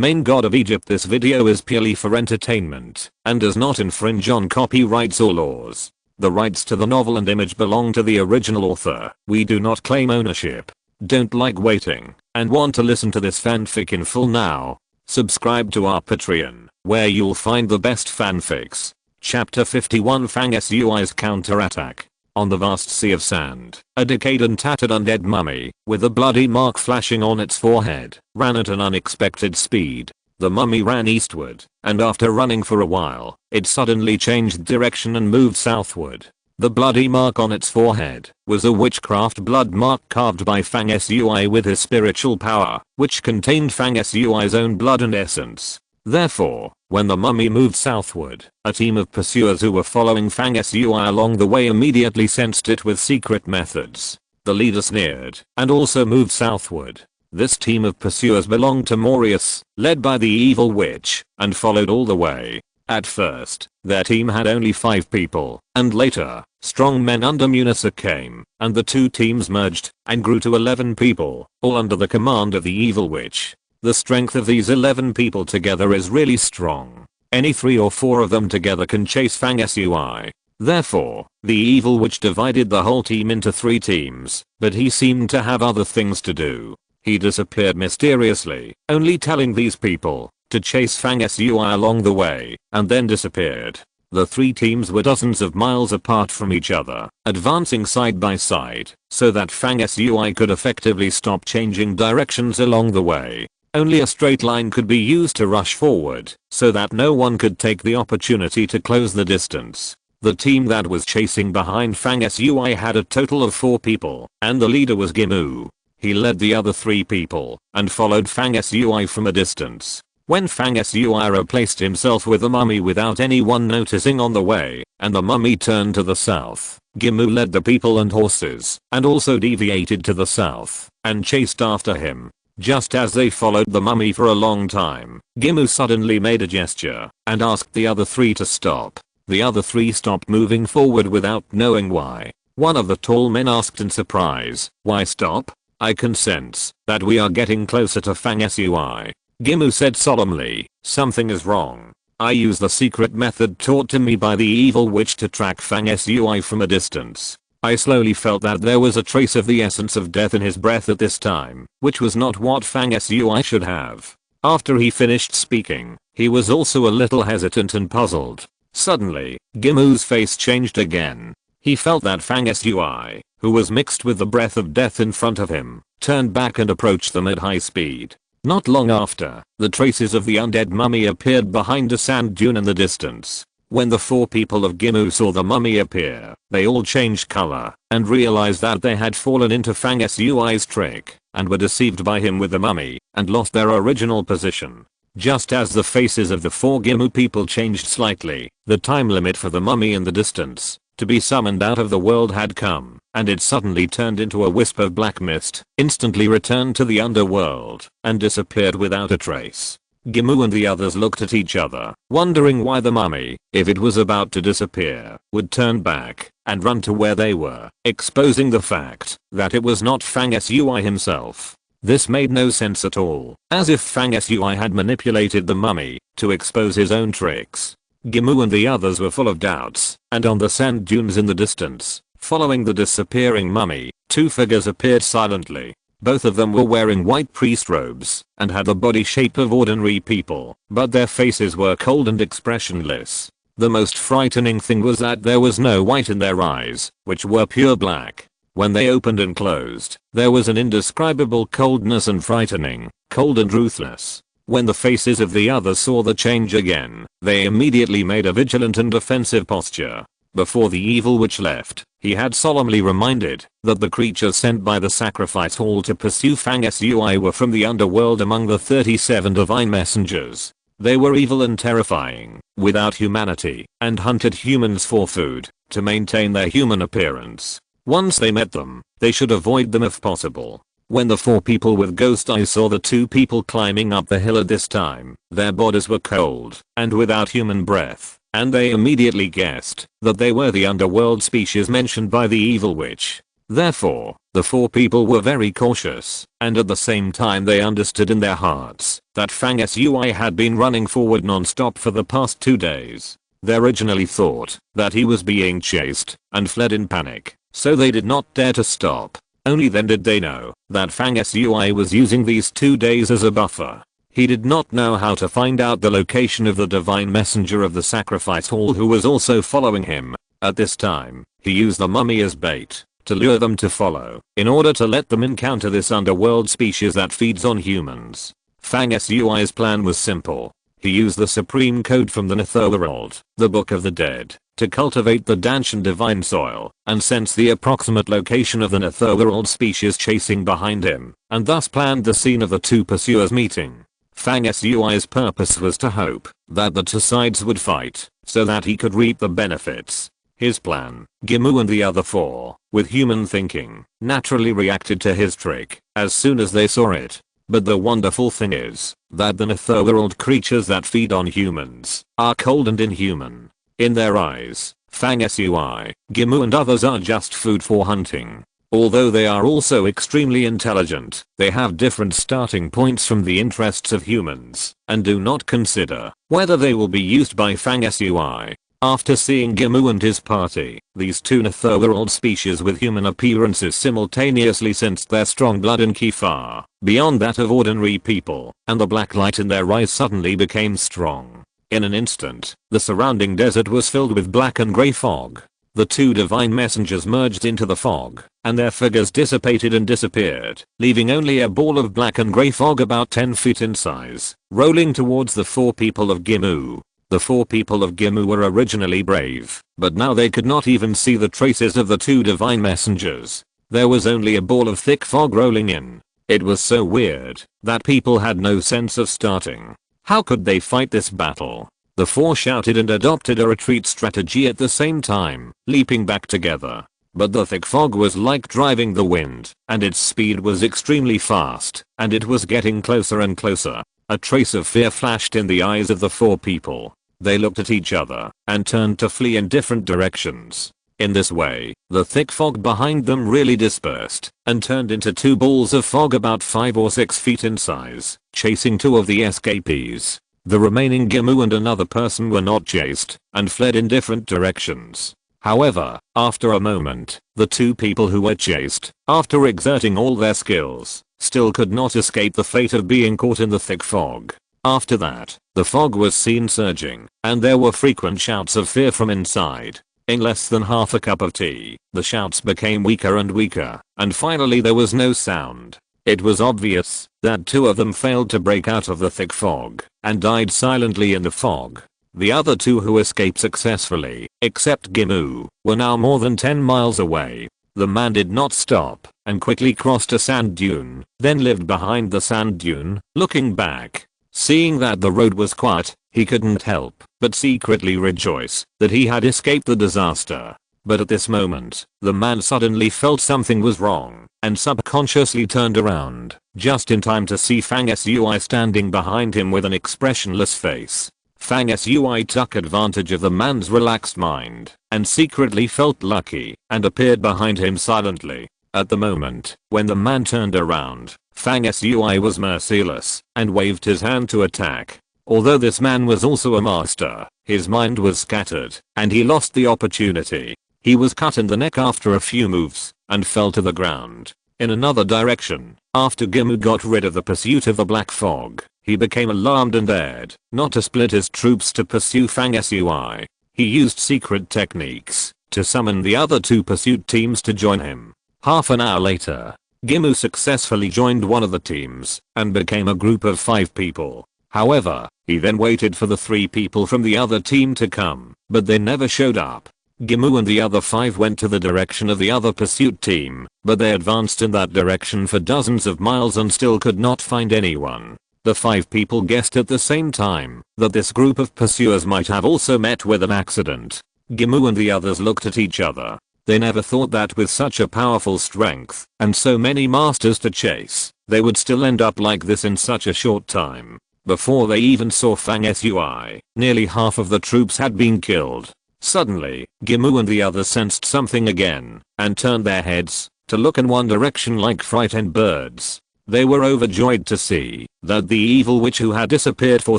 main god of Egypt. This video is purely for entertainment and does not infringe on copyrights or laws. The rights to the novel and image belong to the original author. We do not claim ownership. Don't like waiting and want to listen to this fanfic in full now? Subscribe to our Patreon, where you'll find the best fanfics. Chapter 51 Fang Sui's Counterattack. On the vast sea of sand, a decayed and tattered undead mummy, with a bloody mark flashing on its forehead, ran at an unexpected speed. The mummy ran eastward, and after running for a while, it suddenly changed direction and moved southward. The bloody mark on its forehead was a witchcraft blood mark carved by Fang Sui with his spiritual power, which contained Fang Sui's own blood and essence. Therefore, when the mummy moved southward, a team of pursuers who were following Fang Sui along the way immediately sensed it with secret methods. The leader sneered and also moved southward. This team of pursuers belonged to Morius, led by the evil witch, and followed all the way. At first, their team had only 5 people, and later, strong men under Munisa came, and the two teams merged and grew to 11 people, all under the command of the evil witch. The strength of these 11 people together is really strong. Any 3 or 4 of them together can chase Fang Sui. Therefore, the evil witch divided the whole team into 3 teams, but he seemed to have other things to do. He disappeared mysteriously, only telling these people to chase Fang Sui along the way, and then disappeared. The 3 teams were dozens of miles apart from each other, advancing side by side, so that Fang Sui could effectively stop changing directions along the way. Only a straight line could be used to rush forward, so that no one could take the opportunity to close the distance. The team that was chasing behind Fang Sui had a total of 4 people, and the leader was Gimu. He led the other 3 people, and followed Fang Sui from a distance. When Fang Sui replaced himself with the mummy without anyone noticing on the way, and the mummy turned to the south, Gimu led the people and horses, and also deviated to the south, and chased after him. Just as they followed the mummy for a long time, Gimu suddenly made a gesture, and asked the other 3 to stop. The other 3 stopped moving forward without knowing why. One of the tall men asked in surprise, "Why stop? I can sense that we are getting closer to Fang Sui." Gimu said solemnly, "Something is wrong. I use the secret method taught to me by the evil witch to track Fang Sui from a distance. I slowly felt that there was a trace of the essence of death in his breath at this time, which was not what Fang Sui should have." After he finished speaking, he was also a little hesitant and puzzled. Suddenly, Gimu's face changed again. He felt that Fang Sui, who was mixed with the breath of death in front of him, turned back and approached them at high speed. Not long after, the traces of the undead mummy appeared behind a sand dune in the distance. When the 4 people of Gimu saw the mummy appear, they all changed color and realized that they had fallen into Fang Sui's trick and were deceived by him with the mummy and lost their original position. Just as the faces of the 4 Gimu people changed slightly, the time limit for the mummy in the distance to be summoned out of the world had come, and it suddenly turned into a wisp of black mist, instantly returned to the underworld, and disappeared without a trace. Gimu and the others looked at each other, wondering why the mummy, if it was about to disappear, would turn back and run to where they were, exposing the fact that it was not Fang Sui himself. This made no sense at all, as if Fang Sui had manipulated the mummy to expose his own tricks. Gimu and the others were full of doubts, and on the sand dunes in the distance, following the disappearing mummy, 2 figures appeared silently. Both of them were wearing white priest robes and had the body shape of ordinary people, but their faces were cold and expressionless. The most frightening thing was that there was no white in their eyes, which were pure black. When they opened and closed, there was an indescribable coldness and frightening, cold and ruthless. When the faces of the others saw the change again, they immediately made a vigilant and defensive posture. Before the evil witch left, he had solemnly reminded that the creatures sent by the sacrifice hall to pursue Fang Sui were from the underworld among the 37 divine messengers. They were evil and terrifying, without humanity, and hunted humans for food, to maintain their human appearance. Once they met them, they should avoid them if possible. When the 4 people with ghost eyes saw the 2 people climbing up the hill at this time, their bodies were cold and without human breath, and they immediately guessed that they were the underworld species mentioned by the evil witch. Therefore, the 4 people were very cautious, and at the same time they understood in their hearts that Fang Sui had been running forward non-stop for the past 2 days. They originally thought that he was being chased and fled in panic, so they did not dare to stop. Only then did they know that Fang Sui was using these 2 days as a buffer. He did not know how to find out the location of the divine messenger of the sacrifice hall who was also following him. At this time, he used the mummy as bait to lure them to follow, in order to let them encounter this underworld species that feeds on humans. Fang Sui's plan was simple. He used the supreme code from the Netherworld, the Book of the Dead, to cultivate the Danshan divine soil, and sense the approximate location of the Netherworld species chasing behind him, and thus planned the scene of the 2 pursuers meeting. Fang Sui's purpose was to hope that the 2 sides would fight, so that he could reap the benefits. His plan, Gimu and the other 4, with human thinking, naturally reacted to his trick as soon as they saw it. But the wonderful thing is that the Netherworld creatures that feed on humans are cold and inhuman. In their eyes, Fang Sui, Gimu and others are just food for hunting. Although they are also extremely intelligent, they have different starting points from the interests of humans, and do not consider whether they will be used by Fang Sui. After seeing Gimu and his party, these 2 Netherworld species with human appearances simultaneously sensed their strong blood and ki far beyond that of ordinary people, and the black light in their eyes suddenly became strong. In an instant, the surrounding desert was filled with black and grey fog. The 2 divine messengers merged into the fog, and their figures dissipated and disappeared, leaving only a ball of black and grey fog about 10 feet in size, rolling towards the 4 people of Gimu. The 4 people of Gimu were originally brave, but now they could not even see the traces of the 2 divine messengers. There was only a ball of thick fog rolling in. It was so weird that people had no sense of starting. How could they fight this battle? The 4 shouted and adopted a retreat strategy at the same time, leaping back together. But the thick fog was like driving the wind, and its speed was extremely fast, and it was getting closer and closer. A trace of fear flashed in the eyes of the 4 people. They looked at each other and turned to flee in different directions. In this way, the thick fog behind them really dispersed and turned into 2 balls of fog about 5 or 6 feet in size, chasing 2 of the escapees. The remaining Gimu and another person were not chased and fled in different directions. However, after a moment, the 2 people who were chased, after exerting all their skills, still could not escape the fate of being caught in the thick fog. After that, the fog was seen surging, and there were frequent shouts of fear from inside. In less than half a cup of tea, the shouts became weaker and weaker, and finally there was no sound. It was obvious that 2 of them failed to break out of the thick fog, and died silently in the fog. The other 2 who escaped successfully, except Gimu, were now more than 10 miles away. The man did not stop, and quickly crossed a sand dune, then lived behind the sand dune, looking back. Seeing that the road was quiet, he couldn't help but secretly rejoice that he had escaped the disaster. But at this moment, the man suddenly felt something was wrong, and subconsciously turned around, just in time to see Fang Sui standing behind him with an expressionless face. Fang Sui took advantage of the man's relaxed mind, and secretly felt lucky, and appeared behind him silently. At the moment, when the man turned around, Fang Sui was merciless, and waved his hand to attack. Although this man was also a master, his mind was scattered, and he lost the opportunity. He was cut in the neck after a few moves, and fell to the ground. In another direction, after Gimu got rid of the pursuit of the black fog, he became alarmed and dared not to split his troops to pursue Fang Sui. He used secret techniques to summon the other 2 pursuit teams to join him. Half an hour later, Gimu successfully joined one of the teams and became a group of 5 people. However, he then waited for the 3 people from the other team to come, but they never showed up. Gimu and the other 5 went to the direction of the other pursuit team, but they advanced in that direction for dozens of miles and still could not find anyone. The 5 people guessed at the same time that this group of pursuers might have also met with an accident. Gimu and the others looked at each other. They never thought that with such a powerful strength and so many masters to chase, they would still end up like this in such a short time. Before they even saw Fang Sui, nearly half of the troops had been killed. Suddenly, Gimu and the others sensed something again, and turned their heads to look in one direction like frightened birds. They were overjoyed to see that the evil witch who had disappeared for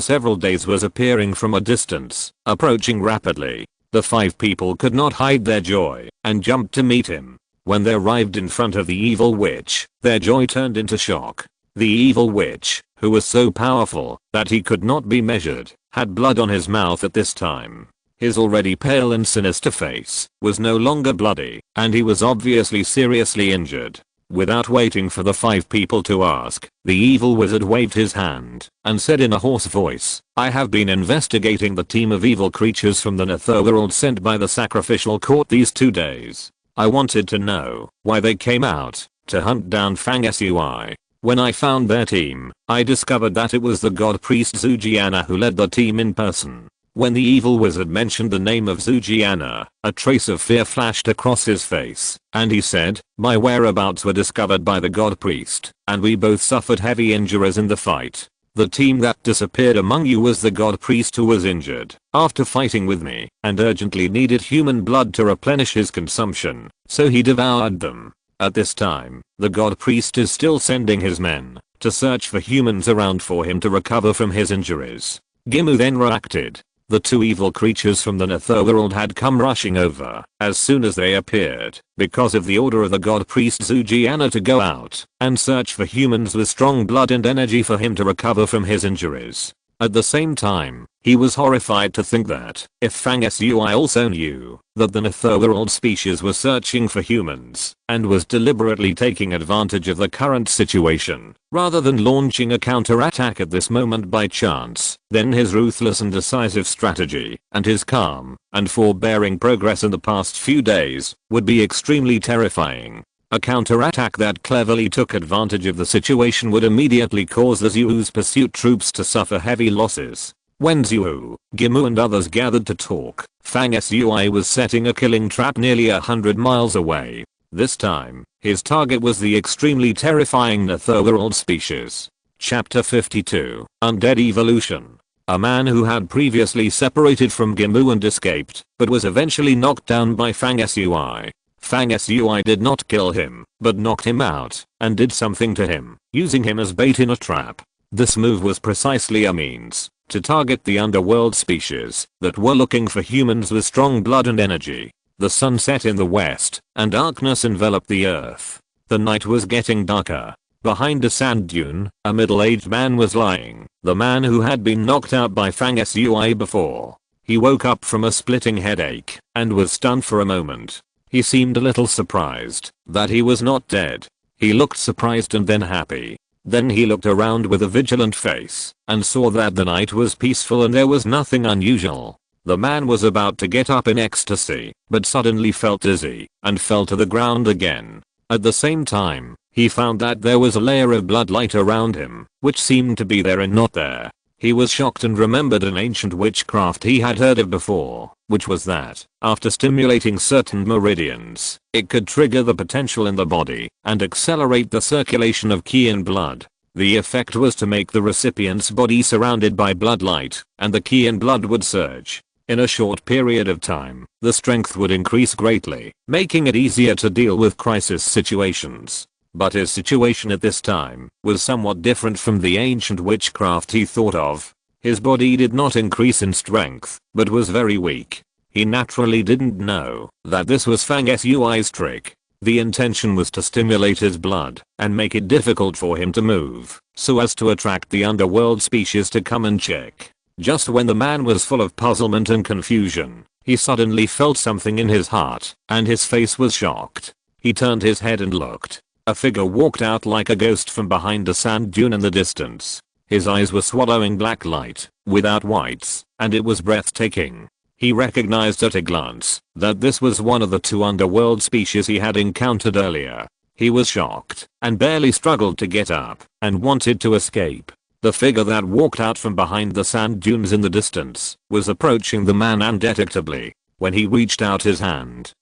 several days was appearing from a distance, approaching rapidly. The 5 people could not hide their joy and jumped to meet him. When they arrived in front of the evil witch, their joy turned into shock. The evil witch, who was so powerful that he could not be measured, had blood on his mouth at this time. His already pale and sinister face was no longer bloody, and he was obviously seriously injured. Without waiting for the 5 people to ask, the evil wizard waved his hand and said in a hoarse voice, "I have been investigating the team of evil creatures from the Netherworld sent by the sacrificial court these 2 days. I wanted to know why they came out to hunt down Fang Sui. When I found their team, I discovered that it was the god priest Zujiana who led the team in person." When the evil wizard mentioned the name of Zujiana, a trace of fear flashed across his face, and he said, "My whereabouts were discovered by the god priest, and we both suffered heavy injuries in the fight. The team that disappeared among you was the god priest who was injured after fighting with me and urgently needed human blood to replenish his consumption, so he devoured them. At this time, the god priest is still sending his men to search for humans around for him to recover from his injuries." Gimu then reacted. The 2 evil creatures from the Netherworld had come rushing over as soon as they appeared because of the order of the god priest Zujiana to go out and search for humans with strong blood and energy for him to recover from his injuries. At the same time, he was horrified to think that if Fang Sui also knew that the Netherworld species was searching for humans and was deliberately taking advantage of the current situation, rather than launching a counterattack at this moment by chance, then his ruthless and decisive strategy and his calm and forbearing progress in the past few days would be extremely terrifying. A counterattack that cleverly took advantage of the situation would immediately cause the Zuu's pursuit troops to suffer heavy losses. When Zuu, Gimu and others gathered to talk, Fang Sui was setting a killing trap nearly 100 miles away. This time, his target was the extremely terrifying Netherworld species. Chapter 52, Undead Evolution. A man who had previously separated from Gimu and escaped, but was eventually knocked down by Fang Sui. Fang Sui did not kill him, but knocked him out, and did something to him, using him as bait in a trap. This move was precisely a means to target the underworld species that were looking for humans with strong blood and energy. The sun set in the west, and darkness enveloped the earth. The night was getting darker. Behind a sand dune, a middle-aged man was lying, the man who had been knocked out by Fang Sui before. He woke up from a splitting headache, and was stunned for a moment. He seemed a little surprised that he was not dead. He looked surprised and then happy. Then he looked around with a vigilant face and saw that the night was peaceful and there was nothing unusual. The man was about to get up in ecstasy, but suddenly felt dizzy and fell to the ground again. At the same time, he found that there was a layer of blood light around him, which seemed to be there and not there. He was shocked and remembered an ancient witchcraft he had heard of before, which was that, after stimulating certain meridians, it could trigger the potential in the body and accelerate the circulation of ki and blood. The effect was to make the recipient's body surrounded by blood light, and the ki and blood would surge. In a short period of time, the strength would increase greatly, making it easier to deal with crisis situations. But his situation at this time was somewhat different from the ancient witchcraft he thought of. His body did not increase in strength, but was very weak. He naturally didn't know that this was Fang Sui's trick. The intention was to stimulate his blood and make it difficult for him to move, so as to attract the underworld species to come and check. Just when the man was full of puzzlement and confusion, he suddenly felt something in his heart, and his face was shocked. He turned his head and looked. A figure walked out like a ghost from behind a sand dune in the distance. His eyes were swallowing black light, without whites, and it was breathtaking. He recognized at a glance that this was one of the 2 underworld species he had encountered earlier. He was shocked, and barely struggled to get up, and wanted to escape. The figure that walked out from behind the sand dunes in the distance was approaching the man undetectably. When he reached out his hand,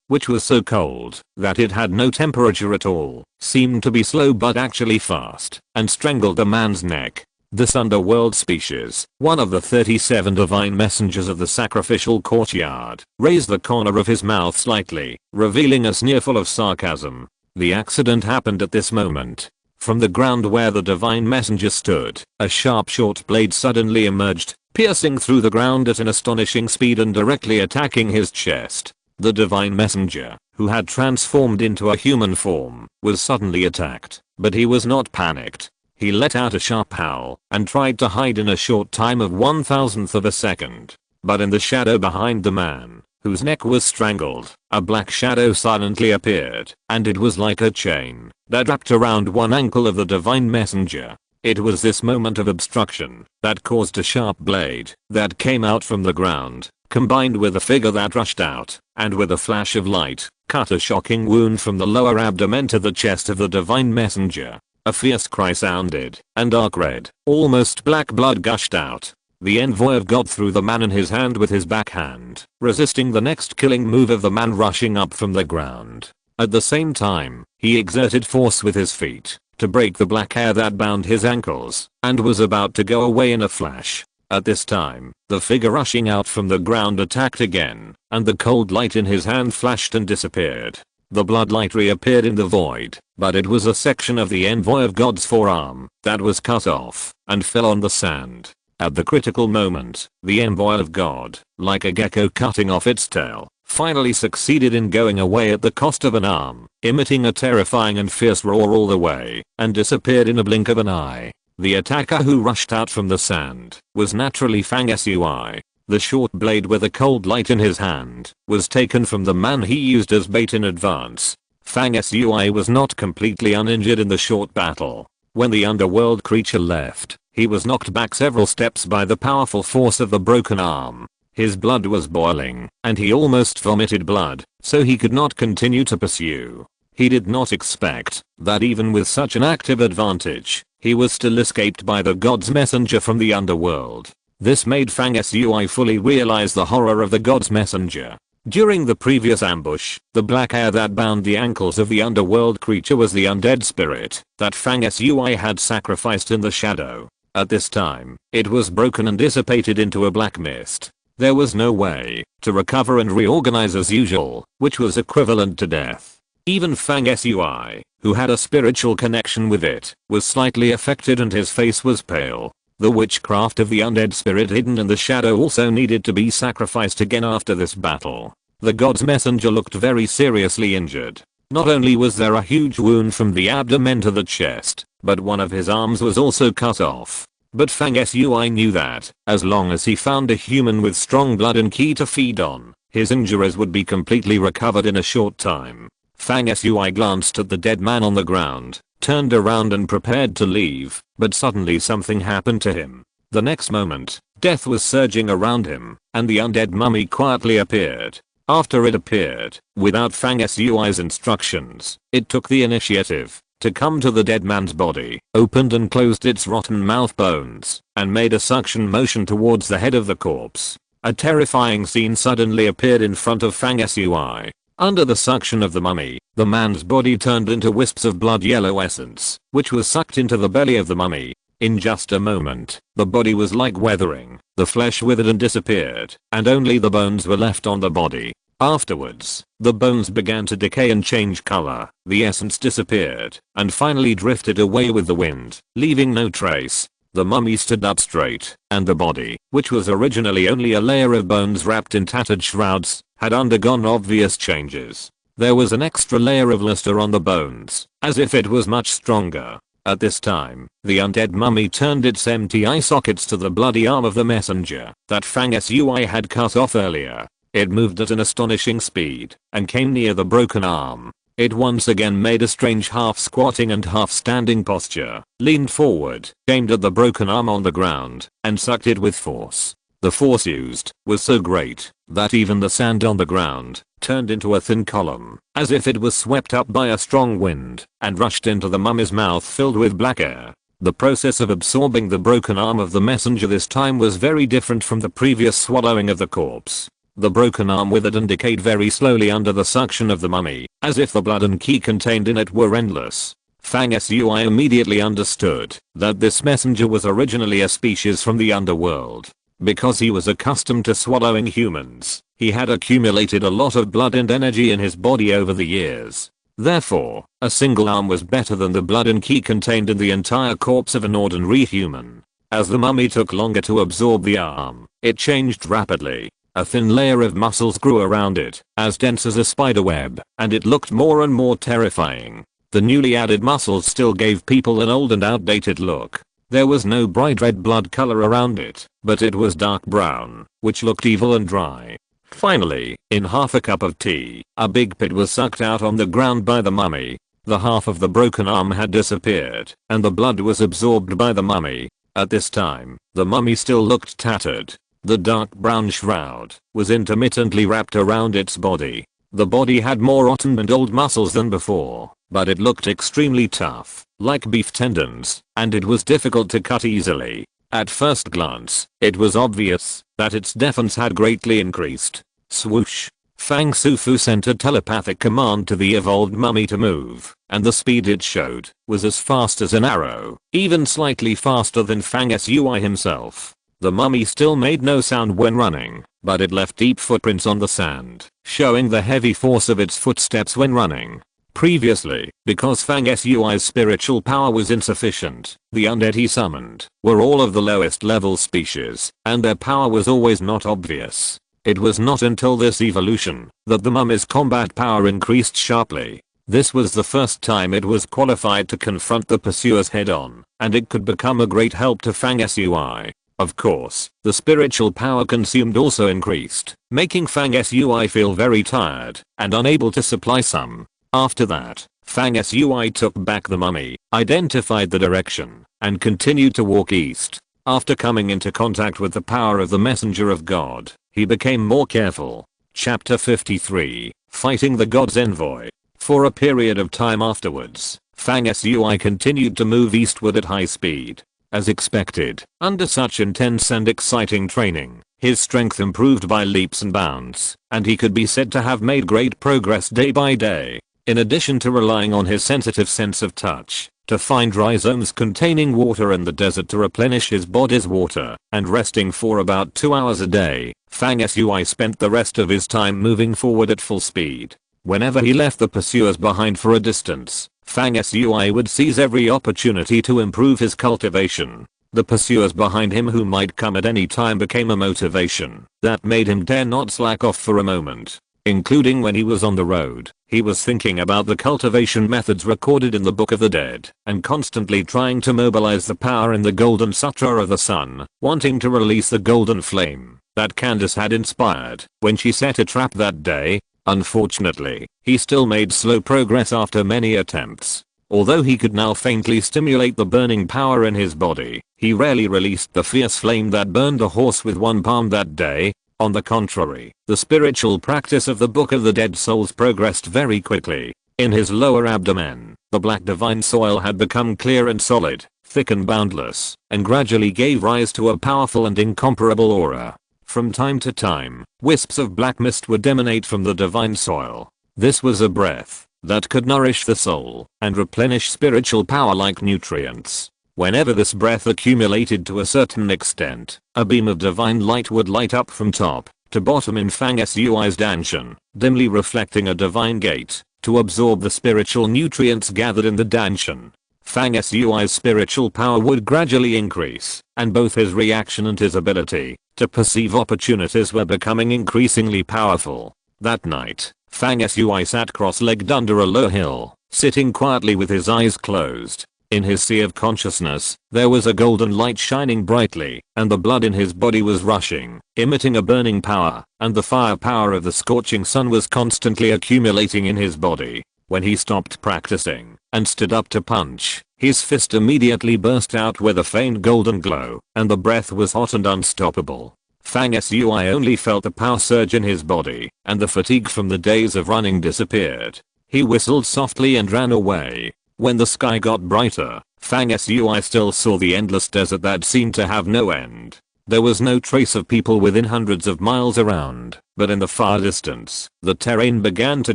which was so cold that it had no temperature at all, seemed to be slow but actually fast, and strangled the man's neck. This underworld species, one of the 37 divine messengers of the sacrificial courtyard, raised the corner of his mouth slightly, revealing a sneer full of sarcasm. The accident happened at this moment. From the ground where the divine messenger stood, a sharp short blade suddenly emerged, piercing through the ground at an astonishing speed and directly attacking his chest. The divine messenger, who had transformed into a human form, was suddenly attacked, but he was not panicked. He let out a sharp howl and tried to hide in a short time of 1,000th of a second. But in the shadow behind the man, whose neck was strangled, a black shadow silently appeared, and it was like a chain that wrapped around one ankle of the divine messenger. It was this moment of obstruction that caused a sharp blade that came out from the ground, combined with a figure that rushed out, and with a flash of light, cut a shocking wound from the lower abdomen to the chest of the divine messenger. A fierce cry sounded, and dark red, almost black blood gushed out. The envoy of God threw the man in his hand with his backhand, resisting the next killing move of the man rushing up from the ground. At the same time, he exerted force with his feet to break the black hair that bound his ankles, and was about to go away in a flash. At this time, the figure rushing out from the ground attacked again, and the cold light in his hand flashed and disappeared. The bloodlight reappeared in the void, but it was a section of the envoy of God's forearm that was cut off and fell on the sand. At the critical moment, the envoy of God, like a gecko cutting off its tail, finally succeeded in going away at the cost of an arm, emitting a terrifying and fierce roar all the way, and disappeared in a blink of an eye. The attacker who rushed out from the sand was naturally Fang Sui. The short blade with a cold light in his hand was taken from the man he used as bait in advance. Fang Sui was not completely uninjured in the short battle. When the underworld creature left, he was knocked back several steps by the powerful force of the broken arm. His blood was boiling, and he almost vomited blood, so he could not continue to pursue. He did not expect that even with such an active advantage, he was still escaped by the God's messenger from the underworld. This made Fang Sui fully realize the horror of the God's messenger. During the previous ambush, the black hair that bound the ankles of the underworld creature was the undead spirit that Fang Sui had sacrificed in the shadow. At this time, it was broken and dissipated into a black mist. There was no way to recover and reorganize as usual, which was equivalent to death. Even Fang Sui, who had a spiritual connection with it, was slightly affected and his face was pale. The witchcraft of the undead spirit hidden in the shadow also needed to be sacrificed again after this battle. The God's messenger looked very seriously injured. Not only was there a huge wound from the abdomen to the chest, but one of his arms was also cut off. But Fang Sui knew that, as long as he found a human with strong blood and ki to feed on, his injuries would be completely recovered in a short time. Fang Sui glanced at the dead man on the ground, turned around and prepared to leave, but suddenly something happened to him. The next moment, death was surging around him, and the undead mummy quietly appeared. After it appeared, without Fang Sui's instructions, it took the initiative to come to the dead man's body, opened and closed its rotten mouth bones, and made a suction motion towards the head of the corpse. A terrifying scene suddenly appeared in front of Fang Sui. Under the suction of the mummy, the man's body turned into wisps of blood yellow essence, which was sucked into the belly of the mummy. In just a moment, the body was like weathering, the flesh withered and disappeared, and only the bones were left on the body. Afterwards, the bones began to decay and change color, the essence disappeared, and finally drifted away with the wind, leaving no trace. The mummy stood up straight, and the body, which was originally only a layer of bones wrapped in tattered shrouds, had undergone obvious changes. There was an extra layer of luster on the bones, as if it was much stronger. At this time, the undead mummy turned its empty eye sockets to the bloody arm of the messenger that Fang Sui had cut off earlier. It moved at an astonishing speed and came near the broken arm. It once again made a strange half squatting and half standing posture, leaned forward, aimed at the broken arm on the ground, and sucked it with force. The force used was so great that even the sand on the ground turned into a thin column, as if it was swept up by a strong wind, and rushed into the mummy's mouth filled with black air. The process of absorbing the broken arm of the messenger this time was very different from the previous swallowing of the corpse. The broken arm withered and decayed very slowly under the suction of the mummy, as if the blood and ki contained in it were endless. Fang Sui immediately understood that this messenger was originally a species from the underworld. Because he was accustomed to swallowing humans, he had accumulated a lot of blood and energy in his body over the years. Therefore, a single arm was better than the blood and ki contained in the entire corpse of an ordinary human. As the mummy took longer to absorb the arm, it changed rapidly. A thin layer of muscles grew around it, as dense as a spider web, and it looked more and more terrifying. The newly added muscles still gave people an old and outdated look. There was no bright red blood color around it, but it was dark brown, which looked evil and dry. Finally, in half a cup of tea, a big pit was sucked out on the ground by the mummy. The half of the broken arm had disappeared, and the blood was absorbed by the mummy. At this time, the mummy still looked tattered. The dark brown shroud was intermittently wrapped around its body. The body had more rotten and old muscles than before, but it looked extremely tough, like beef tendons, and it was difficult to cut easily. At first glance, it was obvious that its defense had greatly increased. Swoosh! Fang Sufu sent a telepathic command to the evolved mummy to move, and the speed it showed was as fast as an arrow, even slightly faster than Fang Sui himself. The mummy still made no sound when running, but it left deep footprints on the sand, showing the heavy force of its footsteps when running. Previously, because Fang Sui's spiritual power was insufficient, the undead he summoned were all of the lowest level species, and their power was always not obvious. It was not until this evolution that the mummy's combat power increased sharply. This was the first time it was qualified to confront the pursuers head-on, and it could become a great help to Fang Sui. Of course, the spiritual power consumed also increased, making Fang Sui feel very tired and unable to supply some. After that, Fang Sui took back the mummy, identified the direction, and continued to walk east. After coming into contact with the power of the messenger of God, he became more careful. Chapter 53, Fighting the God's Envoy. For a period of time afterwards, Fang Sui continued to move eastward at high speed. As expected, under such intense and exciting training, his strength improved by leaps and bounds, and he could be said to have made great progress day by day. In addition to relying on his sensitive sense of touch to find rhizomes containing water in the desert to replenish his body's water, and resting for about 2 hours a day, Fang Sui spent the rest of his time moving forward at full speed. Whenever he left the pursuers behind for a distance, Fang Sui would seize every opportunity to improve his cultivation. The pursuers behind him who might come at any time became a motivation that made him dare not slack off for a moment. Including when he was on the road, he was thinking about the cultivation methods recorded in the Book of the Dead, and constantly trying to mobilize the power in the Golden Sutra of the Sun, wanting to release the golden flame that Candace had inspired when she set a trap that day. Unfortunately, he still made slow progress after many attempts. Although he could now faintly stimulate the burning power in his body, he rarely released the fierce flame that burned the horse with one palm that day. On the contrary, the spiritual practice of the Book of the Dead Souls progressed very quickly. In his lower abdomen, the black divine soil had become clear and solid, thick and boundless, and gradually gave rise to a powerful and incomparable aura. From time to time, wisps of black mist would emanate from the divine soil. This was a breath that could nourish the soul and replenish spiritual power like nutrients. Whenever this breath accumulated to a certain extent, a beam of divine light would light up from top to bottom in Fang Sui's danshan, dimly reflecting a divine gate to absorb the spiritual nutrients gathered in the danshan. Fang Sui's spiritual power would gradually increase, and both his reaction and his ability to perceive opportunities were becoming increasingly powerful. That night, Fang Sui sat cross-legged under a low hill, sitting quietly with his eyes closed. In his sea of consciousness, there was a golden light shining brightly, and the blood in his body was rushing, emitting a burning power, and the fire power of the scorching sun was constantly accumulating in his body. When he stopped practicing and stood up to punch, his fist immediately burst out with a faint golden glow, and the breath was hot and unstoppable. Fang Sui only felt the power surge in his body, and the fatigue from the days of running disappeared. He whistled softly and ran away. When the sky got brighter, Fang Sui still saw the endless desert that seemed to have no end. There was no trace of people within hundreds of miles around, but in the far distance, the terrain began to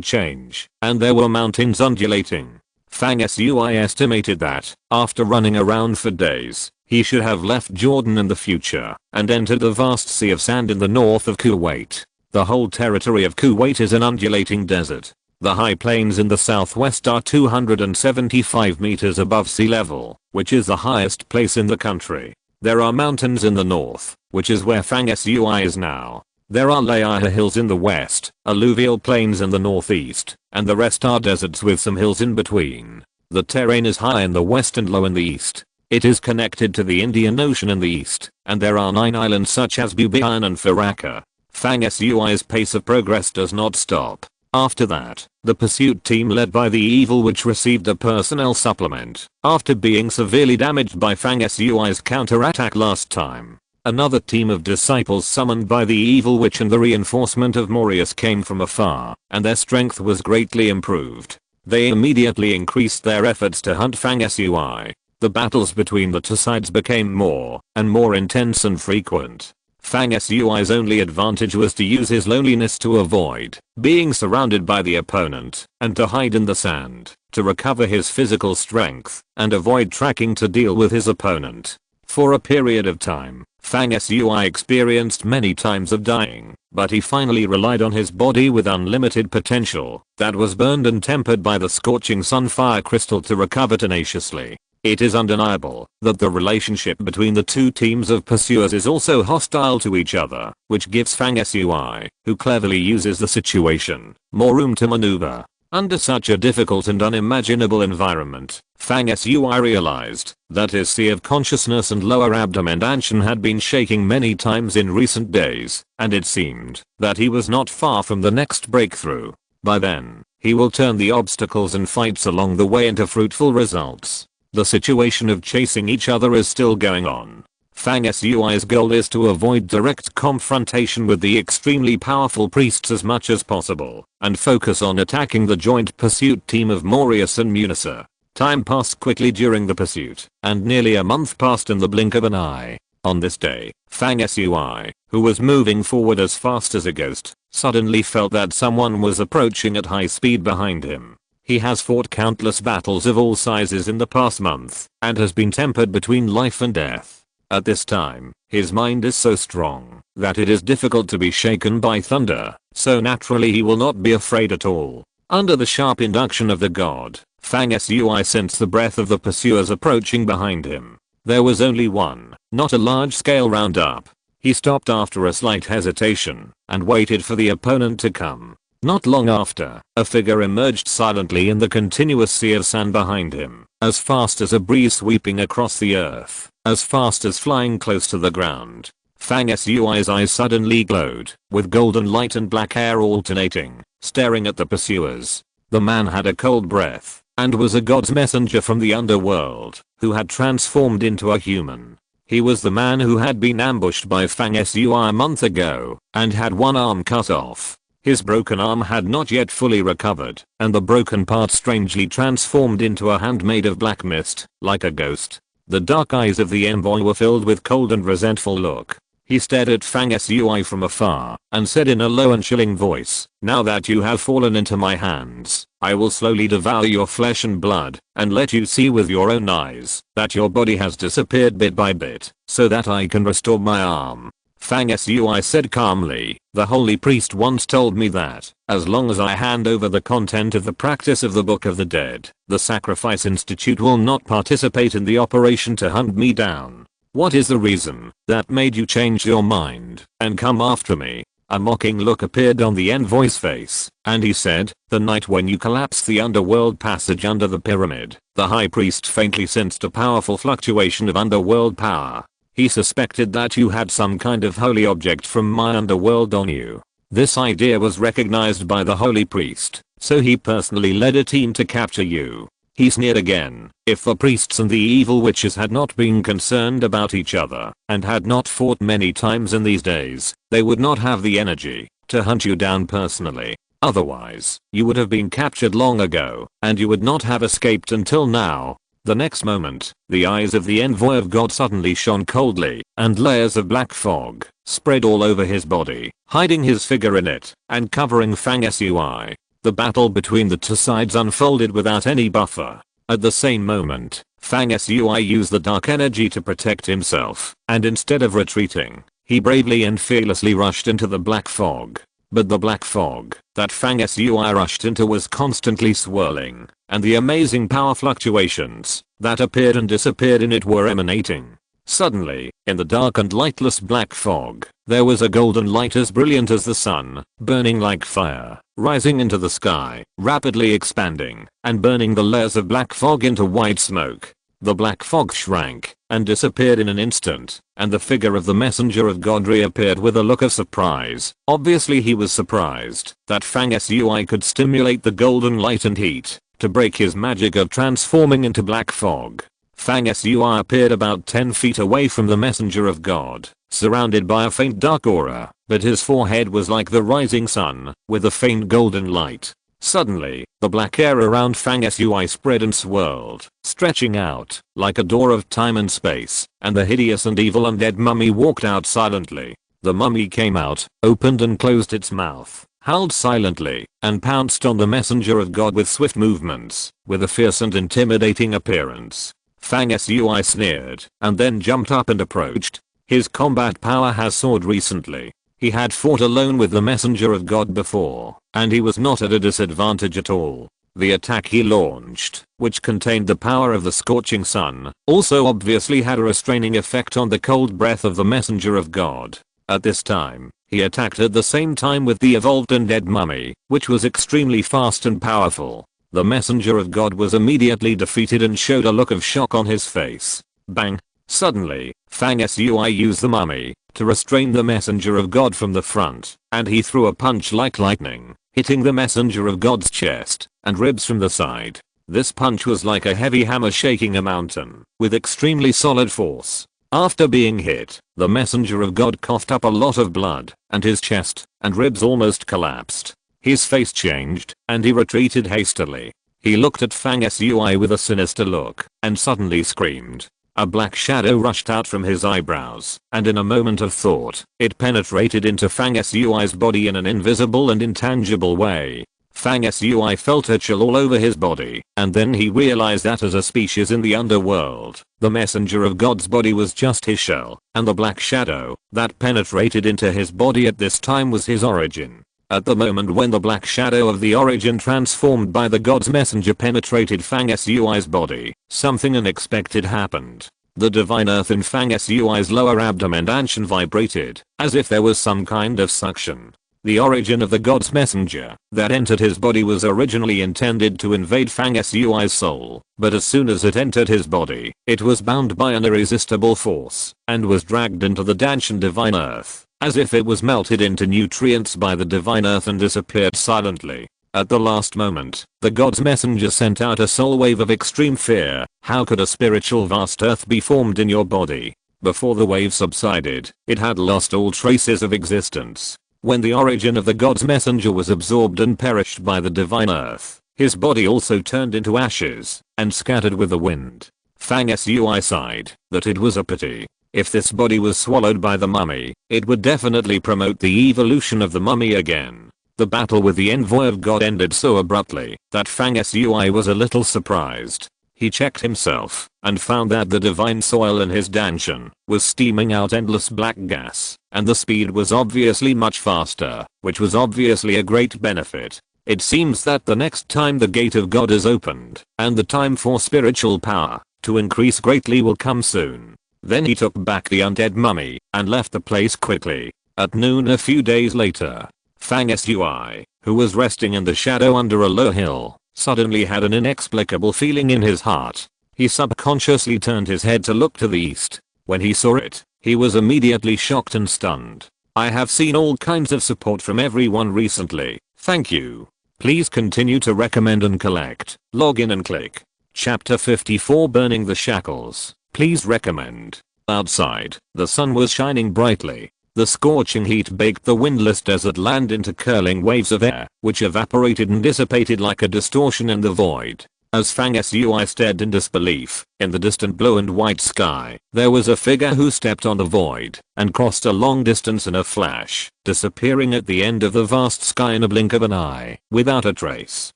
change, and there were mountains undulating. Fang Sui estimated that, after running around for days, he should have left Jordan in the future and entered the vast sea of sand in the north of Kuwait. The whole territory of Kuwait is an undulating desert. The high plains in the southwest are 275 meters above sea level, which is the highest place in the country. There are mountains in the north, which is where Fang Sui is now. There are Layah hills in the west, alluvial plains in the northeast, and the rest are deserts with some hills in between. The terrain is high in the west and low in the east. It is connected to the Indian Ocean in the east, and there are 9 islands such as Bubiyan and Farakka. Fang Sui's pace of progress does not stop. After that, the pursuit team led by the Evil Witch received a personnel supplement, after being severely damaged by Fang Sui's counterattack last time. Another team of disciples summoned by the Evil Witch and the reinforcement of Morius came from afar, and their strength was greatly improved. They immediately increased their efforts to hunt Fang Sui. The battles between the two sides became more and more intense and frequent. Fang Sui's only advantage was to use his loneliness to avoid being surrounded by the opponent and to hide in the sand to recover his physical strength and avoid tracking to deal with his opponent. For a period of time, Fang Sui experienced many times of dying, but he finally relied on his body with unlimited potential that was burned and tempered by the scorching sunfire crystal to recover tenaciously. It is undeniable that the relationship between the two teams of pursuers is also hostile to each other, which gives Fang Sui, who cleverly uses the situation, more room to maneuver. Under such a difficult and unimaginable environment, Fang Sui realized that his sea of consciousness and lower abdomen action had been shaking many times in recent days, and it seemed that he was not far from the next breakthrough. By then, he will turn the obstacles and fights along the way into fruitful results. The situation of chasing each other is still going on. Fang Sui's goal is to avoid direct confrontation with the extremely powerful priests as much as possible, and focus on attacking the joint pursuit team of Morius and Munisa. Time passed quickly during the pursuit, and nearly a month passed in the blink of an eye. On this day, Fang Sui, who was moving forward as fast as a ghost, suddenly felt that someone was approaching at high speed behind him. He has fought countless battles of all sizes in the past month, and has been tempered between life and death. At this time, his mind is so strong that it is difficult to be shaken by thunder, so naturally he will not be afraid at all. Under the sharp induction of the god, Fang Sui sensed the breath of the pursuers approaching behind him. There was only one, not a large-scale roundup. He stopped after a slight hesitation, and waited for the opponent to come. Not long after, a figure emerged silently in the continuous sea of sand behind him, as fast as a breeze sweeping across the earth, as fast as flying close to the ground. Fang Sui's eyes suddenly glowed, with golden light and black hair alternating, staring at the pursuers. The man had a cold breath, and was a god's messenger from the underworld, who had transformed into a human. He was the man who had been ambushed by Fang Sui a month ago, and had one arm cut off. His broken arm had not yet fully recovered, and the broken part strangely transformed into a hand made of black mist, like a ghost. The dark eyes of the envoy were filled with cold and resentful look. He stared at Fang Sui from afar, and said in a low and chilling voice, "Now that you have fallen into my hands, I will slowly devour your flesh and blood, and let you see with your own eyes that your body has disappeared bit by bit, so that I can restore my arm." Fang Sui said calmly, "The holy priest once told me that, as long as I hand over the content of the practice of the Book of the Dead, the Sacrifice Institute will not participate in the operation to hunt me down. What is the reason that made you change your mind and come after me?" A mocking look appeared on the envoy's face, and he said, "The night when you collapsed the underworld passage under the pyramid, the high priest faintly sensed a powerful fluctuation of underworld power. He suspected that you had some kind of holy object from my underworld on you. This idea was recognized by the holy priest, so he personally led a team to capture you." He sneered again. If the priests and the evil witches had not been concerned about each other, and had not fought many times in these days, they would not have the energy to hunt you down personally. Otherwise, you would have been captured long ago, and you would not have escaped until now. The next moment, the eyes of the envoy of God suddenly shone coldly, and layers of black fog spread all over his body, hiding his figure in it, and covering Fang Sui. The battle between the two sides unfolded without any buffer. At the same moment, Fang Sui used the dark energy to protect himself, and instead of retreating, he bravely and fearlessly rushed into the black fog. But the black fog that Fang Sui rushed into was constantly swirling, and the amazing power fluctuations that appeared and disappeared in it were emanating. Suddenly, in the dark and lightless black fog, there was a golden light as brilliant as the sun, burning like fire, rising into the sky, rapidly expanding, and burning the layers of black fog into white smoke. The black fog shrank and disappeared in an instant, and the figure of the messenger of God reappeared with a look of surprise. Obviously he was surprised that Fang Sui could stimulate the golden light and heat to break his magic of transforming into black fog. Fang Sui appeared about 10 feet away from the messenger of God, surrounded by a faint dark aura, but his forehead was like the rising sun, with a faint golden light. Suddenly, the black air around Fang Sui spread and swirled, stretching out like a door of time and space, and the hideous and evil undead mummy walked out silently. The mummy came out, opened and closed its mouth, howled silently, and pounced on the messenger of God with swift movements, with a fierce and intimidating appearance. Fang Sui sneered, and then jumped up and approached. His combat power has soared recently. He had fought alone with the messenger of God before, and he was not at a disadvantage at all. The attack he launched, which contained the power of the scorching sun, also obviously had a restraining effect on the cold breath of the messenger of God. At this time, he attacked at the same time with the evolved undead mummy, which was extremely fast and powerful. The messenger of God was immediately defeated and showed a look of shock on his face. Bang! Suddenly, Fang Sui used the mummy to restrain the messenger of God from the front, and he threw a punch like lightning, hitting the messenger of God's chest and ribs from the side. This punch was like a heavy hammer shaking a mountain, with extremely solid force. After being hit, the messenger of God coughed up a lot of blood, and his chest and ribs almost collapsed. His face changed, and he retreated hastily. He looked at Fang Sui with a sinister look, and suddenly screamed. A black shadow rushed out from his eyebrows, and in a moment of thought, it penetrated into Fang Sui's body in an invisible and intangible way. Fang Sui felt a chill all over his body, and then he realized that as a species in the underworld, the messenger of God's body was just his shell, and the black shadow that penetrated into his body at this time was his origin. At the moment when the black shadow of the origin transformed by the God's messenger penetrated Fang Sui's body, something unexpected happened. The divine earth in Fang Sui's lower abdomen and vibrated, as if there was some kind of suction. The origin of the God's messenger that entered his body was originally intended to invade Fang Sui's soul, but as soon as it entered his body, it was bound by an irresistible force, and was dragged into the Danshan divine earth, as if it was melted into nutrients by the divine earth and disappeared silently. At the last moment, the God's messenger sent out a soul wave of extreme fear. How could a spiritual vast earth be formed in your body? Before the wave subsided, it had lost all traces of existence. When the origin of the God's messenger was absorbed and perished by the divine earth, his body also turned into ashes and scattered with the wind. Fang Sui sighed that it was a pity. If this body was swallowed by the mummy, it would definitely promote the evolution of the mummy again. The battle with the envoy of God ended so abruptly that Fang Sui was a little surprised. He checked himself and found that the divine soil in his Danshan was steaming out endless black gas, and the speed was obviously much faster, which was obviously a great benefit. It seems that the next time the gate of God is opened, and the time for spiritual power to increase greatly will come soon. Then he took back the undead mummy and left the place quickly. At noon a few days later, Fang Sui, who was resting in the shadow under a low hill, suddenly had an inexplicable feeling in his heart. He subconsciously turned his head to look to the east. When he saw it, he was immediately shocked and stunned. I have seen all kinds of support from everyone recently. Thank you. Please continue to recommend and collect. Log in and click. Chapter 54 Burning the Shackles. Please recommend. Outside, the sun was shining brightly. The scorching heat baked the windless desert land into curling waves of air, which evaporated and dissipated like a distortion in the void. As Fang Sui stared in disbelief, in the distant blue and white sky, there was a figure who stepped on the void and crossed a long distance in a flash, disappearing at the end of the vast sky in a blink of an eye, without a trace.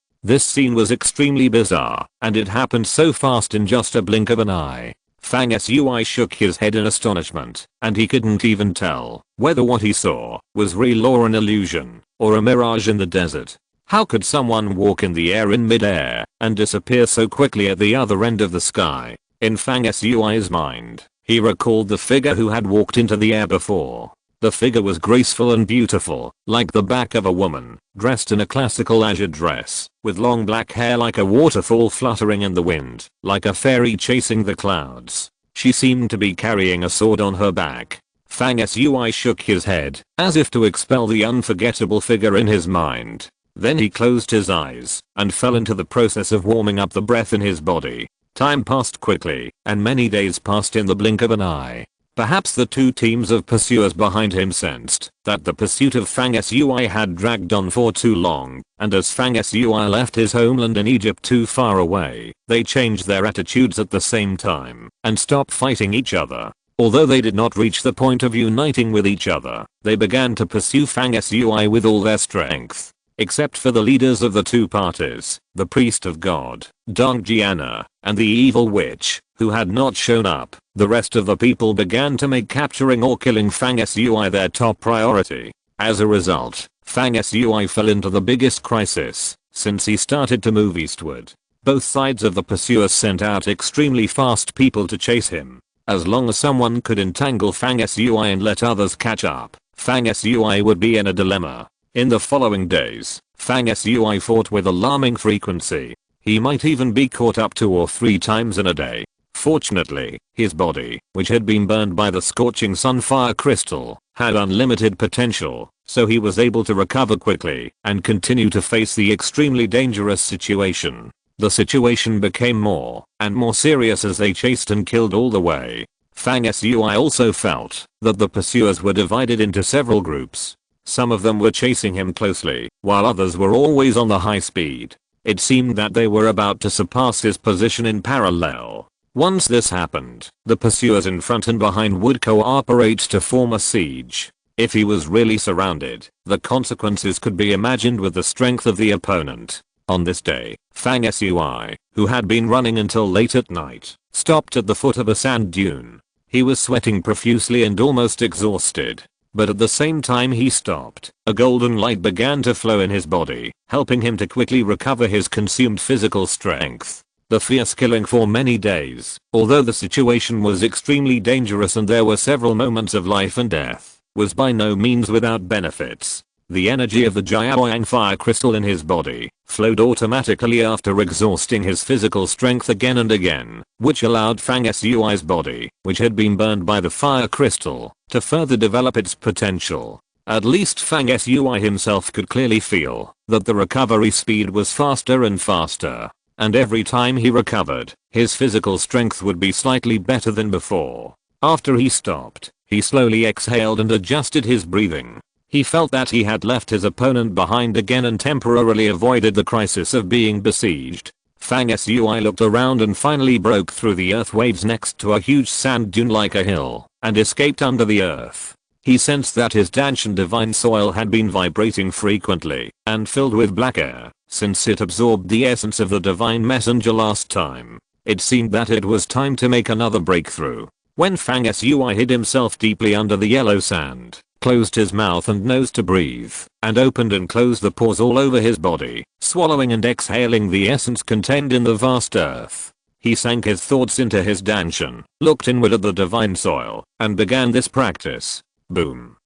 This scene was extremely bizarre, and it happened so fast in just a blink of an eye. Fang Sui shook his head in astonishment, and he couldn't even tell whether what he saw was real or an illusion, or a mirage in the desert. How could someone walk in the air in mid-air and disappear so quickly at the other end of the sky? In Fang Sui's mind, he recalled the figure who had walked into the air before. The figure was graceful and beautiful, like the back of a woman, dressed in a classical azure dress, with long black hair like a waterfall fluttering in the wind, like a fairy chasing the clouds. She seemed to be carrying a sword on her back. Fang Sui shook his head, as if to expel the unforgettable figure in his mind. Then he closed his eyes and fell into the process of warming up the breath in his body. Time passed quickly, and many days passed in the blink of an eye. Perhaps the two teams of pursuers behind him sensed that the pursuit of Fang Sui had dragged on for too long, and as Fang Sui left his homeland in Egypt too far away, they changed their attitudes at the same time and stopped fighting each other. Although they did not reach the point of uniting with each other, they began to pursue Fang Sui with all their strength. Except for the leaders of the two parties, the priest of God, Dong Jiana, and the evil witch, who had not shown up, the rest of the people began to make capturing or killing Fang Sui their top priority. As a result, Fang Sui fell into the biggest crisis since he started to move eastward. Both sides of the pursuers sent out extremely fast people to chase him. As long as someone could entangle Fang Sui and let others catch up, Fang Sui would be in a dilemma. In the following days, Fang Sui fought with alarming frequency. He might even be caught up 2 or 3 times in a day. Fortunately, his body, which had been burned by the scorching sun fire crystal, had unlimited potential, so he was able to recover quickly and continue to face the extremely dangerous situation. The situation became more and more serious as they chased and killed all the way. Fang Sui also felt that the pursuers were divided into several groups. Some of them were chasing him closely, while others were always on the high speed. It seemed that they were about to surpass his position in parallel. Once this happened, the pursuers in front and behind would cooperate to form a siege. If he was really surrounded, the consequences could be imagined with the strength of the opponent. On this day, Fang Sui, who had been running until late at night, stopped at the foot of a sand dune. He was sweating profusely and almost exhausted. But at the same time he stopped, a golden light began to flow in his body, helping him to quickly recover his consumed physical strength. The fierce killing for many days, although the situation was extremely dangerous and there were several moments of life and death, was by no means without benefits. The energy of the Jiaoyang fire crystal in his body flowed automatically after exhausting his physical strength again and again, which allowed Fang Sui's body, which had been burned by the fire crystal, to further develop its potential. At least Fang Sui himself could clearly feel that the recovery speed was faster and faster, and every time he recovered, his physical strength would be slightly better than before. After he stopped, he slowly exhaled and adjusted his breathing. He felt that he had left his opponent behind again and temporarily avoided the crisis of being besieged. Fang Sui looked around and finally broke through the earth waves next to a huge sand dune like a hill and escaped under the earth. He sensed that his Danshan divine soil had been vibrating frequently and filled with black air since it absorbed the essence of the divine messenger last time. It seemed that it was time to make another breakthrough. When Fang Sui hid himself deeply under the yellow sand, closed his mouth and nose to breathe, and opened and closed the pores all over his body, swallowing and exhaling the essence contained in the vast earth. He sank his thoughts into his Danshan, looked inward at the divine soil, and began this practice. Boom.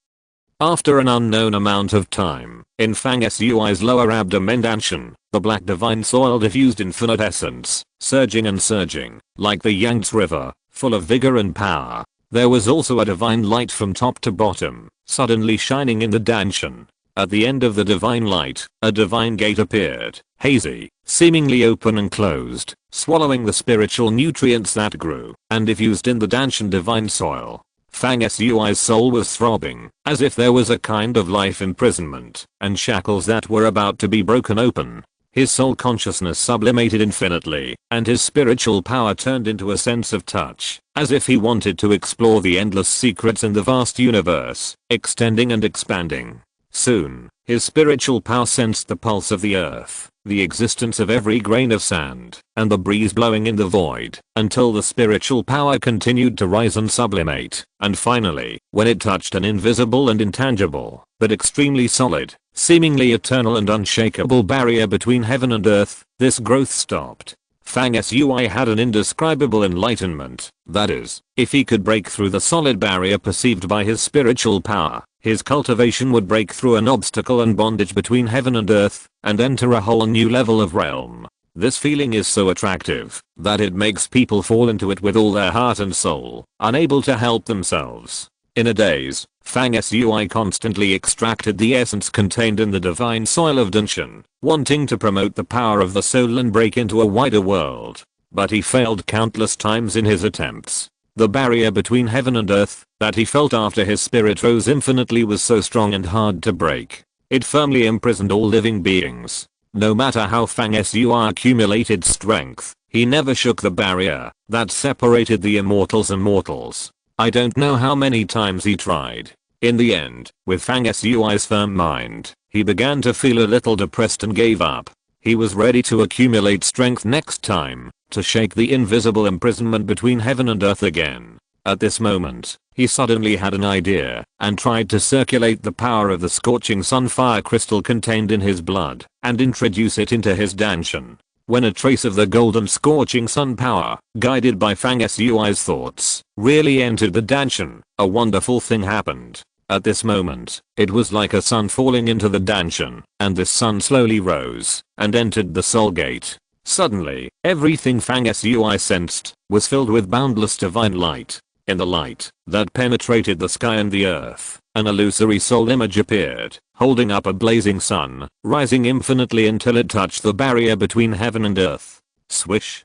After an unknown amount of time, in Fang Sui's lower abdomen Danshan, the black divine soil diffused infinite essence, surging and surging, like the Yangtze River, full of vigor and power. There was also a divine light from top to bottom, suddenly shining in the Danshan. At the end of the divine light, a divine gate appeared, hazy, seemingly open and closed, swallowing the spiritual nutrients that grew and diffused in the Danshan divine soil. Fang Sui's soul was throbbing, as if there was a kind of life imprisonment and shackles that were about to be broken open. His soul consciousness sublimated infinitely, and his spiritual power turned into a sense of touch, as if he wanted to explore the endless secrets in the vast universe, extending and expanding. Soon, his spiritual power sensed the pulse of the earth, the existence of every grain of sand, and the breeze blowing in the void, until the spiritual power continued to rise and sublimate, and finally, when it touched an invisible and intangible, but extremely solid, seemingly eternal and unshakable barrier between heaven and earth, this growth stopped. Fang Sui had an indescribable enlightenment, that is, if he could break through the solid barrier perceived by his spiritual power, his cultivation would break through an obstacle and bondage between heaven and earth, and enter a whole new level of realm. This feeling is so attractive, that it makes people fall into it with all their heart and soul, unable to help themselves. In a daze, Fang Sui constantly extracted the essence contained in the divine soil of Danshan, wanting to promote the power of the soul and break into a wider world. But he failed countless times in his attempts. The barrier between heaven and earth, that he felt after his spirit rose infinitely, was so strong and hard to break. It firmly imprisoned all living beings. No matter how Fang Sui accumulated strength, he never shook the barrier that separated the immortals and mortals. I don't know how many times he tried. In the end, with Fang Sui's firm mind, he began to feel a little depressed and gave up. He was ready to accumulate strength next time, to shake the invisible imprisonment between heaven and earth again. At this moment, he suddenly had an idea, and tried to circulate the power of the scorching sunfire crystal contained in his blood, and introduce it into his Danshan. When a trace of the golden scorching sun power, guided by Fang Sui's thoughts, really entered the Danshan, a wonderful thing happened. At this moment, it was like a sun falling into the Danshan, and this sun slowly rose, and entered the soul gate. Suddenly, everything Fang Sui sensed, was filled with boundless divine light. In the light, that penetrated the sky and the earth, an illusory soul image appeared, holding up a blazing sun, rising infinitely until it touched the barrier between heaven and earth. Swish.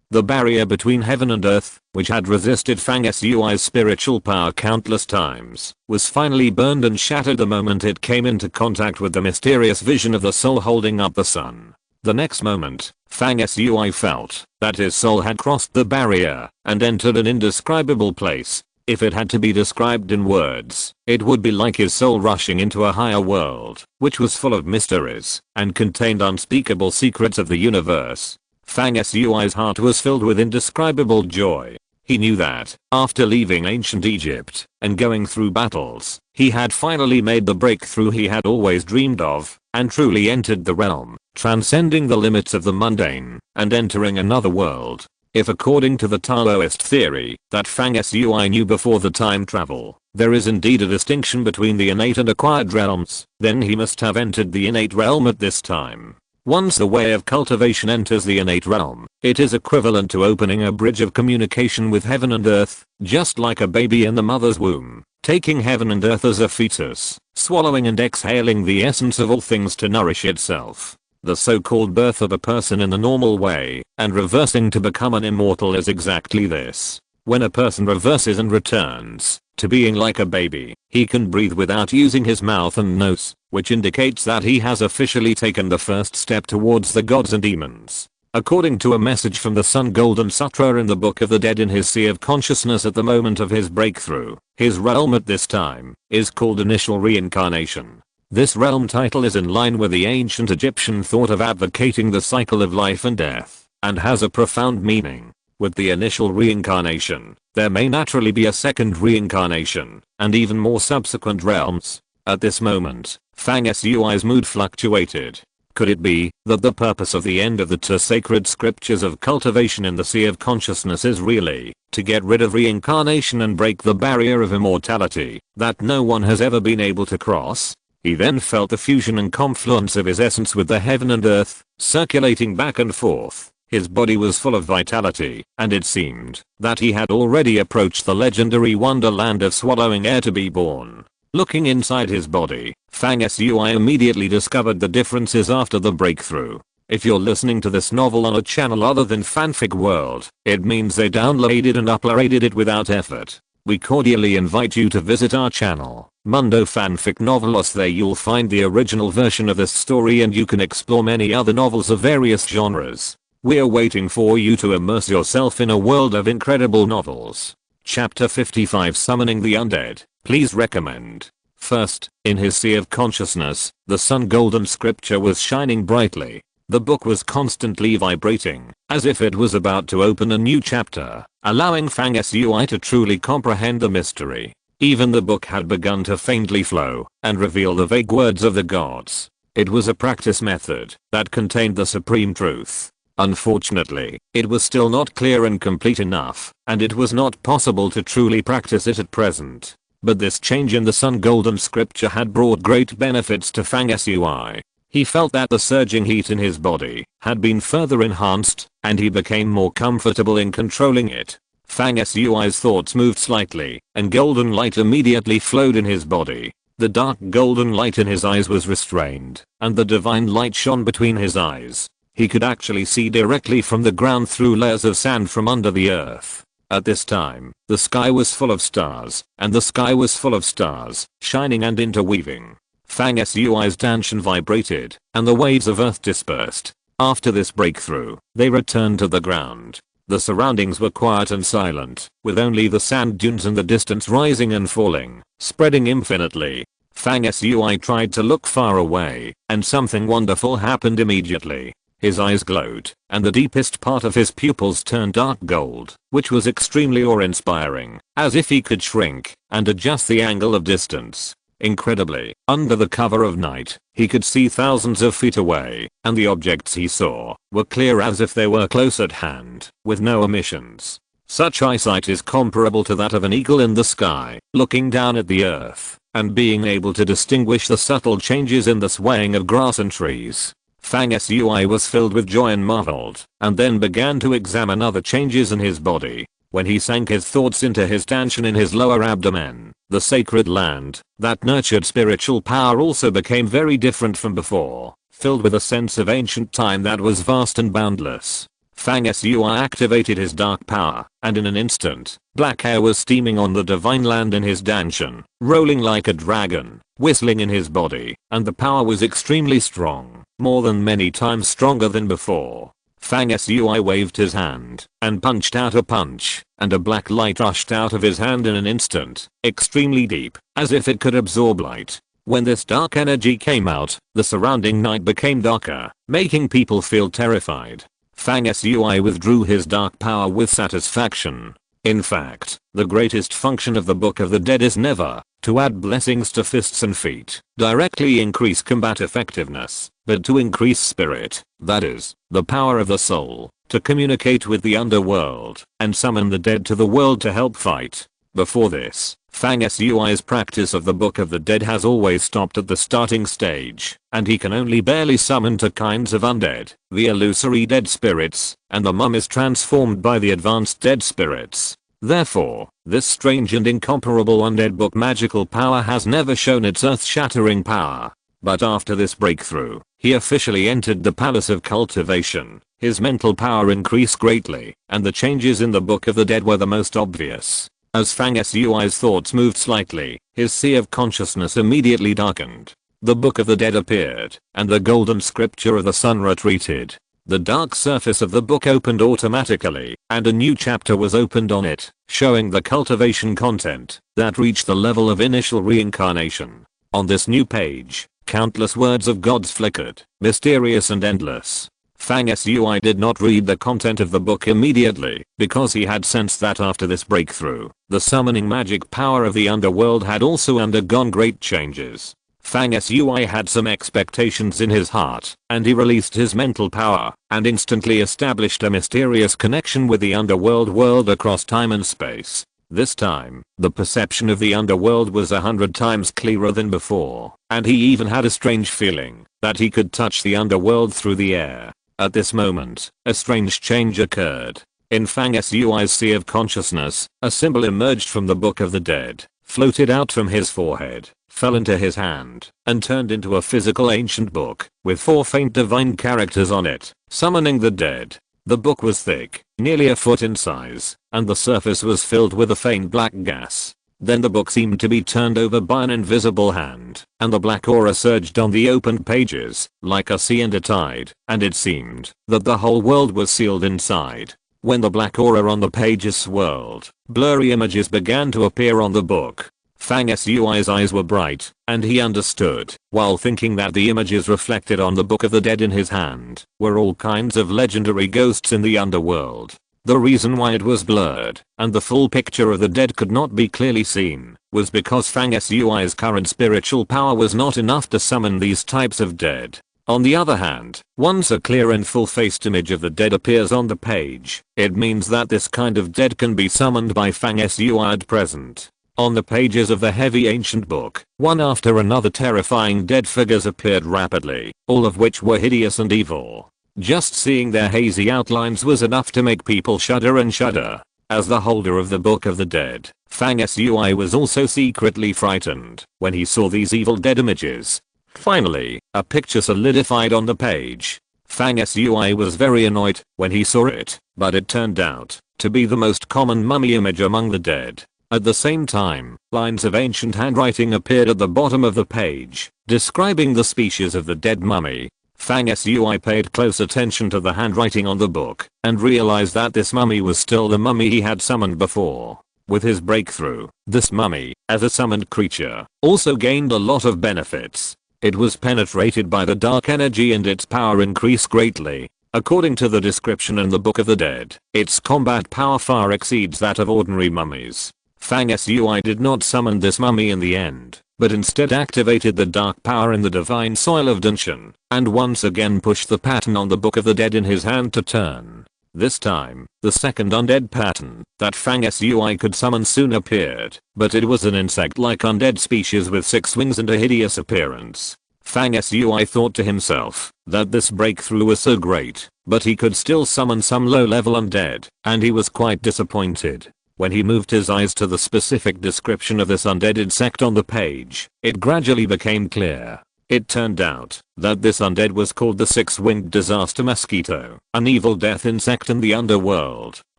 The barrier between heaven and earth, which had resisted Fang Sui's spiritual power countless times, was finally burned and shattered the moment it came into contact with the mysterious vision of the soul holding up the sun. The next moment, Fang Sui felt that his soul had crossed the barrier and entered an indescribable place. If it had to be described in words, it would be like his soul rushing into a higher world, which was full of mysteries and contained unspeakable secrets of the universe. Fang Sui's heart was filled with indescribable joy. He knew that, after leaving ancient Egypt and going through battles, he had finally made the breakthrough he had always dreamed of, and truly entered the realm, transcending the limits of the mundane, and entering another world. If according to the Taoist theory that Fang Sui knew before the time travel, there is indeed a distinction between the innate and acquired realms, then he must have entered the innate realm at this time. Once the way of cultivation enters the innate realm, it is equivalent to opening a bridge of communication with heaven and earth, just like a baby in the mother's womb, taking heaven and earth as a fetus, swallowing and exhaling the essence of all things to nourish itself. The so-called birth of a person in the normal way, and reversing to become an immortal is exactly this. When a person reverses and returns to being like a baby, he can breathe without using his mouth and nose, which indicates that he has officially taken the first step towards the gods and demons. According to a message from the Sun Golden Sutra in the Book of the Dead in his Sea of Consciousness at the moment of his breakthrough, his realm at this time is called Initial Reincarnation. This realm title is in line with the ancient Egyptian thought of advocating the cycle of life and death, and has a profound meaning. With the initial reincarnation, there may naturally be a second reincarnation, and even more subsequent realms. At this moment, Fang Sui's mood fluctuated. Could it be that the purpose of the end of the two sacred scriptures of cultivation in the Sea of Consciousness is really to get rid of reincarnation and break the barrier of immortality that no one has ever been able to cross? He then felt the fusion and confluence of his essence with the heaven and earth, circulating back and forth. His body was full of vitality, and it seemed that he had already approached the legendary wonderland of swallowing air to be born. Looking inside his body, Fang Sui immediately discovered the differences after the breakthrough. If you're listening to this novel on a channel other than Fanfic World, it means they downloaded and uploaded it without effort. We cordially invite you to visit our channel. Mundo Fanfic Novelos. There you'll find the original version of this story, and you can explore many other novels of various genres. We're waiting for you to immerse yourself in a world of incredible novels. Chapter 55, Summoning the Undead. Please recommend. First, in his sea of consciousness, the sun golden scripture was shining brightly. The book was constantly vibrating, as if it was about to open a new chapter, allowing Fang Sui to truly comprehend the mystery. Even the book had begun to faintly flow and reveal the vague words of the gods. It was a practice method that contained the supreme truth. Unfortunately, it was still not clear and complete enough, and it was not possible to truly practice it at present. But this change in the sun golden scripture had brought great benefits to Fang Sui. He felt that the surging heat in his body had been further enhanced, and he became more comfortable in controlling it. Fang Sui's thoughts moved slightly, and golden light immediately flowed in his body. The dark golden light in his eyes was restrained, and the divine light shone between his eyes. He could actually see directly from the ground through layers of sand from under the earth. At this time, the sky was full of stars, and the sky was full of stars, shining and interweaving. Fang Sui's Danshan vibrated, and the waves of earth dispersed. After this breakthrough, they returned to the ground. The surroundings were quiet and silent, with only the sand dunes in the distance rising and falling, spreading infinitely. Fang Sui tried to look far away, and something wonderful happened immediately. His eyes glowed, and the deepest part of his pupils turned dark gold, which was extremely awe-inspiring, as if he could shrink and adjust the angle of distance. Incredibly, under the cover of night, he could see thousands of feet away, and the objects he saw were clear as if they were close at hand, with no omissions. Such eyesight is comparable to that of an eagle in the sky, looking down at the earth, and being able to distinguish the subtle changes in the swaying of grass and trees. Fang Sui was filled with joy and marveled, and then began to examine other changes in his body. When he sank his thoughts into his Danshan in his lower abdomen, the sacred land that nurtured spiritual power also became very different from before, filled with a sense of ancient time that was vast and boundless. Fang Sui activated his dark power, and in an instant, black air was steaming on the divine land in his Danshan, rolling like a dragon, whistling in his body, and the power was extremely strong, more than many times stronger than before. Fang Sui waved his hand and punched out a punch, and a black light rushed out of his hand in an instant, extremely deep, as if it could absorb light. When this dark energy came out, the surrounding night became darker, making people feel terrified. Fang Sui withdrew his dark power with satisfaction. In fact, the greatest function of the Book of the Dead is never to add blessings to fists and feet, directly increase combat effectiveness, but to increase spirit, that is, the power of the soul, to communicate with the underworld, and summon the dead to the world to help fight. Before this, Fang Sui's practice of the Book of the Dead has always stopped at the starting stage, and he can only barely summon two kinds of undead, the illusory dead spirits, and the mummies transformed by the advanced dead spirits. Therefore, this strange and incomparable undead book magical power has never shown its earth-shattering power. But after this breakthrough, he officially entered the Palace of Cultivation. His mental power increased greatly, and the changes in the Book of the Dead were the most obvious. As Fang Sui's thoughts moved slightly, his sea of consciousness immediately darkened. The Book of the Dead appeared, and the golden scripture of the sun retreated. The dark surface of the book opened automatically, and a new chapter was opened on it, showing the cultivation content that reached the level of initial reincarnation. On this new page, countless words of gods flickered, mysterious and endless. Fang Sui did not read the content of the book immediately, because he had sensed that after this breakthrough, the summoning magic power of the underworld had also undergone great changes. Fang Sui had some expectations in his heart, and he released his mental power, and instantly established a mysterious connection with the underworld world across time and space. This time, the perception of the underworld was 100 times clearer than before, and he even had a strange feeling that he could touch the underworld through the air. At this moment, a strange change occurred. In Fang Sui's sea of consciousness, a symbol emerged from the Book of the Dead, floated out from his forehead, fell into his hand, and turned into a physical ancient book, with 4 faint divine characters on it, summoning the dead. The book was thick, nearly a foot in size, and the surface was filled with a faint black gas. Then the book seemed to be turned over by an invisible hand, and the black aura surged on the opened pages, like a sea and a tide, and it seemed that the whole world was sealed inside. When the black aura on the pages swirled, blurry images began to appear on the book. Fang Sui's eyes were bright, and he understood, while thinking that the images reflected on the Book of the Dead in his hand were all kinds of legendary ghosts in the underworld. The reason why it was blurred, and the full picture of the dead could not be clearly seen, was because Fang Sui's current spiritual power was not enough to summon these types of dead. On the other hand, once a clear and full-faced image of the dead appears on the page, it means that this kind of dead can be summoned by Fang Sui at present. On the pages of the heavy ancient book, one after another terrifying dead figures appeared rapidly, all of which were hideous and evil. Just seeing their hazy outlines was enough to make people shudder and shudder. As the holder of the Book of the Dead, Fang Sui was also secretly frightened when he saw these evil dead images. Finally, a picture solidified on the page. Fang Sui was very annoyed when he saw it, but it turned out to be the most common mummy image among the dead. At the same time, lines of ancient handwriting appeared at the bottom of the page, describing the species of the dead mummy. Fang Sui paid close attention to the handwriting on the book, and realized that this mummy was still the mummy he had summoned before. With his breakthrough, this mummy, as a summoned creature, also gained a lot of benefits. It was penetrated by the dark energy and its power increased greatly. According to the description in the Book of the Dead, its combat power far exceeds that of ordinary mummies. Fang Sui did not summon this mummy in the end, but instead activated the dark power in the divine soil of Dunshan, and once again pushed the pattern on the Book of the Dead in his hand to turn. This time, the second undead pattern that Fang Sui could summon soon appeared, but it was an insect-like undead species with 6 wings and a hideous appearance. Fang Sui thought to himself that this breakthrough was so great, but he could still summon some low-level undead, and he was quite disappointed. When he moved his eyes to the specific description of this undead insect on the page, it gradually became clear. It turned out that this undead was called the 6-winged disaster mosquito, an evil death insect in the underworld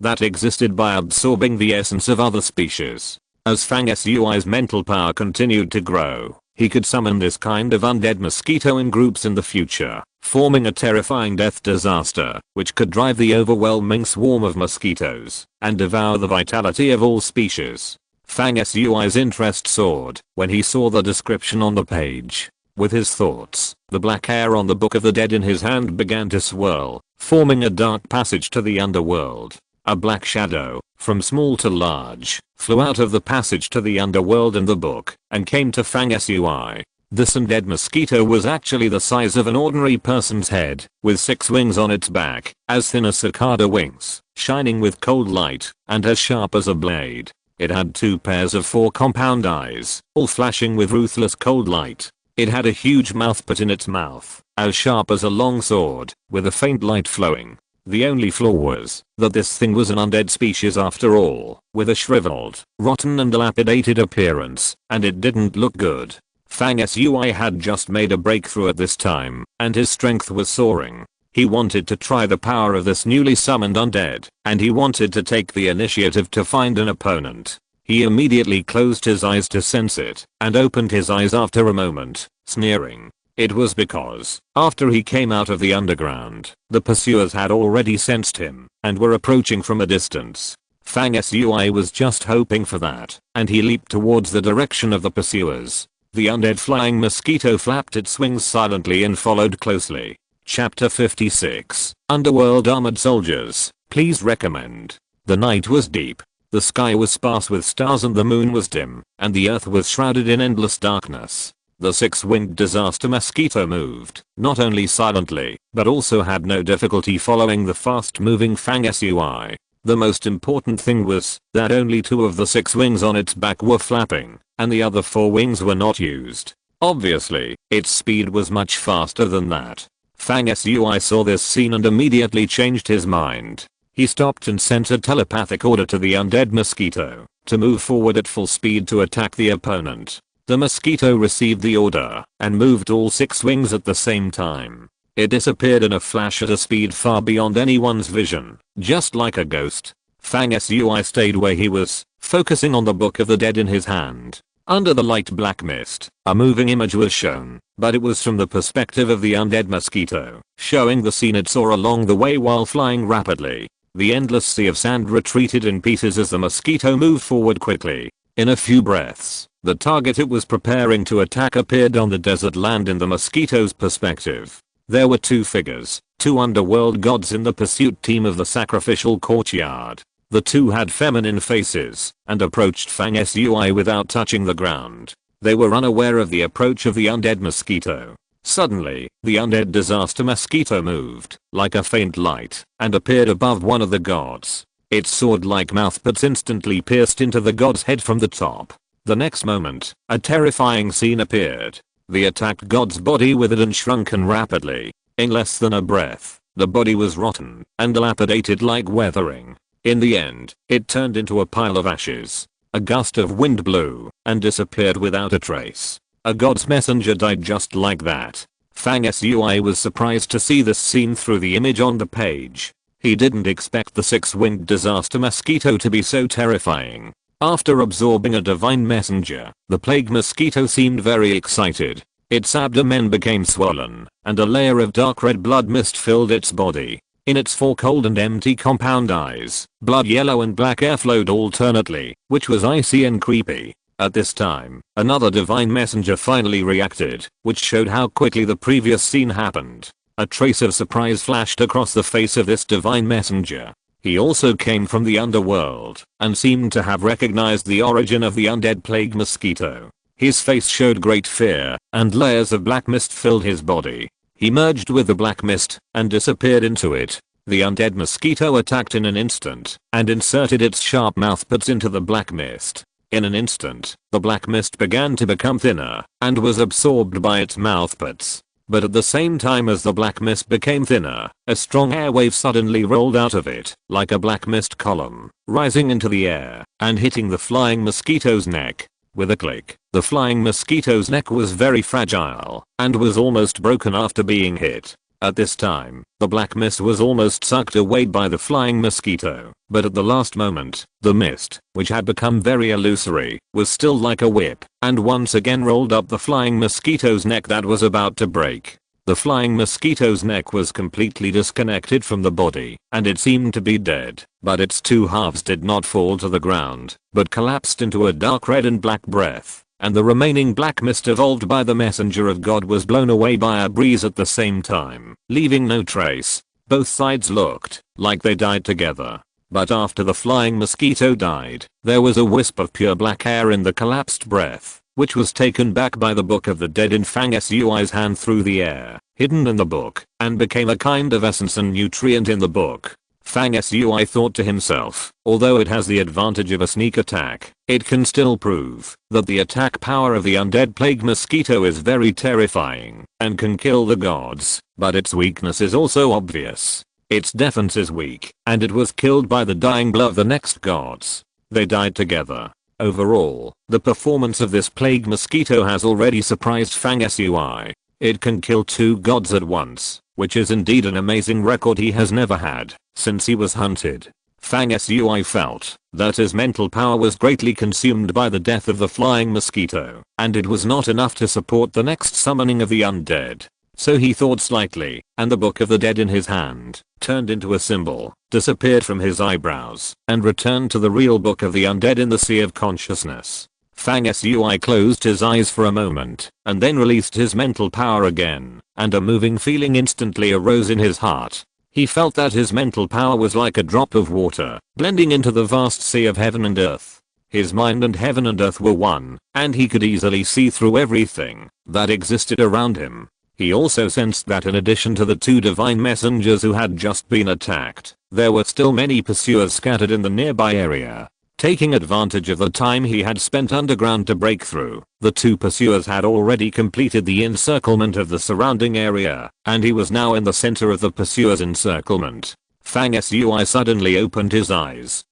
that existed by absorbing the essence of other species. As Fang Sui's mental power continued to grow, he could summon this kind of undead mosquito in groups in the future, forming a terrifying death disaster, which could drive the overwhelming swarm of mosquitoes and devour the vitality of all species. Fang Sui's interest soared when he saw the description on the page. With his thoughts, the black air on the Book of the Dead in his hand began to swirl, forming a dark passage to the underworld. A black shadow, from small to large, flew out of the passage to the underworld in the book, and came to Fang Sui. This undead mosquito was actually the size of an ordinary person's head, with 6 wings on its back, as thin as cicada wings, shining with cold light, and as sharp as a blade. It had 2 pairs of 4 compound eyes, all flashing with ruthless cold light. It had a huge mouth put in its mouth, as sharp as a long sword, with a faint light flowing. The only flaw was that this thing was an undead species after all, with a shriveled, rotten and dilapidated appearance, and it didn't look good. Fang Sui had just made a breakthrough at this time, and his strength was soaring. He wanted to try the power of this newly summoned undead, and he wanted to take the initiative to find an opponent. He immediately closed his eyes to sense it, and opened his eyes after a moment, sneering. It was because, after he came out of the underground, the pursuers had already sensed him, and were approaching from a distance. Fang Sui was just hoping for that, and he leaped towards the direction of the pursuers. The undead flying mosquito flapped its wings silently and followed closely. Chapter 56, Underworld Armored Soldiers, please recommend. The night was deep. The sky was sparse with stars and the moon was dim, and the earth was shrouded in endless darkness. The 6-winged disaster mosquito moved, not only silently, but also had no difficulty following the fast-moving Fang Sui. The most important thing was that only 2 of the 6 wings on its back were flapping, and the other 4 wings were not used. Obviously, its speed was much faster than that. Fang Sui saw this scene and immediately changed his mind. He stopped and sent a telepathic order to the undead mosquito to move forward at full speed to attack the opponent. The mosquito received the order and moved all 6 wings at the same time. It disappeared in a flash at a speed far beyond anyone's vision, just like a ghost. Fang Sui stayed where he was, focusing on the Book of the Dead in his hand. Under the light black mist, a moving image was shown, but it was from the perspective of the undead mosquito, showing the scene it saw along the way while flying rapidly. The endless sea of sand retreated in pieces as the mosquito moved forward quickly. In a few breaths, the target it was preparing to attack appeared on the desert land in the mosquito's perspective. There were two figures, two underworld gods in the pursuit team of the sacrificial courtyard. The two had feminine faces and approached Fang Sui without touching the ground. They were unaware of the approach of the undead mosquito. Suddenly, the undead disaster mosquito moved, like a faint light, and appeared above one of the gods. Its sword-like mouthparts instantly pierced into the god's head from the top. The next moment, a terrifying scene appeared. The attacked god's body withered and shrunken rapidly. In less than a breath, the body was rotten and dilapidated like weathering. In the end, it turned into a pile of ashes. A gust of wind blew and disappeared without a trace. A god's messenger died just like that. Fang Sui was surprised to see this scene through the image on the page. He didn't expect the six-winged disaster mosquito to be so terrifying. After absorbing a divine messenger, the plague mosquito seemed very excited. Its abdomen became swollen, and a layer of dark red blood mist filled its body. In its four cold and empty compound eyes, blood yellow and black air flowed alternately, which was icy and creepy. At this time, another divine messenger finally reacted, which showed how quickly the previous scene happened. A trace of surprise flashed across the face of this divine messenger. He also came from the underworld, and seemed to have recognized the origin of the undead plague mosquito. His face showed great fear, and layers of black mist filled his body. He merged with the black mist and disappeared into it. The undead mosquito attacked in an instant and inserted its sharp mouthparts into the black mist. In an instant, the black mist began to become thinner and was absorbed by its mouthparts. But at the same time as the black mist became thinner, a strong air wave suddenly rolled out of it, like a black mist column, rising into the air and hitting the flying mosquito's neck. With a click, the flying mosquito's neck was very fragile and was almost broken after being hit. At this time, the black mist was almost sucked away by the flying mosquito, but at the last moment, the mist, which had become very illusory, was still like a whip, and once again rolled up the flying mosquito's neck that was about to break. The flying mosquito's neck was completely disconnected from the body, and it seemed to be dead, but its two halves did not fall to the ground, but collapsed into a dark red and black breath, and the remaining black mist evolved by the messenger of God was blown away by a breeze at the same time, leaving no trace. Both sides looked like they died together. But after the flying mosquito died, there was a wisp of pure black air in the collapsed breath, which was taken back by the Book of the Dead in Fang Sui's hand through the air, hidden in the book, and became a kind of essence and nutrient in the book. Fang Sui thought to himself, although it has the advantage of a sneak attack, it can still prove that the attack power of the undead plague mosquito is very terrifying and can kill the gods, but its weakness is also obvious. Its defense is weak, and it was killed by the dying blow of the next gods. They died together. Overall, the performance of this plague mosquito has already surprised Fang Sui. It can kill two gods at once, which is indeed an amazing record he has never had since he was hunted. Fang Sui felt that his mental power was greatly consumed by the death of the flying mosquito, and it was not enough to support the next summoning of the undead. So he thought slightly, and the Book of the Dead in his hand turned into a symbol, disappeared from his eyebrows, and returned to the real Book of the Undead in the Sea of Consciousness. Fang Sui closed his eyes for a moment, and then released his mental power again, and a moving feeling instantly arose in his heart. He felt that his mental power was like a drop of water, blending into the vast sea of heaven and earth. His mind and heaven and earth were one, and he could easily see through everything that existed around him. He also sensed that in addition to the two divine messengers who had just been attacked, there were still many pursuers scattered in the nearby area. Taking advantage of the time he had spent underground to break through, the two pursuers had already completed the encirclement of the surrounding area, and he was now in the center of the pursuers' encirclement. Fang Sui suddenly opened his eyes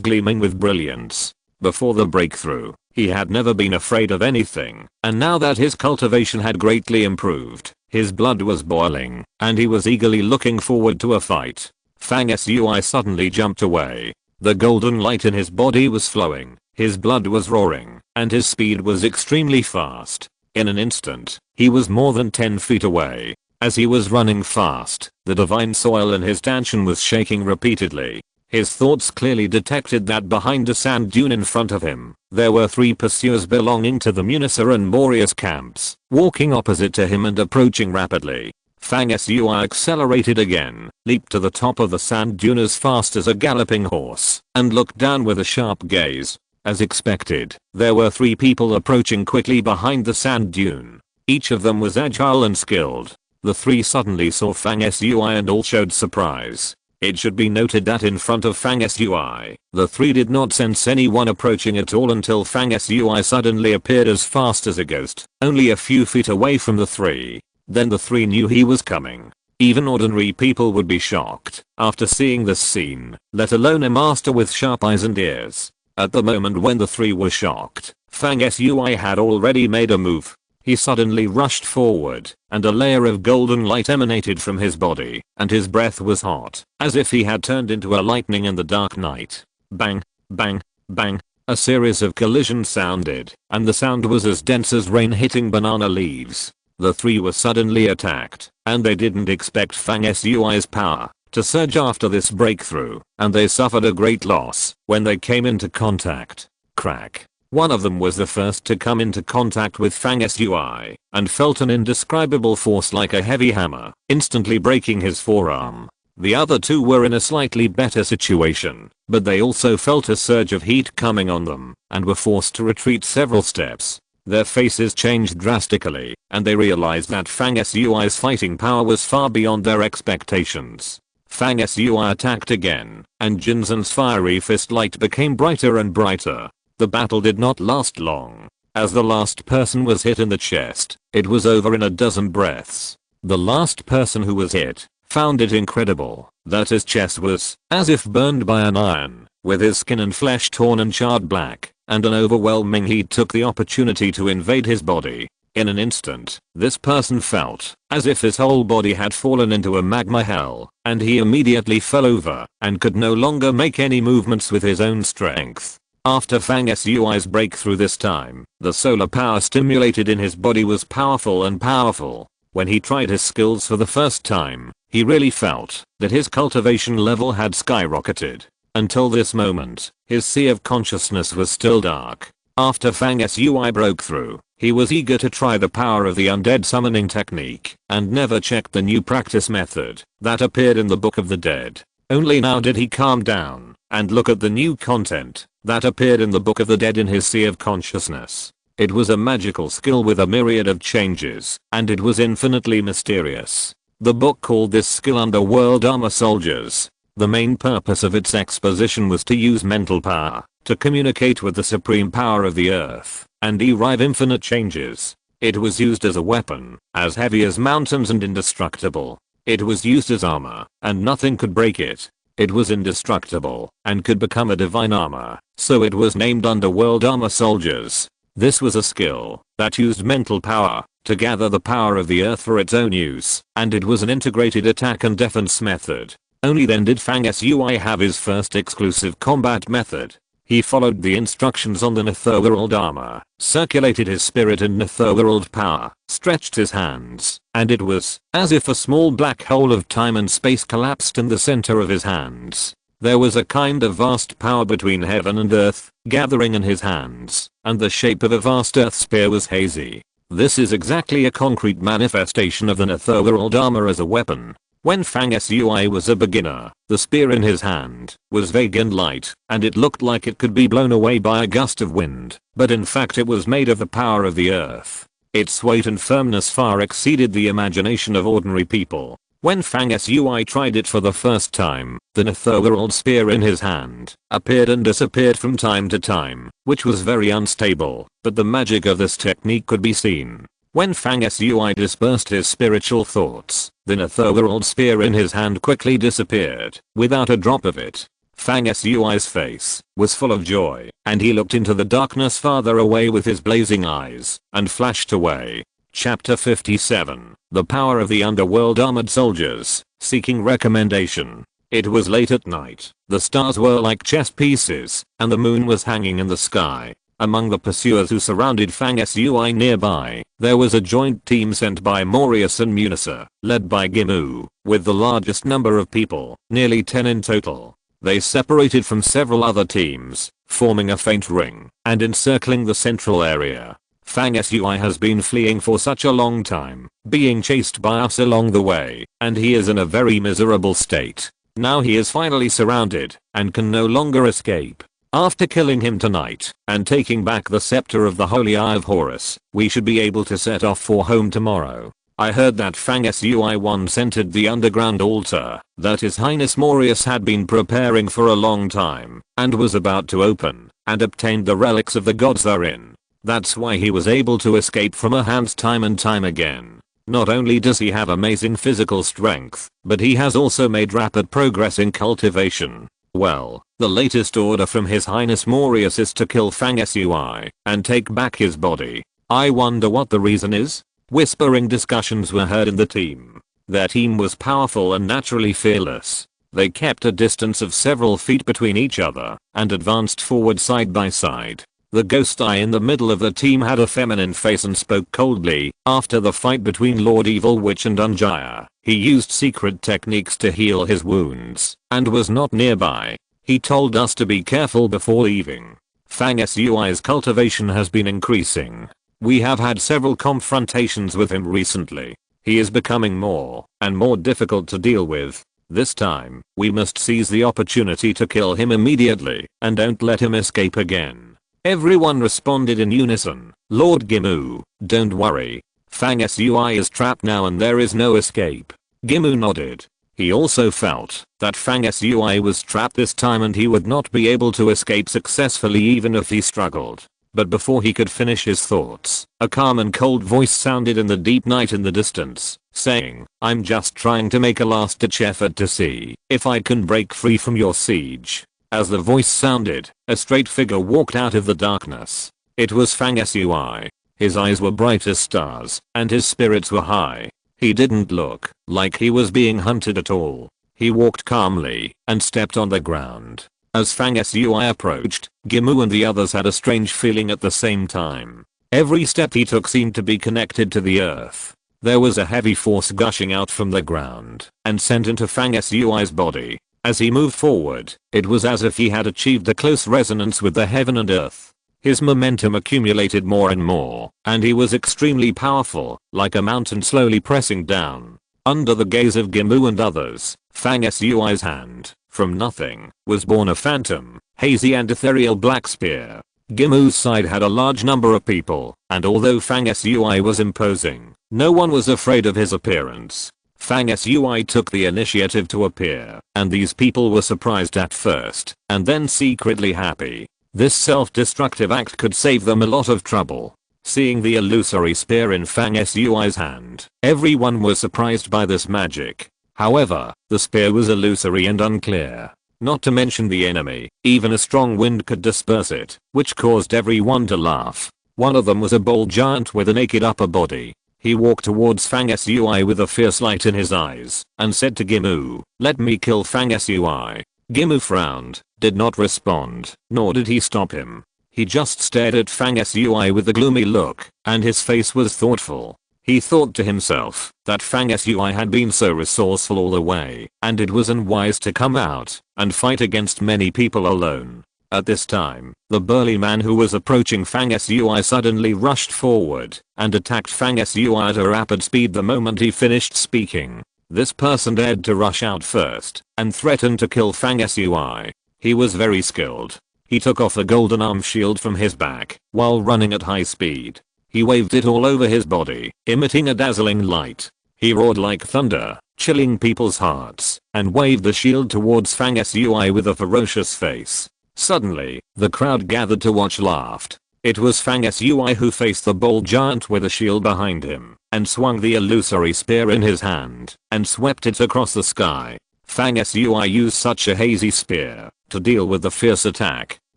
gleaming with brilliance. Before the breakthrough, he had never been afraid of anything, and now that his cultivation had greatly improved, his blood was boiling, and he was eagerly looking forward to a fight. Fang Sui suddenly jumped away. The golden light in his body was flowing, his blood was roaring, and his speed was extremely fast. In an instant, he was more than 10 feet away. As he was running fast, the divine soil in his stanchion was shaking repeatedly. His thoughts clearly detected that behind a sand dune in front of him, there were 3 pursuers belonging to the Munisa and Morius camps, walking opposite to him and approaching rapidly. Fang Sui accelerated again, leaped to the top of the sand dune as fast as a galloping horse, and looked down with a sharp gaze. As expected, there were 3 people approaching quickly behind the sand dune. Each of them was agile and skilled. The 3 suddenly saw Fang Sui and all showed surprise. It should be noted that in front of Fang Sui, the 3 did not sense anyone approaching at all until Fang Sui suddenly appeared as fast as a ghost, only a few feet away from the 3. Then the 3 knew he was coming. Even ordinary people would be shocked after seeing this scene, let alone a master with sharp eyes and ears. At the moment when the 3 were shocked, Fang Sui had already made a move. He suddenly rushed forward, and a layer of golden light emanated from his body, and his breath was hot, as if he had turned into a lightning in the dark night. Bang, bang, bang. A series of collisions sounded, and the sound was as dense as rain hitting banana leaves. The 3 were suddenly attacked, and they didn't expect Fang Sui's power to surge after this breakthrough, and they suffered a great loss when they came into contact. Crack. One of them was the first to come into contact with Fang Sui, and felt an indescribable force like a heavy hammer, instantly breaking his forearm. The other 2 were in a slightly better situation, but they also felt a surge of heat coming on them, and were forced to retreat several steps. Their faces changed drastically, and they realized that Fang Sui's fighting power was far beyond their expectations. Fang Sui attacked again, and Jinzan's fiery fist light became brighter and brighter. The battle did not last long. As the last person was hit in the chest, it was over in a dozen breaths. The last person who was hit found it incredible that his chest was as if burned by an iron, with his skin and flesh torn and charred black, and an overwhelming heat took the opportunity to invade his body. In an instant, this person felt as if his whole body had fallen into a magma hell, and he immediately fell over and could no longer make any movements with his own strength. After Fang Sui's breakthrough this time, the solar power stimulated in his body was powerful and powerful. When he tried his skills for the first time, he really felt that his cultivation level had skyrocketed. Until this moment, his sea of consciousness was still dark. After Fang Sui broke through, he was eager to try the power of the undead summoning technique, and never checked the new practice method that appeared in the Book of the Dead. Only now did he calm down and look at the new content that appeared in the Book of the Dead in his sea of consciousness. It was a magical skill with a myriad of changes, and it was infinitely mysterious. The book called this skill Underworld Armor Soldiers. The main purpose of its exposition was to use mental power to communicate with the supreme power of the earth and derive infinite changes. It was used as a weapon, as heavy as mountains and indestructible. It was used as armor, and nothing could break it. It was indestructible, and could become a divine armor, so it was named Underworld Armor Soldiers. This was a skill that used mental power to gather the power of the earth for its own use, and it was an integrated attack and defense method. Only then did Fang Sui have his first exclusive combat method. He followed the instructions on the Netherworld armor, circulated his spirit and Netherworld power, stretched his hands, and it was as if a small black hole of time and space collapsed in the center of his hands. There was a kind of vast power between heaven and earth, gathering in his hands, and the shape of a vast earth sphere was hazy. This is exactly a concrete manifestation of the Netherworld armor as a weapon. When Fang Sui was a beginner, the spear in his hand was vague and light, and it looked like it could be blown away by a gust of wind, but in fact it was made of the power of the earth. Its weight and firmness far exceeded the imagination of ordinary people. When Fang Sui tried it for the first time, the Netherworld spear in his hand appeared and disappeared from time to time, which was very unstable, but the magic of this technique could be seen. When Fang Sui dispersed his spiritual thoughts, the Netherworld spear in his hand quickly disappeared, without a drop of it. Fang Sui's face was full of joy, and he looked into the darkness farther away with his blazing eyes, and flashed away. Chapter 57, The Power of the Underworld Armored Soldiers, Seeking Recommendation. It was late at night, the stars were like chess pieces, and the moon was hanging in the sky. Among the pursuers who surrounded Fang Sui nearby, there was a joint team sent by Morius and Munisa, led by Gimu, with the largest number of people, nearly 10 in total. They separated from several other teams, forming a faint ring, and encircling the central area. Fang Sui has been fleeing for such a long time, being chased by us along the way, and he is in a very miserable state. Now he is finally surrounded, and can no longer escape. After killing him tonight, and taking back the scepter of the Holy Eye of Horus, we should be able to set off for home tomorrow. I heard that Fang Sui once entered the underground altar that His Highness Morius had been preparing for a long time, and was about to open, and obtained the relics of the gods therein. That's why he was able to escape from her hands time and time again. Not only does he have amazing physical strength, but he has also made rapid progress in cultivation. Well, the latest order from His Highness Morius is to kill Fang Sui and take back his body. I wonder what the reason is? Whispering discussions were heard in the team. Their team was powerful and naturally fearless. They kept a distance of several feet between each other and advanced forward side by side. The ghost eye in the middle of the team had a feminine face and spoke coldly. After the fight between Lord Evil Witch and Unjaya, he used secret techniques to heal his wounds and was not nearby. He told us to be careful before leaving. Fang Sui's cultivation has been increasing. We have had several confrontations with him recently. He is becoming more and more difficult to deal with. This time, we must seize the opportunity to kill him immediately and don't let him escape again. Everyone responded in unison. Lord Gimu, don't worry. Fang Sui is trapped now and there is no escape. Gimu nodded. He also felt that Fang Sui was trapped this time and he would not be able to escape successfully even if he struggled. But before he could finish his thoughts, a calm and cold voice sounded in the deep night in the distance, saying, I'm just trying to make a last-ditch effort to see if I can break free from your siege. As the voice sounded, a straight figure walked out of the darkness. It was Fang Sui. His eyes were bright as stars, and his spirits were high. He didn't look like he was being hunted at all. He walked calmly and stepped on the ground. As Fang Sui approached, Gimu and the others had a strange feeling at the same time. Every step he took seemed to be connected to the earth. There was a heavy force gushing out from the ground and sent into Fang Sui's body. As he moved forward, it was as if he had achieved a close resonance with the heaven and earth. His momentum accumulated more and more, and he was extremely powerful, like a mountain slowly pressing down. Under the gaze of Gimu and others, Fang Sui's hand, from nothing, was born a phantom, hazy and ethereal black spear. Gimu's side had a large number of people, and although Fang Sui was imposing, no one was afraid of his appearance. Fang Sui took the initiative to appear, and these people were surprised at first, and then secretly happy. This self-destructive act could save them a lot of trouble. Seeing the illusory spear in Fang Sui's hand, everyone was surprised by this magic. However, the spear was illusory and unclear. Not to mention the enemy, even a strong wind could disperse it, which caused everyone to laugh. One of them was a bold giant with a naked upper body. He walked towards Fang Sui with a fierce light in his eyes, and said to Gimu, let me kill Fang Sui. Gimu frowned, did not respond, nor did he stop him. He just stared at Fang Sui with a gloomy look, and his face was thoughtful. He thought to himself that Fang Sui had been so resourceful all the way, and it was unwise to come out and fight against many people alone. At this time, the burly man who was approaching Fang Sui suddenly rushed forward and attacked Fang Sui at a rapid speed the moment he finished speaking. This person dared to rush out first and threatened to kill Fang Sui. He was very skilled. He took off a golden arm shield from his back while running at high speed. He waved it all over his body, emitting a dazzling light. He roared like thunder, chilling people's hearts, and waved the shield towards Fang Sui with a ferocious face. Suddenly, the crowd gathered to watch laughed. It was Fang Sui who faced the bold giant with a shield behind him, and swung the illusory spear in his hand, and swept it across the sky. Fang Sui used such a hazy spear to deal with the fierce attack.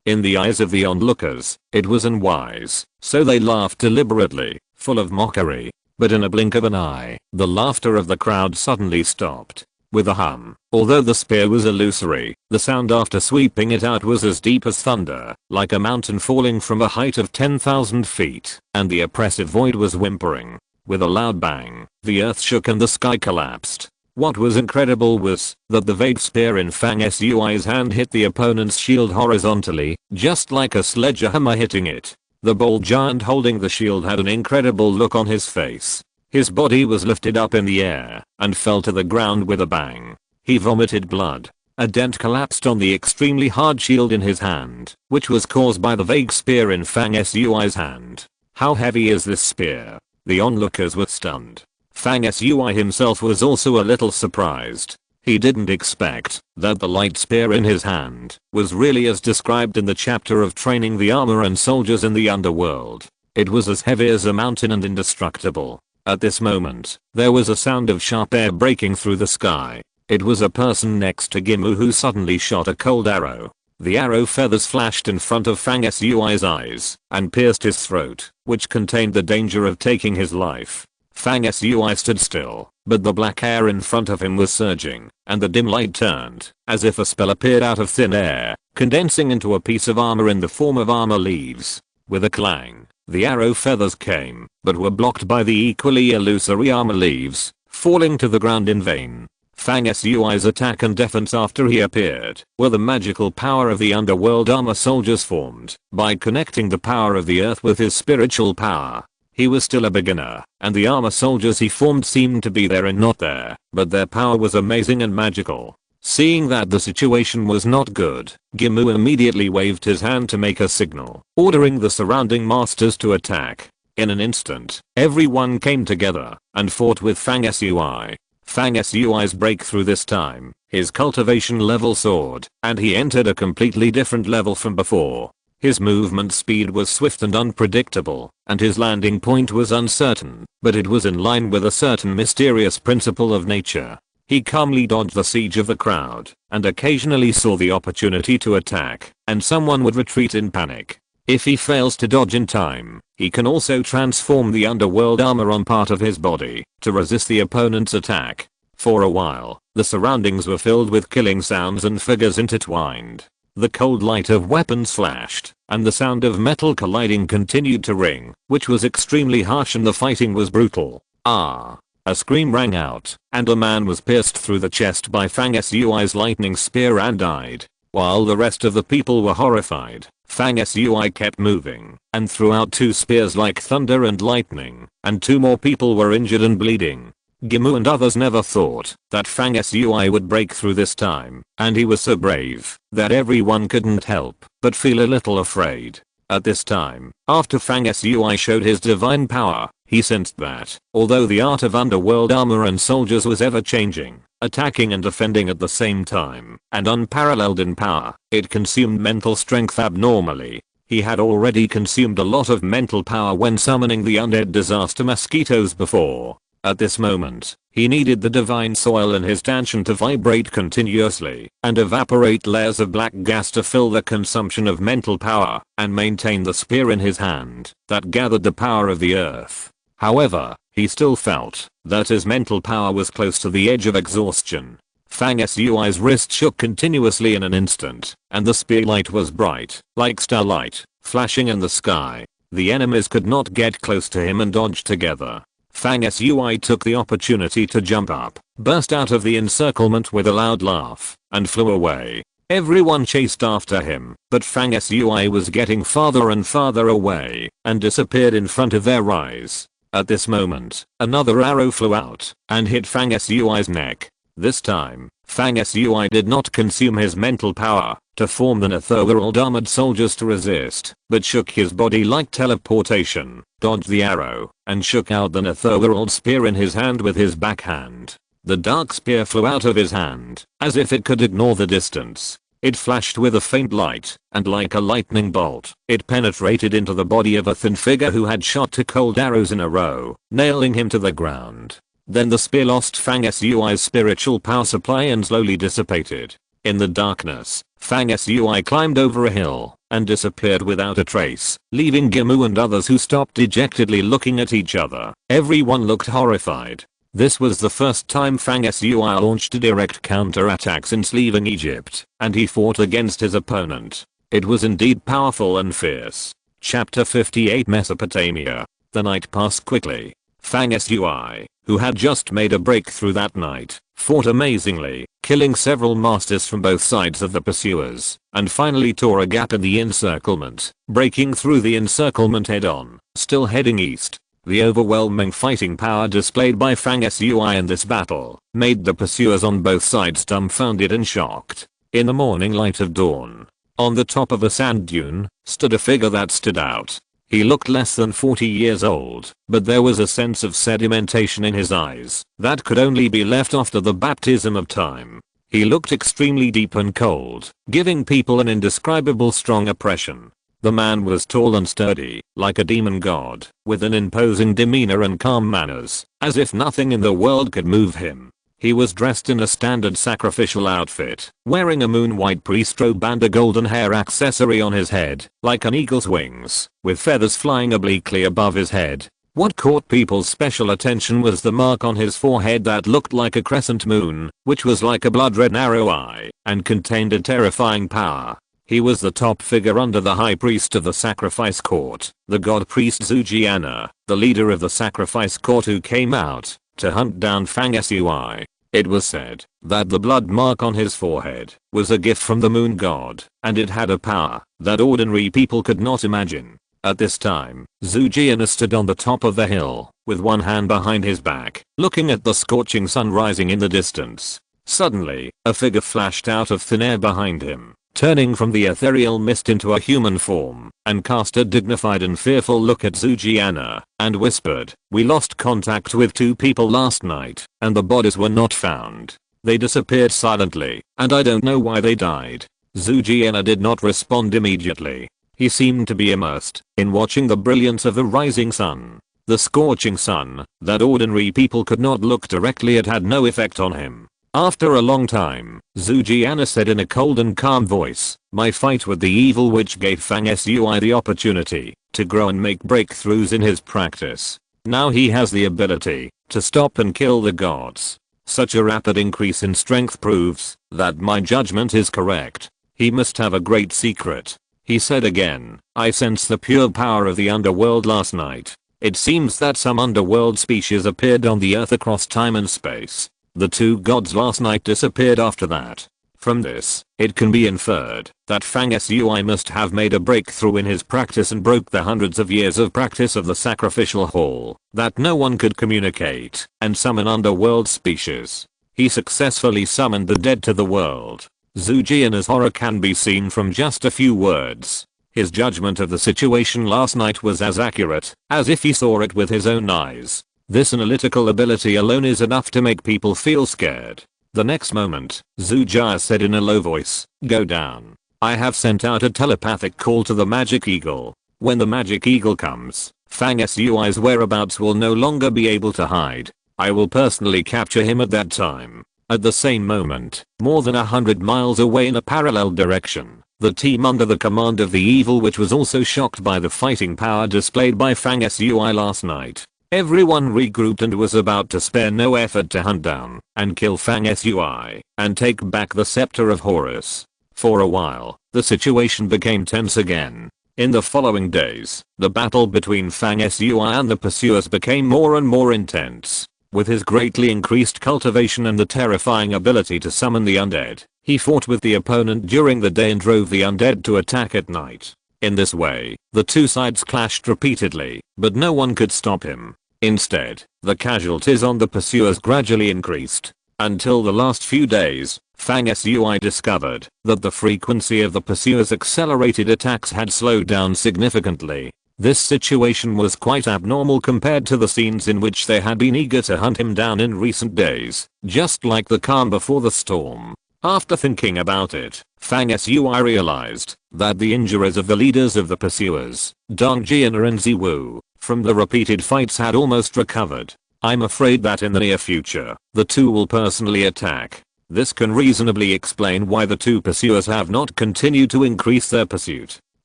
In the eyes of the onlookers, it was unwise, so they laughed deliberately, full of mockery. But in a blink of an eye, the laughter of the crowd suddenly stopped. with a hum. Although the spear was illusory, the sound after sweeping it out was as deep as thunder, like a mountain falling from a height of 10,000 feet, and the oppressive void was whimpering. With a loud bang, the earth shook and the sky collapsed. What was incredible was that the vague spear in Fang Sui's hand hit the opponent's shield horizontally, just like a sledgehammer hitting it. The bold giant holding the shield had an incredible look on his face. His body was lifted up in the air and fell to the ground with a bang. He vomited blood. A dent collapsed on the extremely hard shield in his hand, which was caused by the vague spear in Fang Sui's hand. How heavy is this spear? The onlookers were stunned. Fang Sui himself was also a little surprised. He didn't expect that the light spear in his hand was really as described in the chapter of training the armor and soldiers in the underworld. It was as heavy as a mountain and indestructible. At this moment, there was a sound of sharp air breaking through the sky. It was a person next to Gimu who suddenly shot a cold arrow. The arrow feathers flashed in front of Fang Sui's eyes and pierced his throat, which contained the danger of taking his life. Fang Sui stood still, but the black air in front of him was surging, and the dim light turned, as if a spell appeared out of thin air, condensing into a piece of armor in the form of armor leaves. With a clang, the arrow feathers came, but were blocked by the equally illusory armor leaves, falling to the ground in vain. Fang Sui's attack and defense after he appeared were the magical power of the underworld armor soldiers formed by connecting the power of the earth with his spiritual power. He was still a beginner, and the armor soldiers he formed seemed to be there and not there, but their power was amazing and magical. Seeing that the situation was not good, Gimu immediately waved his hand to make a signal, ordering the surrounding masters to attack. In an instant, everyone came together and fought with Fang Sui. Fang Sui's breakthrough this time, his cultivation level soared, and he entered a completely different level from before. His movement speed was swift and unpredictable, and his landing point was uncertain, but it was in line with a certain mysterious principle of nature. He calmly dodged the siege of the crowd, and occasionally saw the opportunity to attack, and someone would retreat in panic. If he fails to dodge in time, he can also transform the underworld armor on part of his body to resist the opponent's attack. For a while, the surroundings were filled with killing sounds and figures intertwined. The cold light of weapons flashed, and the sound of metal colliding continued to ring, which was extremely harsh and the fighting was brutal. Ah! A scream rang out, and a man was pierced through the chest by Fang Sui's lightning spear and died. While the rest of the people were horrified, Fang Sui kept moving, and threw out 2 spears like thunder and lightning, and 2 more people were injured and bleeding. Gimu and others never thought that Fang Sui would break through this time, and he was so brave that everyone couldn't help but feel a little afraid. At this time, after Fang Sui showed his divine power, he sensed that, although the art of underworld armor and soldiers was ever changing, attacking and defending at the same time, and unparalleled in power, it consumed mental strength abnormally. He had already consumed a lot of mental power when summoning the undead disaster mosquitoes before. At this moment, he needed the divine soil in his stanchion to vibrate continuously and evaporate layers of black gas to fill the consumption of mental power and maintain the spear in his hand that gathered the power of the earth. However, he still felt that his mental power was close to the edge of exhaustion. Fang Sui's wrist shook continuously in an instant, and the spear light was bright, like starlight, flashing in the sky. The enemies could not get close to him and dodge together. Fang Sui took the opportunity to jump up, burst out of the encirclement with a loud laugh, and flew away. Everyone chased after him, but Fang Sui was getting farther and farther away, and disappeared in front of their eyes. At this moment, another arrow flew out, and hit Fang Sui's neck. This time, Fang Sui did not consume his mental power to form the netherworld armored soldiers to resist, but shook his body like teleportation, dodged the arrow, and shook out the netherworld spear in his hand with his backhand. The dark spear flew out of his hand, as if it could ignore the distance. It flashed with a faint light, and like a lightning bolt, it penetrated into the body of a thin figure who had shot 2 cold arrows in a row, nailing him to the ground. Then the spear lost Fang Sui's spiritual power supply and slowly dissipated. In the darkness, Fang Sui climbed over a hill and disappeared without a trace, leaving Gimu and others who stopped dejectedly looking at each other. Everyone looked horrified. This was the first time Fang Sui launched a direct counterattack since leaving Egypt, and he fought against his opponent. It was indeed powerful and fierce. Chapter 58 Mesopotamia. The night passed quickly. Fang Sui, who had just made a breakthrough that night, fought amazingly, killing several masters from both sides of the pursuers, and finally tore a gap in the encirclement, breaking through the encirclement head-on. Still heading east, the overwhelming fighting power displayed by Fang Sui in this battle made the pursuers on both sides dumbfounded and shocked. In the morning light of dawn, on the top of a sand dune, stood a figure that stood out. He looked less than 40 years old, but there was a sense of sedimentation in his eyes that could only be left after the baptism of time. He looked extremely deep and cold, giving people an indescribable strong oppression. The man was tall and sturdy, like a demon god, with an imposing demeanor and calm manners, as if nothing in the world could move him. He was dressed in a standard sacrificial outfit, wearing a moon-white priest robe and a golden hair accessory on his head, like an eagle's wings, with feathers flying obliquely above his head. What caught people's special attention was the mark on his forehead that looked like a crescent moon, which was like a blood-red narrow eye, and contained a terrifying power. He was the top figure under the high priest of the sacrifice court, the god priest Zujiana, the leader of the sacrifice court who came out to hunt down Fang Sui. It was said that the blood mark on his forehead was a gift from the moon god, and it had a power that ordinary people could not imagine. At this time, Zujiana stood on the top of the hill, with one hand behind his back, looking at the scorching sun rising in the distance. Suddenly, a figure flashed out of thin air behind him, turning from the ethereal mist into a human form, and cast a dignified and fearful look at Zujiana, and whispered, "We lost contact with 2 people last night, and the bodies were not found. They disappeared silently, and I don't know why they died." Zujiana did not respond immediately. He seemed to be immersed in watching the brilliance of the rising sun. The scorching sun that ordinary people could not look directly at had no effect on him. After a long time, Zujiana said in a cold and calm voice, "My fight with the evil witch gave Fang Sui the opportunity to grow and make breakthroughs in his practice. Now he has the ability to stop and kill the gods. Such a rapid increase in strength proves that my judgment is correct. He must have a great secret." He said again, "I sense the pure power of the underworld last night. It seems that some underworld species appeared on the earth across time and space. The 2 gods last night disappeared after that. From this, it can be inferred that Fang Sui must have made a breakthrough in his practice and broke the hundreds of years of practice of the sacrificial hall, that no one could communicate and summon underworld species. He successfully summoned the dead to the world." Zujiana's horror can be seen from just a few words. His judgment of the situation last night was as accurate as if he saw it with his own eyes. This analytical ability alone is enough to make people feel scared. The next moment, Zujiana said in a low voice, "Go down. I have sent out a telepathic call to the magic eagle. When the magic eagle comes, Fang Sui's whereabouts will no longer be able to hide. I will personally capture him at that time." At the same moment, more than 100 miles away in a parallel direction, the team under the command of the evil witch was also shocked by the fighting power displayed by Fang Sui last night. Everyone regrouped and was about to spare no effort to hunt down and kill Fang Sui and take back the scepter of Horus. For a while, the situation became tense again. In the following days, the battle between Fang Sui and the pursuers became more and more intense. With his greatly increased cultivation and the terrifying ability to summon the undead, he fought with the opponent during the day and drove the undead to attack at night. In this way, the 2 sides clashed repeatedly, but no one could stop him. Instead, the casualties on the pursuers gradually increased. Until the last few days, Fang Sui discovered that the frequency of the pursuers' accelerated attacks had slowed down significantly. This situation was quite abnormal compared to the scenes in which they had been eager to hunt him down in recent days, just like the calm before the storm. After thinking about it, Fang Sui realized that the injuries of the leaders of the pursuers, Dongjiana and Ziwu, from the repeated fights had almost recovered. I'm afraid that in the near future, the 2 will personally attack. This can reasonably explain why the 2 pursuers have not continued to increase their pursuit.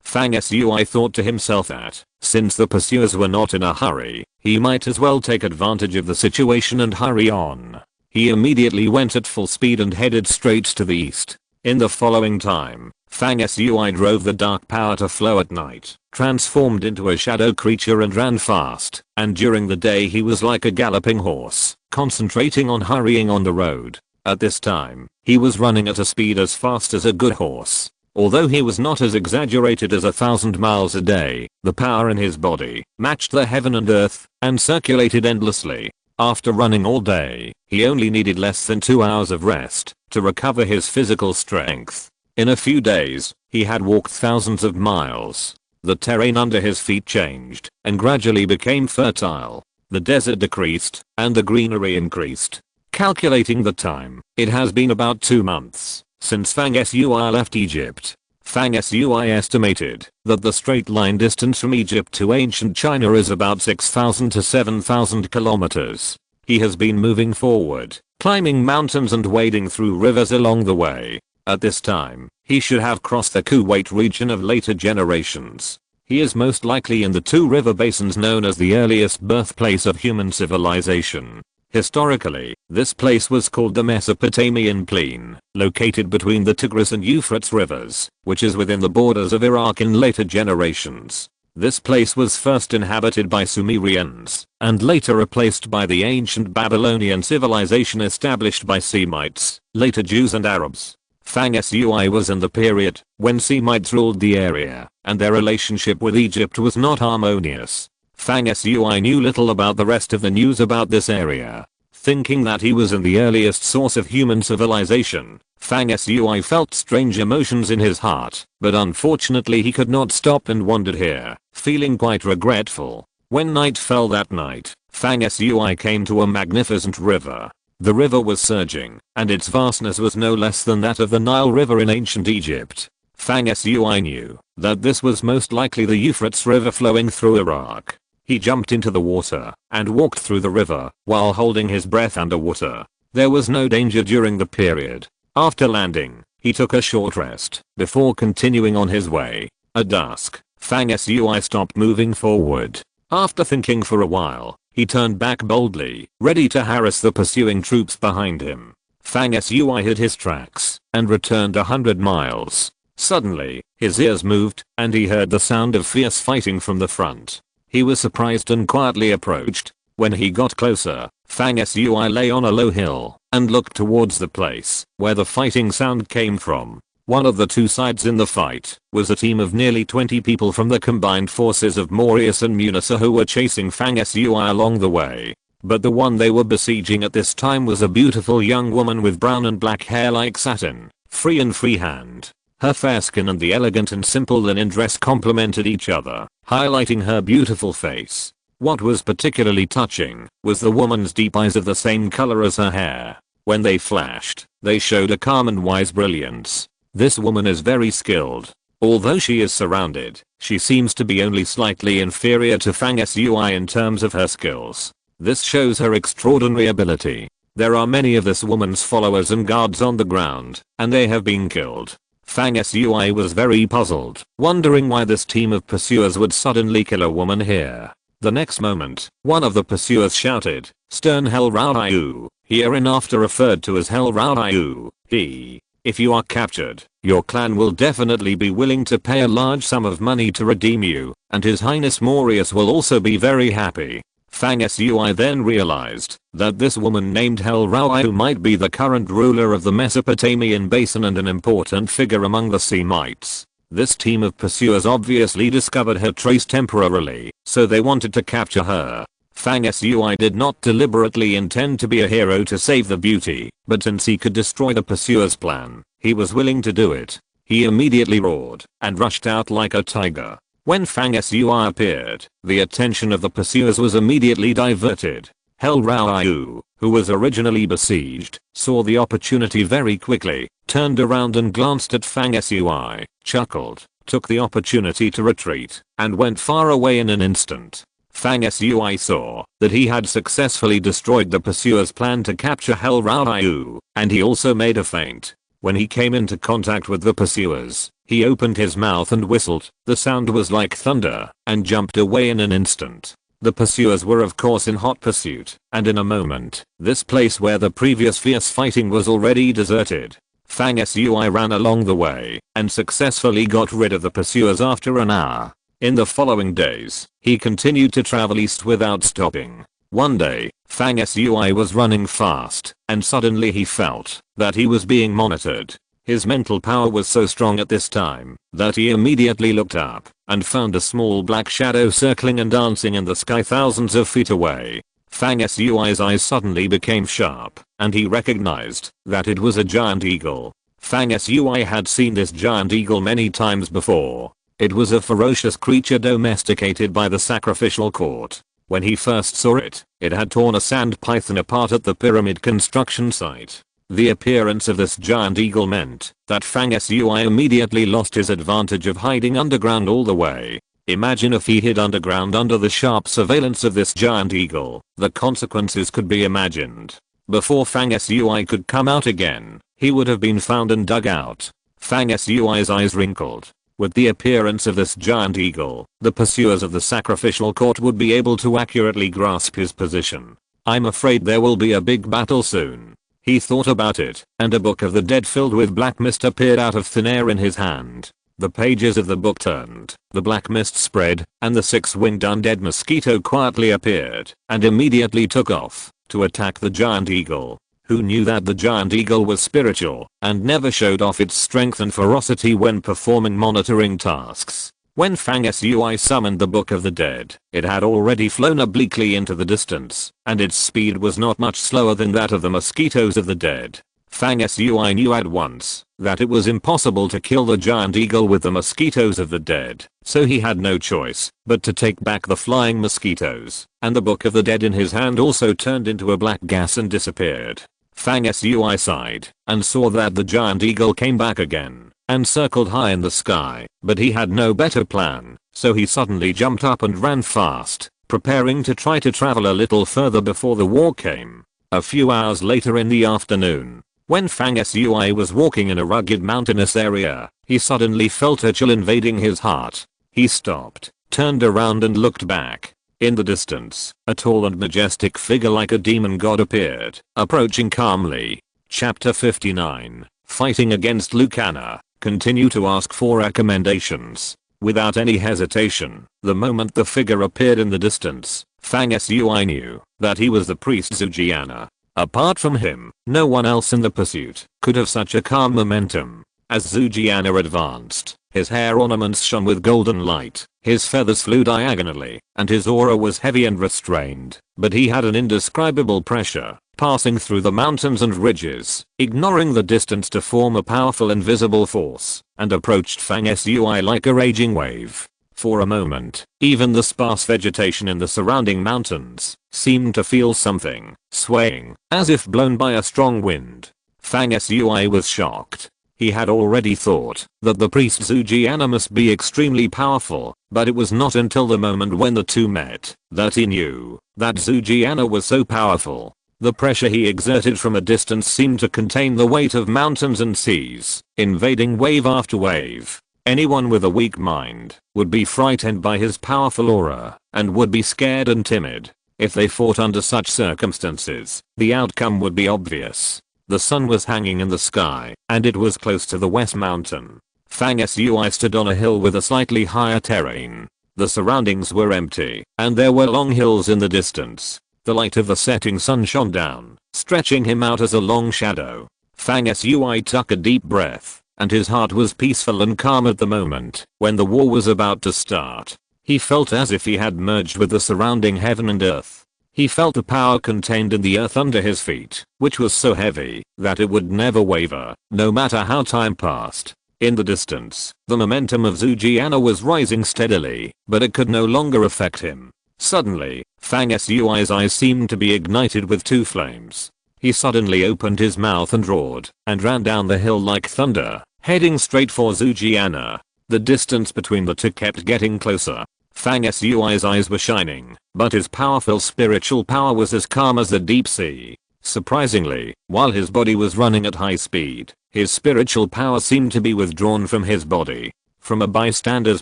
Fang Sui thought to himself that Since the pursuers were not in a hurry, he might as well take advantage of the situation and hurry on. He immediately went at full speed and headed straight to the east. In the following time, Fang Sui drove the dark power to flow at night, transformed into a shadow creature and ran fast, and during the day he was like a galloping horse, concentrating on hurrying on the road. At this time, he was running at a speed as fast as a good horse. Although he was not as exaggerated as 1,000 miles a day, the power in his body matched the heaven and earth and circulated endlessly. After running all day, he only needed less than 2 hours of rest to recover his physical strength. In a few days, he had walked thousands of miles. The terrain under his feet changed and gradually became fertile. The desert decreased and the greenery increased. Calculating the time, it has been about 2 months since Fang Sui left Egypt. Fang Sui estimated that the straight line distance from Egypt to ancient China is about 6,000 to 7,000 kilometers. He has been moving forward, climbing mountains and wading through rivers along the way. At this time, he should have crossed the Kuwait region of later generations. He is most likely in the 2 river basins known as the earliest birthplace of human civilization. Historically, this place was called the Mesopotamian Plain, located between the Tigris and Euphrates rivers, which is within the borders of Iraq in later generations. This place was first inhabited by Sumerians, and later replaced by the ancient Babylonian civilization established by Semites, later Jews and Arabs. Fang Sui was in the period when Semites ruled the area, and their relationship with Egypt was not harmonious. Fang Sui knew little about the rest of the news about this area. Thinking that he was in the earliest source of human civilization, Fang Sui felt strange emotions in his heart, but unfortunately he could not stop and wandered here, feeling quite regretful. When night fell that night, Fang Sui came to a magnificent river. The river was surging, and its vastness was no less than that of the Nile River in ancient Egypt. Fang Sui knew that this was most likely the Euphrates River flowing through Iraq. He jumped into the water and walked through the river while holding his breath underwater. There was no danger during the period. After landing, he took a short rest before continuing on his way. At dusk, Fang Sui stopped moving forward. After thinking for a while, he turned back boldly, ready to harass the pursuing troops behind him. Fang Sui hid his tracks and returned 100 miles. Suddenly, his ears moved and he heard the sound of fierce fighting from the front. He was surprised and quietly approached. When he got closer, Fang Sui lay on a low hill and looked towards the place where the fighting sound came from. One of the 2 sides in the fight was a team of nearly 20 people from the combined forces of Marius and Munisa who were chasing Fang Sui along the way. But the one they were besieging at this time was a beautiful young woman with brown and black hair like satin, free and freehand. Her fair skin and the elegant and simple linen dress complemented each other, highlighting her beautiful face. What was particularly touching was the woman's deep eyes of the same color as her hair. When they flashed, they showed a calm and wise brilliance. This woman is very skilled. Although she is surrounded, she seems to be only slightly inferior to Fang Sui in terms of her skills. This shows her extraordinary ability. There are many of this woman's followers and guards on the ground, and they have been killed. Fang Sui was very puzzled, wondering why this team of pursuers would suddenly kill a woman here. The next moment, one of the pursuers shouted, "Stern Hel Rao, hereinafter referred to as Hel Rao. If you are captured, your clan will definitely be willing to pay a large sum of money to redeem you, and His Highness Marius will also be very happy." Fang Sui then realized that this woman named Hel Rao might be the current ruler of the Mesopotamian basin and an important figure among the Semites. This team of pursuers obviously discovered her trace temporarily, so they wanted to capture her. Fang Sui did not deliberately intend to be a hero to save the beauty, but since he could destroy the pursuers' plan, he was willing to do it. He immediately roared and rushed out like a tiger. When Fang Sui appeared, the attention of the pursuers was immediately diverted. Hel Rao, who was originally besieged, saw the opportunity very quickly, turned around and glanced at Fang Sui, chuckled, took the opportunity to retreat, and went far away in an instant. Fang Sui saw that he had successfully destroyed the pursuers' plan to capture Hel Rao, and he also made a feint. When he came into contact with the pursuers, He opened his mouth and whistled. The sound was like thunder, and jumped away in an instant. The pursuers were of course in hot pursuit, and in a moment, this place where the previous fierce fighting was already deserted. Fang Sui ran along the way, and successfully got rid of the pursuers after an hour. In the following days, he continued to travel east without stopping. One day, Fang Sui was running fast, and suddenly he felt that he was being monitored. His mental power was so strong at this time that he immediately looked up and found a small black shadow circling and dancing in the sky thousands of feet away. Fang Sui's eyes suddenly became sharp, and he recognized that it was a giant eagle. Fang Sui had seen this giant eagle many times before. It was a ferocious creature domesticated by the sacrificial court. When he first saw it, it had torn a sand python apart at the pyramid construction site. The appearance of this giant eagle meant that Fang Sui immediately lost his advantage of hiding underground all the way. Imagine if he hid underground under the sharp surveillance of this giant eagle. The consequences could be imagined. Before Fang Sui could come out again, he would have been found and dug out. Fang Sui's eyes wrinkled. With the appearance of this giant eagle, the pursuers of the sacrificial court would be able to accurately grasp his position. I'm afraid there will be a big battle soon. He thought about it, and a book of the dead filled with black mist appeared out of thin air in his hand. The pages of the book turned, the black mist spread, and the six-winged undead mosquito quietly appeared, and immediately took off to attack the giant eagle. Who knew that the giant eagle was spiritual, and never showed off its strength and ferocity when performing monitoring tasks? When Fang Sui summoned the Book of the Dead, it had already flown obliquely into the distance, and its speed was not much slower than that of the mosquitoes of the dead. Fang Sui knew at once that it was impossible to kill the giant eagle with the mosquitoes of the dead, so he had no choice but to take back the flying mosquitoes, and the Book of the Dead in his hand also turned into a black gas and disappeared. Fang Sui sighed and saw that the giant eagle came back again and circled high in the sky, but he had no better plan, so he suddenly jumped up and ran fast, preparing to try to travel a little further before the war came. A few hours later in the afternoon, when Fang Sui was walking in a rugged mountainous area, he suddenly felt a chill invading his heart. He stopped, turned around and looked back. In the distance, a tall and majestic figure like a demon god appeared, approaching calmly. Chapter 59. Fighting against Lucana. Continue to ask for recommendations. Without any hesitation, the moment the figure appeared in the distance, Fang Sui knew that he was the priest Zujiana. Apart from him, no one else in the pursuit could have such a calm momentum. As Zujiana advanced, his hair ornaments shone with golden light, his feathers flew diagonally, and his aura was heavy and restrained, but he had an indescribable pressure, passing through the mountains and ridges, ignoring the distance to form a powerful invisible force, and approached Fang Sui like a raging wave. For a moment, even the sparse vegetation in the surrounding mountains seemed to feel something, swaying, as if blown by a strong wind. Fang Sui was shocked. He had already thought that the priest Zujiana must be extremely powerful, but it was not until the moment when the two met that he knew that Zujiana was so powerful. The pressure he exerted from a distance seemed to contain the weight of mountains and seas, invading wave after wave. Anyone with a weak mind would be frightened by his powerful aura, and would be scared and timid. If they fought under such circumstances, the outcome would be obvious. The sun was hanging in the sky, and it was close to the west mountain. Fang Sui stood on a hill with a slightly higher terrain. The surroundings were empty, and there were long hills in the distance. The light of the setting sun shone down, stretching him out as a long shadow. Fang Sui took a deep breath, and his heart was peaceful and calm at the moment when the war was about to start. He felt as if he had merged with the surrounding heaven and earth. He felt the power contained in the earth under his feet, which was so heavy that it would never waver, no matter how time passed. In the distance, the momentum of Zujiana was rising steadily, but it could no longer affect him. Suddenly, Fang Sui's eyes seemed to be ignited with two flames. He suddenly opened his mouth and roared, and ran down the hill like thunder, heading straight for Zujiana. The distance between the two kept getting closer. Fang Sui's eyes were shining, but his powerful spiritual power was as calm as the deep sea. Surprisingly, while his body was running at high speed, his spiritual power seemed to be withdrawn from his body. From a bystander's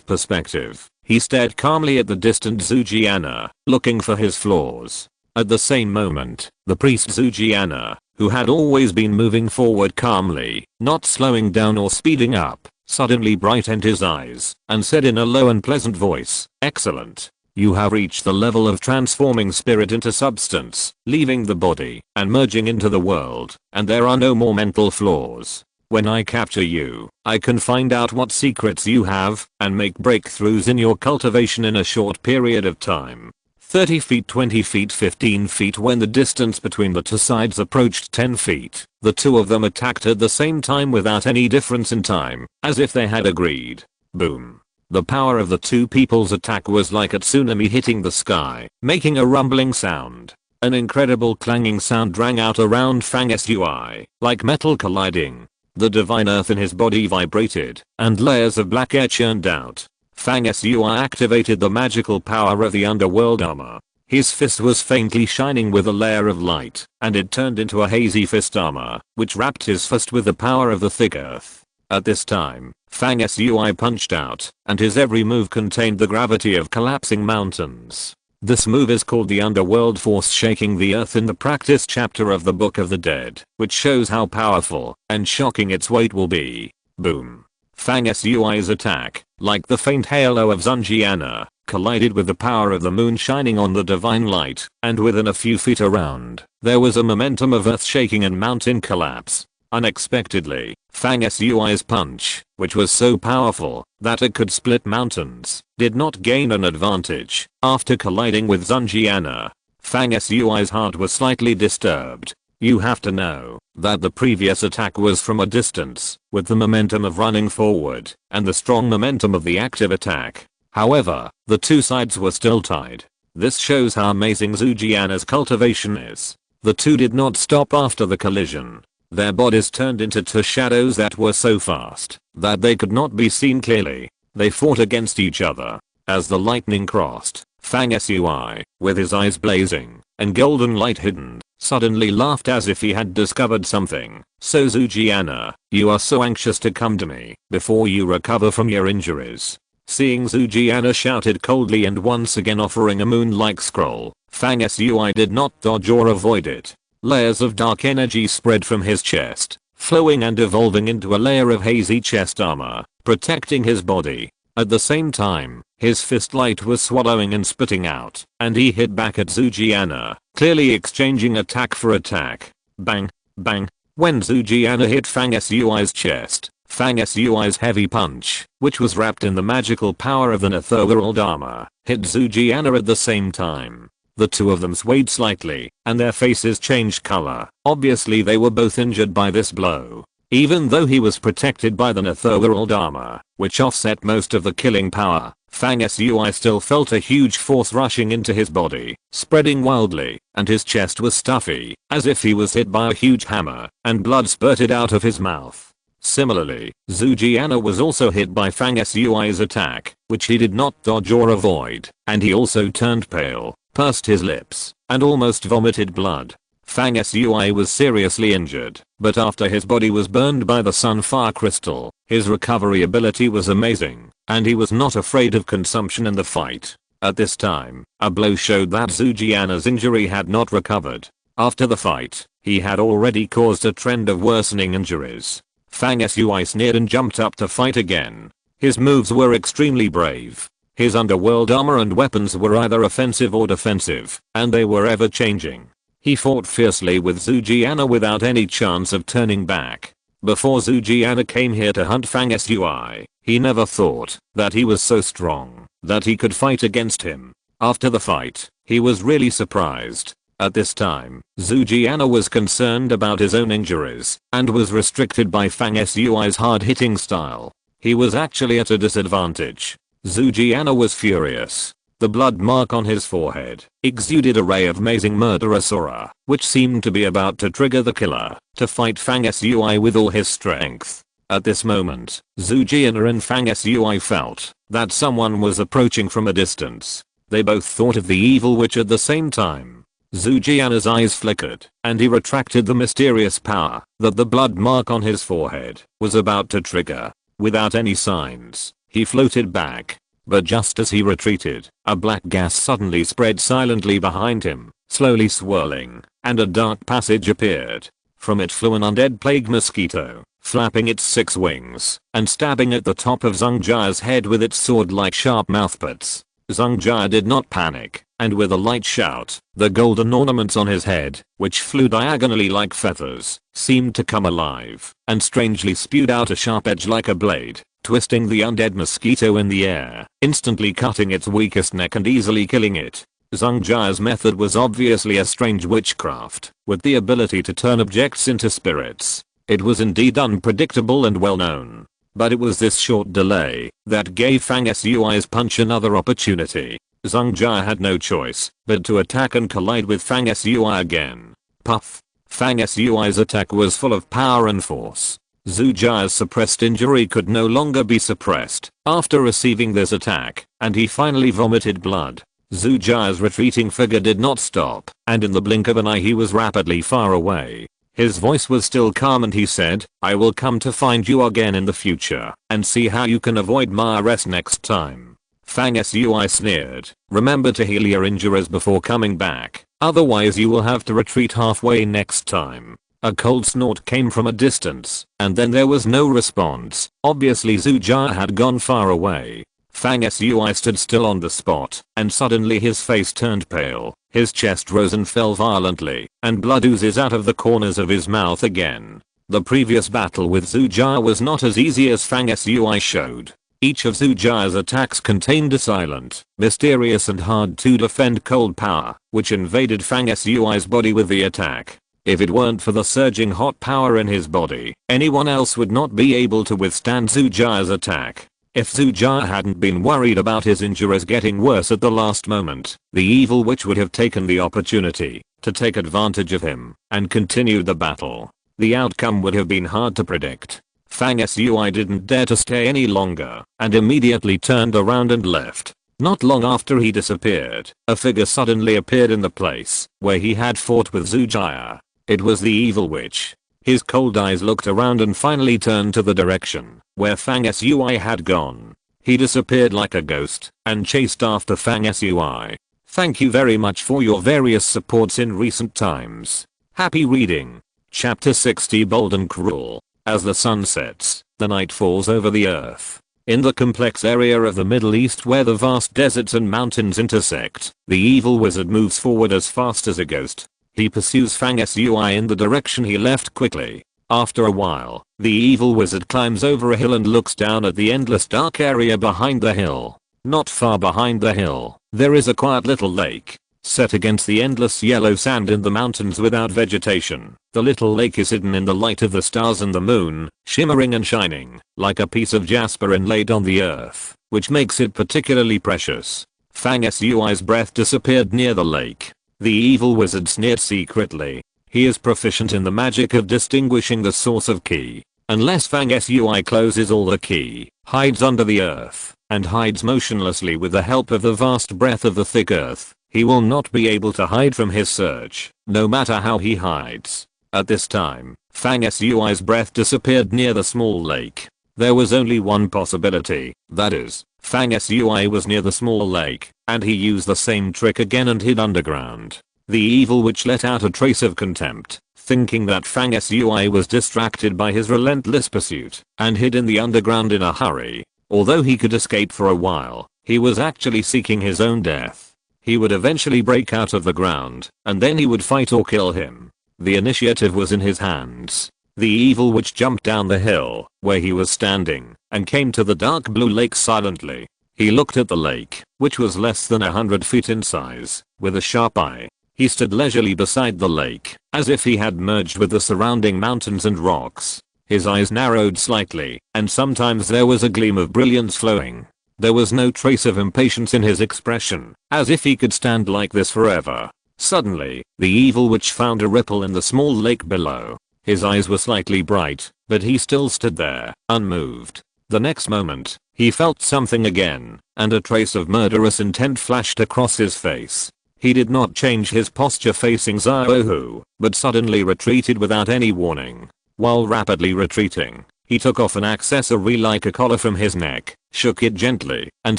perspective, he stared calmly at the distant Zujiana, looking for his flaws. At the same moment, the priest Zujiana, who had always been moving forward calmly, not slowing down or speeding up, suddenly brightened his eyes and said in a low and pleasant voice, "Excellent. You have reached the level of transforming spirit into substance, leaving the body and merging into the world, and there are no more mental flaws. When I capture you, I can find out what secrets you have and make breakthroughs in your cultivation in a short period of time." 30 feet, 20 feet, 15 feet. When the distance between the two sides approached 10 feet, the two of them attacked at the same time without any difference in time, as if they had agreed. Boom. The power of the two people's attack was like a tsunami hitting the sky, making a rumbling sound. An incredible clanging sound rang out around Fang Sui, like metal colliding. The divine earth in his body vibrated, and layers of black air churned out. Fang Sui activated the magical power of the underworld armor. His fist was faintly shining with a layer of light, and it turned into a hazy fist armor, which wrapped his fist with the power of the thick earth. At this time, Fang Sui punched out, and his every move contained the gravity of collapsing mountains. This move is called the Underworld Force, shaking the earth in the practice chapter of the Book of the Dead, which shows how powerful and shocking its weight will be. Boom. Fang Sui's attack, like the faint halo of Zunjiana, collided with the power of the moon shining on the divine light, and within a few feet around, there was a momentum of earth shaking and mountain collapse. Unexpectedly, Fang Sui's punch, which was so powerful that it could split mountains, did not gain an advantage. After colliding with Zunjiana, Fang Sui's heart was slightly disturbed. You have to know that the previous attack was from a distance, with the momentum of running forward, and the strong momentum of the active attack. However, the two sides were still tied. This shows how amazing Zujiana's cultivation is. The two did not stop after the collision. Their bodies turned into two shadows that were so fast that they could not be seen clearly. They fought against each other. As the lightning crossed, Fang Sui, with his eyes blazing and golden light hidden, suddenly laughed as if he had discovered something. "So Zujiana, you are so anxious to come to me before you recover from your injuries." Seeing Zujiana shouted coldly and once again offering a moon-like scroll, Fang Sui did not dodge or avoid it. Layers of dark energy spread from his chest, flowing and evolving into a layer of hazy chest armor, protecting his body. At the same time, his fist light was swallowing and spitting out, and he hit back at Zujiana, clearly exchanging attack for attack. Bang, bang. When Zujiana hit Fang Sui's chest, Fang Sui's heavy punch, which was wrapped in the magical power of the Netherworld armor, hit Zujiana at the same time. The two of them swayed slightly, and their faces changed color. Obviously they were both injured by this blow. Even though he was protected by the Netherworld armor, which offset most of the killing power, Fang Sui still felt a huge force rushing into his body, spreading wildly, and his chest was stuffy, as if he was hit by a huge hammer, and blood spurted out of his mouth. Similarly, Zujiana was also hit by Fang Sui's attack, which he did not dodge or avoid, and he also turned pale, pursed his lips, and almost vomited blood. Fang Sui was seriously injured, but after his body was burned by the Sunfire Crystal, his recovery ability was amazing, and he was not afraid of consumption in the fight. At this time, a blow showed that Zujiana's injury had not recovered. After the fight, he had already caused a trend of worsening injuries. Fang Sui sneered and jumped up to fight again. His moves were extremely brave. His underworld armor and weapons were either offensive or defensive, and they were ever changing. He fought fiercely with Zujiana without any chance of turning back. Before Zujiana came here to hunt Fang Sui, he never thought that he was so strong that he could fight against him. After the fight, he was really surprised. At this time, Zujiana was concerned about his own injuries and was restricted by Fang Sui's hard-hitting style. He was actually at a disadvantage. Zujiana was furious. The blood mark on his forehead exuded a ray of amazing murderous aura, which seemed to be about to trigger the killer to fight Fang Sui with all his strength. At this moment, Zujiana and Fang Sui felt that someone was approaching from a distance. They both thought of the evil witch at the same time. Zujiana's eyes flickered, and he retracted the mysterious power that the blood mark on his forehead was about to trigger. Without any signs, he floated back. But just as he retreated, a black gas suddenly spread silently behind him, slowly swirling, and a dark passage appeared. From it flew an undead plague mosquito, flapping its 6 wings, and stabbing at the top of Zhang Jia's head with its sword-like sharp mouthparts. Zhang Jia did not panic, and with a light shout, the golden ornaments on his head, which flew diagonally like feathers, seemed to come alive, and strangely spewed out a sharp edge like a blade, twisting the undead mosquito in the air, instantly cutting its weakest neck and easily killing it. Zhang Jia's method was obviously a strange witchcraft, with the ability to turn objects into spirits. It was indeed unpredictable and well known. But it was this short delay that gave Fang Sui's punch another opportunity. Zhang Jia had no choice but to attack and collide with Fang Sui again. Puff! Fang Sui's attack was full of power and force. Zhu Jia's suppressed injury could no longer be suppressed after receiving this attack, and he finally vomited blood. Zhu Jia's retreating figure did not stop, and in the blink of an eye he was rapidly far away. His voice was still calm and he said, "I will come to find you again in the future and see how you can avoid my arrest next time." Fang Sui sneered, "Remember to heal your injuries before coming back, otherwise you will have to retreat halfway next time." A cold snort came from a distance, and then there was no response. Obviously Zhu Jia had gone far away. Fang Sui stood still on the spot, and suddenly his face turned pale, his chest rose and fell violently, and blood oozes out of the corners of his mouth again. The previous battle with Zhu Jia was not as easy as Fang Sui showed. Each of Zhu Jia's attacks contained a silent, mysterious and hard to defend cold power, which invaded Fang Sui's body with the attack. If it weren't for the surging hot power in his body, anyone else would not be able to withstand Zhu Jia's attack. If Zhu Jia hadn't been worried about his injuries getting worse at the last moment, the evil witch would have taken the opportunity to take advantage of him and continued the battle. The outcome would have been hard to predict. Fang Sui didn't dare to stay any longer and immediately turned around and left. Not long after he disappeared, a figure suddenly appeared in the place where he had fought with Zhu Jia. It was the evil witch. His cold eyes looked around and finally turned to the direction where Fang Sui had gone. He disappeared like a ghost and chased after Fang Sui. Thank you very much for your various supports in recent times. Happy reading. Chapter 60 Bold and Cruel. As the sun sets, the night falls over the earth. In the complex area of the Middle East where the vast deserts and mountains intersect, the evil wizard moves forward as fast as a ghost. He pursues Fang Sui in the direction he left quickly. After a while, the evil wizard climbs over a hill and looks down at the endless dark area behind the hill. Not far behind the hill, there is a quiet little lake. Set against the endless yellow sand in the mountains without vegetation, the little lake is hidden in the light of the stars and the moon, shimmering and shining, like a piece of jasper inlaid on the earth, which makes it particularly precious. Fang Sui's breath disappeared near the lake. The evil wizard sneered secretly. He is proficient in the magic of distinguishing the source of ki. Unless Fang Sui closes all the ki, hides under the earth, and hides motionlessly with the help of the vast breadth of the thick earth, he will not be able to hide from his search, no matter how he hides. At this time, Fang Sui's breath disappeared near the small lake. There was only one possibility, that is, Fang Sui was near the small lake, and he used the same trick again and hid underground. The evil witch let out a trace of contempt, thinking that Fang Sui was distracted by his relentless pursuit, and hid in the underground in a hurry. Although he could escape for a while, he was actually seeking his own death. He would eventually break out of the ground, and then he would fight or kill him. The initiative was in his hands. The evil witch jumped down the hill, where he was standing, and came to the dark blue lake silently. He looked at the lake, which was less than 100 feet in size, with a sharp eye. He stood leisurely beside the lake, as if he had merged with the surrounding mountains and rocks. His eyes narrowed slightly, and sometimes there was a gleam of brilliance flowing. There was no trace of impatience in his expression, as if he could stand like this forever. Suddenly, the evil witch found a ripple in the small lake below. His eyes were slightly bright, but he still stood there, unmoved. The next moment, he felt something again, and a trace of murderous intent flashed across his face. He did not change his posture facing Xiaohu, but suddenly retreated without any warning. While rapidly retreating, he took off an accessory like a collar from his neck, shook it gently, and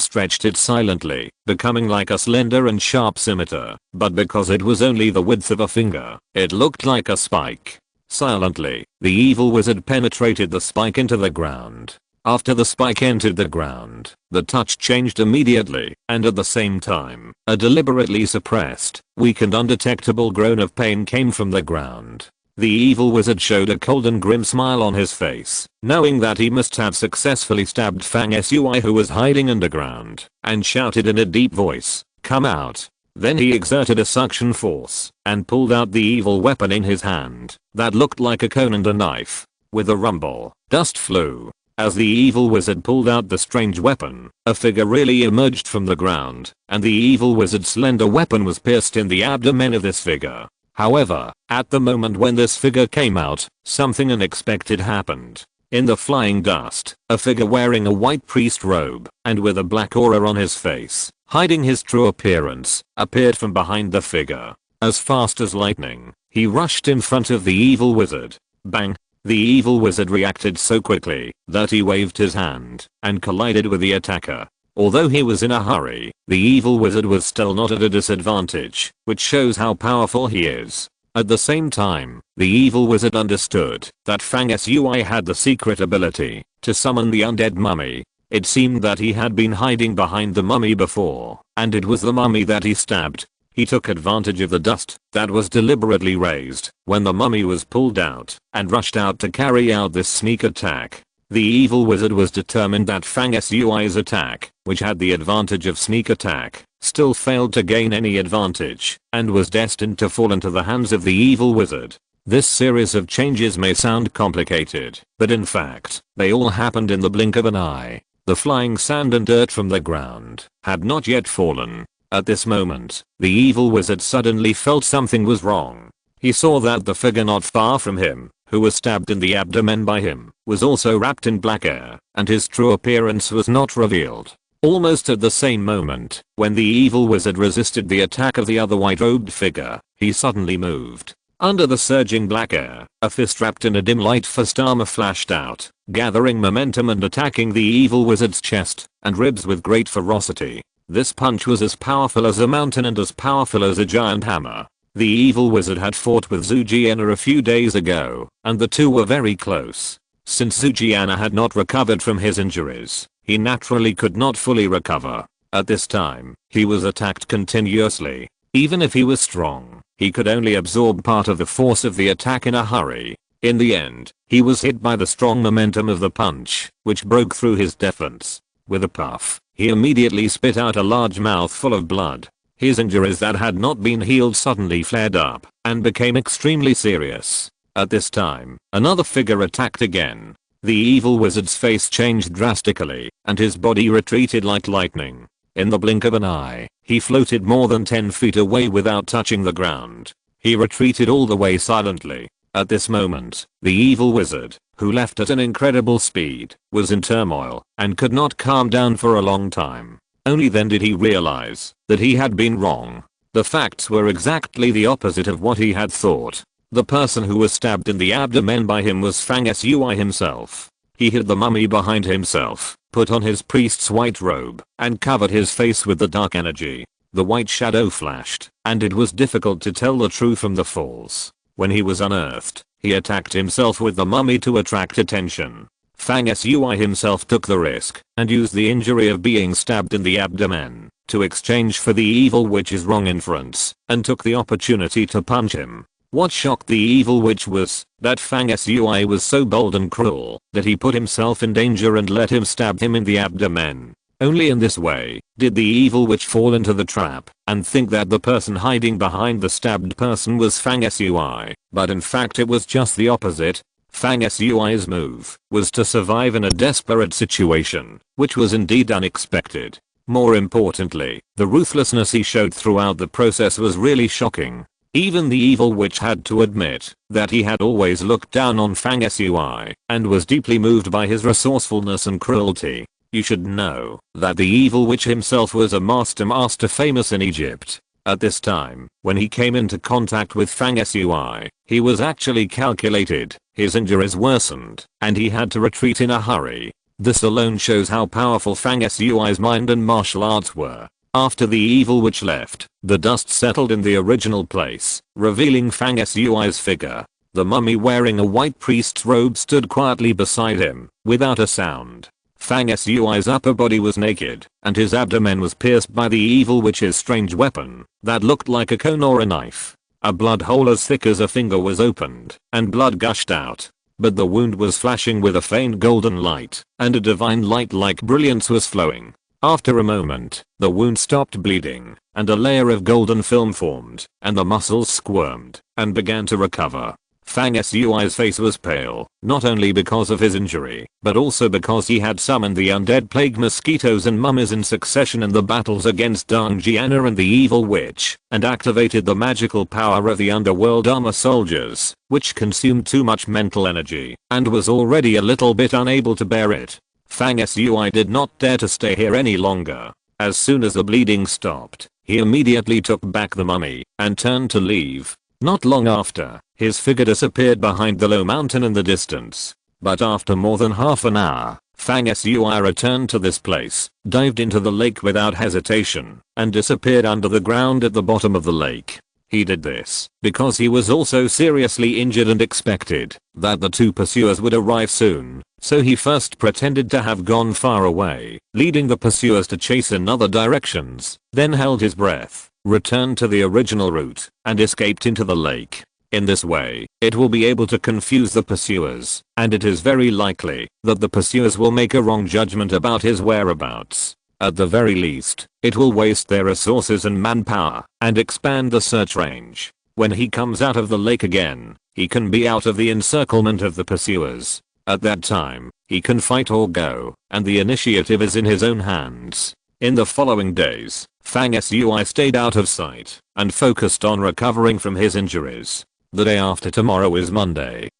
stretched it silently, becoming like a slender and sharp scimitar, but because it was only the width of a finger, it looked like a spike. Silently, the evil wizard penetrated the spike into the ground. After the spike entered the ground, the touch changed immediately, and at the same time, a deliberately suppressed, weak and undetectable groan of pain came from the ground. The evil wizard showed a cold and grim smile on his face, knowing that he must have successfully stabbed Fang Sui who was hiding underground, and shouted in a deep voice, "Come out." Then he exerted a suction force, and pulled out the evil weapon in his hand, that looked like a cone and a knife. With a rumble, dust flew. As the evil wizard pulled out the strange weapon, a figure really emerged from the ground, and the evil wizard's slender weapon was pierced in the abdomen of this figure. However, at the moment when this figure came out, something unexpected happened. In the flying dust, a figure wearing a white priest robe, and with a black aura on his face, hiding his true appearance, appeared from behind the figure. As fast as lightning, he rushed in front of the evil wizard. Bang! The evil wizard reacted so quickly that he waved his hand and collided with the attacker. Although he was in a hurry, the evil wizard was still not at a disadvantage, which shows how powerful he is. At the same time, the evil wizard understood that Fang Sui had the secret ability to summon the undead mummy. It seemed that he had been hiding behind the mummy before, and it was the mummy that he stabbed. He took advantage of the dust that was deliberately raised when the mummy was pulled out and rushed out to carry out this sneak attack. The evil wizard was determined that Fang Sui's attack, which had the advantage of sneak attack, still failed to gain any advantage and was destined to fall into the hands of the evil wizard. This series of changes may sound complicated, but in fact, they all happened in the blink of an eye. The flying sand and dirt from the ground had not yet fallen. At this moment, the evil wizard suddenly felt something was wrong. He saw that the figure not far from him, who was stabbed in the abdomen by him, was also wrapped in black air, and his true appearance was not revealed. Almost at the same moment, when the evil wizard resisted the attack of the other white-robed figure, he suddenly moved. Under the surging black air, a fist wrapped in a dim light fist armor flashed out, gathering momentum and attacking the evil wizard's chest and ribs with great ferocity. This punch was as powerful as a mountain and as powerful as a giant hammer. The evil wizard had fought with Zhujiana a few days ago, and the two were very close. Since Zhujiana had not recovered from his injuries, he naturally could not fully recover. At this time, he was attacked continuously. Even if he was strong, he could only absorb part of the force of the attack in a hurry. In the end, he was hit by the strong momentum of the punch, which broke through his defense. With a puff, he immediately spit out a large mouthful of blood. His injuries that had not been healed suddenly flared up and became extremely serious. At this time, another figure attacked again. The evil wizard's face changed drastically, and his body retreated like lightning. In the blink of an eye, he floated more than 10 feet away without touching the ground. He retreated all the way silently. At this moment, the evil wizard, who left at an incredible speed, was in turmoil and could not calm down for a long time. Only then did he realize that he had been wrong. The facts were exactly the opposite of what he had thought. The person who was stabbed in the abdomen by him was Fang Sui himself. He hid the mummy behind himself, put on his priest's white robe, and covered his face with the dark energy. The white shadow flashed, and it was difficult to tell the true from the false. When he was unearthed, he attacked himself with the mummy to attract attention. Fang Sui himself took the risk and used the injury of being stabbed in the abdomen to exchange for the evil witch's wrong inference and took the opportunity to punch him. What shocked the evil witch was that Fang Sui was so bold and cruel that he put himself in danger and let him stab him in the abdomen. Only in this way did the evil witch fall into the trap and think that the person hiding behind the stabbed person was Fang Sui, but in fact it was just the opposite. Fang Sui's move was to survive in a desperate situation, which was indeed unexpected. More importantly, the ruthlessness he showed throughout the process was really shocking. Even the evil witch had to admit that he had always looked down on Fang Sui and was deeply moved by his resourcefulness and cruelty. You should know that the evil witch himself was a master famous in Egypt. At this time, when he came into contact with Fang Sui, he was actually calculated, his injuries worsened, and he had to retreat in a hurry. This alone shows how powerful Fang Sui's mind and martial arts were. After the evil witch left, the dust settled in the original place, revealing Fang Sui's figure. The mummy wearing a white priest's robe stood quietly beside him, without a sound. Fang Sui's upper body was naked, and his abdomen was pierced by the evil witch's strange weapon, that looked like a cone or a knife. A blood hole as thick as a finger was opened, and blood gushed out. But the wound was flashing with a faint golden light, and a divine light-like brilliance was flowing. After a moment, the wound stopped bleeding, and a layer of golden film formed, and the muscles squirmed, and began to recover. Fang Sui's face was pale, not only because of his injury, but also because he had summoned the undead plague mosquitoes and mummies in succession in the battles against Dang Jian'er and the evil witch, and activated the magical power of the underworld armor soldiers, which consumed too much mental energy, and was already a little bit unable to bear it. Fang Sui did not dare to stay here any longer. As soon as the bleeding stopped, he immediately took back the mummy, and turned to leave. Not long after, his figure disappeared behind the low mountain in the distance. But after more than half an hour, Fang Sui returned to this place, dived into the lake without hesitation, and disappeared under the ground at the bottom of the lake. He did this because he was also seriously injured and expected that the two pursuers would arrive soon, so he first pretended to have gone far away, leading the pursuers to chase in other directions, then held his breath, returned to the original route, and escaped into the lake. In this way, it will be able to confuse the pursuers, and it is very likely that the pursuers will make a wrong judgment about his whereabouts. At the very least, it will waste their resources and manpower, and expand the search range. When he comes out of the lake again, he can be out of the encirclement of the pursuers. At that time, he can fight or go, and the initiative is in his own hands. In the following days, Fang Sui stayed out of sight, and focused on recovering from his injuries. The day after tomorrow is Monday.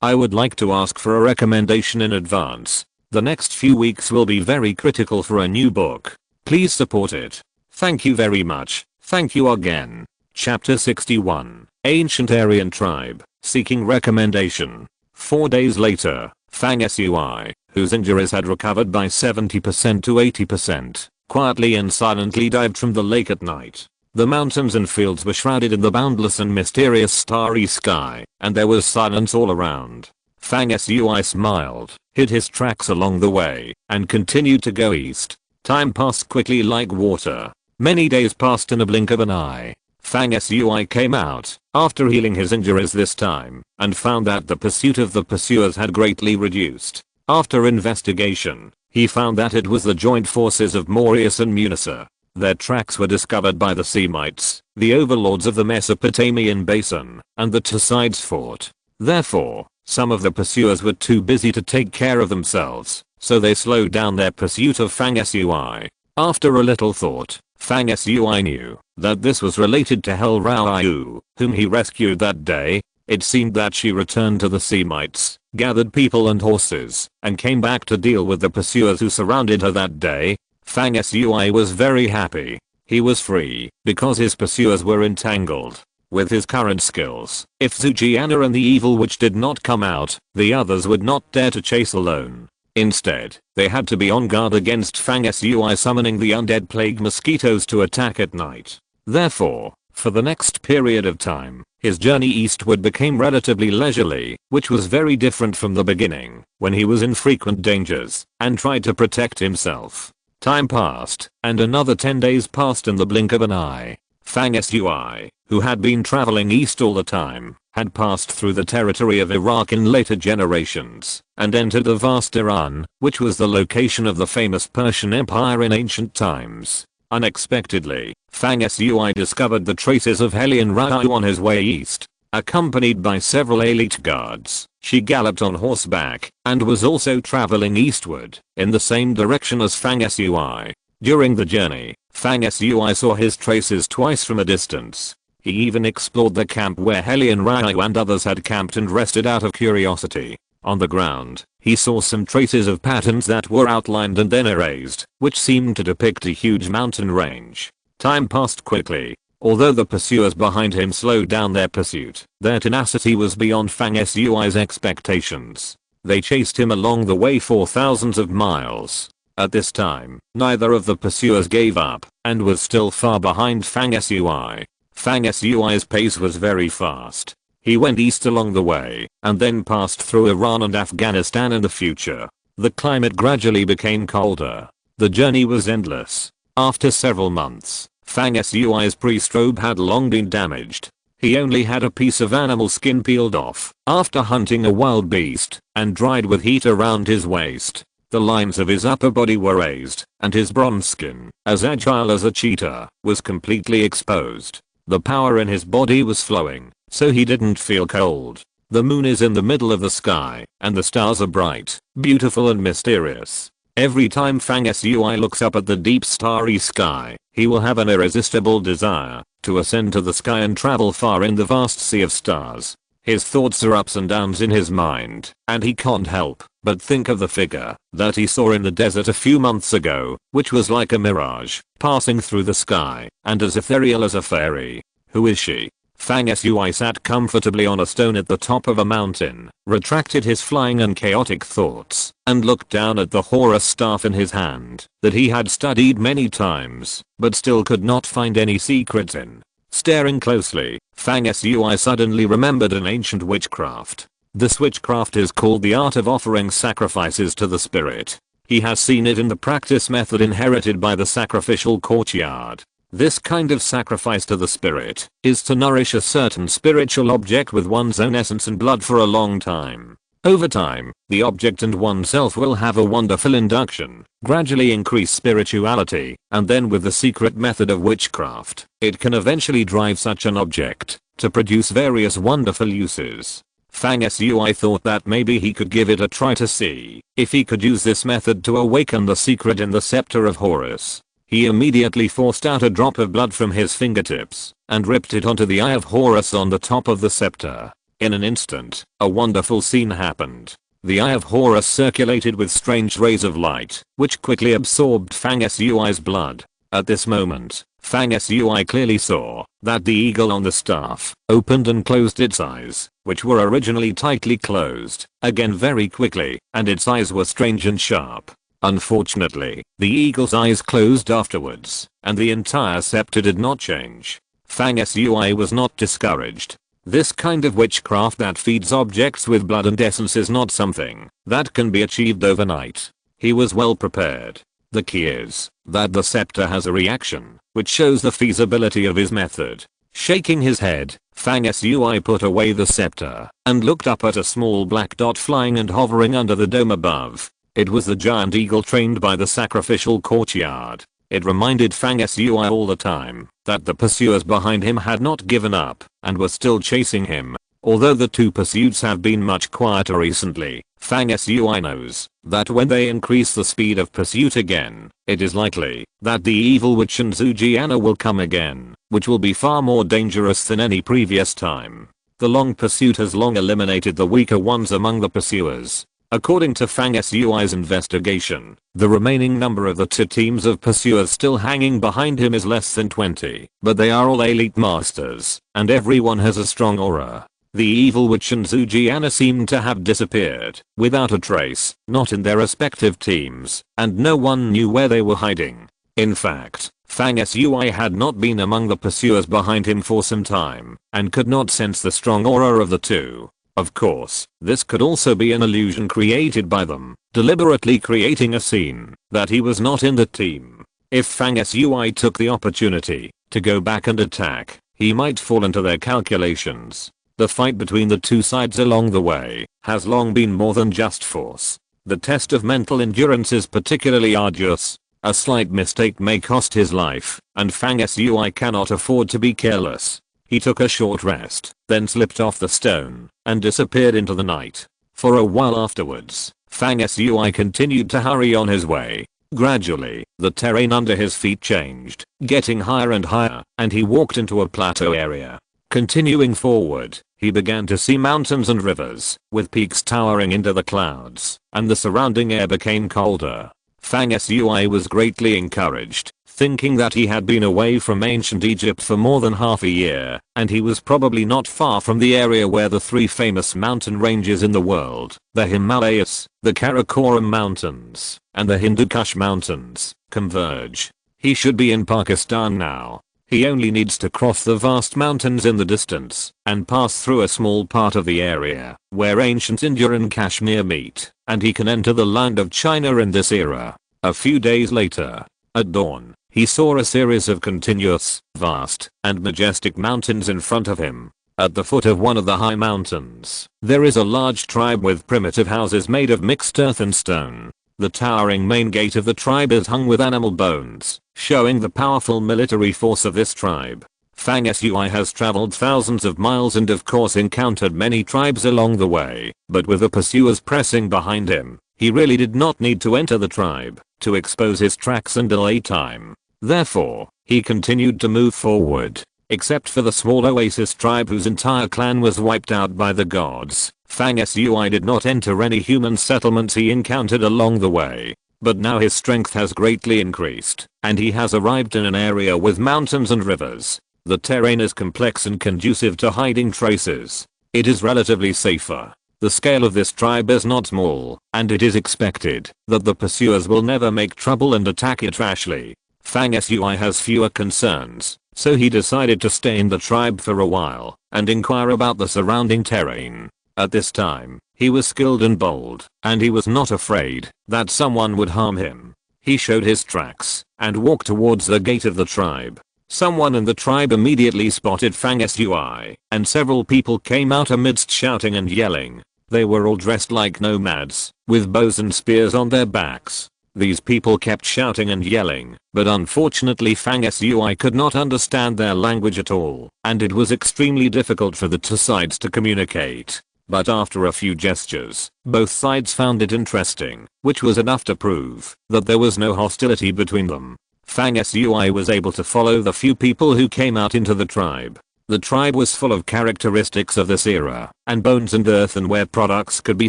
I would like to ask for a recommendation in advance. The next few weeks will be very critical for a new book. Please support it. Thank you very much. Thank you again. Chapter 61. Ancient Aryan Tribe, Seeking Recommendation. 4 days later, Fang Sui, whose injuries had recovered by 70% to 80%, quietly and silently dived from the lake at night. The mountains and fields were shrouded in the boundless and mysterious starry sky, and there was silence all around. Fang Sui smiled, hid his tracks along the way, and continued to go east. Time passed quickly like water. Many days passed in a blink of an eye. Fang Sui came out, after healing his injuries this time, and found that the pursuit of the pursuers had greatly reduced. After investigation, he found that it was the joint forces of Morius and Munisa. Their tracks were discovered by the Semites, the overlords of the Mesopotamian basin, and the Tussides fort. Therefore, some of the pursuers were too busy to take care of themselves, so they slowed down their pursuit of Fang Sui. After a little thought, Fang Sui knew that this was related to Hel Rao, whom he rescued that day. It seemed that she returned to the Semites, gathered people and horses, and came back to deal with the pursuers who surrounded her that day. Fang Sui was very happy. He was free, because his pursuers were entangled. With his current skills, if Zhu Jian'er and the evil witch did not come out, the others would not dare to chase alone. Instead, they had to be on guard against Fang Sui summoning the undead plague mosquitoes to attack at night. Therefore, for the next period of time, his journey eastward became relatively leisurely, which was very different from the beginning, when he was in frequent dangers, and tried to protect himself. Time passed, and another 10 days passed in the blink of an eye. Fang Sui, who had been traveling east all the time, had passed through the territory of Iraq in later generations, and entered the vast Iran, which was the location of the famous Persian Empire in ancient times. Unexpectedly, Fang Sui discovered the traces of Helian Rao on his way east. Accompanied by several elite guards, she galloped on horseback, and was also traveling eastward, in the same direction as Fang Sui. During the journey, Fang Sui saw his traces twice from a distance. He even explored the camp where Helian Rao and others had camped and rested out of curiosity. On the ground, he saw some traces of patterns that were outlined and then erased, which seemed to depict a huge mountain range. Time passed quickly. Although the pursuers behind him slowed down their pursuit, their tenacity was beyond Fang Sui's expectations. They chased him along the way for thousands of miles. At this time, neither of the pursuers gave up, and was still far behind Fang Sui. Fang Sui's pace was very fast. He went east along the way, and then passed through Iran and Afghanistan in the future. The climate gradually became colder. The journey was endless. After several months, Fang Sui's pre-strobe had long been damaged. He only had a piece of animal skin peeled off after hunting a wild beast and dried with heat around his waist. The lines of his upper body were raised, and his bronze skin, as agile as a cheetah, was completely exposed. The power in his body was flowing, so he didn't feel cold. The moon is in the middle of the sky, and the stars are bright, beautiful and mysterious. Every time Fang Sui looks up at the deep starry sky, he will have an irresistible desire to ascend to the sky and travel far in the vast sea of stars. His thoughts are ups and downs in his mind, and he can't help but think of the figure that he saw in the desert a few months ago, which was like a mirage, passing through the sky, and as ethereal as a fairy. Who is she? Fang Sui sat comfortably on a stone at the top of a mountain, retracted his flying and chaotic thoughts, and looked down at the Horus staff in his hand that he had studied many times, but still could not find any secrets in. Staring closely, Fang Sui suddenly remembered an ancient witchcraft. This witchcraft is called the art of offering sacrifices to the spirit. He has seen it in the practice method inherited by the sacrificial courtyard. This kind of sacrifice to the spirit is to nourish a certain spiritual object with one's own essence and blood for a long time. Over time, the object and oneself will have a wonderful induction, gradually increase spirituality, and then with the secret method of witchcraft, it can eventually drive such an object to produce various wonderful uses. Fang Sui thought that maybe he could give it a try to see if he could use this method to awaken the secret in the scepter of Horus. He immediately forced out a drop of blood from his fingertips and ripped it onto the Eye of Horus on the top of the scepter. In an instant, a wonderful scene happened. The Eye of Horus circulated with strange rays of light, which quickly absorbed Fang Sui's blood. At this moment, Fang Sui clearly saw that the eagle on the staff opened and closed its eyes, which were originally tightly closed, again very quickly, and its eyes were strange and sharp. Unfortunately, the eagle's eyes closed afterwards, and the entire scepter did not change. Fang Sui was not discouraged. This kind of witchcraft that feeds objects with blood and essence is not something that can be achieved overnight. He was well prepared. The key is that the scepter has a reaction, which shows the feasibility of his method. Shaking his head, Fang Sui put away the scepter and looked up at a small black dot flying and hovering under the dome above. It was the giant eagle trained by the sacrificial courtyard. It reminded Fang Sui all the time that the pursuers behind him had not given up and were still chasing him. Although the two pursuits have been much quieter recently, Fang Sui knows that when they increase the speed of pursuit again, it is likely that the evil witch and Zujiana will come again, which will be far more dangerous than any previous time. The long pursuit has long eliminated the weaker ones among the pursuers. According to Fang Sui's investigation, the remaining number of the two teams of pursuers still hanging behind him is less than 20, but they are all elite masters, and everyone has a strong aura. The evil witch and Zujiana seem to have disappeared without a trace, not in their respective teams, and no one knew where they were hiding. In fact, Fang Sui had not been among the pursuers behind him for some time, and could not sense the strong aura of the two. Of course, this could also be an illusion created by them, deliberately creating a scene that he was not in the team. If Fang Sui took the opportunity to go back and attack, he might fall into their calculations. The fight between the two sides along the way has long been more than just force. The test of mental endurance is particularly arduous. A slight mistake may cost his life, and Fang Sui cannot afford to be careless. He took a short rest, then slipped off the stone and disappeared into the night. For a while afterwards, Fang Sui continued to hurry on his way. Gradually, the terrain under his feet changed, getting higher and higher, and he walked into a plateau area. Continuing forward, he began to see mountains and rivers, with peaks towering into the clouds, and the surrounding air became colder. Fang Sui was greatly encouraged, thinking that he had been away from ancient Egypt for more than half a year, and he was probably not far from the area where the three famous mountain ranges in the world, the Himalayas, the Karakoram Mountains, and the Hindu Kush Mountains, converge. He should be in Pakistan now. He only needs to cross the vast mountains in the distance and pass through a small part of the area where ancient India and Kashmir meet, and he can enter the land of China in this era. A few days later, at dawn, he saw a series of continuous, vast, and majestic mountains in front of him. At the foot of one of the high mountains, there is a large tribe with primitive houses made of mixed earth and stone. The towering main gate of the tribe is hung with animal bones, showing the powerful military force of this tribe. Fang Sui has traveled thousands of miles and of course encountered many tribes along the way, but with the pursuers pressing behind him, he really did not need to enter the tribe to expose his tracks and delay time. Therefore, he continued to move forward. Except for the small Oasis tribe whose entire clan was wiped out by the gods, Fang Sui did not enter any human settlements he encountered along the way. But now his strength has greatly increased, and he has arrived in an area with mountains and rivers. The terrain is complex and conducive to hiding traces. It is relatively safer. The scale of this tribe is not small, and it is expected that the pursuers will never make trouble and attack it rashly. Fang Sui has fewer concerns, so he decided to stay in the tribe for a while and inquire about the surrounding terrain. At this time, he was skilled and bold, and he was not afraid that someone would harm him. He showed his tracks and walked towards the gate of the tribe. Someone in the tribe immediately spotted Fang Sui, and several people came out amidst shouting and yelling. They were all dressed like nomads, with bows and spears on their backs. These people kept shouting and yelling, but unfortunately Fang Sui could not understand their language at all, and it was extremely difficult for the two sides to communicate. But after a few gestures, both sides found it interesting, which was enough to prove that there was no hostility between them. Fang Sui was able to follow the few people who came out into the tribe. The tribe was full of characteristics of this era, and bones and earthenware products could be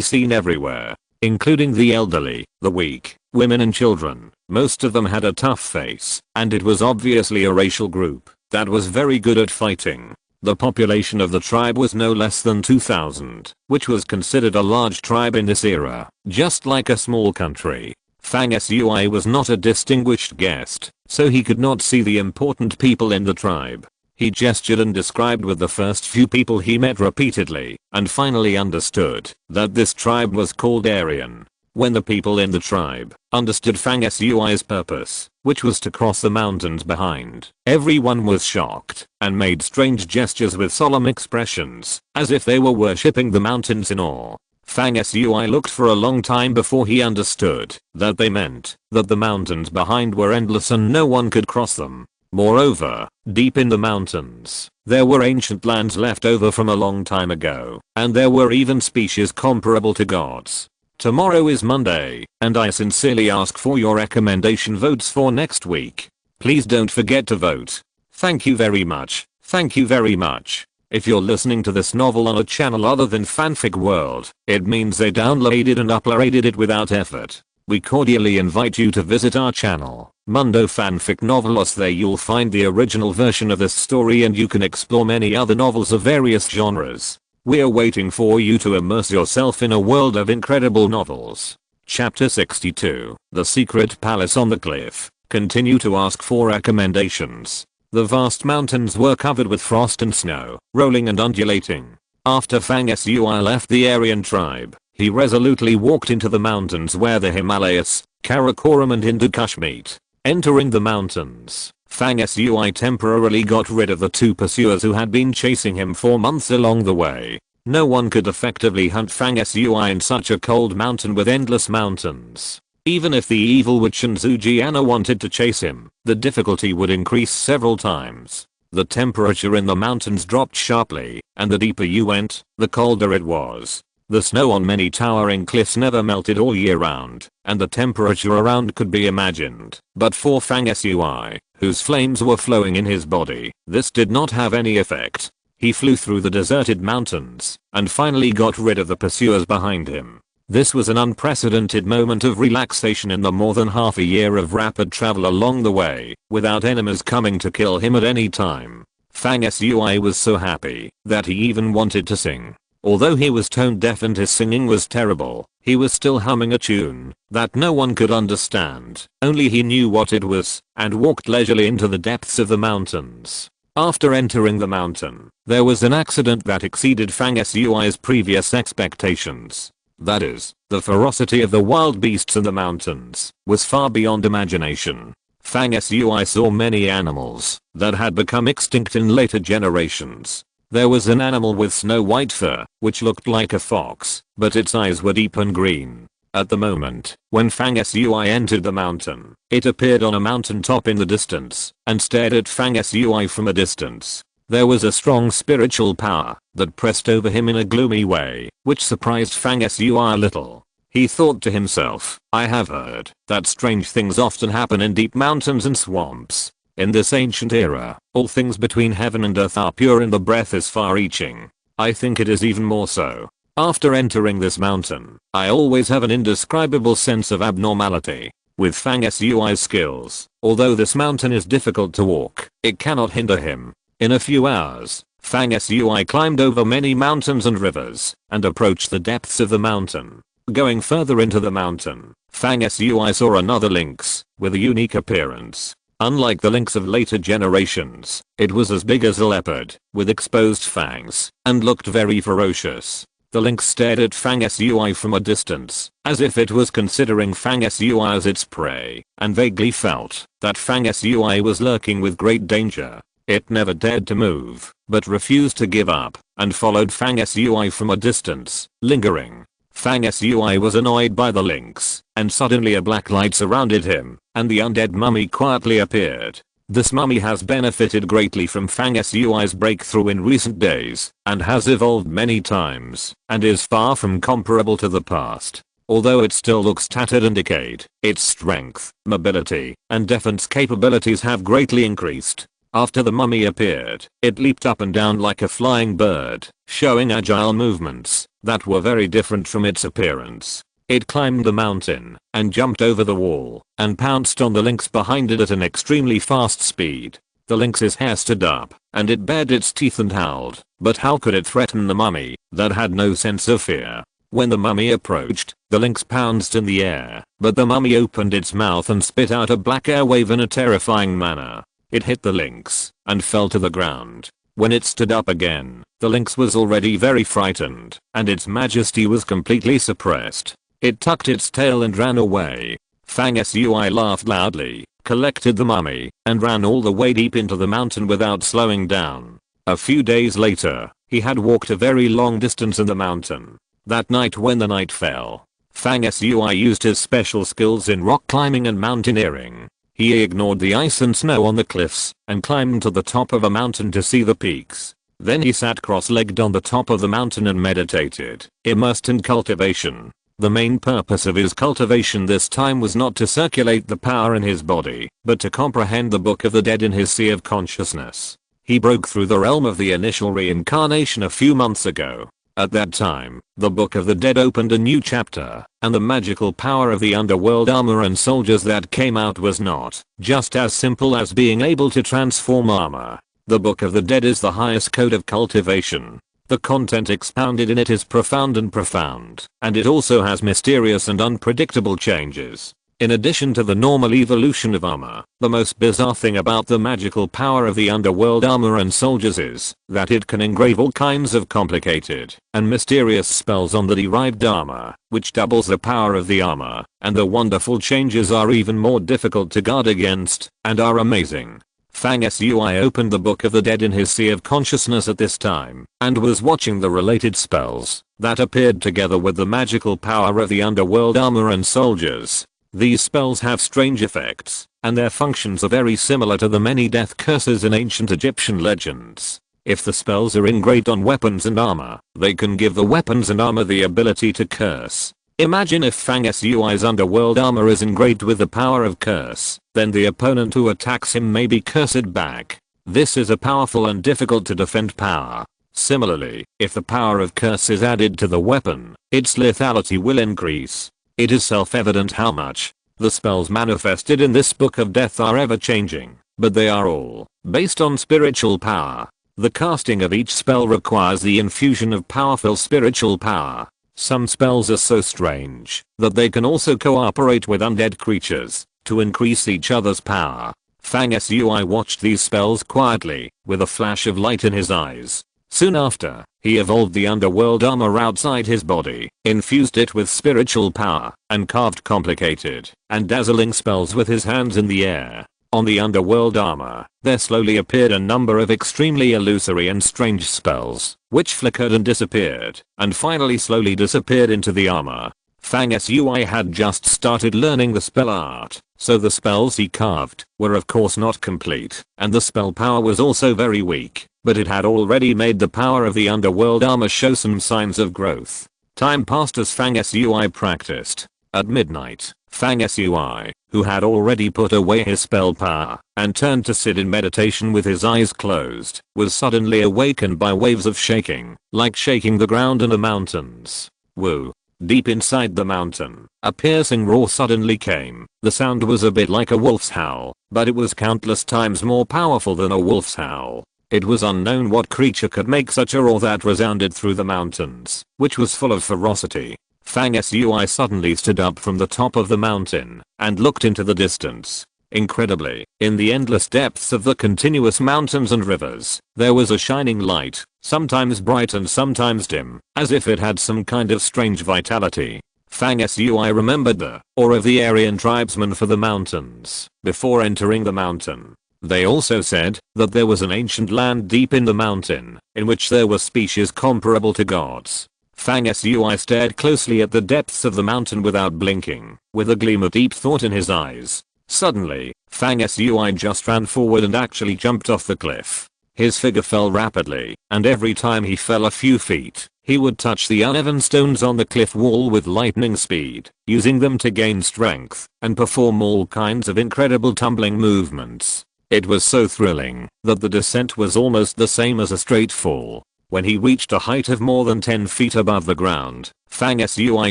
seen everywhere, including the elderly, the weak, women and children. Most of them had a tough face, and it was obviously a racial group that was very good at fighting. The population of the tribe was no less than 2,000, which was considered a large tribe in this era, just like a small country. Fang Sui was not a distinguished guest, so he could not see the important people in the tribe. He gestured and described with the first few people he met repeatedly, and finally understood that this tribe was called Aryan. When the people in the tribe understood Fang Sui's purpose, which was to cross the mountains behind, everyone was shocked and made strange gestures with solemn expressions, as if they were worshipping the mountains in awe. Fang Sui looked for a long time before he understood that they meant that the mountains behind were endless and no one could cross them. Moreover, deep in the mountains, there were ancient lands left over from a long time ago, and there were even species comparable to gods. Tomorrow is Monday, and I sincerely ask for your recommendation votes for next week. Please don't forget to vote. Thank you very much. Thank you very much. If you're listening to this novel on a channel other than Fanfic World, it means they downloaded and uploaded it without effort. We cordially invite you to visit our channel, Mundo Fanfic Novelos. There you'll find the original version of this story and you can explore many other novels of various genres. We're waiting for you to immerse yourself in a world of incredible novels. Chapter 62, The Secret Palace on the Cliff. Continue to ask for recommendations. The vast mountains were covered with frost and snow, rolling and undulating. After Fang Sui left the Aryan tribe, he resolutely walked into the mountains where the Himalayas, Karakoram and Hindu Kush meet. Entering the mountains, Fang Sui temporarily got rid of the two pursuers who had been chasing him for months along the way. No one could effectively hunt Fang Sui in such a cold mountain with endless mountains. Even if the evil witch and Zujiana wanted to chase him, the difficulty would increase several times. The temperature in the mountains dropped sharply, and the deeper you went, the colder it was. The snow on many towering cliffs never melted all year round, and the temperature around could be imagined. But for Fang Sui, whose flames were flowing in his body, this did not have any effect. He flew through the deserted mountains, and finally got rid of the pursuers behind him. This was an unprecedented moment of relaxation in the more than half a year of rapid travel along the way, without enemies coming to kill him at any time. Fang Sui was so happy that he even wanted to sing. Although he was tone deaf and his singing was terrible, he was still humming a tune that no one could understand, only he knew what it was, and walked leisurely into the depths of the mountains. After entering the mountain, there was an accident that exceeded Fang Sui's previous expectations. That is, the ferocity of the wild beasts in the mountains was far beyond imagination. Fang Sui saw many animals that had become extinct in later generations. There was an animal with snow-white fur, which looked like a fox, but its eyes were deep and green. At the moment, when Fang Sui entered the mountain, it appeared on a mountain top in the distance, and stared at Fang Sui from a distance. There was a strong spiritual power that pressed over him in a gloomy way, which surprised Fang Sui a little. He thought to himself, I have heard that strange things often happen in deep mountains and swamps. In this ancient era, all things between heaven and earth are pure and the breath is far-reaching. I think it is even more so. After entering this mountain, I always have an indescribable sense of abnormality. With Fang Sui's skills, although this mountain is difficult to walk, it cannot hinder him. In a few hours, Fang Sui climbed over many mountains and rivers, and approached the depths of the mountain. Going further into the mountain, Fang Sui saw another lynx, with a unique appearance. Unlike the lynx of later generations, it was as big as a leopard, with exposed fangs, and looked very ferocious. The lynx stared at Fang Sui from a distance, as if it was considering Fang Sui as its prey, and vaguely felt that Fang Sui was lurking with great danger. It never dared to move, but refused to give up, and followed Fang Sui from a distance, lingering. Fang Sui was annoyed by the lynx, and suddenly a black light surrounded him, and the undead mummy quietly appeared. This mummy has benefited greatly from Fang Sui's breakthrough in recent days, and has evolved many times, and is far from comparable to the past. Although it still looks tattered and decayed, its strength, mobility, and defense capabilities have greatly increased. After the mummy appeared, it leaped up and down like a flying bird, showing agile movements that were very different from its appearance. It climbed the mountain, and jumped over the wall, and pounced on the lynx behind it at an extremely fast speed. The lynx's hair stood up, and it bared its teeth and howled, but how could it threaten the mummy, that had no sense of fear? When the mummy approached, the lynx pounced in the air, but the mummy opened its mouth and spit out a black air wave in a terrifying manner. It hit the lynx, and fell to the ground. When it stood up again, the lynx was already very frightened, and its majesty was completely suppressed. It tucked its tail and ran away. Fang Sui laughed loudly, collected the mummy, and ran all the way deep into the mountain without slowing down. A few days later, he had walked a very long distance in the mountain. That night when the night fell, Fang Sui used his special skills in rock climbing and mountaineering. He ignored the ice and snow on the cliffs, and climbed to the top of a mountain to see the peaks. Then he sat cross-legged on the top of the mountain and meditated, immersed in cultivation. The main purpose of his cultivation this time was not to circulate the power in his body, but to comprehend the Book of the Dead in his sea of consciousness. He broke through the realm of the initial reincarnation a few months ago. At that time, the Book of the Dead opened a new chapter, and the magical power of the underworld armor and soldiers that came out was not just as simple as being able to transform armor. The Book of the Dead is the highest code of cultivation. The content expounded in it is profound, and it also has mysterious and unpredictable changes. In addition to the normal evolution of armor, the most bizarre thing about the magical power of the underworld armor and soldiers is that it can engrave all kinds of complicated and mysterious spells on the derived armor, which doubles the power of the armor, and the wonderful changes are even more difficult to guard against, and are amazing. Fang Sui opened the Book of the Dead in his sea of consciousness at this time, and was watching the related spells that appeared together with the magical power of the underworld armor and soldiers. These spells have strange effects, and their functions are very similar to the many death curses in ancient Egyptian legends. If the spells are engraved on weapons and armor, they can give the weapons and armor the ability to curse. Imagine if Fang Sui's underworld armor is engraved with the power of curse, then the opponent who attacks him may be cursed back. This is a powerful and difficult to defend power. Similarly, if the power of curse is added to the weapon, its lethality will increase. It is self-evident how much the spells manifested in this book of death are ever changing, but they are all based on spiritual power. The casting of each spell requires the infusion of powerful spiritual power. Some spells are so strange that they can also cooperate with undead creatures to increase each other's power. Fang Sui watched these spells quietly, with a flash of light in his eyes. Soon after, he evolved the underworld armor outside his body, infused it with spiritual power, and carved complicated and dazzling spells with his hands in the air. On the underworld armor, there slowly appeared a number of extremely illusory and strange spells, which flickered and disappeared, and finally slowly disappeared into the armor. Fang Sui had just started learning the spell art, so the spells he carved were of course not complete, and the spell power was also very weak, but it had already made the power of the underworld armor show some signs of growth. Time passed as Fang Sui practiced. At midnight, Fang Sui, who had already put away his spell power and turned to sit in meditation with his eyes closed, was suddenly awakened by waves of shaking, like shaking the ground in the mountains. Woo! Deep inside the mountain, a piercing roar suddenly came. The sound was a bit like a wolf's howl, but it was countless times more powerful than a wolf's howl. It was unknown what creature could make such a roar that resounded through the mountains, which was full of ferocity. Fang Sui suddenly stood up from the top of the mountain and looked into the distance. Incredibly, in the endless depths of the continuous mountains and rivers, there was a shining light, sometimes bright and sometimes dim, as if it had some kind of strange vitality. Fang Sui remembered the awe of the Aryan tribesmen for the mountains before entering the mountain. They also said that there was an ancient land deep in the mountain, in which there were species comparable to gods. Fang Sui stared closely at the depths of the mountain without blinking, with a gleam of deep thought in his eyes. Suddenly, Fang Sui just ran forward and actually jumped off the cliff. His figure fell rapidly, and every time he fell a few feet, he would touch the uneven stones on the cliff wall with lightning speed, using them to gain strength and perform all kinds of incredible tumbling movements. It was so thrilling that the descent was almost the same as a straight fall. When he reached a height of more than 10 feet above the ground, Fang Sui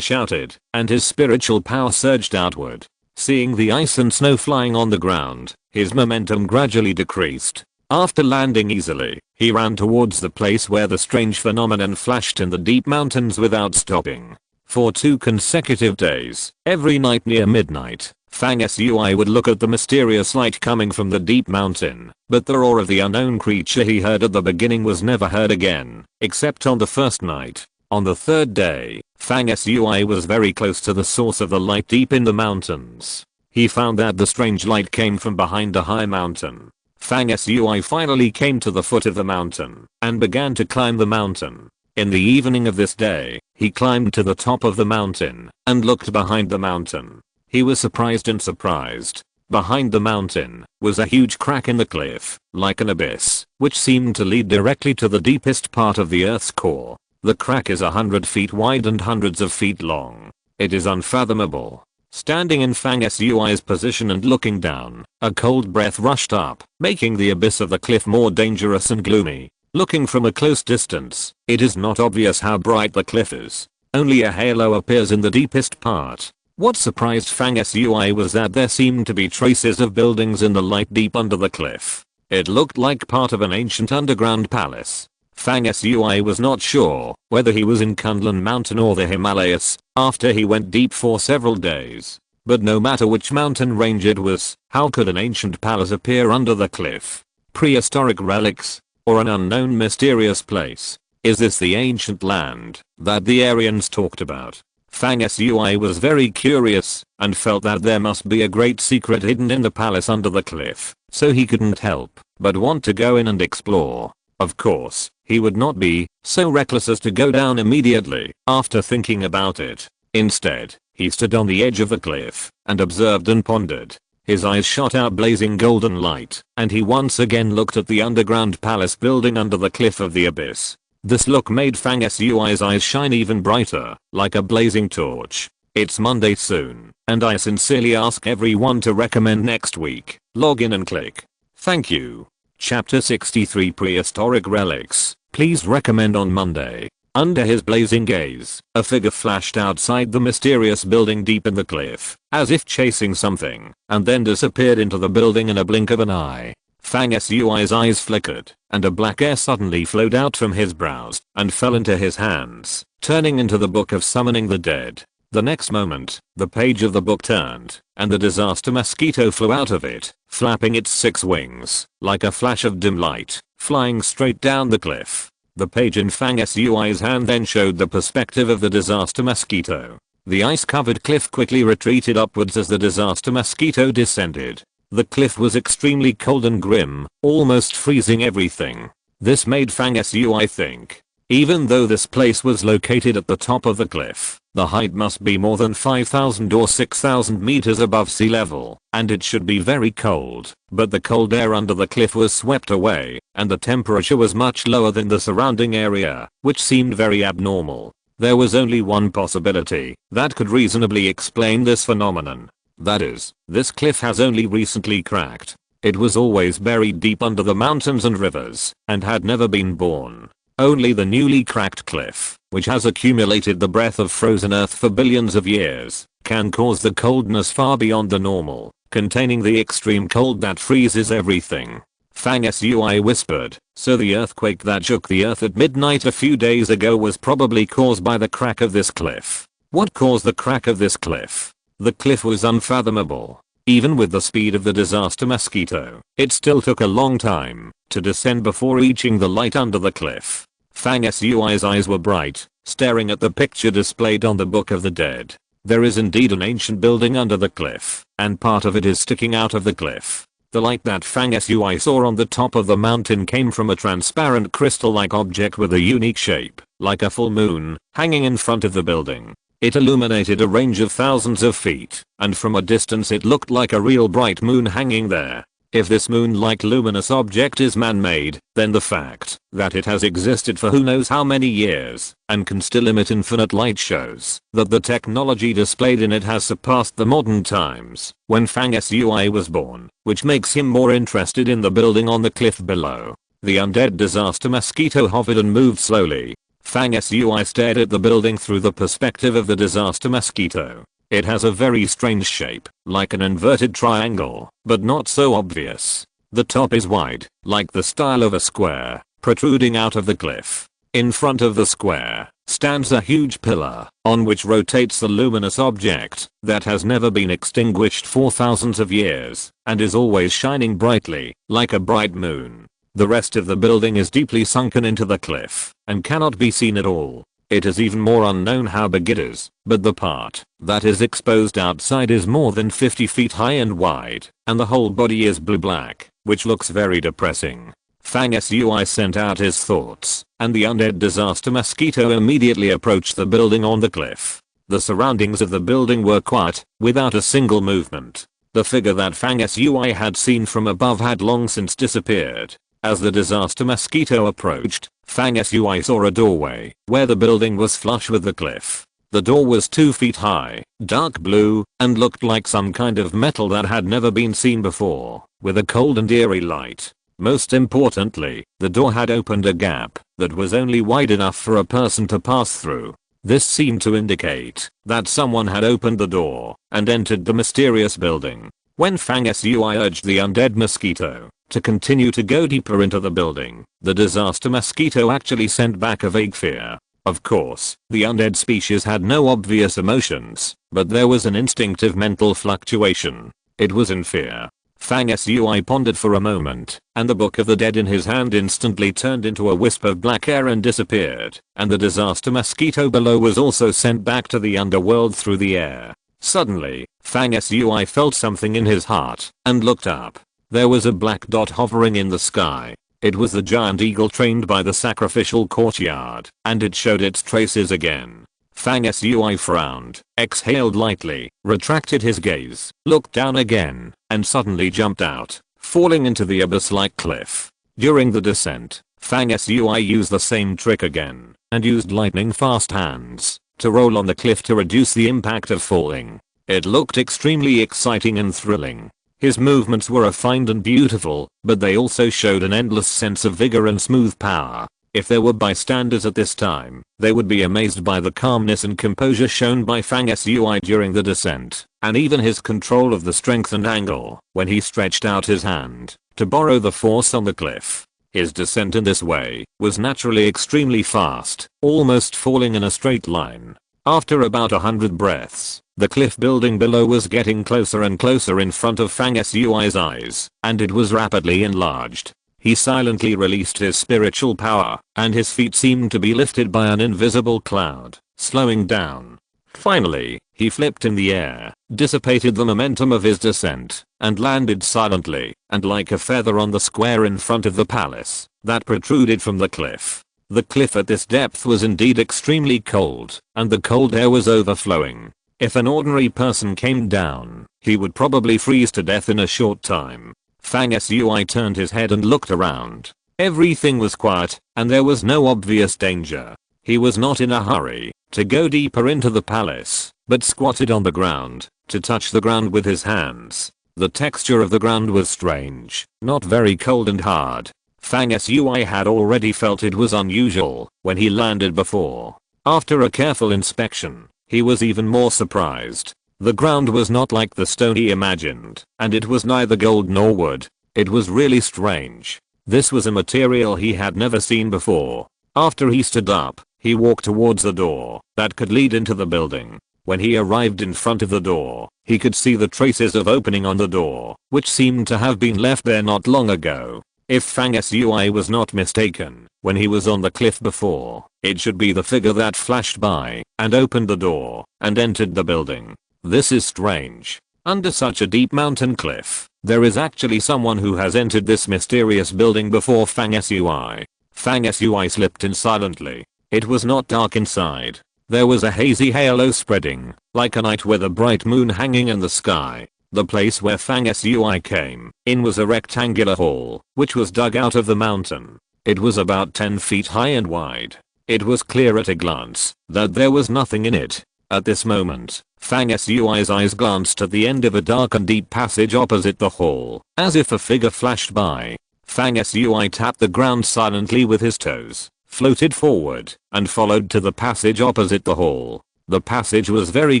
shouted, and his spiritual power surged outward. Seeing the ice and snow flying on the ground, his momentum gradually decreased. After landing easily, he ran towards the place where the strange phenomenon flashed in the deep mountains without stopping. For 2 consecutive days, every night near midnight, Fang Sui would look at the mysterious light coming from the deep mountain, but the roar of the unknown creature he heard at the beginning was never heard again, except on the first night. On the third day, Fang Sui was very close to the source of the light deep in the mountains. He found that the strange light came from behind a high mountain. Fang Sui finally came to the foot of the mountain and began to climb the mountain. In the evening of this day, he climbed to the top of the mountain and looked behind the mountain. He was surprised and surprised. Behind the mountain was a huge crack in the cliff, like an abyss, which seemed to lead directly to the deepest part of the Earth's core. The crack is 100 feet wide and hundreds of feet long. It is unfathomable. Standing in Fang Sui's position and looking down, a cold breath rushed up, making the abyss of the cliff more dangerous and gloomy. Looking from a close distance, it is not obvious how bright the cliff is. Only a halo appears in the deepest part. What surprised Fang Sui was that there seemed to be traces of buildings in the light deep under the cliff. It looked like part of an ancient underground palace. Fang Sui was not sure whether he was in Kunlun Mountain or the Himalayas after he went deep for several days. But no matter which mountain range it was, how could an ancient palace appear under the cliff? Prehistoric relics? Or an unknown mysterious place? Is this the ancient land that the Aryans talked about? Fang Sui was very curious and felt that there must be a great secret hidden in the palace under the cliff, so he couldn't help but want to go in and explore. Of course, he would not be so reckless as to go down immediately after thinking about it. Instead, he stood on the edge of the cliff and observed and pondered. His eyes shot out blazing golden light, and he once again looked at the underground palace building under the cliff of the abyss. This look made Fang Sui's eyes shine even brighter, like a blazing torch. It's Monday soon, and I sincerely ask everyone to recommend next week. Log in and click. Thank you. Chapter 63 Prehistoric Relics. Please recommend on Monday. Under his blazing gaze, a figure flashed outside the mysterious building deep in the cliff, as if chasing something, and then disappeared into the building in a blink of an eye. Fang Sui's eyes flickered, and a black air suddenly flowed out from his brows and fell into his hands, turning into the Book of Summoning the Dead. The next moment, the page of the book turned, and the disaster mosquito flew out of it, flapping its 6 wings, like a flash of dim light, flying straight down the cliff. The page in Fang Sui's hand then showed the perspective of the disaster mosquito. The ice-covered cliff quickly retreated upwards as the disaster mosquito descended. The cliff was extremely cold and grim, almost freezing everything. This made Fang Sui think. Even though this place was located at the top of the cliff, the height must be more than 5,000 or 6,000 meters above sea level, and it should be very cold. But the cold air under the cliff was swept away, and the temperature was much lower than the surrounding area, which seemed very abnormal. There was only one possibility that could reasonably explain this phenomenon. That is, this cliff has only recently cracked. It was always buried deep under the mountains and rivers, and had never been born. Only the newly cracked cliff, which has accumulated the breath of frozen earth for billions of years, can cause the coldness far beyond the normal, containing the extreme cold that freezes everything. Fang Sui whispered, so the earthquake that shook the earth at midnight a few days ago was probably caused by the crack of this cliff. What caused the crack of this cliff? The cliff was unfathomable. Even with the speed of the disaster mosquito, it still took a long time to descend before reaching the light under the cliff. Fang Sui's eyes were bright, staring at the picture displayed on the Book of the Dead. There is indeed an ancient building under the cliff, and part of it is sticking out of the cliff. The light that Fang Sui saw on the top of the mountain came from a transparent crystal-like object with a unique shape, like a full moon, hanging in front of the building. It illuminated a range of thousands of feet, and from a distance it looked like a real bright moon hanging there. If this moon-like luminous object is man-made, then the fact that it has existed for who knows how many years and can still emit infinite light shows that the technology displayed in it has surpassed the modern times when Fang Sui was born, which makes him more interested in the building on the cliff below. The undead disaster mosquito hovered and moved slowly. Fang Sui stared at the building through the perspective of the disaster mosquito. It has a very strange shape, like an inverted triangle, but not so obvious. The top is wide, like the style of a square, protruding out of the cliff. In front of the square stands a huge pillar, on which rotates the luminous object that has never been extinguished for thousands of years, and is always shining brightly, like a bright moon. The rest of the building is deeply sunken into the cliff, and cannot be seen at all. It is even more unknown how big it is, but the part that is exposed outside is more than 50 feet high and wide, and the whole body is blue-black, which looks very depressing. Fang Sui sent out his thoughts, and the undead disaster mosquito immediately approached the building on the cliff. The surroundings of the building were quiet, without a single movement. The figure that Fang Sui had seen from above had long since disappeared. As the disaster mosquito approached, Fang Sui saw a doorway where the building was flush with the cliff. The door was 2 feet high, dark blue, and looked like some kind of metal that had never been seen before, with a cold and eerie light. Most importantly, the door had opened a gap that was only wide enough for a person to pass through. This seemed to indicate that someone had opened the door and entered the mysterious building. When Fang Sui urged the undead mosquito to continue to go deeper into the building, the disaster mosquito actually sent back a vague fear. Of course, the undead species had no obvious emotions, but there was an instinctive mental fluctuation. It was in fear. Fang Sui pondered for a moment, and the Book of the Dead in his hand instantly turned into a wisp of black air and disappeared, and the disaster mosquito below was also sent back to the underworld through the air. Suddenly, Fang Sui felt something in his heart, and looked up. There was a black dot hovering in the sky. It was the giant eagle trained by the sacrificial courtyard, and it showed its traces again. Fang Sui frowned, exhaled lightly, retracted his gaze, looked down again, and suddenly jumped out, falling into the abyss-like cliff. During the descent, Fang Sui used the same trick again, and used lightning-fast hands to roll on the cliff to reduce the impact of falling. It looked extremely exciting and thrilling. His movements were refined and beautiful, but they also showed an endless sense of vigor and smooth power. If there were bystanders at this time, they would be amazed by the calmness and composure shown by Fang Sui during the descent, and even his control of the strength and angle when he stretched out his hand to borrow the force on the cliff. His descent in this way was naturally extremely fast, almost falling in a straight line. After about 100 breaths, the cliff building below was getting closer and closer in front of Fang Sui's eyes, and it was rapidly enlarged. He silently released his spiritual power, and his feet seemed to be lifted by an invisible cloud, slowing down. Finally, he flipped in the air, dissipated the momentum of his descent, and landed silently and like a feather on the square in front of the palace that protruded from the cliff. The cliff at this depth was indeed extremely cold, and the cold air was overflowing. If an ordinary person came down, he would probably freeze to death in a short time. Fang Sui turned his head and looked around. Everything was quiet, and there was no obvious danger. He was not in a hurry to go deeper into the palace, but squatted on the ground to touch the ground with his hands. The texture of the ground was strange, not very cold and hard. Fang Sui had already felt it was unusual when he landed before. After a careful inspection, he was even more surprised. The ground was not like the stone he imagined, and it was neither gold nor wood. It was really strange. This was a material he had never seen before. After he stood up, he walked towards the door that could lead into the building. When he arrived in front of the door, he could see the traces of opening on the door, which seemed to have been left there not long ago. If Fang Sui was not mistaken, when he was on the cliff before, it should be the figure that flashed by and opened the door and entered the building. This is strange. Under such a deep mountain cliff, there is actually someone who has entered this mysterious building before Fang Sui. Fang Sui slipped in silently. It was not dark inside. There was a hazy halo spreading, like a night with a bright moon hanging in the sky. The place where Fang Sui came in was a rectangular hall, which was dug out of the mountain. It was about 10 feet high and wide. It was clear at a glance that there was nothing in it. At this moment, Fang Sui's eyes glanced at the end of a dark and deep passage opposite the hall, as if a figure flashed by. Fang Sui tapped the ground silently with his toes, floated forward, and followed to the passage opposite the hall. The passage was very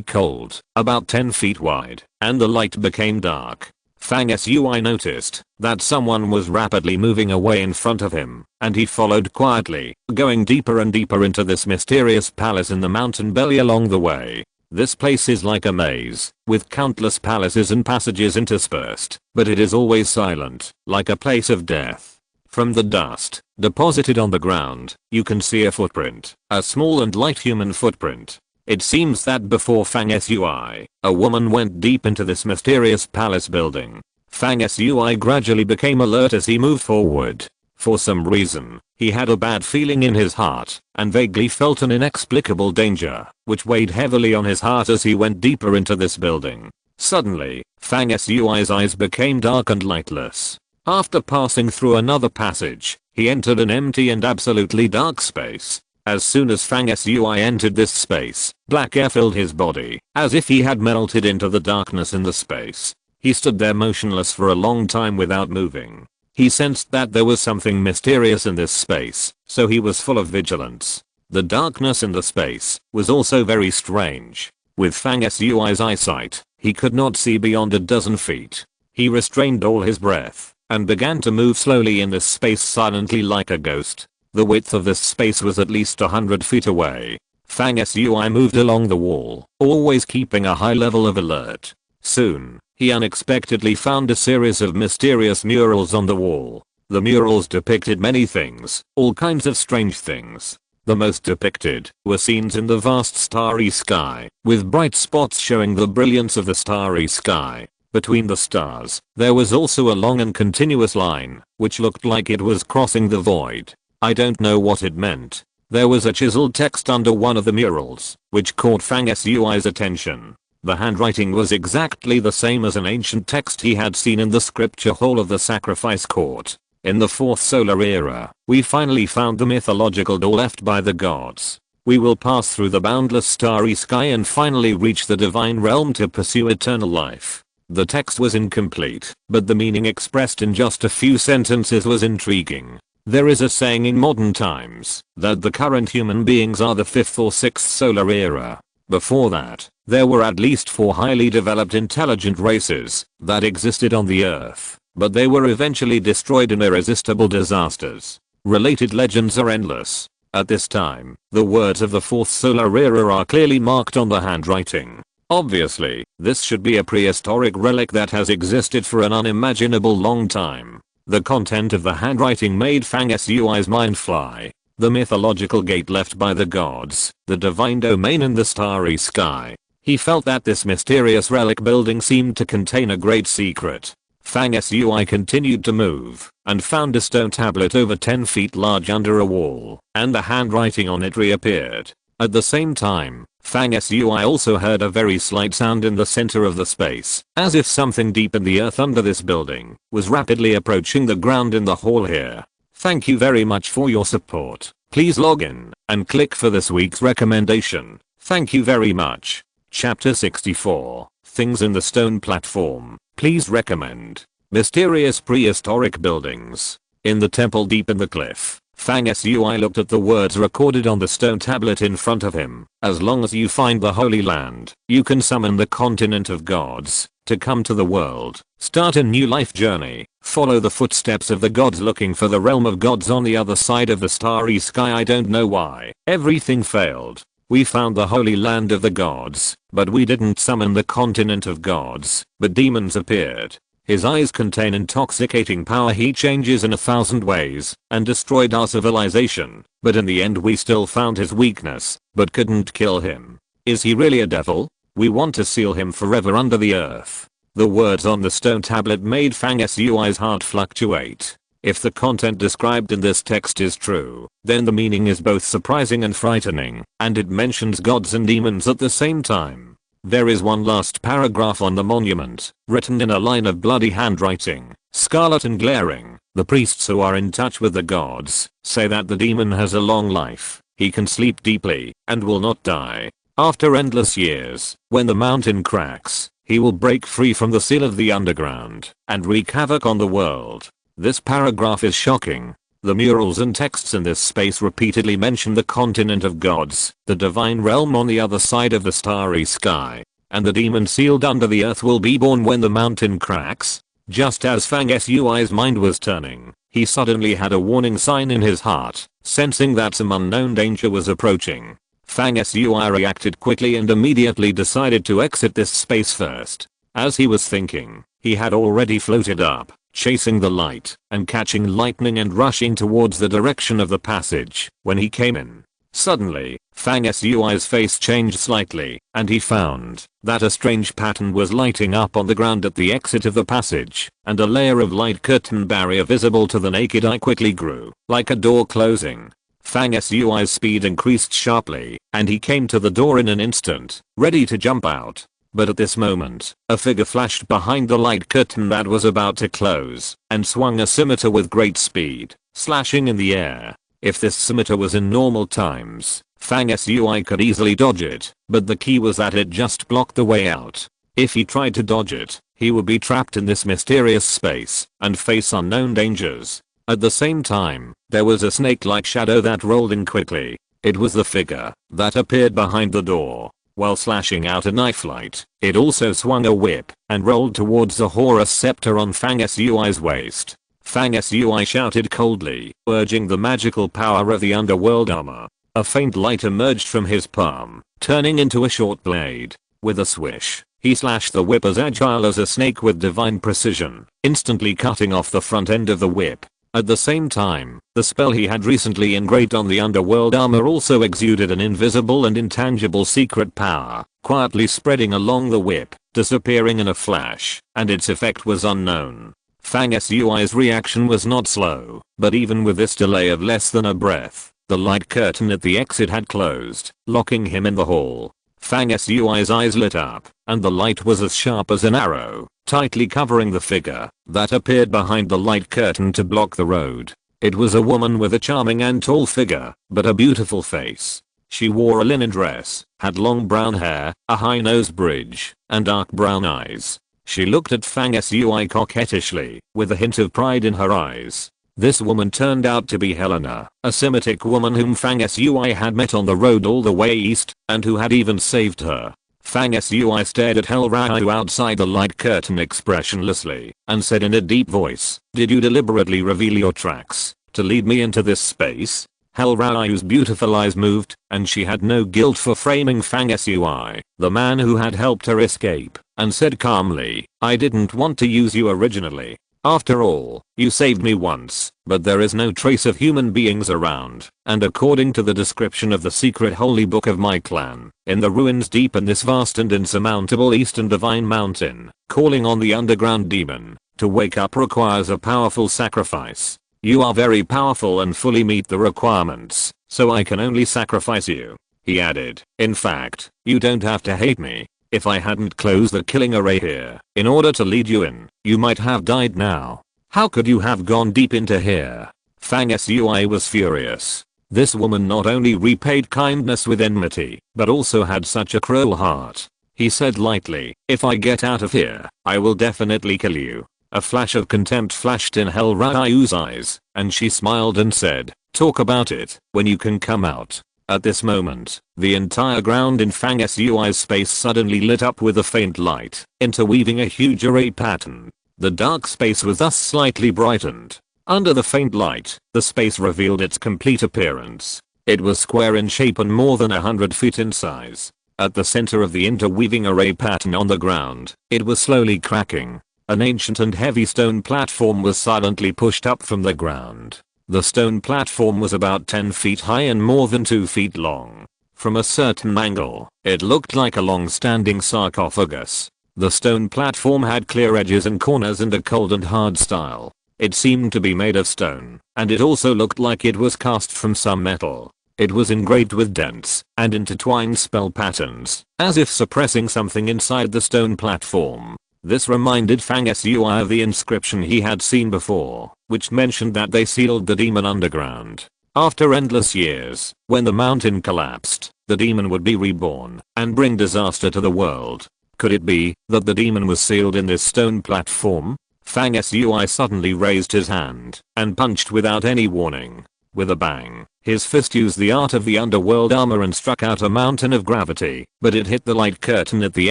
cold, about 10 feet wide, and the light became dark. Fang Sui noticed that someone was rapidly moving away in front of him, and he followed quietly, going deeper and deeper into this mysterious palace in the mountain belly along the way. This place is like a maze, with countless palaces and passages interspersed, but it is always silent, like a place of death. From the dust deposited on the ground, you can see a footprint, a small and light human footprint. It seems that before Fang Sui, a woman went deep into this mysterious palace building. Fang Sui gradually became alert as he moved forward. For some reason, he had a bad feeling in his heart, and vaguely felt an inexplicable danger, which weighed heavily on his heart as he went deeper into this building. Suddenly, Fang Sui's eyes became dark and lightless. After passing through another passage, he entered an empty and absolutely dark space. As soon as Fang Sui entered this space, black air filled his body, as if he had melted into the darkness in the space. He stood there motionless for a long time without moving. He sensed that there was something mysterious in this space, so he was full of vigilance. The darkness in the space was also very strange. With Fang Sui's eyesight, he could not see beyond a dozen feet. He restrained all his breath and began to move slowly in this space silently like a ghost. The width of this space was at least 100 feet away. Fang Sui moved along the wall, always keeping a high level of alert. Soon, he unexpectedly found a series of mysterious murals on the wall. The murals depicted many things, all kinds of strange things. The most depicted were scenes in the vast starry sky, with bright spots showing the brilliance of the starry sky. Between the stars, there was also a long and continuous line, which looked like it was crossing the void. I don't know what it meant. There was a chiseled text under one of the murals, which caught Fang Sui's attention. The handwriting was exactly the same as an ancient text he had seen in the scripture hall of the sacrifice court. In the 4th solar era, we finally found the mythological door left by the gods. We will pass through the boundless starry sky and finally reach the divine realm to pursue eternal life. The text was incomplete, but the meaning expressed in just a few sentences was intriguing. There is a saying in modern times that the current human beings are the 5th or 6th solar era. Before that, there were at least 4 highly developed intelligent races that existed on the Earth, but they were eventually destroyed in irresistible disasters. Related legends are endless. At this time, the words of the 4th solar era are clearly marked on the handwriting. Obviously, this should be a prehistoric relic that has existed for an unimaginable long time. The content of the handwriting made Fang Sui's mind fly. The mythological gate left by the gods, the divine domain in the starry sky. He felt that this mysterious relic building seemed to contain a great secret. Fang Sui continued to move, and found a stone tablet over 10 feet large under a wall, and the handwriting on it reappeared. At the same time, Fang Sui also heard a very slight sound in the center of the space, as if something deep in the earth under this building was rapidly approaching the ground in the hall here. Thank you very much for your support. Please log in and click for this week's recommendation. Thank you very much. Chapter 64, Things in the Stone Platform. Please recommend. Mysterious prehistoric buildings. In the temple deep in the cliff, Fang Sui looked at the words recorded on the stone tablet in front of him. As long as you find the Holy Land, you can summon the continent of gods to come to the world. Start a new life journey. Follow the footsteps of the gods looking for the realm of gods on the other side of the starry sky. I don't know why. Everything failed. We found the holy land of the gods, but we didn't summon the continent of gods, but demons appeared. His eyes contain intoxicating power. He changes in 1,000 ways and destroyed our civilization, but in the end we still found his weakness, but couldn't kill him. Is he really a devil? We want to seal him forever under the earth. The words on the stone tablet made Fang Sui's heart fluctuate. If the content described in this text is true, then the meaning is both surprising and frightening, and it mentions gods and demons at the same time. There is one last paragraph on the monument, written in a line of bloody handwriting, scarlet and glaring. The priests who are in touch with the gods say that the demon has a long life. He can sleep deeply and will not die. After endless years, when the mountain cracks, he will break free from the seal of the underground and wreak havoc on the world. This paragraph is shocking. The murals and texts in this space repeatedly mention the continent of gods, the divine realm on the other side of the starry sky, and the demon sealed under the earth will be born when the mountain cracks. Just as Fang Sui's mind was turning, he suddenly had a warning sign in his heart, sensing that some unknown danger was approaching. Fang Sui reacted quickly and immediately decided to exit this space first. As he was thinking, he had already floated up, chasing the light and catching lightning and rushing towards the direction of the passage. When he came in, suddenly, Fang Sui's face changed slightly, and he found that a strange pattern was lighting up on the ground at the exit of the passage, and a layer of light curtain barrier visible to the naked eye quickly grew, like a door closing. Fang Sui's speed increased sharply, and he came to the door in an instant, ready to jump out. But at this moment, a figure flashed behind the light curtain that was about to close, and swung a scimitar with great speed, slashing in the air. If this scimitar was in normal times, Fang Sui could easily dodge it, but the key was that it just blocked the way out. If he tried to dodge it, he would be trapped in this mysterious space and face unknown dangers. At the same time, there was a snake-like shadow that rolled in quickly. It was the figure that appeared behind the door. While slashing out a knife light, it also swung a whip and rolled towards the Horus scepter on Fang Sui's waist. Fang Sui shouted coldly, urging the magical power of the underworld armor. A faint light emerged from his palm, turning into a short blade. With a swish, he slashed the whip as agile as a snake with divine precision, instantly cutting off the front end of the whip. At the same time, the spell he had recently engraved on the underworld armor also exuded an invisible and intangible secret power, quietly spreading along the whip, disappearing in a flash, and its effect was unknown. Fang Sui's reaction was not slow, but even with this delay of less than a breath, the light curtain at the exit had closed, locking him in the hall. Fang Sui's eyes lit up, and the light was as sharp as an arrow, tightly covering the figure that appeared behind the light curtain to block the road. It was a woman with a charming and tall figure, but a beautiful face. She wore a linen dress, had long brown hair, a high nose bridge, and dark brown eyes. She looked at Fang Sui coquettishly, with a hint of pride in her eyes. This woman turned out to be Helena, a Semitic woman whom Fang Sui had met on the road all the way east, and who had even saved her. Fang Sui stared at Hel Raju outside the light curtain expressionlessly, and said in a deep voice, "Did you deliberately reveal your tracks to lead me into this space?" Hel Raju's beautiful eyes moved, and she had no guilt for framing Fang Sui, the man who had helped her escape, and said calmly, "I didn't want to use you originally. After all, you saved me once, but there is no trace of human beings around, and according to the description of the secret holy book of my clan, in the ruins deep in this vast and insurmountable eastern divine mountain, calling on the underground demon to wake up requires a powerful sacrifice. You are very powerful and fully meet the requirements, so I can only sacrifice you," he added. "In fact, you don't have to hate me. If I hadn't closed the killing array here in order to lead you in, you might have died now. How could you have gone deep into here?" Fang Sui was furious. This woman not only repaid kindness with enmity, but also had such a cruel heart. He said lightly, "If I get out of here, I will definitely kill you." A flash of contempt flashed in Hel Raju's eyes, and she smiled and said, "Talk about it when you can come out." At this moment, the entire ground in Fang Sui's space suddenly lit up with a faint light, interweaving a huge array pattern. The dark space was thus slightly brightened. Under the faint light, the space revealed its complete appearance. It was square in shape and more than 100 feet in size. At the center of the interweaving array pattern on the ground, it was slowly cracking. An ancient and heavy stone platform was silently pushed up from the ground. The stone platform was about 10 feet high and more than 2 feet long. From a certain angle, it looked like a long-standing sarcophagus. The stone platform had clear edges and corners and a cold and hard style. It seemed to be made of stone, and it also looked like it was cast from some metal. It was engraved with dense and intertwined spell patterns, as if suppressing something inside the stone platform. This reminded Fang Sui of the inscription he had seen before, which mentioned that they sealed the demon underground. After endless years, when the mountain collapsed, the demon would be reborn and bring disaster to the world. Could it be that the demon was sealed in this stone platform? Fang Sui suddenly raised his hand and punched without any warning. With a bang, his fist used the art of the underworld armor and struck out a mountain of gravity, but it hit the light curtain at the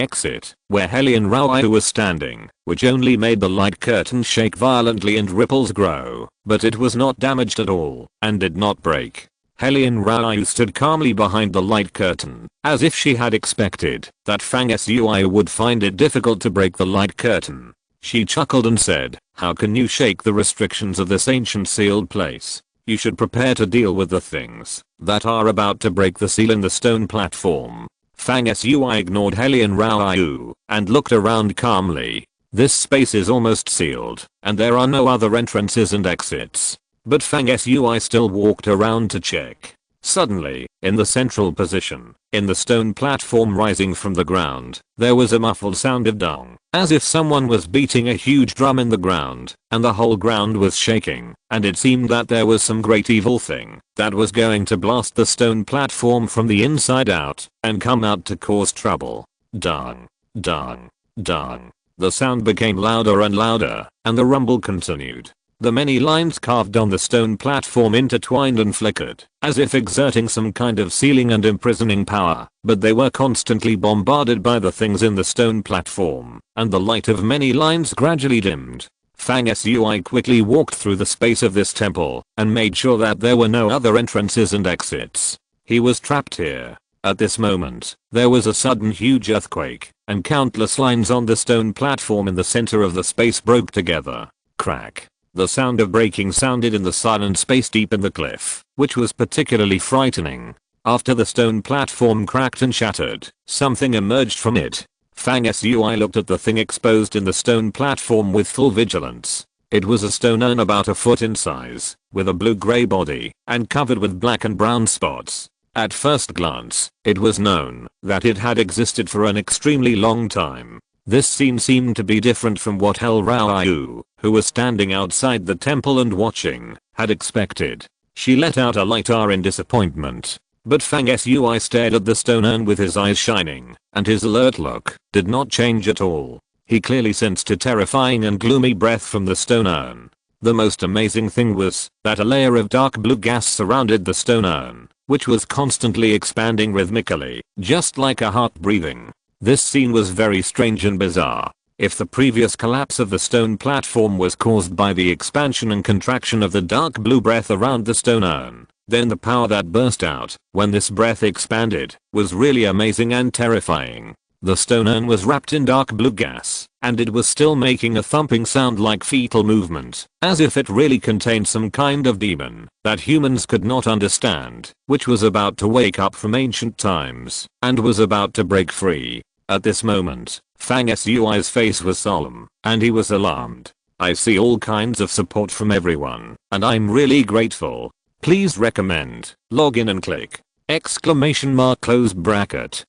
exit, where Helion Raju was standing, which only made the light curtain shake violently and ripples grow, but it was not damaged at all, and did not break. Helion Raju stood calmly behind the light curtain, as if she had expected that Fang Sui would find it difficult to break the light curtain. She chuckled and said, "How can you shake the restrictions of this ancient sealed place? You should prepare to deal with the things that are about to break the seal in the stone platform." Fang Sui ignored Helion Raju and looked around calmly. This space is almost sealed, and there are no other entrances and exits. But Fang Sui still walked around to check. Suddenly, in the central position, in the stone platform rising from the ground, there was a muffled sound of dong, as if someone was beating a huge drum in the ground, and the whole ground was shaking, and it seemed that there was some great evil thing that was going to blast the stone platform from the inside out, and come out to cause trouble. Dong, dong, dong. The sound became louder and louder, and the rumble continued. The many lines carved on the stone platform intertwined and flickered, as if exerting some kind of sealing and imprisoning power, but they were constantly bombarded by the things in the stone platform, and the light of many lines gradually dimmed. Fang Sui quickly walked through the space of this temple, and made sure that there were no other entrances and exits. He was trapped here. At this moment, there was a sudden huge earthquake, and countless lines on the stone platform in the center of the space broke together. Crack. The sound of breaking sounded in the silent space deep in the cliff, which was particularly frightening. After the stone platform cracked and shattered, something emerged from it. Fang Sui looked at the thing exposed in the stone platform with full vigilance. It was a stone urn about a foot in size, with a blue-gray body, and covered with black and brown spots. At first glance, it was known that it had existed for an extremely long time. This scene seemed to be different from what Hel Raju, who was standing outside the temple and watching, had expected. She let out a light R in disappointment. But Fang Sui stared at the stone urn with his eyes shining, and his alert look did not change at all. He clearly sensed a terrifying and gloomy breath from the stone urn. The most amazing thing was that a layer of dark blue gas surrounded the stone urn, which was constantly expanding rhythmically, just like a heart breathing. This scene was very strange and bizarre. If the previous collapse of the stone platform was caused by the expansion and contraction of the dark blue breath around the stone urn, then the power that burst out when this breath expanded was really amazing and terrifying. The stone urn was wrapped in dark blue gas, and it was still making a thumping sound like fetal movement, as if it really contained some kind of demon that humans could not understand, which was about to wake up from ancient times and was about to break free. At this moment, Fang Sui's face was solemn, and he was alarmed. I see all kinds of support from everyone, and I'm really grateful. Please recommend, log in and click. Exclamation mark close bracket.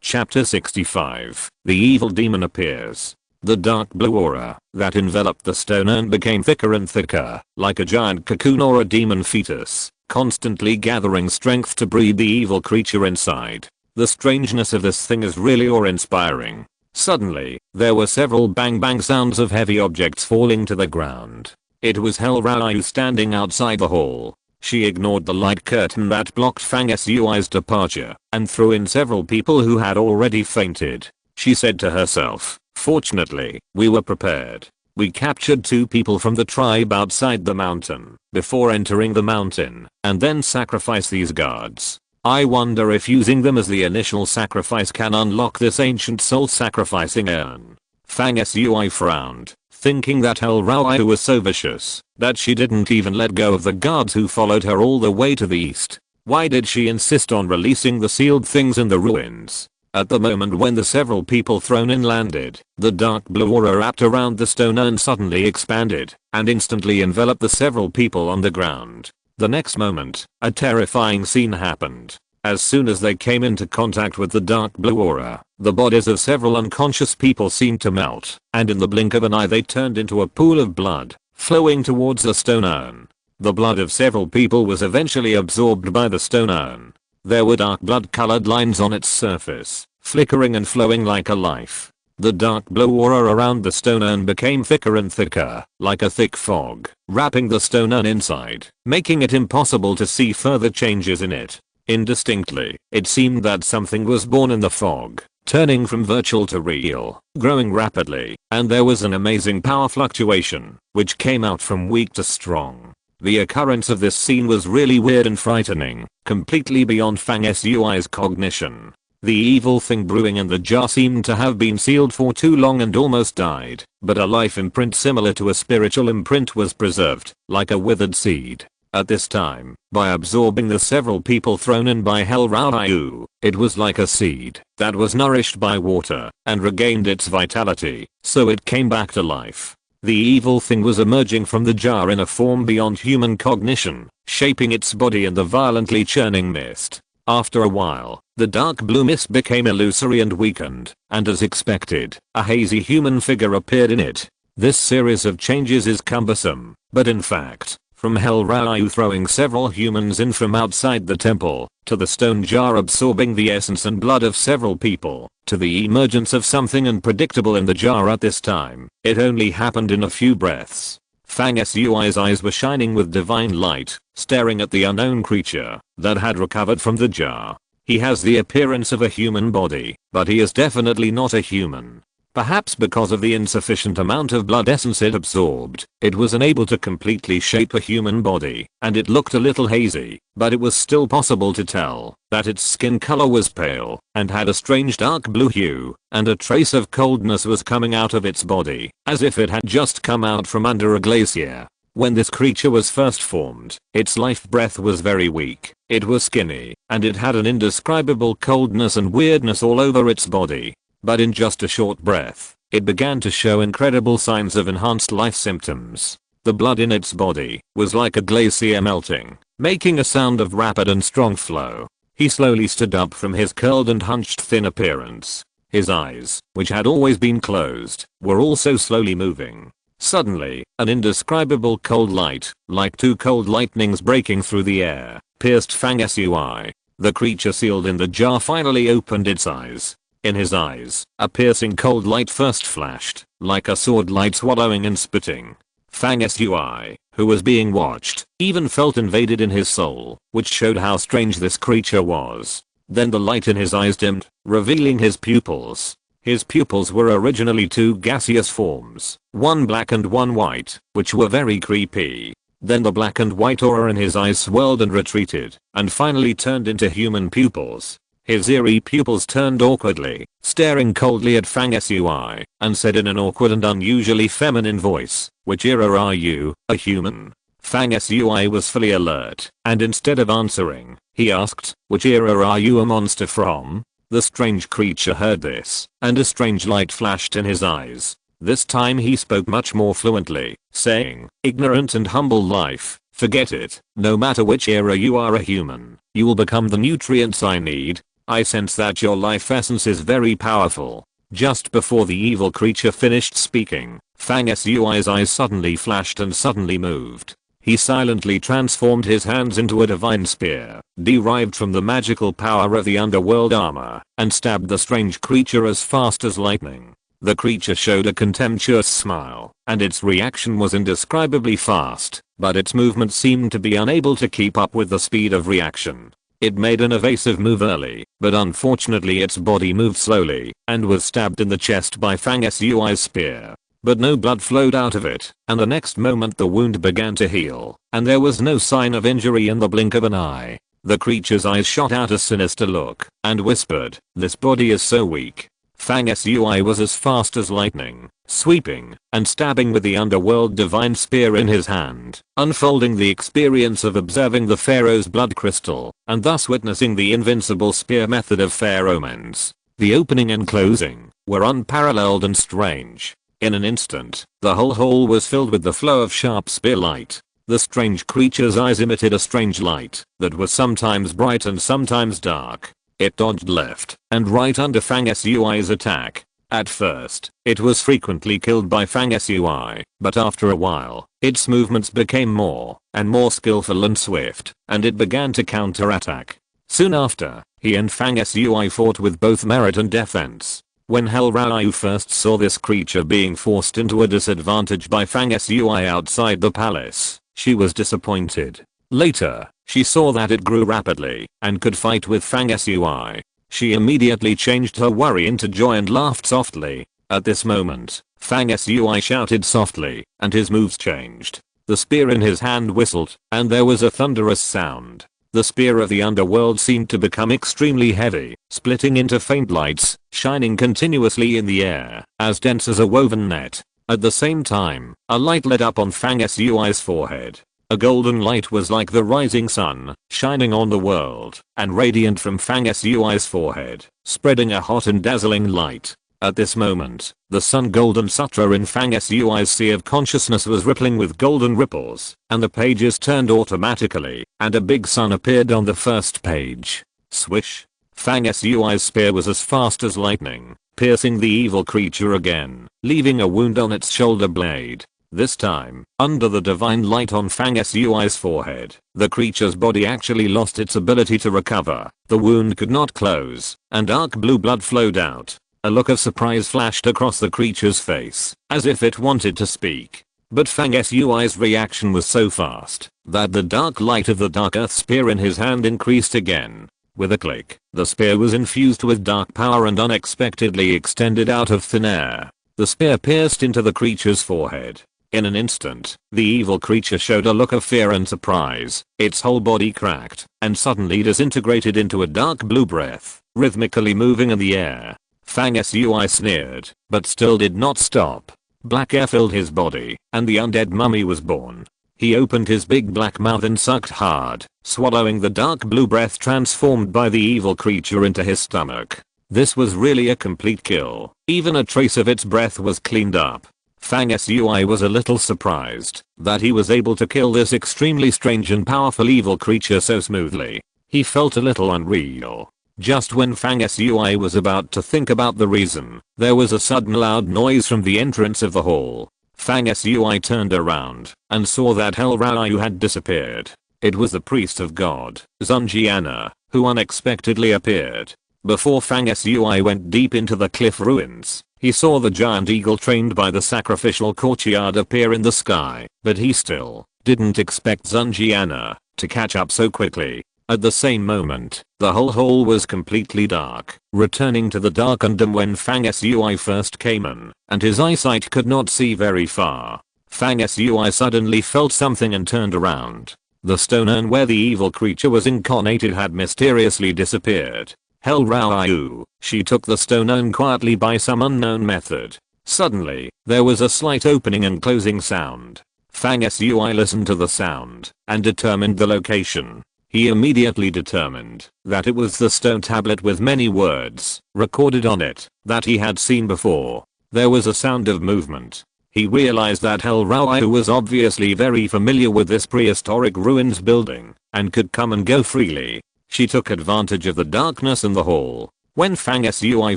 Chapter 65. The evil demon appears. The dark blue aura that enveloped the stone urn became thicker and thicker, like a giant cocoon or a demon fetus, constantly gathering strength to breed the evil creature inside. The strangeness of this thing is really awe-inspiring. Suddenly, there were several bang bang sounds of heavy objects falling to the ground. It was Hel Rao standing outside the hall. She ignored the light curtain that blocked Fang Sui's departure and threw in several people who had already fainted. She said to herself, "Fortunately, we were prepared. We captured 2 people from the tribe outside the mountain before entering the mountain and then sacrificed these guards. I wonder if using them as the initial sacrifice can unlock this ancient soul sacrificing urn." Fang Sui frowned, thinking that Hel Rao was so vicious that she didn't even let go of the guards who followed her all the way to the east. Why did she insist on releasing the sealed things in the ruins? At the moment when the several people thrown in landed, the dark blue aura wrapped around the stone urn suddenly expanded and instantly enveloped the several people on the ground. The next moment, a terrifying scene happened. As soon as they came into contact with the dark blue aura, the bodies of several unconscious people seemed to melt, and in the blink of an eye they turned into a pool of blood, flowing towards the stone urn. The blood of several people was eventually absorbed by the stone urn. There were dark blood-colored lines on its surface, flickering and flowing like a life. The dark blue aura around the stone urn became thicker and thicker, like a thick fog, wrapping the stone urn inside, making it impossible to see further changes in it. Indistinctly, it seemed that something was born in the fog, turning from virtual to real, growing rapidly, and there was an amazing power fluctuation, which came out from weak to strong. The occurrence of this scene was really weird and frightening, completely beyond Fang Sui's cognition. The evil thing brewing in the jar seemed to have been sealed for too long and almost died, but a life imprint similar to a spiritual imprint was preserved, like a withered seed. At this time, by absorbing the several people thrown in by Hel Rao, it was like a seed that was nourished by water and regained its vitality, so it came back to life. The evil thing was emerging from the jar in a form beyond human cognition, shaping its body in the violently churning mist. After a while, the dark blue mist became illusory and weakened, and as expected, a hazy human figure appeared in it. This series of changes is cumbersome, but in fact, from Hel Rao throwing several humans in from outside the temple, to the stone jar absorbing the essence and blood of several people, to the emergence of something unpredictable in the jar at this time, it only happened in a few breaths. Fang Sui's eyes were shining with divine light, staring at the unknown creature that had recovered from the jar. He has the appearance of a human body, but he is definitely not a human. Perhaps because of the insufficient amount of blood essence it absorbed, it was unable to completely shape a human body, and it looked a little hazy, but it was still possible to tell that its skin color was pale and had a strange dark blue hue, and a trace of coldness was coming out of its body, as if it had just come out from under a glacier. When this creature was first formed, its life breath was very weak, it was skinny, and it had an indescribable coldness and weirdness all over its body. But in just a short breath, it began to show incredible signs of enhanced life symptoms. The blood in its body was like a glacier melting, making a sound of rapid and strong flow. He slowly stood up from his curled and hunched thin appearance. His eyes, which had always been closed, were also slowly moving. Suddenly, an indescribable cold light, like 2 cold lightnings breaking through the air, pierced Fang Sui. The creature sealed in the jar finally opened its eyes. In his eyes, a piercing cold light first flashed, like a sword light swallowing and spitting. Fang Sui, who was being watched, even felt invaded in his soul, which showed how strange this creature was. Then the light in his eyes dimmed, revealing his pupils. His pupils were originally two gaseous forms, one black and one white, which were very creepy. Then the black and white aura in his eyes swelled and retreated, and finally turned into human pupils. His eerie pupils turned awkwardly, staring coldly at Fang Sui, and said in an awkward and unusually feminine voice, "Which era are you, a human?" Fang Sui was fully alert, and instead of answering, he asked, "Which era are you a monster from?" The strange creature heard this, and a strange light flashed in his eyes. This time he spoke much more fluently, saying, "Ignorant and humble life, forget it. No matter which era you are a human, you will become the nutrients I need. I sense that your life essence is very powerful." Just before the evil creature finished speaking, Fang Sui's eyes suddenly flashed and suddenly moved. He silently transformed his hands into a divine spear, derived from the magical power of the underworld armor, and stabbed the strange creature as fast as lightning. The creature showed a contemptuous smile, and its reaction was indescribably fast, but its movement seemed to be unable to keep up with the speed of reaction. It made an evasive move early, but unfortunately its body moved slowly, and was stabbed in the chest by Fang Sui's spear. But no blood flowed out of it, and the next moment the wound began to heal, and there was no sign of injury in the blink of an eye. The creature's eyes shot out a sinister look, and whispered, "This body is so weak." Fang Sui was as fast as lightning, sweeping and stabbing with the underworld divine spear in his hand, unfolding the experience of observing the pharaoh's blood crystal, and thus witnessing the invincible spear method of fair omens. The opening and closing were unparalleled and strange. In an instant, the whole hall was filled with the flow of sharp spear light. The strange creature's eyes emitted a strange light that was sometimes bright and sometimes dark. It dodged left and right under Fang Sui's attack. At first, it was frequently killed by Fang Sui, but after a while, its movements became more and more skillful and swift, and it began to counterattack. Soon after, he and Fang Sui fought with both merit and defense. When Hel Raju first saw this creature being forced into a disadvantage by Fang Sui outside the palace, she was disappointed. Later, she saw that it grew rapidly and could fight with Fang Sui. She immediately changed her worry into joy and laughed softly. At this moment, Fang Sui shouted softly, and his moves changed. The spear in his hand whistled, and there was a thunderous sound. The spear of the underworld seemed to become extremely heavy, splitting into faint lights, shining continuously in the air, as dense as a woven net. At the same time, a light lit up on Fang Sui's forehead. A golden light was like the rising sun, shining on the world, and radiant from Fang Sui's forehead, spreading a hot and dazzling light. At this moment, the sun golden sutra in Fang Sui's sea of consciousness was rippling with golden ripples, and the pages turned automatically, and a big sun appeared on the first page. Swish! Fang Sui's spear was as fast as lightning, piercing the evil creature again, leaving a wound on its shoulder blade. This time, under the divine light on Fang Sui's forehead, the creature's body actually lost its ability to recover. The wound could not close, and dark blue blood flowed out. A look of surprise flashed across the creature's face, as if it wanted to speak. But Fang Sui's reaction was so fast that the dark light of the dark earth spear in his hand increased again. With a click, the spear was infused with dark power and unexpectedly extended out of thin air. The spear pierced into the creature's forehead. In an instant, the evil creature showed a look of fear and surprise. Its whole body cracked and suddenly disintegrated into a dark blue breath, rhythmically moving in the air. Fang Sui sneered, but still did not stop. Black air filled his body, and the undead mummy was born. He opened his big black mouth and sucked hard, swallowing the dark blue breath transformed by the evil creature into his stomach. This was really a complete kill. Even a trace of its breath was cleaned up. Fang Sui was a little surprised that he was able to kill this extremely strange and powerful evil creature so smoothly. He felt a little unreal. Just when Fang Sui was about to think about the reason, there was a sudden loud noise from the entrance of the hall. Fang Sui turned around and saw that Hel Raju had disappeared. It was the priest of God, Zunjiana, who unexpectedly appeared. Before Fang Sui went deep into the cliff ruins, He saw the giant eagle trained by the sacrificial courtyard appear in the sky, but he still didn't expect Zungiana to catch up so quickly. At the same moment, the whole hall was completely dark, returning to the darkened dome when Fang Sui first came in, and his eyesight could not see very far. Fang Sui suddenly felt something and turned around. The stone urn where the evil creature was incarnated had mysteriously disappeared. Hell Rao, she took the stone urn quietly by some unknown method. Suddenly, there was a slight opening and closing sound. Fang Sui listened to the sound and determined the location. He immediately determined that it was the stone tablet with many words recorded on it that he had seen before. There was a sound of movement. He realized that Hell Rao was obviously very familiar with this prehistoric ruins building and could come and go freely. She took advantage of the darkness in the hall. When Fang Sui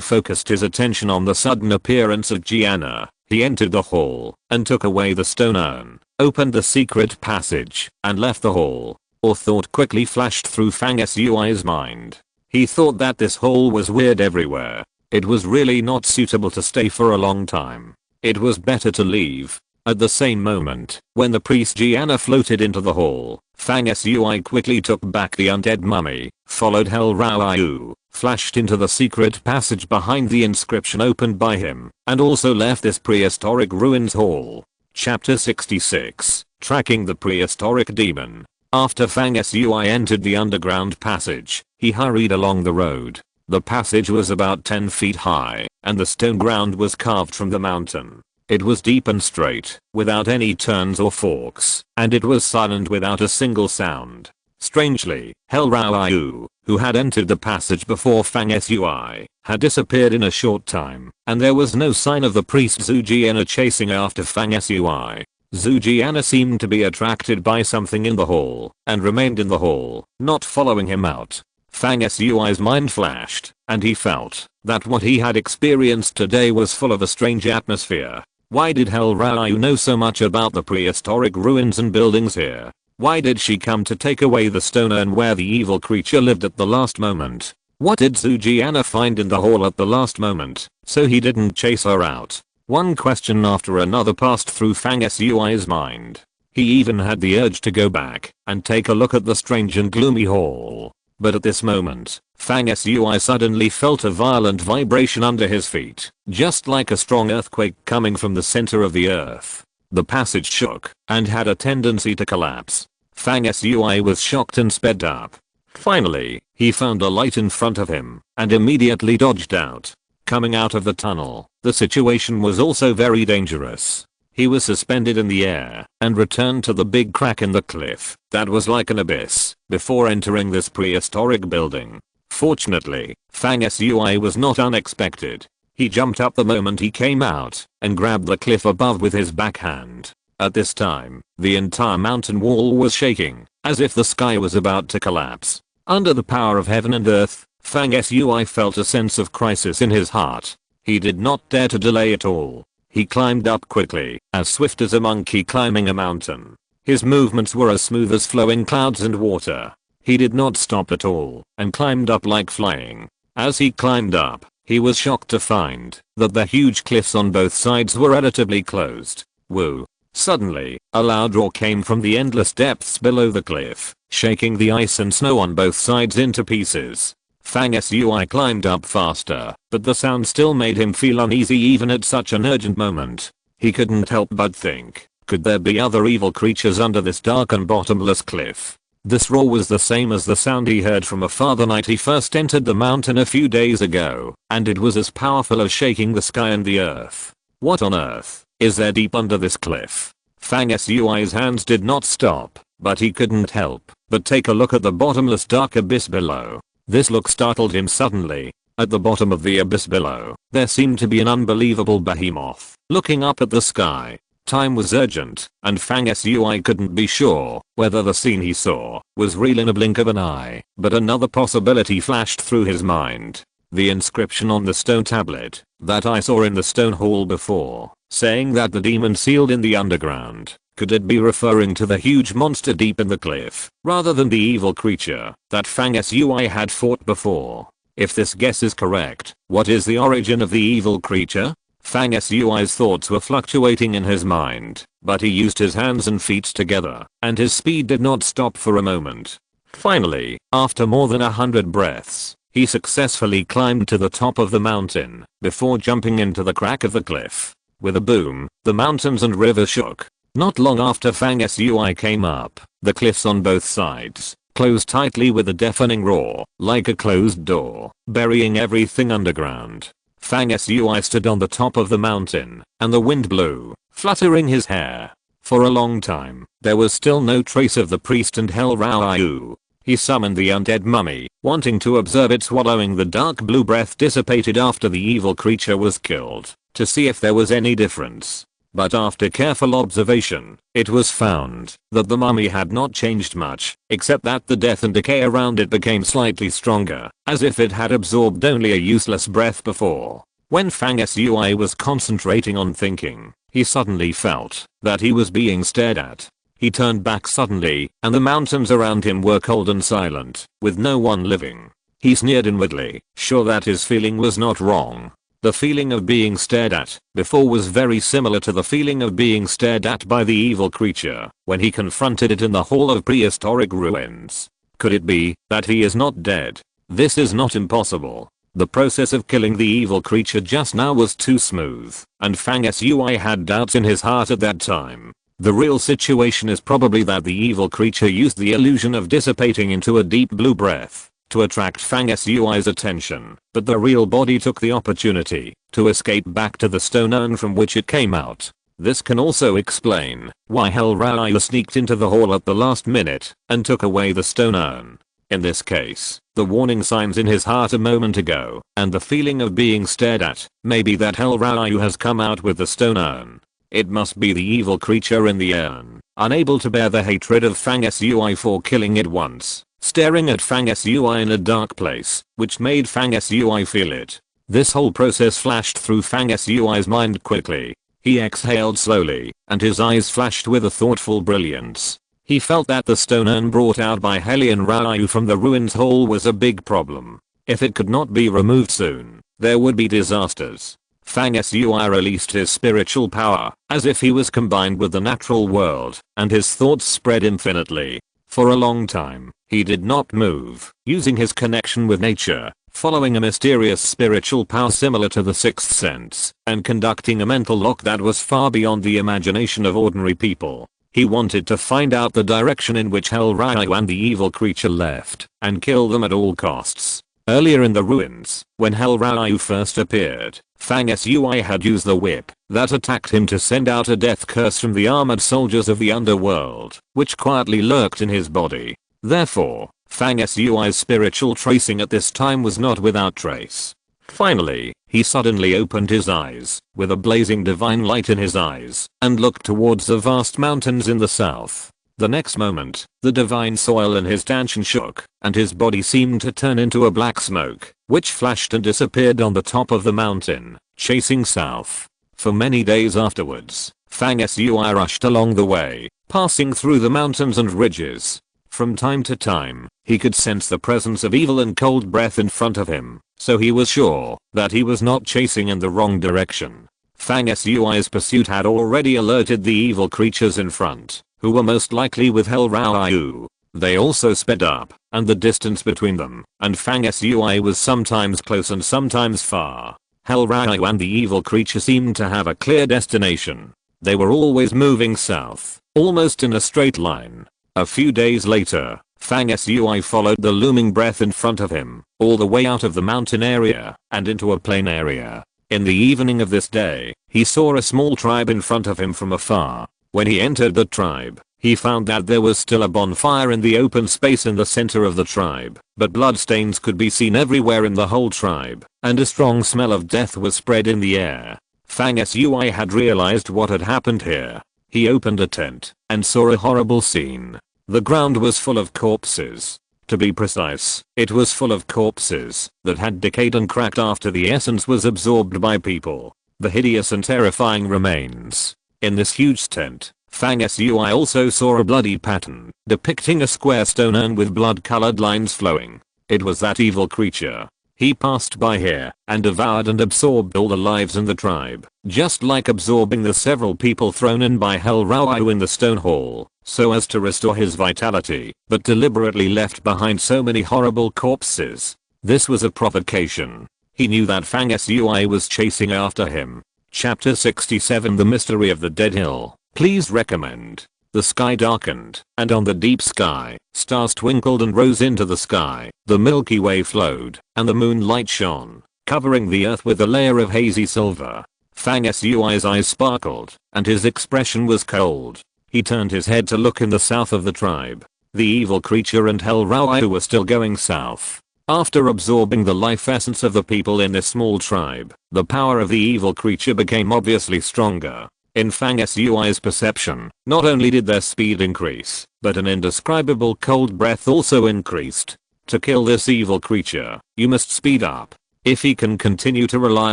focused his attention on the sudden appearance of Gianna, he entered the hall and took away the stone urn, opened the secret passage, and left the hall. A thought quickly flashed through Fang Sui's mind. He thought that this hall was weird everywhere. It was really not suitable to stay for a long time. It was better to leave. At the same moment, when the priest Gianna floated into the hall, Fang Sui quickly took back the undead mummy, followed Hell Rao, flashed into the secret passage behind the inscription opened by him, and also left this prehistoric ruins hall. Chapter 66, Tracking the Prehistoric Demon. After Fang Sui entered the underground passage, he hurried along the road. The passage was about 10 feet high, and the stone ground was carved from the mountain. It was deep and straight, without any turns or forks, and it was silent without a single sound. Strangely, Hell Rao, who had entered the passage before Fang Sui, had disappeared in a short time, and there was no sign of the priest Zugiana chasing after Fang Sui. Zugiana seemed to be attracted by something in the hall, and remained in the hall, not following him out. Fang Sui's mind flashed, and he felt that what he had experienced today was full of a strange atmosphere. Why did Hell Rao know so much about the prehistoric ruins and buildings here? Why did she come to take away the stone urn where the evil creature lived at the last moment? What did Zugiana find in the hall at the last moment, so he didn't chase her out? One question after another passed through Fang Sui's mind. He even had the urge to go back and take a look at the strange and gloomy hall. But at this moment, Fang Sui suddenly felt a violent vibration under his feet, just like a strong earthquake coming from the center of the earth. The passage shook and had a tendency to collapse. Fang Sui was shocked and sped up. Finally, he found a light in front of him and immediately dodged out. Coming out of the tunnel, the situation was also very dangerous. He was suspended in the air and returned to the big crack in the cliff that was like an abyss before entering this prehistoric building. Fortunately, Fang Sui was not unexpected. He jumped up the moment he came out and grabbed the cliff above with his backhand. At this time, the entire mountain wall was shaking, as if the sky was about to collapse. Under the power of heaven and earth, Fang Sui felt a sense of crisis in his heart. He did not dare to delay at all. He climbed up quickly, as swift as a monkey climbing a mountain. His movements were as smooth as flowing clouds and water. He did not stop at all, and climbed up like flying. As he climbed up, he was shocked to find that the huge cliffs on both sides were relatively closed. Woo! Suddenly, a loud roar came from the endless depths below the cliff, shaking the ice and snow on both sides into pieces. Fang Sui climbed up faster, but the sound still made him feel uneasy even at such an urgent moment. He couldn't help but think, could there be other evil creatures under this dark and bottomless cliff? This roar was the same as the sound he heard from afar the night he first entered the mountain a few days ago, and it was as powerful as shaking the sky and the earth. What on earth is there deep under this cliff? Fang Sui's hands did not stop, but he couldn't help but take a look at the bottomless dark abyss below. This look startled him suddenly. At the bottom of the abyss below, there seemed to be an unbelievable behemoth looking up at the sky. Time was urgent, and Fang Sui couldn't be sure whether the scene he saw was real in a blink of an eye, but another possibility flashed through his mind. The inscription on the stone tablet that I saw in the stone hall before, saying that the demon sealed in the underground. Could it be referring to the huge monster deep in the cliff, rather than the evil creature that Fang Sui had fought before? If this guess is correct, what is the origin of the evil creature? Fang Sui's thoughts were fluctuating in his mind, but he used his hands and feet together, and his speed did not stop for a moment. Finally, after more than 100 breaths, he successfully climbed to the top of the mountain, before jumping into the crack of the cliff. With a boom, the mountains and river shook. Not long after Fang Sui came up, the cliffs on both sides closed tightly with a deafening roar, like a closed door, burying everything underground. Fang Sui stood on the top of the mountain, and the wind blew, fluttering his hair. For a long time, there was still no trace of the priest and Hel Rao. He summoned the undead mummy, wanting to observe it swallowing the dark blue breath dissipated after the evil creature was killed, to see if there was any difference. But after careful observation, it was found that the mummy had not changed much, except that the death and decay around it became slightly stronger, as if it had absorbed only a useless breath before. When Fang Sui was concentrating on thinking, he suddenly felt that he was being stared at. He turned back suddenly, and the mountains around him were cold and silent, with no one living. He sneered inwardly, sure that his feeling was not wrong. The feeling of being stared at before was very similar to the feeling of being stared at by the evil creature when he confronted it in the Hall of Prehistoric Ruins. Could it be that he is not dead? This is not impossible. The process of killing the evil creature just now was too smooth, and Fang Sui had doubts in his heart at that time. The real situation is probably that the evil creature used the illusion of dissipating into a deep blue breath to attract Fang Sui's attention, but the real body took the opportunity to escape back to the stone urn from which it came out. This can also explain why Hel Rao sneaked into the hall at the last minute and took away the stone urn. In this case, the warning signs in his heart a moment ago and the feeling of being stared at may be that Hel Rao has come out with the stone urn. It must be the evil creature in the urn, unable to bear the hatred of Fang Sui for killing it once, staring at Fang Sui in a dark place, which made Fang Sui feel it. This whole process flashed through Fang Sui's mind quickly. He exhaled slowly, and his eyes flashed with a thoughtful brilliance. He felt that the stone urn brought out by Helion Rao from the ruins hall was a big problem. If it could not be removed soon, there would be disasters. Fang Sui released his spiritual power, as if he was combined with the natural world, and his thoughts spread infinitely. For a long time, he did not move, using his connection with nature, following a mysterious spiritual power similar to the sixth sense, and conducting a mental lock that was far beyond the imagination of ordinary people. He wanted to find out the direction in which Hel Rao and the evil creature left, and kill them at all costs. Earlier in the ruins, when Hel Rao first appeared, Fang Sui had used the whip that attacked him to send out a death curse from the armored soldiers of the underworld, which quietly lurked in his body. Therefore, Fang Sui's spiritual tracing at this time was not without trace. Finally, he suddenly opened his eyes, with a blazing divine light in his eyes, and looked towards the vast mountains in the south. The next moment, the divine soil in his dantian shook, and his body seemed to turn into a black smoke, which flashed and disappeared on the top of the mountain, chasing south. For many days afterwards, Fang Sui rushed along the way, passing through the mountains and ridges. From time to time, he could sense the presence of evil and cold breath in front of him, so he was sure that he was not chasing in the wrong direction. Fang Sui's pursuit had already alerted the evil creatures in front, who were most likely with Hel Rao. They also sped up, and the distance between them and Fang Sui was sometimes close and sometimes far. Hel Rao and the evil creature seemed to have a clear destination. They were always moving south, almost in a straight line. A few days later, Fang Sui followed the looming breath in front of him, all the way out of the mountain area, and into a plain area. In the evening of this day, he saw a small tribe in front of him from afar. When he entered the tribe, he found that there was still a bonfire in the open space in the center of the tribe, but bloodstains could be seen everywhere in the whole tribe, and a strong smell of death was spread in the air. Fang Sui had realized what had happened here. He opened a tent and saw a horrible scene. The ground was full of corpses. To be precise, it was full of corpses that had decayed and cracked after the essence was absorbed by people. The hideous and terrifying remains. In this huge tent, Fang Sui also saw a bloody pattern depicting a square stone urn with blood-colored lines flowing. It was that evil creature. He passed by here and devoured and absorbed all the lives in the tribe, just like absorbing the several people thrown in by Hel Rao in the stone hall, so as to restore his vitality, but deliberately left behind so many horrible corpses. This was a provocation. He knew that Fang Sui was chasing after him. Chapter 67 The Mystery of the Dead Hill. Please recommend. The sky darkened, and on the deep sky, stars twinkled and rose into the sky. The Milky Way flowed, and the moonlight shone, covering the earth with a layer of hazy silver. Fang Sui's eyes sparkled, and his expression was cold. He turned his head to look in the south of the tribe. The evil creature and Hel Rao were still going south. After absorbing the life essence of the people in this small tribe, the power of the evil creature became obviously stronger. In Fang Sui's perception, not only did their speed increase, but an indescribable cold breath also increased. To kill this evil creature, you must speed up. If he can continue to rely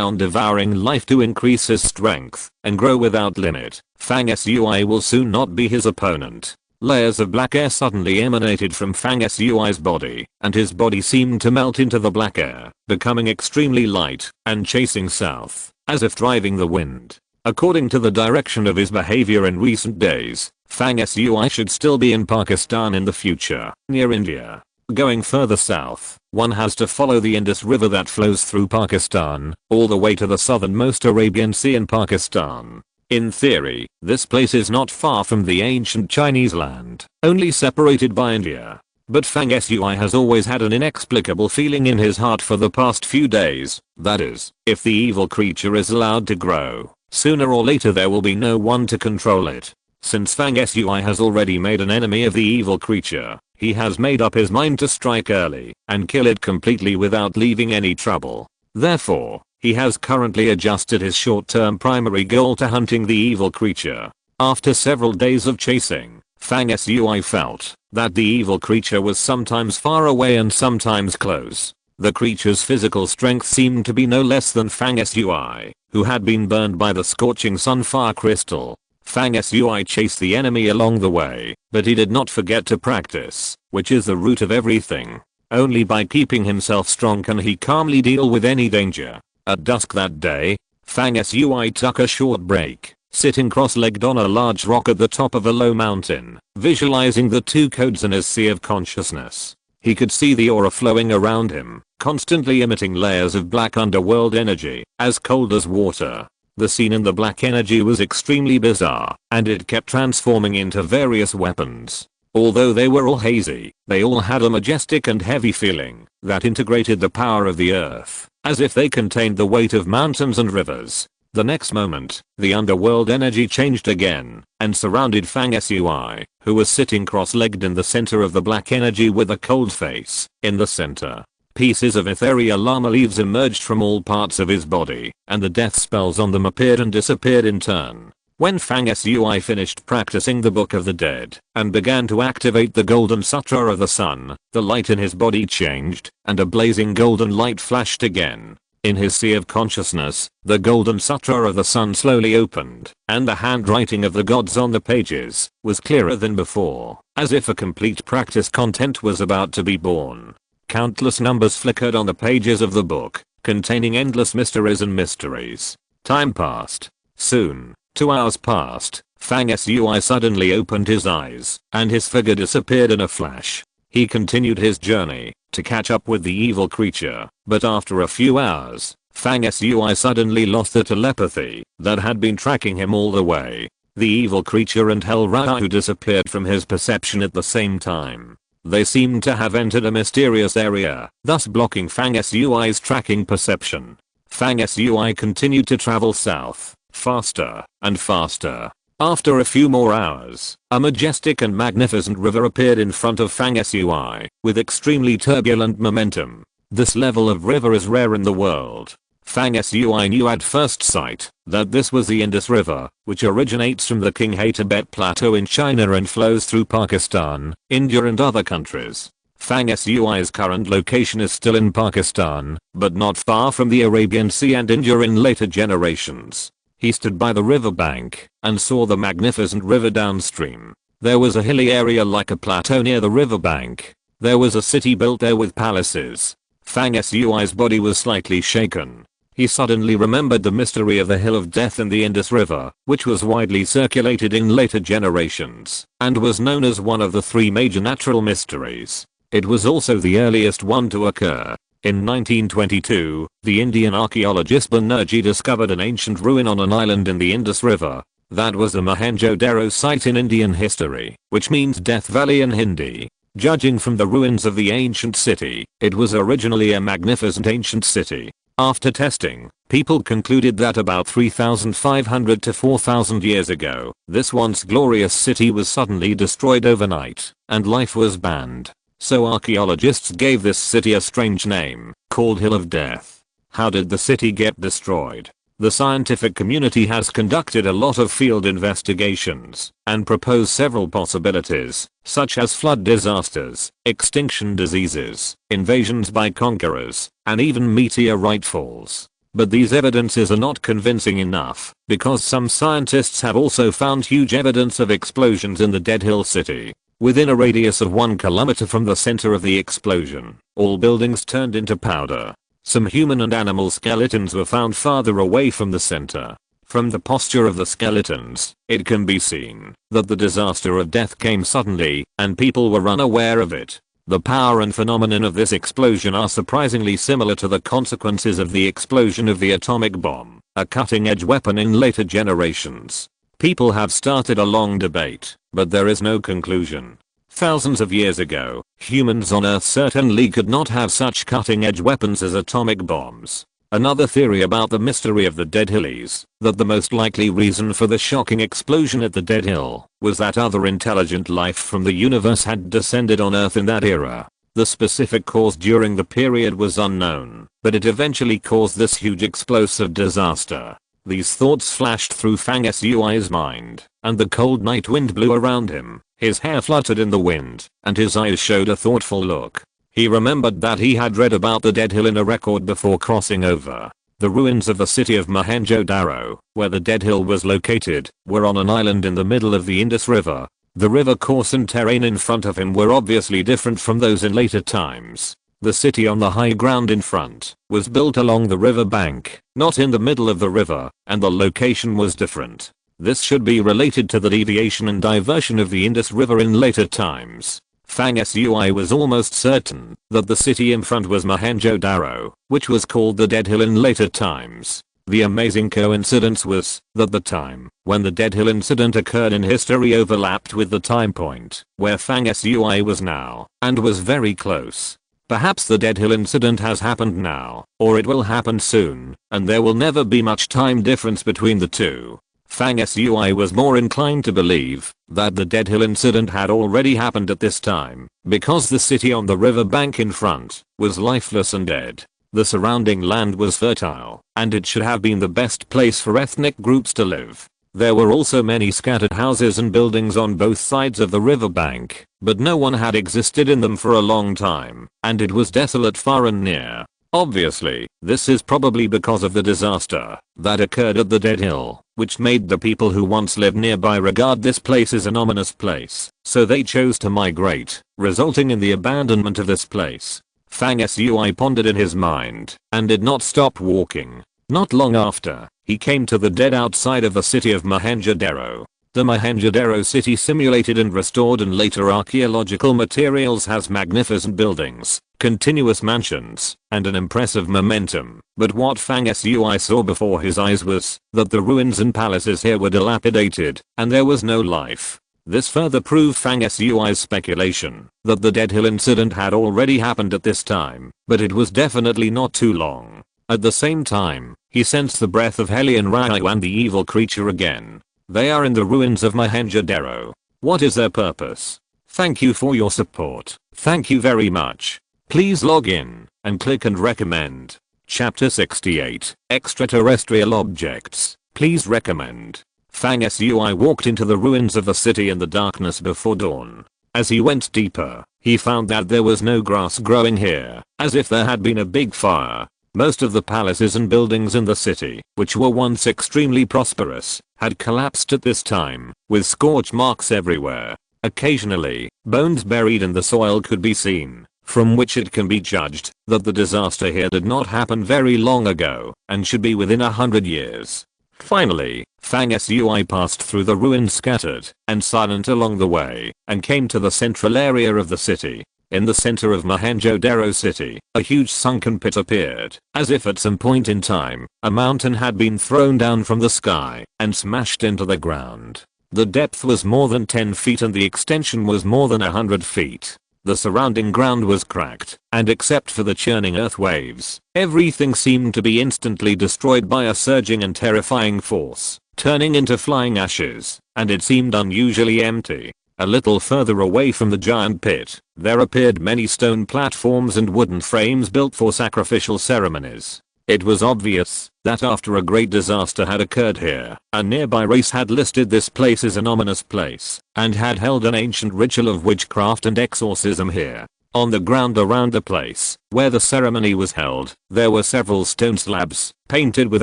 on devouring life to increase his strength and grow without limit, Fang Sui will soon not be his opponent. Layers of black air suddenly emanated from Fang Sui's body, and his body seemed to melt into the black air, becoming extremely light and chasing south, as if driving the wind. According to the direction of his behavior in recent days, Fang Sui should still be in Pakistan in the future, near India. Going further south, one has to follow the Indus River that flows through Pakistan, all the way to the southernmost Arabian Sea in Pakistan. In theory, this place is not far from the ancient Chinese land, only separated by India. But Fang Sui has always had an inexplicable feeling in his heart for the past few days, that is, if the evil creature is allowed to grow, sooner or later there will be no one to control it. Since Fang Sui has already made an enemy of the evil creature, he has made up his mind to strike early and kill it completely without leaving any trouble. Therefore, he has currently adjusted his short-term primary goal to hunting the evil creature. After several days of chasing, Fang Sui felt that the evil creature was sometimes far away and sometimes close. The creature's physical strength seemed to be no less than Fang Sui, who had been burned by the scorching sunfire crystal. Fang Sui chased the enemy along the way, but he did not forget to practice, which is the root of everything. Only by keeping himself strong can he calmly deal with any danger. At dusk that day, Fang Sui took a short break, sitting cross-legged on a large rock at the top of a low mountain, visualizing the two codes in his sea of consciousness. He could see the aura flowing around him, constantly emitting layers of black underworld energy, as cold as water. The scene in the black energy was extremely bizarre, and it kept transforming into various weapons. Although they were all hazy, they all had a majestic and heavy feeling that integrated the power of the earth, as if they contained the weight of mountains and rivers. The next moment, the underworld energy changed again, and surrounded Fang Sui, who was sitting cross-legged in the center of the black energy with a cold face. In the center, pieces of ethereal llama leaves emerged from all parts of his body, and the death spells on them appeared and disappeared in turn. When Fang Sui finished practicing the Book of the Dead and began to activate the Golden Sutra of the Sun, the light in his body changed, and a blazing golden light flashed again. In his sea of consciousness, the Golden Sutra of the Sun slowly opened, and the handwriting of the gods on the pages was clearer than before, as if a complete practice content was about to be born. Countless numbers flickered on the pages of the book, containing endless mysteries and mysteries. Time passed. Soon, 2 hours passed. Fang Sui suddenly opened his eyes, and his figure disappeared in a flash. He continued his journey to catch up with the evil creature, but after a few hours, Fang Sui suddenly lost the telepathy that had been tracking him all the way. The evil creature and Hel Rao disappeared from his perception at the same time. They seemed to have entered a mysterious area, thus blocking Fang Sui's tracking perception. Fang Sui continued to travel south, faster and faster. After a few more hours, a majestic and magnificent river appeared in front of Fang Sui, with extremely turbulent momentum. This level of river is rare in the world. Fang Sui knew at first sight that this was the Indus River, which originates from the Qinghai Tibet Plateau in China and flows through Pakistan, India and other countries. Fang Sui's current location is still in Pakistan, but not far from the Arabian Sea and India in later generations. He stood by the riverbank and saw the magnificent river downstream. There was a hilly area like a plateau near the riverbank. There was a city built there with palaces. Fang Sui's body was slightly shaken. He suddenly remembered the mystery of the Hill of Death in the Indus River, which was widely circulated in later generations, and was known as one of the 3 major natural mysteries. It was also the earliest one to occur. In 1922, the Indian archaeologist Banerjee discovered an ancient ruin on an island in the Indus River. That was the Mohenjo-Daro site in Indian history, which means Death Valley in Hindi. Judging from the ruins of the ancient city, it was originally a magnificent ancient city. After testing, people concluded that about 3,500 to 4,000 years ago, this once glorious city was suddenly destroyed overnight, and life was banned. So archaeologists gave this city a strange name, called Hill of Death. How did the city get destroyed? The scientific community has conducted a lot of field investigations and proposed several possibilities, such as flood disasters, extinction diseases, invasions by conquerors, and even meteorite falls. But these evidences are not convincing enough, because some scientists have also found huge evidence of explosions in the Dead Hill city. Within a radius of 1 kilometer from the center of the explosion, all buildings turned into powder. Some human and animal skeletons were found farther away from the center. From the posture of the skeletons, it can be seen that the disaster of death came suddenly, and people were unaware of it. The power and phenomenon of this explosion are surprisingly similar to the consequences of the explosion of the atomic bomb, a cutting-edge weapon in later generations. People have started a long debate, but there is no conclusion. Thousands of years ago, humans on Earth certainly could not have such cutting-edge weapons as atomic bombs. Another theory about the mystery of the Dead Hill is that the most likely reason for the shocking explosion at the Dead Hill was that other intelligent life from the universe had descended on Earth in that era. The specific cause during the period was unknown, but it eventually caused this huge explosive disaster. These thoughts flashed through Fang Sui's mind, and the cold night wind blew around him. His hair fluttered in the wind, and his eyes showed a thoughtful look. He remembered that he had read about the Dead Hill in a record before crossing over. The ruins of the city of Mohenjo-Daro, where the Dead Hill was located, were on an island in the middle of the Indus River. The river course and terrain in front of him were obviously different from those in later times. The city on the high ground in front was built along the river bank, not in the middle of the river, and the location was different. This should be related to the deviation and diversion of the Indus River in later times. Fang Sui was almost certain that the city in front was Mohenjo-Daro, which was called the Dead Hill in later times. The amazing coincidence was that the time when the Dead Hill incident occurred in history overlapped with the time point where Fang Sui was now, and was very close. Perhaps the Dead Hill incident has happened now, or it will happen soon, and there will never be much time difference between the two. Fang Sui was more inclined to believe that the Dead Hill incident had already happened at this time, because the city on the river bank in front was lifeless and dead. The surrounding land was fertile, and it should have been the best place for ethnic groups to live. There were also many scattered houses and buildings on both sides of the river bank, but no one had existed in them for a long time, and it was desolate far and near. Obviously, this is probably because of the disaster that occurred at the Dead Hill, which made the people who once lived nearby regard this place as an ominous place, so they chose to migrate, resulting in the abandonment of this place. Fang Sui pondered in his mind, and did not stop walking. Not long after, he came to the dead outside of the city of Mohenjo-Daro. The Mohenjo-Daro city simulated and restored and later archaeological materials has magnificent buildings, continuous mansions, and an impressive momentum. But what Fang Sui saw before his eyes was that the ruins and palaces here were dilapidated, and there was no life. This further proved Fang Sui's speculation that the Dead Hill incident had already happened at this time, but it was definitely not too long. At the same time, he sensed the breath of Helion Ryu and the evil creature again. They are in the ruins of Mohenjo-Daro. What is their purpose? Thank you for your support. Thank you very much. Please log in and click and recommend. Chapter 68, Extraterrestrial Objects. Please recommend. Fang Sui walked into the ruins of the city in the darkness before dawn. As he went deeper, he found that there was no grass growing here, as if there had been a big fire. Most of the palaces and buildings in the city, which were once extremely prosperous, had collapsed at this time, with scorch marks everywhere. Occasionally, bones buried in the soil could be seen. from which it can be judged that the disaster here did not happen very long ago and should be within 100 years. Finally, Fang Sui passed through the ruins scattered and silent along the way and came to the central area of the city. In the center of Mohenjo-daro city, a huge sunken pit appeared, as if at some point in time, a mountain had been thrown down from the sky and smashed into the ground. The depth was more than 10 feet and the extension was more than 100 feet. The surrounding ground was cracked, and except for the churning earth waves, everything seemed to be instantly destroyed by a surging and terrifying force, turning into flying ashes, and it seemed unusually empty. A little further away from the giant pit, there appeared many stone platforms and wooden frames built for sacrificial ceremonies. It was obvious that after a great disaster had occurred here, a nearby race had listed this place as an ominous place and had held an ancient ritual of witchcraft and exorcism here. On the ground around the place where the ceremony was held, there were several stone slabs painted with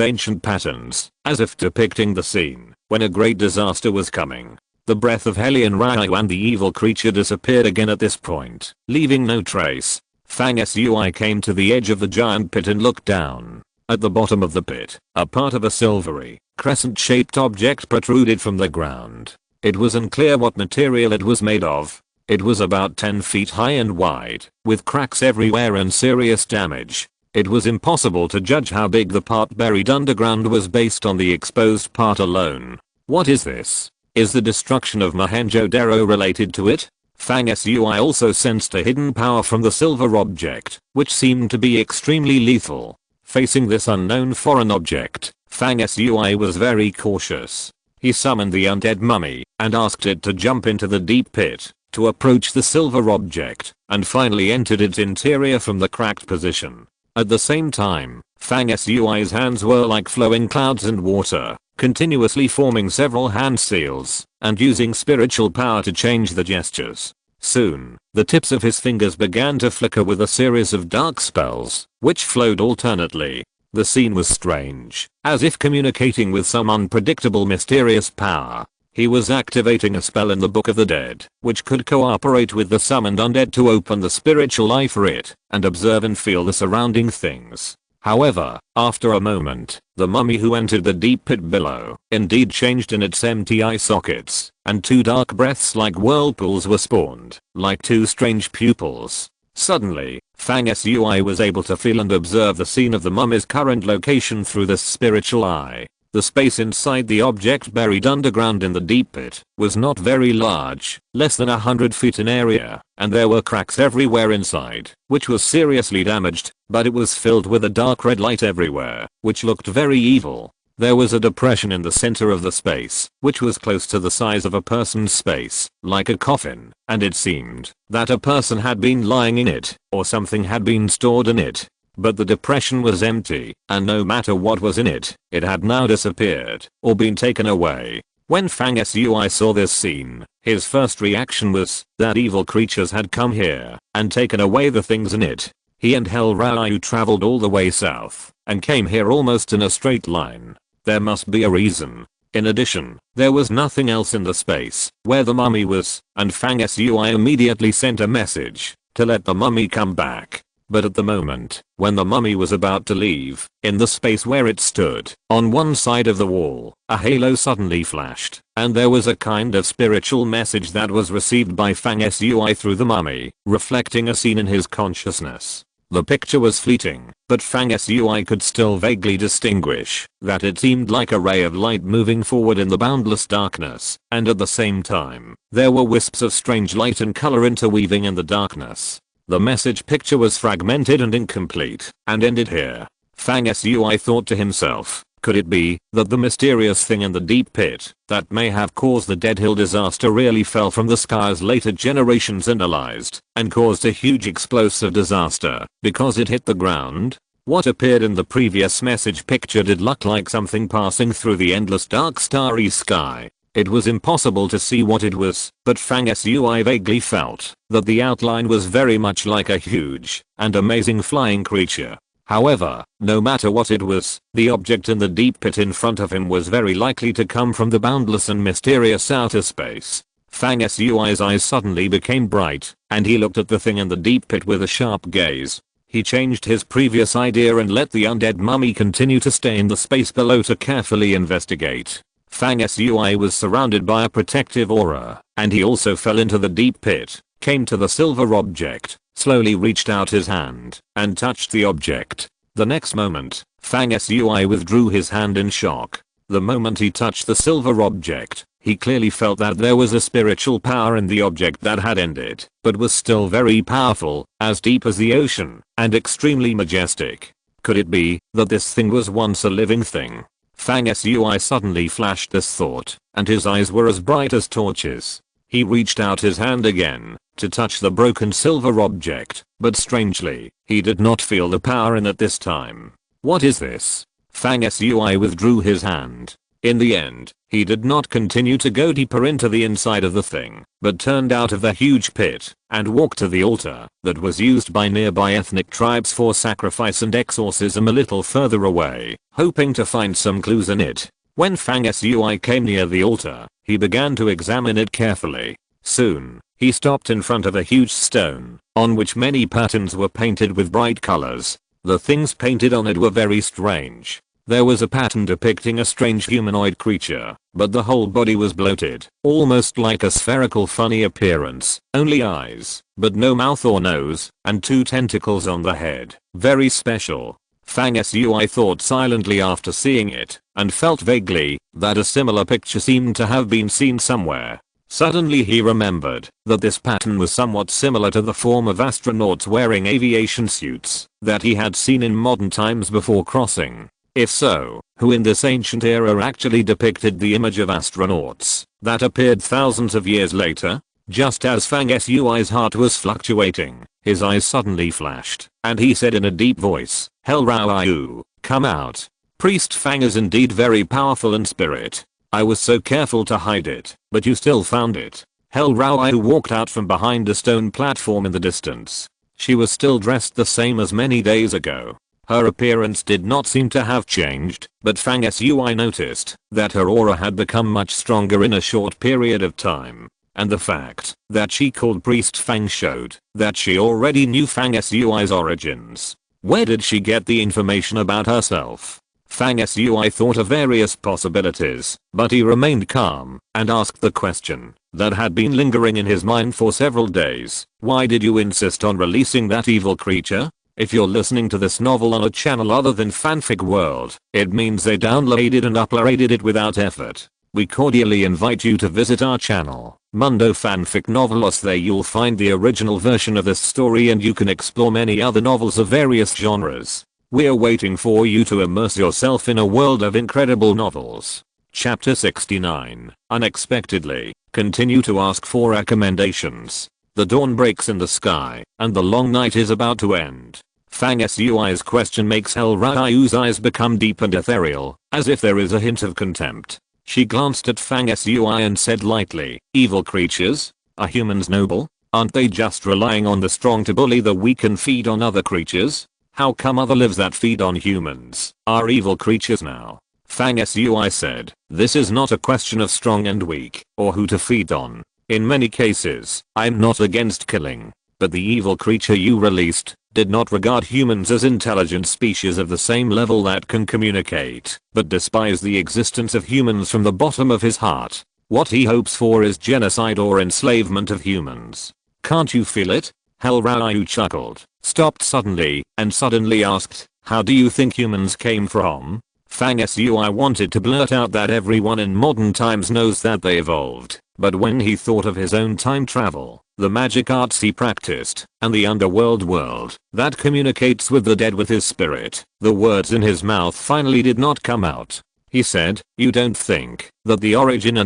ancient patterns, as if depicting the scene when a great disaster was coming. The breath of Helion Ryu and the evil creature disappeared again at this point, leaving no trace. Fang Sui came to the edge of the giant pit and looked down. At the bottom of the pit, a part of a silvery, crescent-shaped object protruded from the ground. It was unclear what material it was made of. It was about 10 feet high and wide, with cracks everywhere and serious damage. It was impossible to judge how big the part buried underground was based on the exposed part alone. What is this? Is the destruction of Mohenjo-daro related to it? Fang Sui also sensed a hidden power from the silver object, which seemed to be extremely lethal. Facing this unknown foreign object, Fang Sui was very cautious. He summoned the undead mummy and asked it to jump into the deep pit to approach the silver object and finally entered its interior from the cracked position. At the same time, Fang Sui's hands were like flowing clouds and water, continuously forming several hand seals and using spiritual power to change the gestures. Soon, the tips of his fingers began to flicker with a series of dark spells, which flowed alternately. The scene was strange, as if communicating with some unpredictable mysterious power. He was activating a spell in the Book of the Dead, which could cooperate with the summoned undead to open the spiritual eye for it and observe and feel the surrounding things. However, after a moment, the mummy who entered the deep pit below indeed changed in its empty eye sockets, and two dark breaths like whirlpools were spawned, like two strange pupils. Suddenly, Fang Sui was able to feel and observe the scene of the mummy's current location through this spiritual eye. The space inside the object buried underground in the deep pit was not very large, less than 100 feet in area, and there were cracks everywhere inside, which was seriously damaged, but it was filled with a dark red light everywhere, which looked very evil. There was a depression in the center of the space, which was close to the size of a person's space, like a coffin, and it seemed that a person had been lying in it, or something had been stored in it. But the depression was empty, and no matter what was in it, it had now disappeared, or been taken away. When Fang Sui saw this scene, his first reaction was that evil creatures had come here and taken away the things in it. He and Hel Ryu traveled all the way south and came here almost in a straight line. There must be a reason. In addition, there was nothing else in the space where the mummy was, and Fang Sui immediately sent a message to let the mummy come back. But at the moment, when the mummy was about to leave, in the space where it stood, on one side of the wall, a halo suddenly flashed, and there was a kind of spiritual message that was received by Fang Sui through the mummy, reflecting a scene in his consciousness. The picture was fleeting, but Fang Sui could still vaguely distinguish that it seemed like a ray of light moving forward in the boundless darkness, and at the same time, there were wisps of strange light and color interweaving in the darkness. The message picture was fragmented and incomplete, and ended here. Fang Sui thought to himself, could it be that the mysterious thing in the deep pit that may have caused the Dead Hill disaster really fell from the sky as later generations analyzed, and caused a huge explosive disaster because it hit the ground? What appeared in the previous message picture did look like something passing through the endless dark starry sky. It was impossible to see what it was, but Fang Sui vaguely felt that the outline was very much like a huge and amazing flying creature. However, no matter what it was, the object in the deep pit in front of him was very likely to come from the boundless and mysterious outer space. Fang Sui's eyes suddenly became bright, and he looked at the thing in the deep pit with a sharp gaze. He changed his previous idea and let the undead mummy continue to stay in the space below to carefully investigate. Fang Sui was surrounded by a protective aura, and he also fell into the deep pit, came to the silver object, slowly reached out his hand, and touched the object. The next moment, Fang Sui withdrew his hand in shock. The moment he touched the silver object, he clearly felt that there was a spiritual power in the object that had ended, but was still very powerful, as deep as the ocean, and extremely majestic. Could it be that this thing was once a living thing? Fang Sui suddenly flashed this thought, and his eyes were as bright as torches. He reached out his hand again, to touch the broken silver object, but strangely, he did not feel the power in it this time. What is this? Fang Sui withdrew his hand. In the end, he did not continue to go deeper into the inside of the thing, but turned out of the huge pit, and walked to the altar that was used by nearby ethnic tribes for sacrifice and exorcism a little further away, hoping to find some clues in it. When Fang Sui came near the altar, he began to examine it carefully. Soon, he stopped in front of a huge stone, on which many patterns were painted with bright colors. The things painted on it were very strange. There was a pattern depicting a strange humanoid creature, but the whole body was bloated, almost like a spherical funny appearance, only eyes, but no mouth or nose, and 2 tentacles on the head. Very special. Fang Sui thought silently after seeing it, and felt vaguely that a similar picture seemed to have been seen somewhere. Suddenly he remembered that this pattern was somewhat similar to the form of astronauts wearing aviation suits that he had seen in modern times before crossing. If so, who in this ancient era actually depicted the image of astronauts that appeared thousands of years later? Just as Fang Sui's heart was fluctuating, his eyes suddenly flashed, and he said in a deep voice, "Hell Rao, come out. Priest Fang is indeed very powerful in spirit. I was so careful to hide it, but you still found it." Hell Rao walked out from behind a stone platform in the distance. She was still dressed the same as many days ago. Her appearance did not seem to have changed, but Fang Sui noticed that her aura had become much stronger in a short period of time. And the fact that she called Priest Fang showed that she already knew Fang Sui's origins. Where did she get the information about herself? Fang Sui thought of various possibilities, but he remained calm and asked the question that had been lingering in his mind for several days. Why did you insist on releasing that evil creature? If you're listening to this novel on a channel other than Fanfic World, it means they downloaded and uploaded it without effort. We cordially invite you to visit our channel, Mundo Fanfic Novelos. There you'll find the original version of this story and you can explore many other novels of various genres. We're waiting for you to immerse yourself in a world of incredible novels. Chapter 69. Unexpectedly, continue to ask for recommendations. The dawn breaks in the sky, and the long night is about to end. Fang Sui's question makes Hell Rao's eyes become deep and ethereal, as if there is a hint of contempt. She glanced at Fang Sui and said lightly, "Evil creatures? Are humans noble? Aren't they just relying on the strong to bully the weak and feed on other creatures? How come other lives that feed on humans are evil creatures now?" Fang Sui said, "This is not a question of strong and weak, or who to feed on. In many cases, I'm not against killing, but the evil creature you released did not regard humans as intelligent species of the same level that can communicate, but despise the existence of humans from the bottom of his heart. What he hopes for is genocide or enslavement of humans. Can't you feel it?" Hell Rao chuckled, stopped suddenly, and suddenly asked, "How do you think humans came from?" Fang Sui wanted to blurt out that everyone in modern times knows that they evolved, but when he thought of his own time travel, the magic arts he practiced, and the underworld world that communicates with the dead with his spirit, the words in his mouth finally did not come out. He said, "You don't think that the origin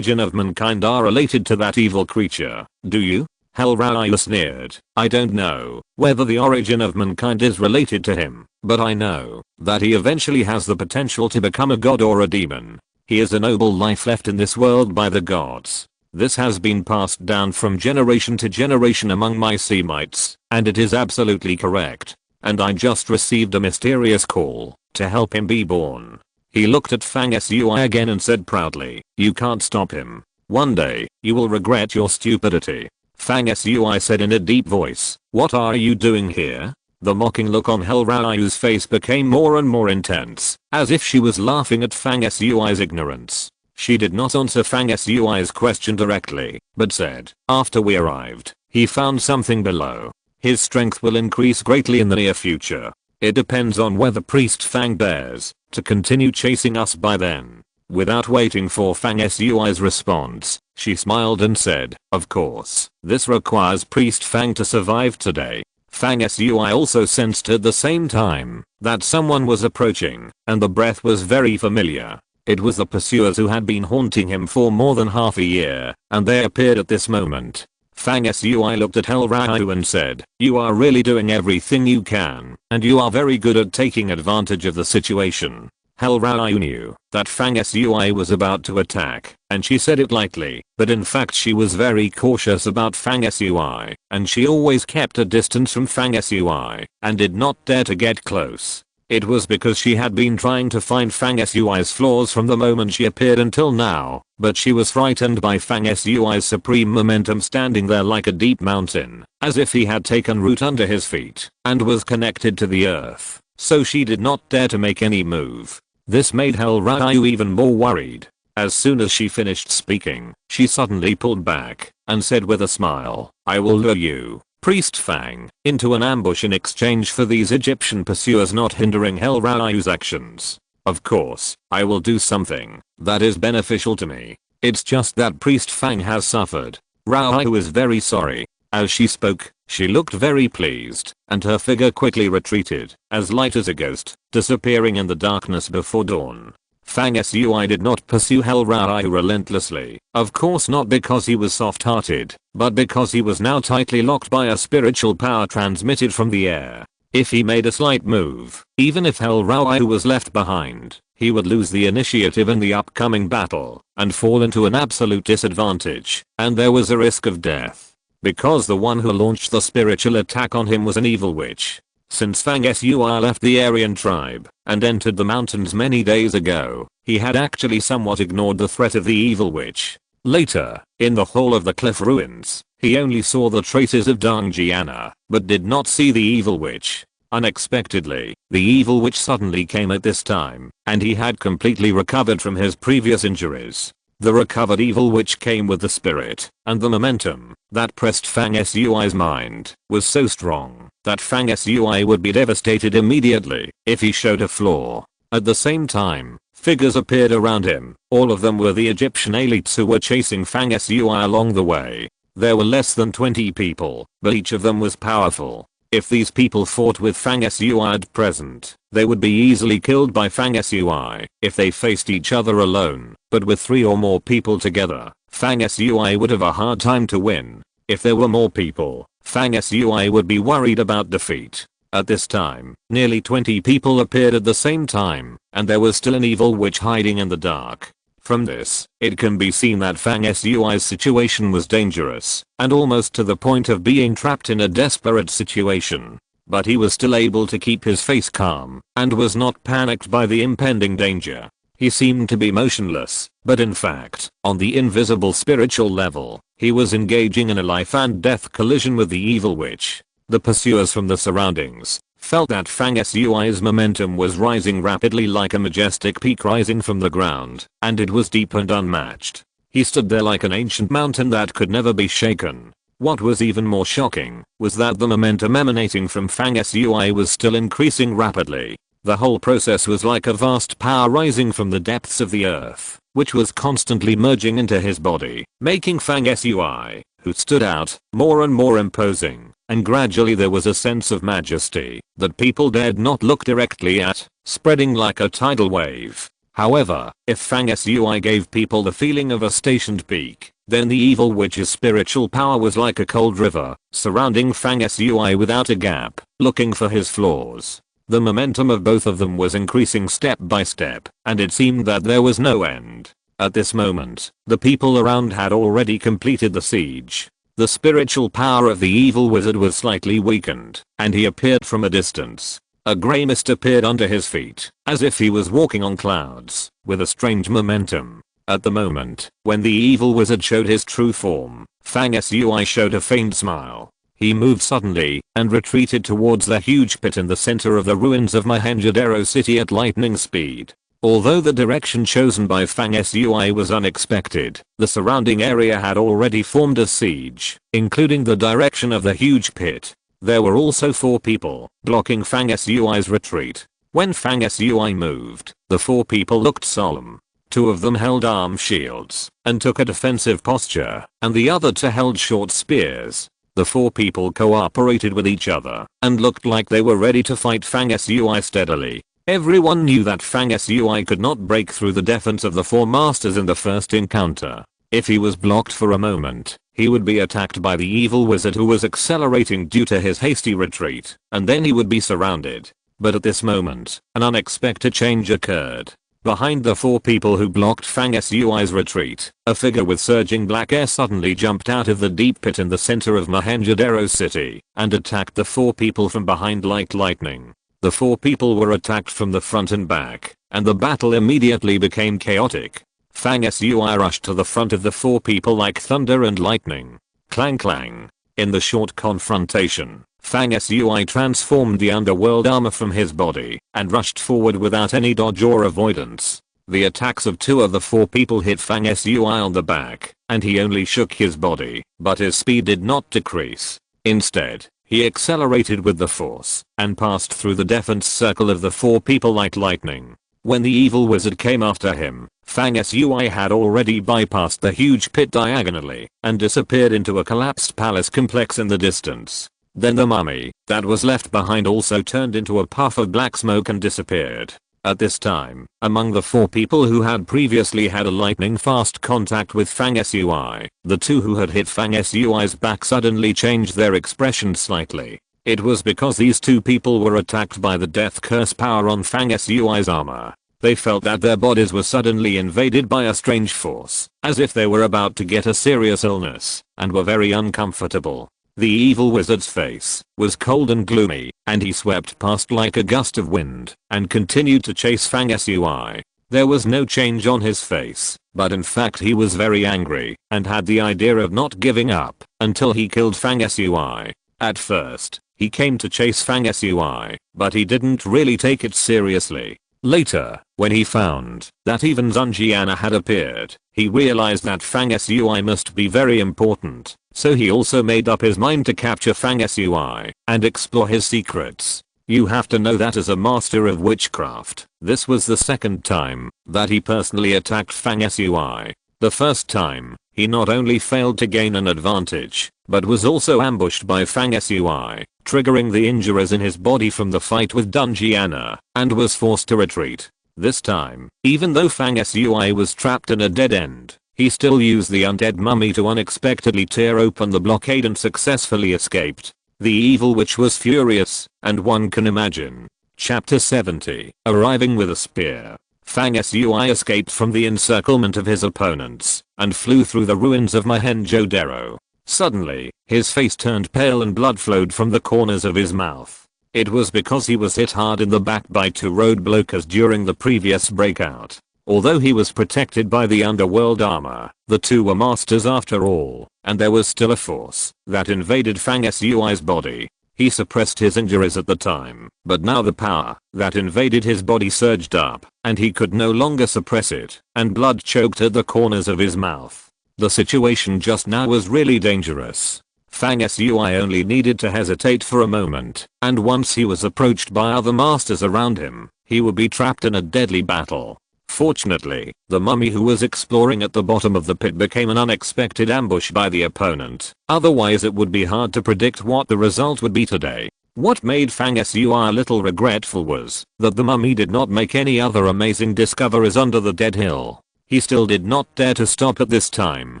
of mankind are related to that evil creature, do you?" Hell Rao sneered, "I don't know whether the origin of mankind is related to him, but I know that he eventually has the potential to become a god or a demon. He is a noble life left in this world by the gods. This has been passed down from generation to generation among my Semites, and it is absolutely correct. And I just received a mysterious call to help him be born." He looked at Fang Sui again and said proudly, "You can't stop him. One day, you will regret your stupidity. Fang Sui said in a deep voice. What are you doing here? The mocking look on Hel Rao's face became more and more intense, as if she was laughing at Fang Sui's ignorance. She did not answer Fang Sui's question directly, but said, after we arrived, he found something below. His strength will increase greatly in the near future. It depends on whether Priest Fang dares to continue chasing us by then. Without waiting for Fang Sui's response, she smiled and said, of course, this requires Priest Fang to survive today. Fang Sui also sensed at the same time that someone was approaching, and the breath was very familiar. It was the pursuers who had been haunting him for more than half a year, and they appeared at this moment. Fang Sui looked at Hel Rao and said, you are really doing everything you can, and you are very good at taking advantage of the situation. Hel Rao knew that Fang Sui was about to attack, and she said it lightly, but in fact she was very cautious about Fang Sui, and she always kept a distance from Fang Sui, and did not dare to get close. It was because she had been trying to find Fang Sui's flaws from the moment she appeared until now, but she was frightened by Fang Sui's supreme momentum standing there like a deep mountain, as if he had taken root under his feet, and was connected to the earth, so she did not dare to make any move. This made Hel Rao even more worried. As soon as she finished speaking, she suddenly pulled back, and said with a smile, I will lure you, Priest Fang, into an ambush in exchange for these Egyptian pursuers not hindering Hel Rao's actions. Of course, I will do something that is beneficial to me. It's just that Priest Fang has suffered. Rao is very sorry. As she spoke, she looked very pleased, and her figure quickly retreated, as light as a ghost, disappearing in the darkness before dawn. Fang Sui did not pursue Hel Rao relentlessly, of course not because he was soft-hearted, but because he was now tightly locked by a spiritual power transmitted from the air. If he made a slight move, even if Hel Rao was left behind, he would lose the initiative in the upcoming battle, and fall into an absolute disadvantage, and there was a risk of death. Because the one who launched the spiritual attack on him was an evil witch. Since Fang Sui left the Aryan tribe and entered the mountains many days ago, he had actually somewhat ignored the threat of the evil witch. Later, in the hall of the cliff ruins, he only saw the traces of Dang Jiana, but did not see the evil witch. Unexpectedly, the evil witch suddenly came at this time, and he had completely recovered from his previous injuries. The recovered evil witch came with the spirit, and the momentum that pressed Fang Sui's mind was so strong that Fang Sui would be devastated immediately if he showed a flaw. At the same time, figures appeared around him. All of them were the Egyptian elites who were chasing Fang Sui along the way. There were less than 20 people, but each of them was powerful. If these people fought with Fang Sui at present, they would be easily killed by Fang Sui if they faced each other alone, but with 3 or more people together, Fang Sui would have a hard time to win. If there were more people, Fang Sui would be worried about defeat. At this time, nearly 20 people appeared at the same time, and there was still an evil witch hiding in the dark. From this, it can be seen that Fang Sui's situation was dangerous, and almost to the point of being trapped in a desperate situation. But he was still able to keep his face calm, and was not panicked by the impending danger. He seemed to be motionless, but in fact, on the invisible spiritual level, he was engaging in a life and death collision with the evil witch. The pursuers from the surroundings felt that Fang Sui's momentum was rising rapidly like a majestic peak rising from the ground, and it was deep and unmatched. He stood there like an ancient mountain that could never be shaken. What was even more shocking was that the momentum emanating from Fang Sui was still increasing rapidly. The whole process was like a vast power rising from the depths of the earth, which was constantly merging into his body, making Fang Sui, who stood out, more and more imposing, and gradually there was a sense of majesty that people dared not look directly at, spreading like a tidal wave. However, if Fang Sui gave people the feeling of a stationed peak, then the evil witch's spiritual power was like a cold river, surrounding Fang Sui without a gap, looking for his flaws. The momentum of both of them was increasing step by step, and it seemed that there was no end. At this moment, the people around had already completed the siege. The spiritual power of the evil wizard was slightly weakened, and he appeared from a distance. A grey mist appeared under his feet, as if he was walking on clouds, with a strange momentum. At the moment, when the evil wizard showed his true form, Fang Sui showed a faint smile. He moved suddenly and retreated towards the huge pit in the center of the ruins of Mohenjo-daro city at lightning speed. Although the direction chosen by Fang Sui was unexpected, the surrounding area had already formed a siege, including the direction of the huge pit. There were also 4 people blocking Fang Sui's retreat. When Fang Sui moved, the 4 people looked solemn. 2 of them held arm shields and took a defensive posture, and the other 2 held short spears. The 4 people cooperated with each other and looked like they were ready to fight Fang Sui steadily. Everyone knew that Fang Sui could not break through the defense of the 4 masters in the first encounter. If he was blocked for a moment, he would be attacked by the evil wizard who was accelerating due to his hasty retreat, and then he would be surrounded. But at this moment, an unexpected change occurred. Behind the 4 people who blocked Fang Sui's retreat, a figure with surging black hair suddenly jumped out of the deep pit in the center of Mohenjo-daro city and attacked the 4 people from behind like lightning. The 4 people were attacked from the front and back, and the battle immediately became chaotic. Fang Sui rushed to the front of the 4 people like thunder and lightning. Clang clang. In the short confrontation, Fang Sui transformed the underworld armor from his body and rushed forward without any dodge or avoidance. The attacks of 2 of the 4 people hit Fang Sui on the back, and he only shook his body, but his speed did not decrease. Instead, he accelerated with the force and passed through the defense circle of the 4 people like lightning. When the evil wizard came after him, Fang Sui had already bypassed the huge pit diagonally and disappeared into a collapsed palace complex in the distance. Then the mummy that was left behind also turned into a puff of black smoke and disappeared. At this time, among the 4 people who had previously had a lightning fast contact with Fang Sui, the 2 who had hit Fang Sui's back suddenly changed their expression slightly. It was because these 2 people were attacked by the death curse power on Fang Sui's armor. They felt that their bodies were suddenly invaded by a strange force, as if they were about to get a serious illness, and were very uncomfortable. The evil wizard's face was cold and gloomy, and he swept past like a gust of wind and continued to chase Fang Sui. There was no change on his face, but in fact he was very angry and had the idea of not giving up until he killed Fang Sui. At first, he came to chase Fang Sui, but he didn't really take it seriously. Later, when he found that even Zunjiana had appeared, he realized that Fang Sui must be very important, so he also made up his mind to capture Fang Sui and explore his secrets. You have to know that as a master of witchcraft, this was the 2nd time that he personally attacked Fang Sui. The first time, he not only failed to gain an advantage, but was also ambushed by Fang Sui, triggering the injuries in his body from the fight with Zunjiana, and was forced to retreat. This time, even though Fang Sui was trapped in a dead end, he still used the undead mummy to unexpectedly tear open the blockade and successfully escaped. The evil witch was furious, and one can imagine. Chapter 70. Arriving with a spear. Fang Sui escaped from the encirclement of his opponents and flew through the ruins of Mohenjo-daro. Suddenly, his face turned pale and blood flowed from the corners of his mouth. It was because he was hit hard in the back by 2 roadblockers during the previous breakout. Although he was protected by the underworld armor, the 2 were masters after all, and there was still a force that invaded Fang Sui's body. He suppressed his injuries at the time, but now the power that invaded his body surged up, and he could no longer suppress it, and blood choked at the corners of his mouth. The situation just now was really dangerous. Fang Sui only needed to hesitate for a moment, and once he was approached by other masters around him, he would be trapped in a deadly battle. Fortunately, the mummy who was exploring at the bottom of the pit became an unexpected ambush by the opponent. Otherwise it would be hard to predict what the result would be today. What made Fang Sui a little regretful was that the mummy did not make any other amazing discoveries under the dead hill. He still did not dare to stop at this time,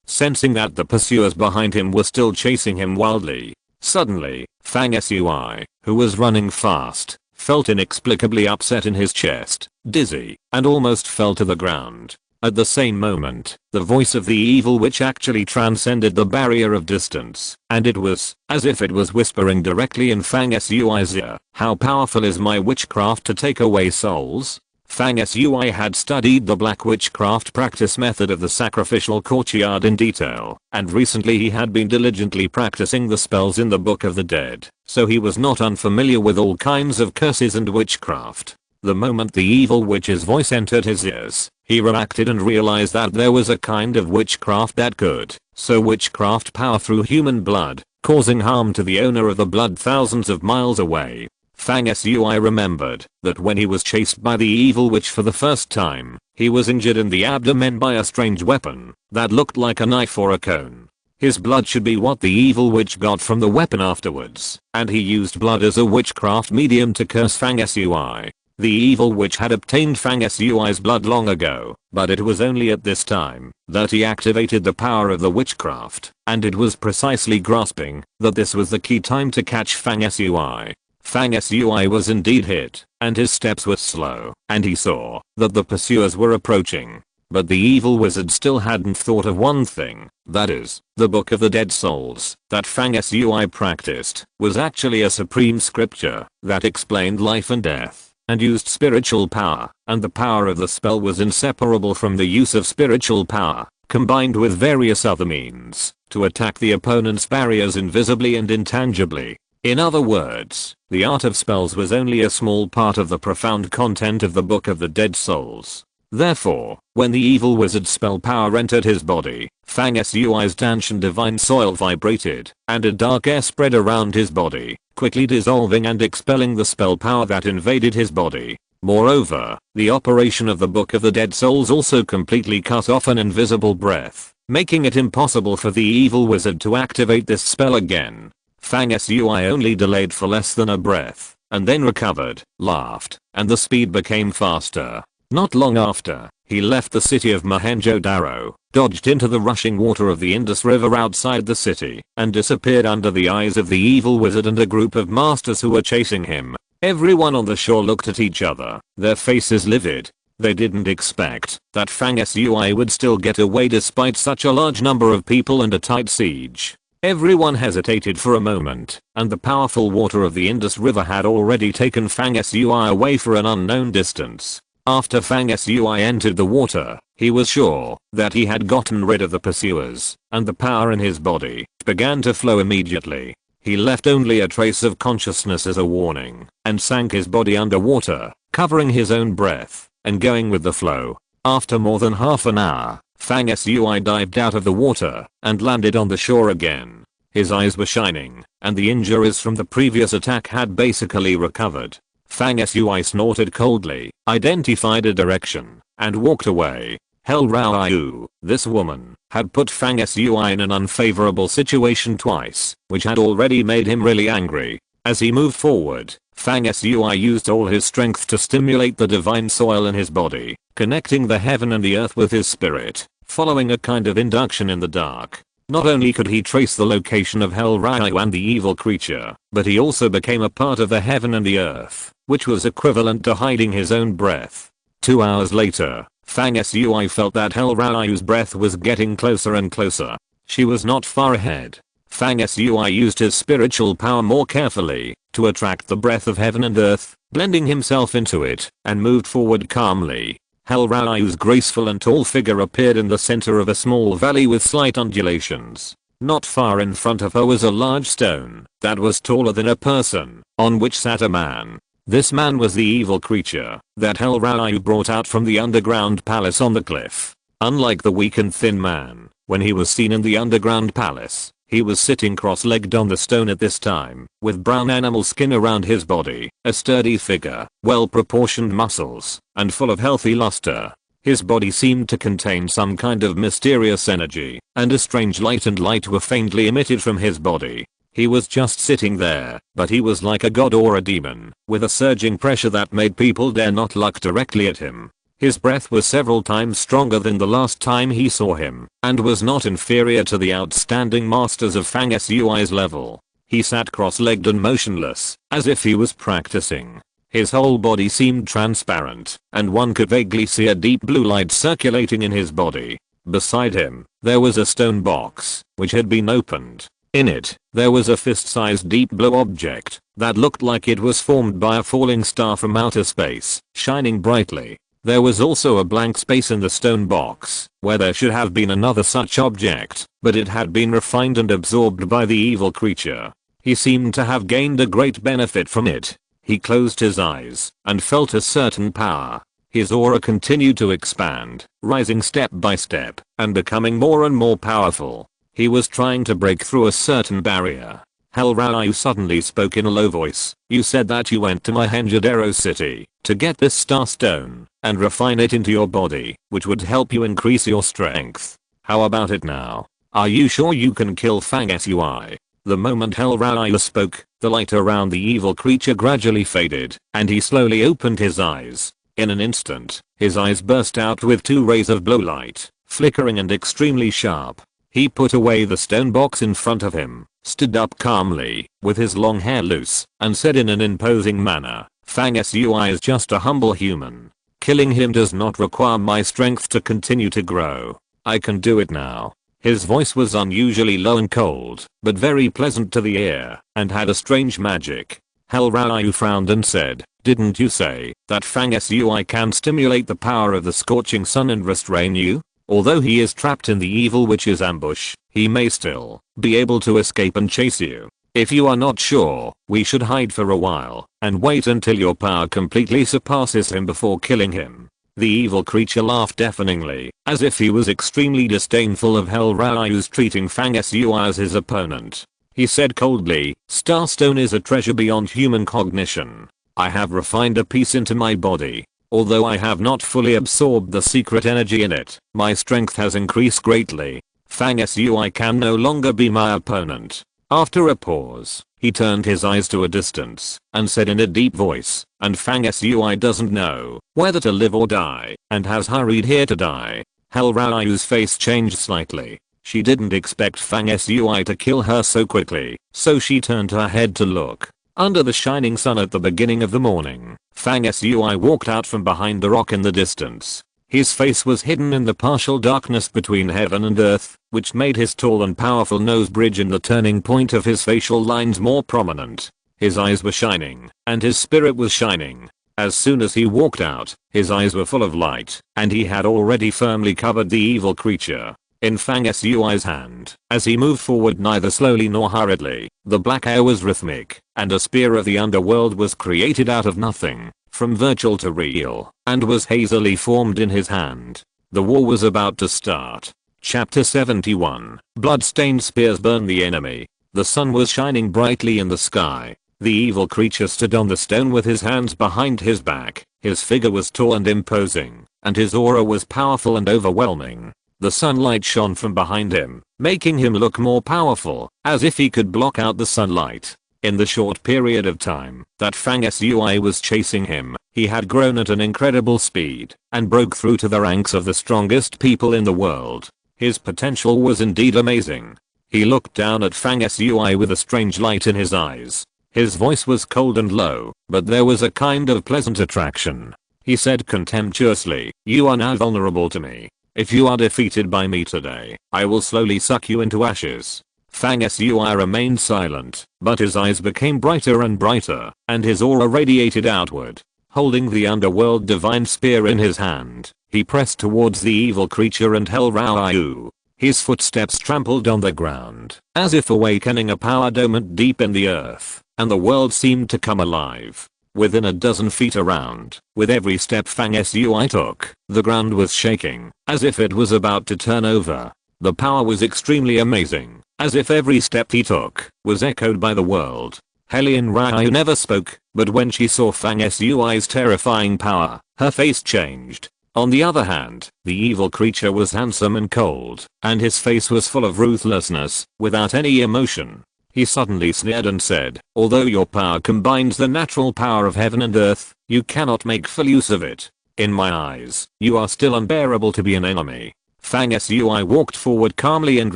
sensing that the pursuers behind him were still chasing him wildly. Suddenly, Fang Sui, who was running fast, felt inexplicably upset in his chest, dizzy, and almost fell to the ground. At the same moment, the voice of the evil witch actually transcended the barrier of distance, and it was as if it was whispering directly in Fang Sui's ear. How powerful is my witchcraft to take away souls? Fang Sui had studied the black witchcraft practice method of the sacrificial courtyard in detail, and recently he had been diligently practicing the spells in the Book of the Dead, so he was not unfamiliar with all kinds of curses and witchcraft. The moment the evil witch's voice entered his ears, he reacted and realized that there was a kind of witchcraft that could sow witchcraft power through human blood, causing harm to the owner of the blood thousands of miles away. Fang Sui remembered that when he was chased by the evil witch for the first time, he was injured in the abdomen by a strange weapon that looked like a knife or a cone. His blood should be what the evil witch got from the weapon afterwards, and he used blood as a witchcraft medium to curse Fang Sui. The evil witch had obtained Fang Sui's blood long ago, but it was only at this time that he activated the power of the witchcraft, and it was precisely grasping that this was the key time to catch Fang Sui. Fang Sui was indeed hit, and his steps were slow, and he saw that the pursuers were approaching. But the evil wizard still hadn't thought of one thing, that is, the Book of the Dead Souls that Fang Sui practiced was actually a supreme scripture that explained life and death, and used spiritual power, and the power of the spell was inseparable from the use of spiritual power, combined with various other means, to attack the opponent's barriers invisibly and intangibly. In other words, the art of spells was only a small part of the profound content of the Book of the Dead Souls. Therefore, when the evil wizard's spell power entered his body, Fang Sui's ancient divine soil vibrated, and a dark air spread around his body, quickly dissolving and expelling the spell power that invaded his body. Moreover, the operation of the Book of the Dead Souls also completely cut off an invisible breath, making it impossible for the evil wizard to activate this spell again. Fang Sui only delayed for less than a breath, and then recovered, laughed, and the speed became faster. Not long after, he left the city of Mohenjo-Daro, dodged into the rushing water of the Indus River outside the city, and disappeared under the eyes of the evil wizard and a group of masters who were chasing him. Everyone on the shore looked at each other, their faces livid. They didn't expect that Fang Sui would still get away despite such a large number of people and a tight siege. Everyone hesitated for a moment, and the powerful water of the Indus River had already taken Fang Sui away for an unknown distance. After Fang Sui entered the water, he was sure that he had gotten rid of the pursuers, and the power in his body began to flow immediately. He left only a trace of consciousness as a warning, and sank his body underwater, covering his own breath, and going with the flow. After more than half an hour, Fang Sui dived out of the water and landed on the shore again. His eyes were shining, and the injuries from the previous attack had basically recovered. Fang Sui snorted coldly, identified a direction, and walked away. Hell Rao, this woman, had put Fang Sui in an unfavorable situation twice, which had already made him really angry. As he moved forward, Fang Sui used all his strength to stimulate the divine soil in his body, connecting the heaven and the earth with his spirit, following a kind of induction in the dark. Not only could he trace the location of Hell Rao and the evil creature, but he also became a part of the heaven and the earth, which was equivalent to hiding his own breath. 2 hours later, Fang Sui felt that Hell Rao's breath was getting closer and closer. She was not far ahead. Fang Sui used his spiritual power more carefully to attract the breath of heaven and earth, blending himself into it, and moved forward calmly. Hell Rao's graceful and tall figure appeared in the center of a small valley with slight undulations. Not far in front of her was a large stone that was taller than a person, on which sat a man. This man was the evil creature that Hell Rao brought out from the underground palace on the cliff. Unlike the weak and thin man, when he was seen in the underground palace, he was sitting cross-legged on the stone at this time, with brown animal skin around his body, a sturdy figure, well-proportioned muscles, and full of healthy luster. His body seemed to contain some kind of mysterious energy, and a strange light and light were faintly emitted from his body. He was just sitting there, but he was like a god or a demon, with a surging pressure that made people dare not look directly at him. His breath was several times stronger than the last time he saw him, and was not inferior to the outstanding masters of Fang Sui's level. He sat cross-legged and motionless, as if he was practicing. His whole body seemed transparent, and one could vaguely see a deep blue light circulating in his body. Beside him, there was a stone box, which had been opened. In it, there was a fist-sized deep blue object that looked like it was formed by a falling star from outer space, shining brightly. There was also a blank space in the stone box, where there should have been another such object, but it had been refined and absorbed by the evil creature. He seemed to have gained a great benefit from it. He closed his eyes and felt a certain power. His aura continued to expand, rising step by step and becoming more and more powerful. He was trying to break through a certain barrier. Hell Ryu suddenly spoke in a low voice. You said that you went to Mohenjo-daro city to get this star stone and refine it into your body, which would help you increase your strength. How about it now? Are you sure you can kill Fang Sui? The moment Hell Ryu spoke, the light around the evil creature gradually faded, and he slowly opened his eyes. In an instant, his eyes burst out with 2 rays of blue light, flickering and extremely sharp. He put away the stone box in front of him, stood up calmly, with his long hair loose, and said in an imposing manner, Fang Sui is just a humble human. Killing him does not require my strength to continue to grow. I can do it now. His voice was unusually low and cold, but very pleasant to the ear, and had a strange magic. Hell Ryu frowned and said, didn't you say that Fang Sui can stimulate the power of the scorching sun and restrain you? Although he is trapped in the evil witch's ambush, he may still be able to escape and chase you. If you are not sure, we should hide for a while and wait until your power completely surpasses him before killing him. The evil creature laughed deafeningly, as if he was extremely disdainful of Hell Ryu's treating Fang Sui as his opponent. He said coldly, Starstone is a treasure beyond human cognition. I have refined a piece into my body. Although I have not fully absorbed the secret energy in it, my strength has increased greatly. Fang Sui can no longer be my opponent. After a pause, he turned his eyes to a distance and said in a deep voice, and Fang Sui doesn't know whether to live or die and has hurried here to die. Hell Ryu's face changed slightly. She didn't expect Fang Sui to kill her so quickly, so she turned her head to look. Under the shining sun at the beginning of the morning, Fang Sui walked out from behind the rock in the distance. His face was hidden in the partial darkness between heaven and earth, which made his tall and powerful nose bridge and the turning point of his facial lines more prominent. His eyes were shining, and his spirit was shining. As soon as he walked out, his eyes were full of light, and he had already firmly covered the evil creature. In Fang Sui's hand, as he moved forward neither slowly nor hurriedly, the black air was rhythmic, and a spear of the underworld was created out of nothing, from virtual to real, and was hazily formed in his hand. The war was about to start. Chapter 71. Blood-stained spears burn the enemy. The sun was shining brightly in the sky. The evil creature stood on the stone with his hands behind his back. His figure was tall and imposing, and his aura was powerful and overwhelming. The sunlight shone from behind him, making him look more powerful, as if he could block out the sunlight. In the short period of time that Fang Sui was chasing him, he had grown at an incredible speed and broke through to the ranks of the strongest people in the world. His potential was indeed amazing. He looked down at Fang Sui with a strange light in his eyes. His voice was cold and low, but there was a kind of pleasant attraction. He said contemptuously, "You are now vulnerable to me. If you are defeated by me today, I will slowly suck you into ashes." Fang Sui remained silent, but his eyes became brighter and brighter, and his aura radiated outward. Holding the underworld divine spear in his hand, he pressed towards the evil creature and Hell Ryu. His footsteps trampled on the ground, as if awakening a power dormant deep in the earth, and the world seemed to come alive. Within a dozen feet around, with every step Fang Sui took, the ground was shaking, as if it was about to turn over. The power was extremely amazing, as if every step he took was echoed by the world. Hellion Ryu never spoke, but when she saw Fang Sui's terrifying power, her face changed. On the other hand, the evil creature was handsome and cold, and his face was full of ruthlessness, without any emotion. He suddenly sneered and said, "Although your power combines the natural power of heaven and earth, you cannot make full use of it. In my eyes, you are still unbearable to be an enemy." Fang Sui walked forward calmly and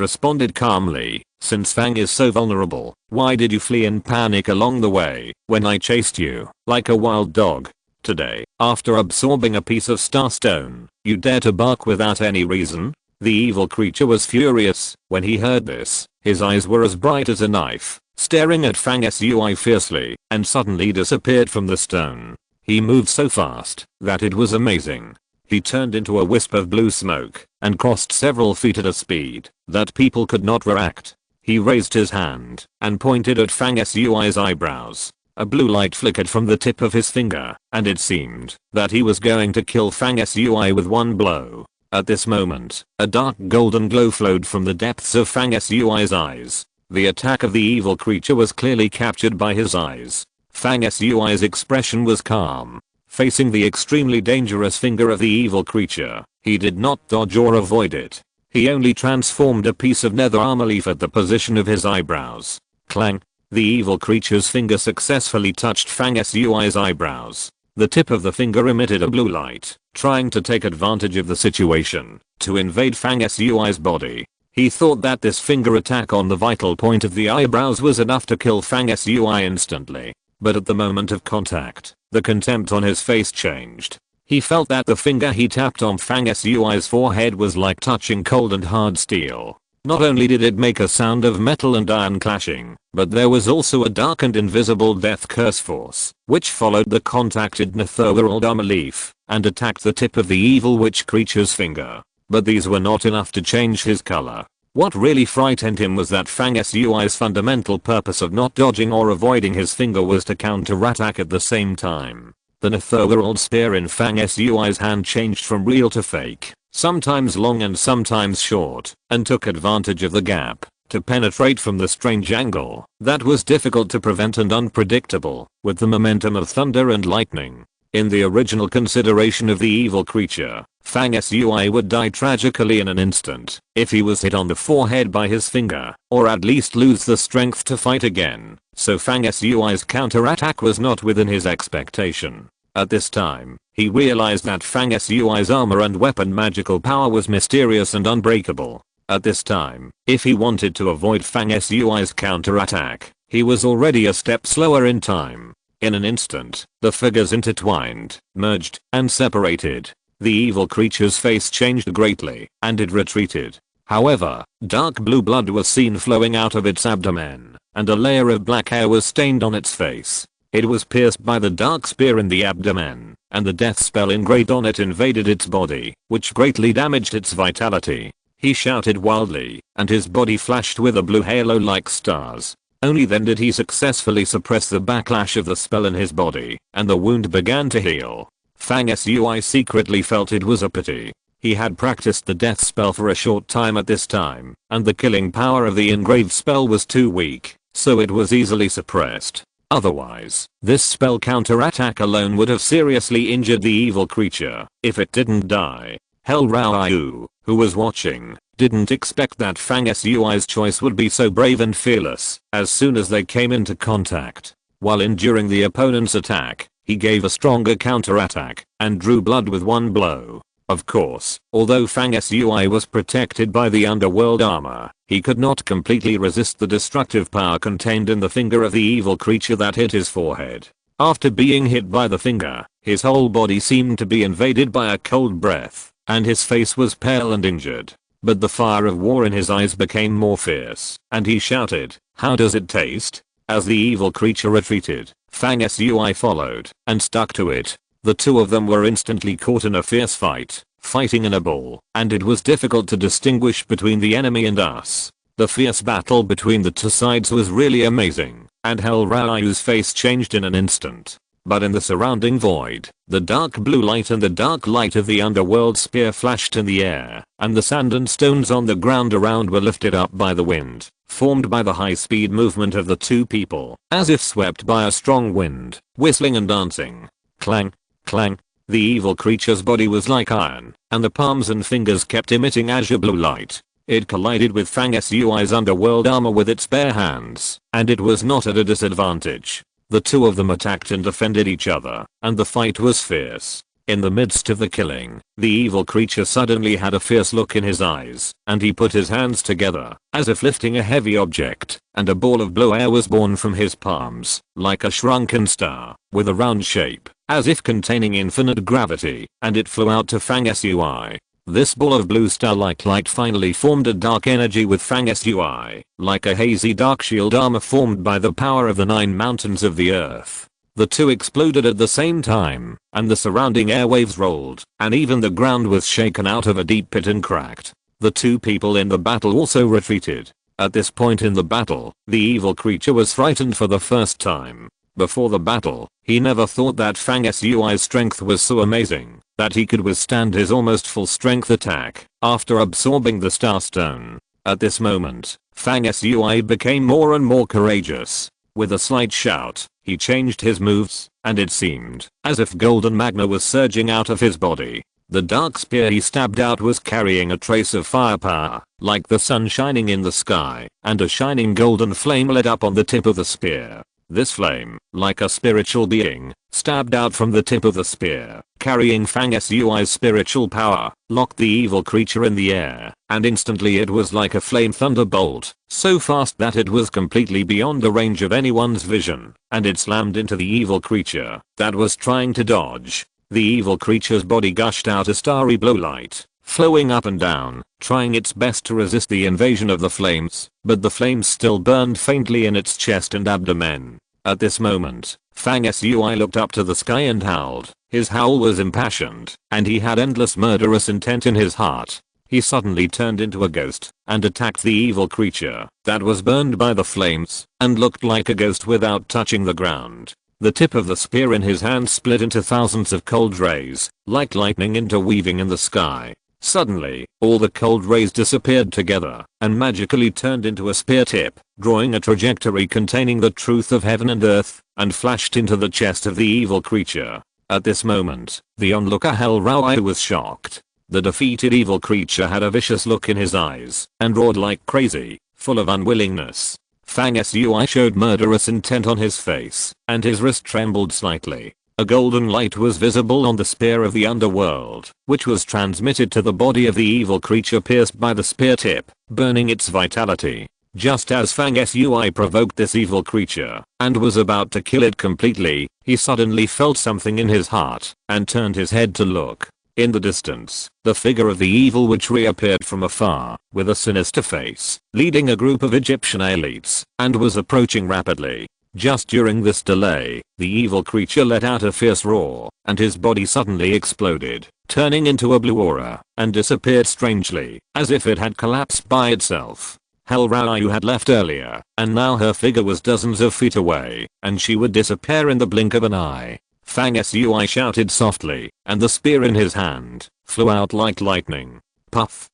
responded calmly, "Since Fang is so vulnerable, why did you flee in panic along the way when I chased you like a wild dog? Today, after absorbing a piece of starstone, you dare to bark without any reason?" The evil creature was furious when he heard this. His eyes were as bright as a knife, staring at Fang Sui fiercely, and suddenly disappeared from the stone. He moved so fast that it was amazing. He turned into a wisp of blue smoke and crossed several feet at a speed that people could not react. He raised his hand and pointed at Fang Sui's eyebrows. A blue light flickered from the tip of his finger, and it seemed that he was going to kill Fang Sui with one blow. At this moment, a dark golden glow flowed from the depths of Fang Sui's eyes. The attack of the evil creature was clearly captured by his eyes. Fang Sui's expression was calm. Facing the extremely dangerous finger of the evil creature, he did not dodge or avoid it. He only transformed a piece of nether armor leaf at the position of his eyebrows. Clang! The evil creature's finger successfully touched Fang Sui's eyebrows. The tip of the finger emitted a blue light, trying to take advantage of the situation to invade Fang Sui's body. He thought that this finger attack on the vital point of the eyebrows was enough to kill Fang Sui instantly. But at the moment of contact, the contempt on his face changed. He felt that the finger he tapped on Fang Sui's forehead was like touching cold and hard steel. Not only did it make a sound of metal and iron clashing, but there was also a dark and invisible death curse force, which followed the contacted netherworld armor leaf, and attacked the tip of the evil witch creature's finger. But these were not enough to change his color. What really frightened him was that Fang Sui's fundamental purpose of not dodging or avoiding his finger was to counterattack at the same time. The netherworld spear in Fang Sui's hand changed from real to fake, sometimes long and sometimes short, and took advantage of the gap to penetrate from the strange angle that was difficult to prevent and unpredictable, with the momentum of thunder and lightning. In the original consideration of the evil creature, Fang Sui would die tragically in an instant if he was hit on the forehead by his finger, or at least lose the strength to fight again, so Fang Sui's counterattack was not within his expectation. At this time, he realized that Fang Sui's armor and weapon magical power was mysterious and unbreakable. At this time, if he wanted to avoid Fang Sui's counterattack, he was already a step slower in time. In an instant, the figures intertwined, merged, and separated. The evil creature's face changed greatly, and it retreated. However, dark blue blood was seen flowing out of its abdomen, and a layer of black hair was stained on its face. It was pierced by the dark spear in the abdomen, and the death spell engraved on it invaded its body, which greatly damaged its vitality. He shouted wildly, and his body flashed with a blue halo like stars. Only then did he successfully suppress the backlash of the spell in his body, and the wound began to heal. Fang Sui secretly felt it was a pity. He had practiced the death spell for a short time at this time, and the killing power of the engraved spell was too weak, so it was easily suppressed. Otherwise, this spell counterattack alone would have seriously injured the evil creature if it didn't die. Hell Rao, who was watching, didn't expect that Fang Sui's choice would be so brave and fearless. As soon as they came into contact, while enduring the opponent's attack, he gave a stronger counterattack and drew blood with one blow. Of course, although Fang Sui was protected by the underworld armor, he could not completely resist the destructive power contained in the finger of the evil creature that hit his forehead. After being hit by the finger, his whole body seemed to be invaded by a cold breath, and his face was pale and injured. But the fire of war in his eyes became more fierce, and he shouted, "How does it taste?" As the evil creature retreated, Fang Sui followed, and stuck to it. The two of them were instantly caught in a fierce fight, fighting in a ball, and it was difficult to distinguish between the enemy and us. The fierce battle between the two sides was really amazing, and Hell Rao's face changed in an instant. But in the surrounding void, the dark blue light and the dark light of the underworld spear flashed in the air, and the sand and stones on the ground around were lifted up by the wind, formed by the high-speed movement of the two people, as if swept by a strong wind, whistling and dancing. Clang, clang. The evil creature's body was like iron, and the palms and fingers kept emitting azure blue light. It collided with Fang Sui's underworld armor with its bare hands, and it was not at a disadvantage. The two of them attacked and defended each other, and the fight was fierce. In the midst of the killing, the evil creature suddenly had a fierce look in his eyes, and he put his hands together, as if lifting a heavy object, and a ball of blue air was born from his palms, like a shrunken star, with a round shape, as if containing infinite gravity, and it flew out to Fang Sui. This ball of blue star-like light finally formed a dark energy with Fang Sui, like a hazy dark shield armor formed by the power of the 9 mountains of the earth. The two exploded at the same time, and the surrounding airwaves rolled, and even the ground was shaken out of a deep pit and cracked. The two people in the battle also retreated. At this point in the battle, the evil creature was frightened for the first time. Before the battle, he never thought that Fang Sui's strength was so amazing that he could withstand his almost full strength attack after absorbing the Star Stone. At this moment, Fang Sui became more and more courageous. With a slight shout, he changed his moves, and it seemed as if golden magma was surging out of his body. The dark spear he stabbed out was carrying a trace of firepower, like the sun shining in the sky, and a shining golden flame lit up on the tip of the spear. This flame, like a spiritual being, stabbed out from the tip of the spear, carrying Fang Sui's spiritual power, locked the evil creature in the air, and instantly it was like a flame thunderbolt, so fast that it was completely beyond the range of anyone's vision, and it slammed into the evil creature that was trying to dodge. The evil creature's body gushed out a starry blue light, flowing up and down, trying its best to resist the invasion of the flames, but the flames still burned faintly in its chest and abdomen. At this moment, Fang Sui looked up to the sky and howled. His howl was impassioned, and he had endless murderous intent in his heart. He suddenly turned into a ghost and attacked the evil creature that was burned by the flames and looked like a ghost without touching the ground. The tip of the spear in his hand split into thousands of cold rays, like lightning interweaving in the sky. Suddenly, all the cold rays disappeared together and magically turned into a spear tip, drawing a trajectory containing the truth of heaven and earth, and flashed into the chest of the evil creature. At this moment, the onlooker Hel Rao was shocked. The defeated evil creature had a vicious look in his eyes and roared like crazy, full of unwillingness. Fang Sui showed murderous intent on his face, and his wrist trembled slightly. A golden light was visible on the spear of the underworld, which was transmitted to the body of the evil creature pierced by the spear tip, burning its vitality. Just as Fang Sui provoked this evil creature and was about to kill it completely, he suddenly felt something in his heart and turned his head to look. In the distance, the figure of the evil witch reappeared from afar, with a sinister face, leading a group of Egyptian elites, and was approaching rapidly. Just during this delay, the evil creature let out a fierce roar, and his body suddenly exploded, turning into a blue aura, and disappeared strangely, as if it had collapsed by itself. Hel Rao had left earlier, and now her figure was dozens of feet away, and she would disappear in the blink of an eye. Fang Sui shouted softly, and the spear in his hand flew out like lightning. Puff!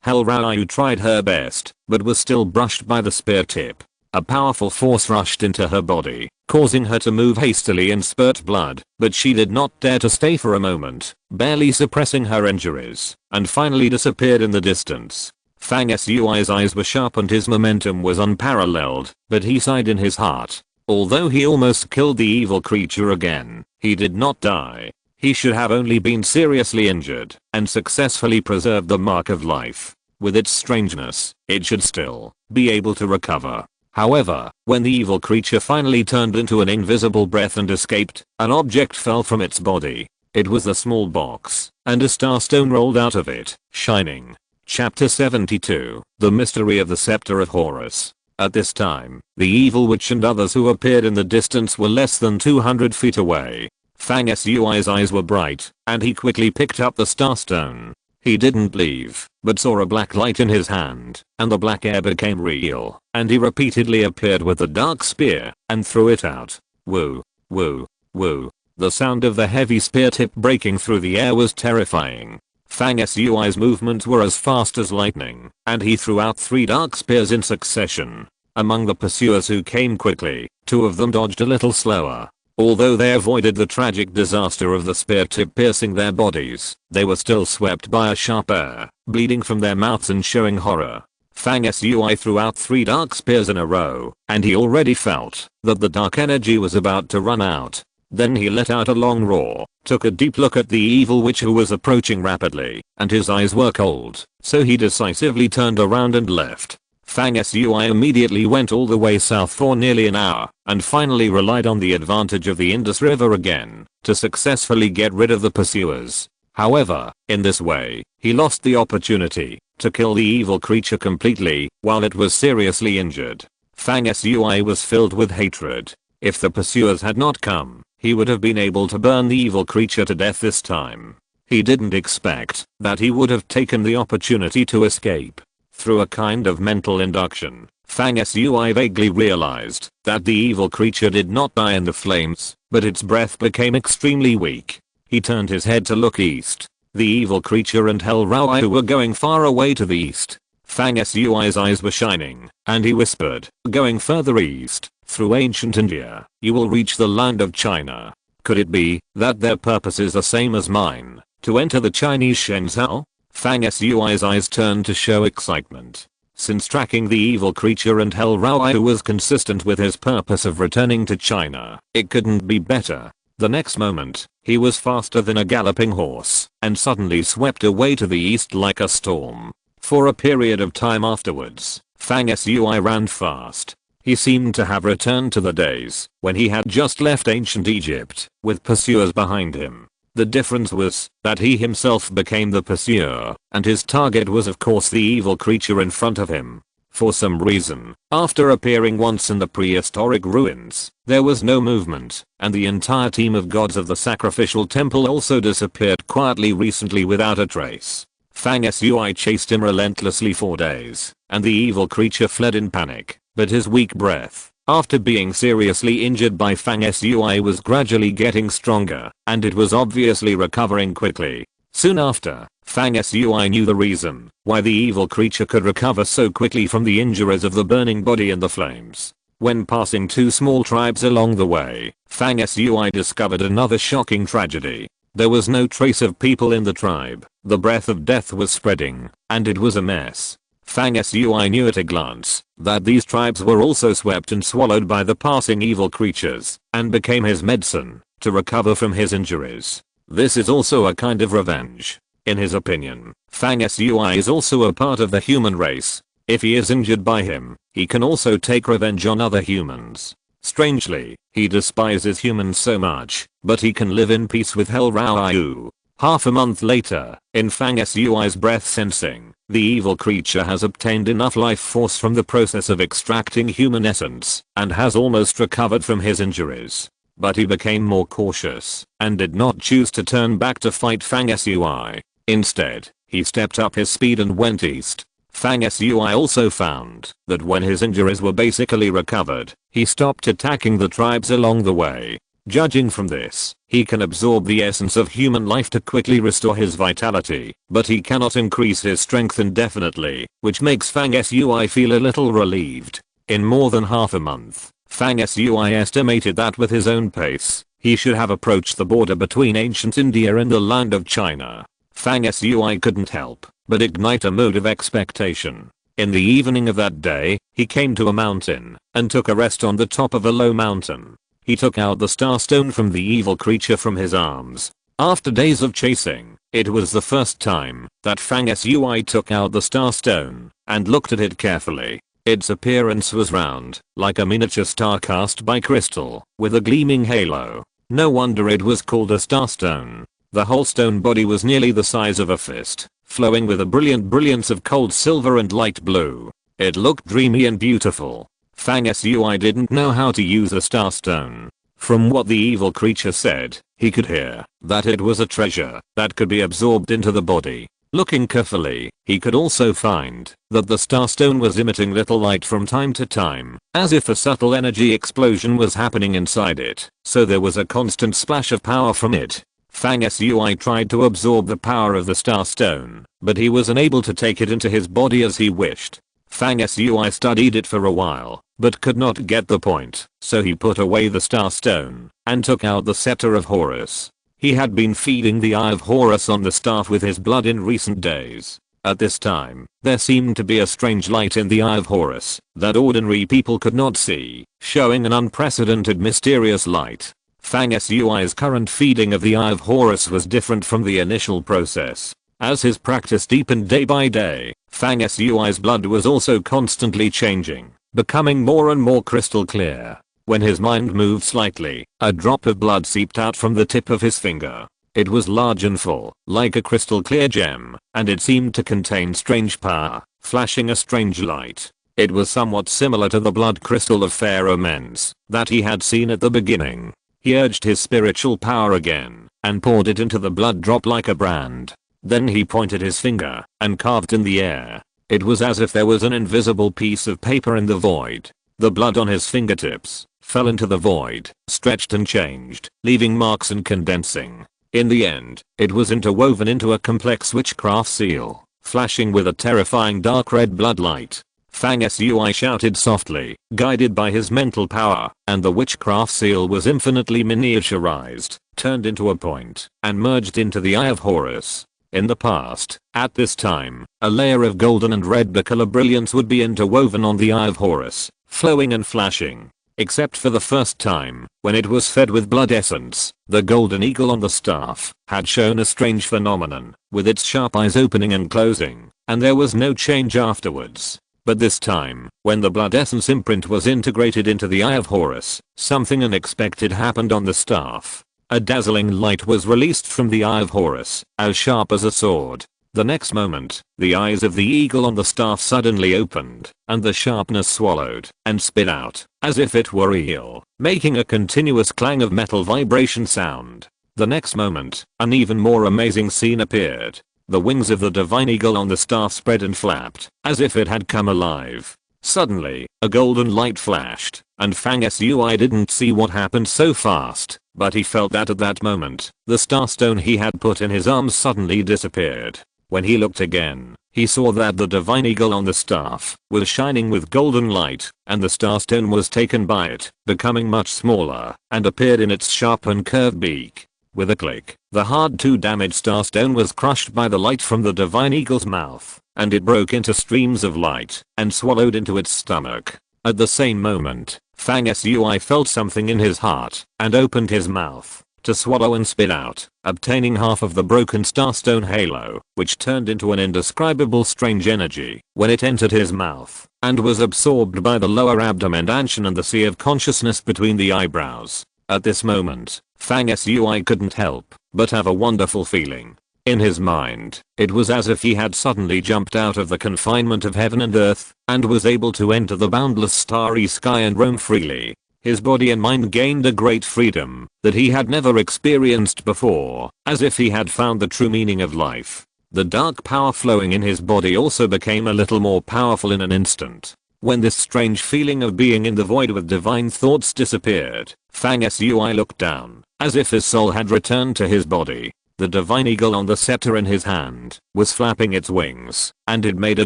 Hel Rao tried her best, but was still brushed by the spear tip. A powerful force rushed into her body, causing her to move hastily and spurt blood, but she did not dare to stay for a moment, barely suppressing her injuries, and finally disappeared in the distance. Fang Sui's eyes were sharp and his momentum was unparalleled, but he sighed in his heart. Although he almost killed the evil creature again, he did not die. He should have only been seriously injured and successfully preserved the mark of life. With its strangeness, it should still be able to recover. However, when the evil creature finally turned into an invisible breath and escaped, an object fell from its body. It was a small box, and a star stone rolled out of it, shining. Chapter 72, The Mystery of the Scepter of Horus. At this time, the evil witch and others who appeared in the distance were less than 200 feet away. Fang Sui's eyes were bright, and he quickly picked up the star stone. He didn't leave, but saw a black light in his hand, and the black air became real, and he repeatedly appeared with the dark spear, and threw it out. Woo, woo, woo. The sound of the heavy spear tip breaking through the air was terrifying. Fang Sui's movements were as fast as lightning, and he threw out 3 dark spears in succession. Among the pursuers who came quickly, 2 of them dodged a little slower. Although they avoided the tragic disaster of the spear tip piercing their bodies, they were still swept by a sharp air, bleeding from their mouths and showing horror. Fang Sui threw out 3 dark spears in a row, and he already felt that the dark energy was about to run out. Then he let out a long roar, took a deep look at the evil witch who was approaching rapidly, and his eyes were cold, so he decisively turned around and left. Fang Sui immediately went all the way south for nearly an hour, and finally relied on the advantage of the Indus River again, to successfully get rid of the pursuers. However, in this way, he lost the opportunity to kill the evil creature completely, while it was seriously injured. Fang Sui was filled with hatred. If the pursuers had not come, he would have been able to burn the evil creature to death this time. He didn't expect that he would have taken the opportunity to escape. Through a kind of mental induction, Fang Sui vaguely realized that the evil creature did not die in the flames, but its breath became extremely weak. He turned his head to look east. The evil creature and Hell Rao were going far away to the east. Fang Sui's eyes were shining, and he whispered, "Going further east, through ancient India, you will reach the land of China. Could it be that their purpose is the same as mine, to enter the Chinese Shenzhou?" Fang Sui's eyes turned to show excitement. Since tracking the evil creature and Hell Rao was consistent with his purpose of returning to China, it couldn't be better. The next moment, he was faster than a galloping horse, and suddenly swept away to the east like a storm. For a period of time afterwards, Fang Sui ran fast. He seemed to have returned to the days when he had just left ancient Egypt, with pursuers behind him. The difference was that he himself became the pursuer, and his target was of course the evil creature in front of him. For some reason, after appearing once in the prehistoric ruins, there was no movement, and the entire team of gods of the sacrificial temple also disappeared quietly recently without a trace. Fang Sui chased him relentlessly for days, and the evil creature fled in panic, but his weak breath, after being seriously injured by Fang Sui, was gradually getting stronger, and it was obviously recovering quickly. Soon after, Fang Sui knew the reason why the evil creature could recover so quickly from the injuries of the burning body and the flames. When passing two small tribes along the way, Fang Sui discovered another shocking tragedy. There was no trace of people in the tribe. The breath of death was spreading, and it was a mess. Fang Sui knew at a glance that these tribes were also swept and swallowed by the passing evil creatures, and became his medicine to recover from his injuries. This is also a kind of revenge. In his opinion, Fang Sui is also a part of the human race. If he is injured by him, he can also take revenge on other humans. Strangely, he despises humans so much, but he can live in peace with Hell Rao. Half a month later, in Fang Sui's breath sensing, the evil creature has obtained enough life force from the process of extracting human essence, and has almost recovered from his injuries. But he became more cautious, and did not choose to turn back to fight Fang Sui. Instead, he stepped up his speed and went east. Fang Sui also found that when his injuries were basically recovered, he stopped attacking the tribes along the way. Judging from this, he can absorb the essence of human life to quickly restore his vitality, but he cannot increase his strength indefinitely, which makes Fang Sui feel a little relieved. In more than half a month, Fang Sui estimated that with his own pace, he should have approached the border between ancient India and the land of China. Fang Sui couldn't help but ignite a mood of expectation. In the evening of that day, he came to a mountain and took a rest on the top of a low mountain. He took out the star stone from the evil creature from his arms. After days of chasing, it was the first time that Fang Sui took out the star stone and looked at it carefully. Its appearance was round, like a miniature star cast by crystal, with a gleaming halo. No wonder it was called a star stone. The whole stone body was nearly the size of a fist, flowing with a brilliant brilliance of cold silver and light blue. It looked dreamy and beautiful. Fang Sui didn't know how to use a star stone. From what the evil creature said, he could hear that it was a treasure that could be absorbed into the body. Looking carefully, he could also find that the star stone was emitting little light from time to time, as if a subtle energy explosion was happening inside it, so there was a constant splash of power from it. Fang Sui tried to absorb the power of the star stone, but he was unable to take it into his body as he wished. Fang Sui studied it for a while, but could not get the point, so he put away the star stone, and took out the scepter of Horus. He had been feeding the Eye of Horus on the staff with his blood in recent days. At this time, there seemed to be a strange light in the Eye of Horus that ordinary people could not see, showing an unprecedented mysterious light. Fang Sui's current feeding of the Eye of Horus was different from the initial process. As his practice deepened day by day, Fang Sui's blood was also constantly changing, becoming more and more crystal clear. When his mind moved slightly, a drop of blood seeped out from the tip of his finger. It was large and full, like a crystal clear gem, and it seemed to contain strange power, flashing a strange light. It was somewhat similar to the blood crystal of Pharaoh Men's that he had seen at the beginning. He urged his spiritual power again and poured it into the blood drop like a brand. Then he pointed his finger and carved in the air. It was as if there was an invisible piece of paper in the void. The blood on his fingertips fell into the void, stretched and changed, leaving marks and condensing. In the end, it was interwoven into a complex witchcraft seal, flashing with a terrifying dark red blood light. Fang Sui shouted softly, guided by his mental power, and the witchcraft seal was infinitely miniaturized, turned into a point, and merged into the Eye of Horus. In the past, at this time, a layer of golden and red baccala brilliance would be interwoven on the Eye of Horus, flowing and flashing. Except for the first time, when it was fed with blood essence, the golden eagle on the staff had shown a strange phenomenon, with its sharp eyes opening and closing, and there was no change afterwards. But this time, when the blood essence imprint was integrated into the Eye of Horus, something unexpected happened on the staff. A dazzling light was released from the Eye of Horus, as sharp as a sword. The next moment, the eyes of the eagle on the staff suddenly opened, and the sharpness swallowed and spit out, as if it were real, making a continuous clang of metal vibration sound. The next moment, an even more amazing scene appeared. The wings of the divine eagle on the staff spread and flapped, as if it had come alive. Suddenly, a golden light flashed, and Fang Sui didn't see what happened so fast, but he felt that at that moment, the starstone he had put in his arms suddenly disappeared. When he looked again, he saw that the divine eagle on the staff was shining with golden light, and the starstone was taken by it, becoming much smaller, and appeared in its sharp and curved beak. With a click, the hard to damage starstone was crushed by the light from the divine eagle's mouth, and it broke into streams of light and swallowed into its stomach. At the same moment, Fang Sui felt something in his heart and opened his mouth to swallow and spit out, obtaining half of the broken starstone halo, which turned into an indescribable strange energy when it entered his mouth and was absorbed by the lower abdomen Anshan and the sea of consciousness between the eyebrows. At this moment, Fang Sui couldn't help but have a wonderful feeling. In his mind, it was as if he had suddenly jumped out of the confinement of heaven and earth and was able to enter the boundless starry sky and roam freely. His body and mind gained a great freedom that he had never experienced before, as if he had found the true meaning of life. The dark power flowing in his body also became a little more powerful in an instant. When this strange feeling of being in the void with divine thoughts disappeared, Fang Sui looked down, as if his soul had returned to his body. The divine eagle on the scepter in his hand was flapping its wings, and it made a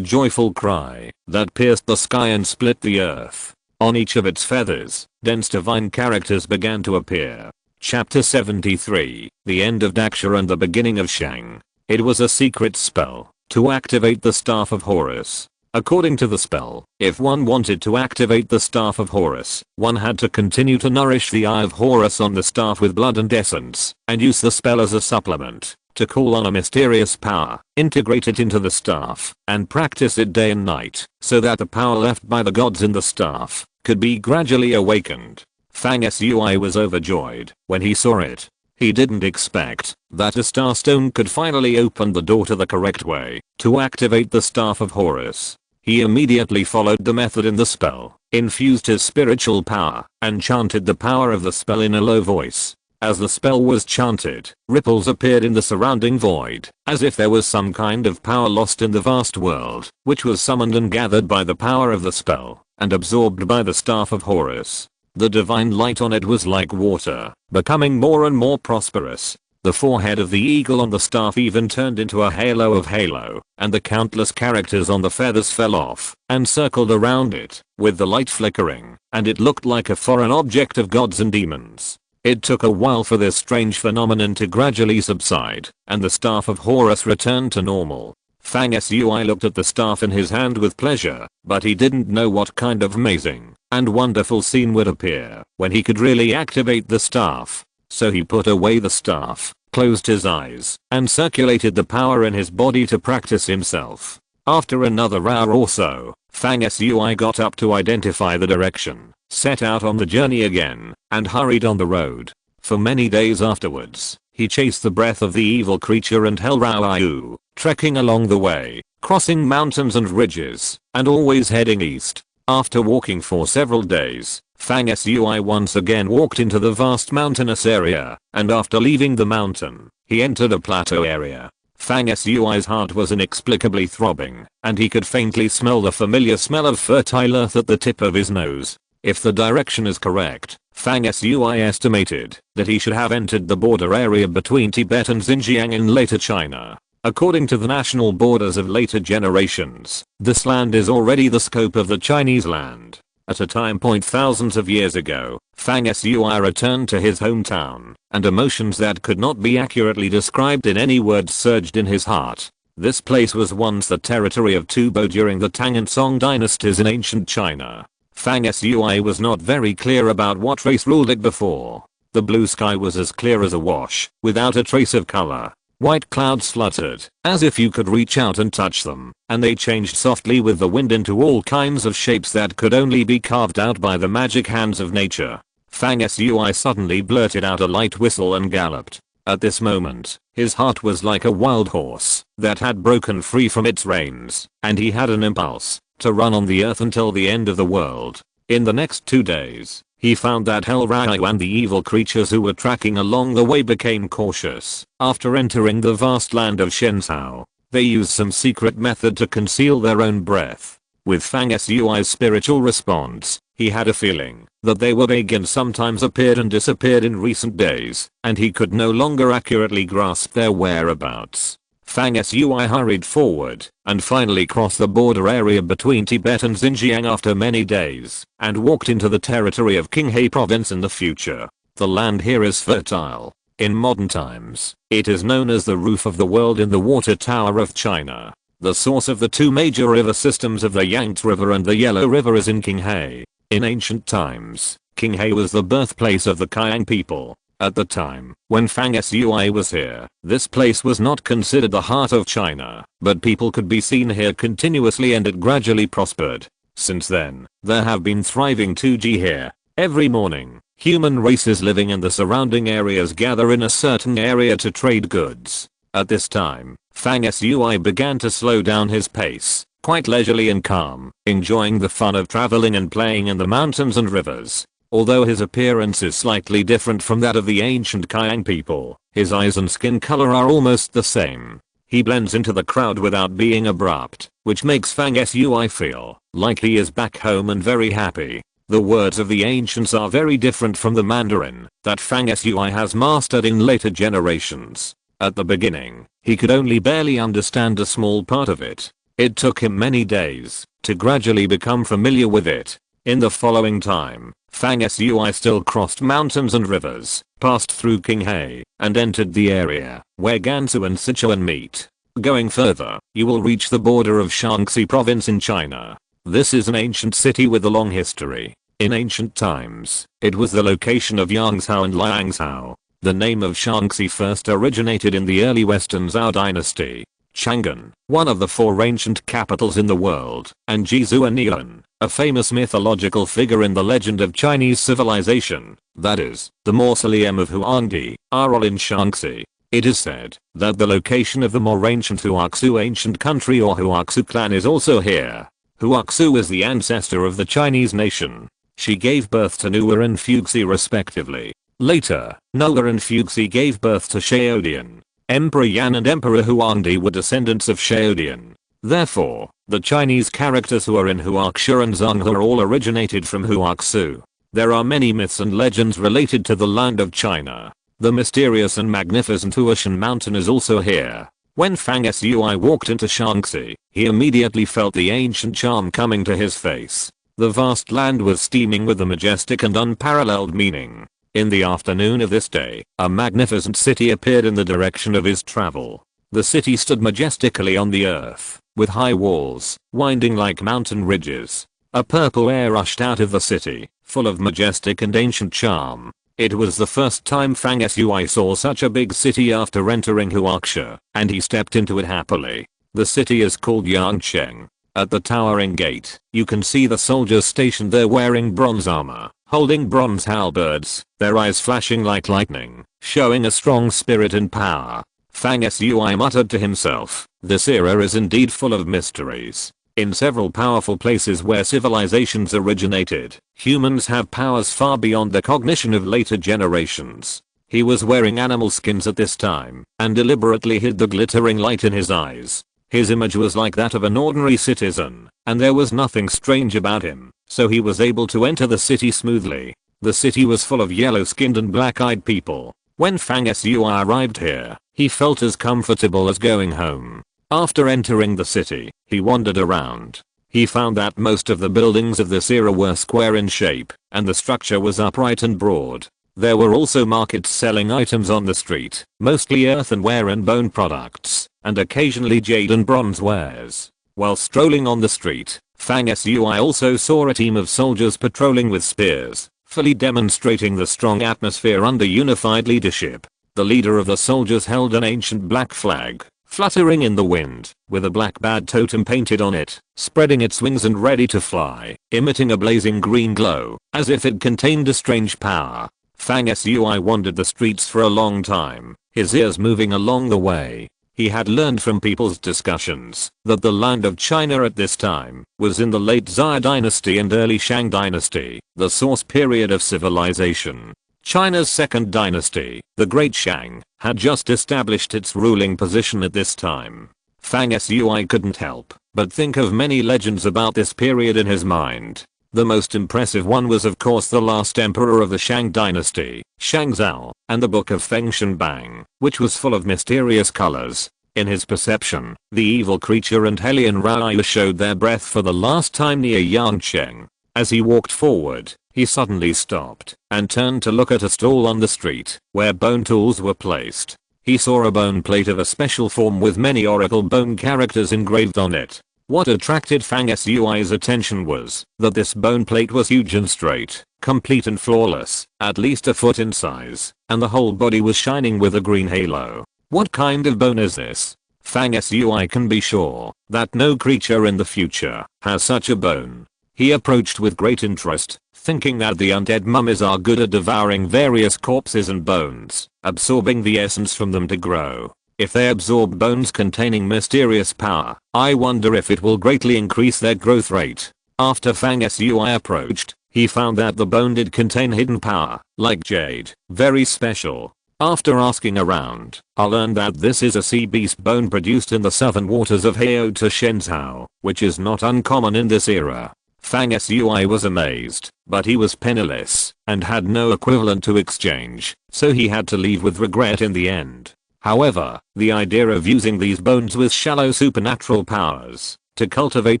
joyful cry that pierced the sky and split the earth. On each of its feathers, dense divine characters began to appear. Chapter 73, The End of Daksha and the Beginning of Shang. It was a secret spell to activate the Staff of Horus. According to the spell, if one wanted to activate the Staff of Horus, one had to continue to nourish the Eye of Horus on the staff with blood and essence, and use the spell as a supplement to call on a mysterious power, integrate it into the staff, and practice it day and night, so that the power left by the gods in the staff could be gradually awakened. Fang Sui was overjoyed when he saw it. He didn't expect that a starstone could finally open the door to the correct way to activate the Staff of Horus. He immediately followed the method in the spell, infused his spiritual power, and chanted the power of the spell in a low voice. As the spell was chanted, ripples appeared in the surrounding void, as if there was some kind of power lost in the vast world, which was summoned and gathered by the power of the spell, and absorbed by the Staff of Horus. The divine light on it was like water, becoming more and more prosperous. The forehead of the eagle on the staff even turned into a halo of halo, and the countless characters on the feathers fell off and circled around it, with the light flickering, and it looked like a foreign object of gods and demons. It took a while for this strange phenomenon to gradually subside, and the Staff of Horus returned to normal. Fang Sui looked at the staff in his hand with pleasure, but he didn't know what kind of amazing and wonderful scene would appear when he could really activate the staff. So he put away the staff, closed his eyes, and circulated the power in his body to practice himself. After another hour or so, Fang Sui got up to identify the direction, set out on the journey again, and hurried on the road. For many days afterwards, he chased the breath of the evil creature and Hell Rao Ayu, trekking along the way, crossing mountains and ridges, and always heading east. After walking for several days, Fang Sui once again walked into the vast mountainous area, and after leaving the mountain, he entered a plateau area. Fang Sui's heart was inexplicably throbbing, and he could faintly smell the familiar smell of fertile earth at the tip of his nose. If the direction is correct, Fang Sui estimated that he should have entered the border area between Tibet and Xinjiang in later China. According to the national borders of later generations, this land is already the scope of the Chinese land. At a time point thousands of years ago, Fang Sui returned to his hometown, and emotions that could not be accurately described in any words surged in his heart. This place was once the territory of Tubo during the Tang and Song dynasties in ancient China. Fang Sui was not very clear about what race ruled it before. The blue sky was as clear as a wash, without a trace of color. White clouds fluttered, as if you could reach out and touch them, and they changed softly with the wind into all kinds of shapes that could only be carved out by the magic hands of nature. Fang Sui suddenly blurted out a light whistle and galloped. At this moment, his heart was like a wild horse that had broken free from its reins, and he had an impulse to run on the earth until the end of the world. In the next 2 days, he found that Hell Ryu and the evil creatures who were tracking along the way became cautious. After entering the vast land of Shenzhou, they used some secret method to conceal their own breath. With Fang Sui's spiritual response, he had a feeling that they were vague and sometimes appeared and disappeared in recent days, and he could no longer accurately grasp their whereabouts. Fang Sui hurried forward and finally crossed the border area between Tibet and Xinjiang after many days and walked into the territory of Qinghai province in the future. The land here is fertile. In modern times, it is known as the roof of the world in the water tower of China. The source of the two major river systems of the Yangtze River and the Yellow River is in Qinghai. In ancient times, Qinghai was the birthplace of the Qiang people. At the time when Fang Sui was here, this place was not considered the heart of China, but people could be seen here continuously and it gradually prospered. Since then, there have been thriving 2G here. Every morning, human races living in the surrounding areas gather in a certain area to trade goods. At this time, Fang Sui began to slow down his pace, quite leisurely and calm, enjoying the fun of traveling and playing in the mountains and rivers. Although his appearance is slightly different from that of the ancient Qiang people, his eyes and skin color are almost the same. He blends into the crowd without being abrupt, which makes Fang Sui feel like he is back home and very happy. The words of the ancients are very different from the Mandarin that Fang Sui has mastered in later generations. At the beginning, he could only barely understand a small part of it. It took him many days to gradually become familiar with it. In the following time, Fang Sui still crossed mountains and rivers, passed through Qinghai, and entered the area where Gansu and Sichuan meet. Going further, you will reach the border of Shaanxi province in China. This is an ancient city with a long history. In ancient times, it was the location of Yangzhou and Liangzhou. The name of Shaanxi first originated in the early Western Zhou dynasty. Chang'an, one of the 4 ancient capitals in the world, and Jizuanian, a famous mythological figure in the legend of Chinese civilization, that is, the mausoleum of Huangdi, are all in Shaanxi. It is said that the location of the more ancient Huaxu ancient country or Huaxu clan is also here. Huaxu is the ancestor of the Chinese nation. She gave birth to Nuwa and Fuxi respectively. Later, Nuwa and Fuxi gave birth to Shaodian. Emperor Yan and Emperor Huangdi were descendants of Shaodian. Therefore, the Chinese characters who are in Huaxia and Zhonghua all originated from Huaxu. There are many myths and legends related to the land of China. The mysterious and magnificent Huashan mountain is also here. When Fang Sui walked into Shaanxi, he immediately felt the ancient charm coming to his face. The vast land was steaming with a majestic and unparalleled meaning. In the afternoon of this day, a magnificent city appeared in the direction of his travel. The city stood majestically on the earth, with high walls, winding like mountain ridges. A purple air rushed out of the city, full of majestic and ancient charm. It was the first time Fang Sui saw such a big city after entering Huaxia, and he stepped into it happily. The city is called Yangcheng. At the towering gate, you can see the soldiers stationed there wearing bronze armor, holding bronze halberds, their eyes flashing like lightning, showing a strong spirit and power. Fang Sui muttered to himself, This era is indeed full of mysteries. In several powerful places where civilizations originated, humans have powers far beyond the cognition of later generations. He was wearing animal skins at this time and deliberately hid the glittering light in his eyes. His image was like that of an ordinary citizen, and there was nothing strange about him, so he was able to enter the city smoothly. The city was full of yellow-skinned and black-eyed people. When Fang Sui arrived here, he felt as comfortable as going home. After entering the city, he wandered around. He found that most of the buildings of this era were square in shape, and the structure was upright and broad. There were also markets selling items on the street, mostly earthenware and bone products, and occasionally jade and bronze wares. While strolling on the street, Fang Sui also saw a team of soldiers patrolling with spears, fully demonstrating the strong atmosphere under unified leadership. The leader of the soldiers held an ancient black flag, fluttering in the wind, with a black bat totem painted on it, spreading its wings and ready to fly, emitting a blazing green glow, as if it contained a strange power. Fang Sui wandered the streets for a long time, his ears moving along the way. He had learned from people's discussions that the land of China at this time was in the late Xia dynasty and early Shang dynasty, the source period of civilization. China's second dynasty, the Great Shang, had just established its ruling position at this time. Fang Sui couldn't help but think of many legends about this period in his mind. The most impressive one was of course the last emperor of the Shang dynasty, Shang Zhao, and the Book of Feng Shenbang, which was full of mysterious colors. In his perception, the evil creature and Helian Raya showed their breath for the last time near Yangcheng. As he walked forward, he suddenly stopped and turned to look at a stall on the street where bone tools were placed. He saw a bone plate of a special form with many oracle bone characters engraved on it. What attracted Fang Sui's attention was that this bone plate was huge and straight, complete and flawless, at least a foot in size, and the whole body was shining with a green halo. What kind of bone is this? Fang Sui can be sure that no creature in the future has such a bone. He approached with great interest, thinking that the undead mummies are good at devouring various corpses and bones, absorbing the essence from them to grow. If they absorb bones containing mysterious power, I wonder if it will greatly increase their growth rate. After Fang Sui approached, he found that the bone did contain hidden power, like jade, very special. After asking around, I learned that this is a sea beast bone produced in the southern waters of Heota Shenzhou, which is not uncommon in this era. Fang Sui was amazed, but he was penniless, and had no equivalent to exchange, so he had to leave with regret in the end. However, the idea of using these bones with shallow supernatural powers to cultivate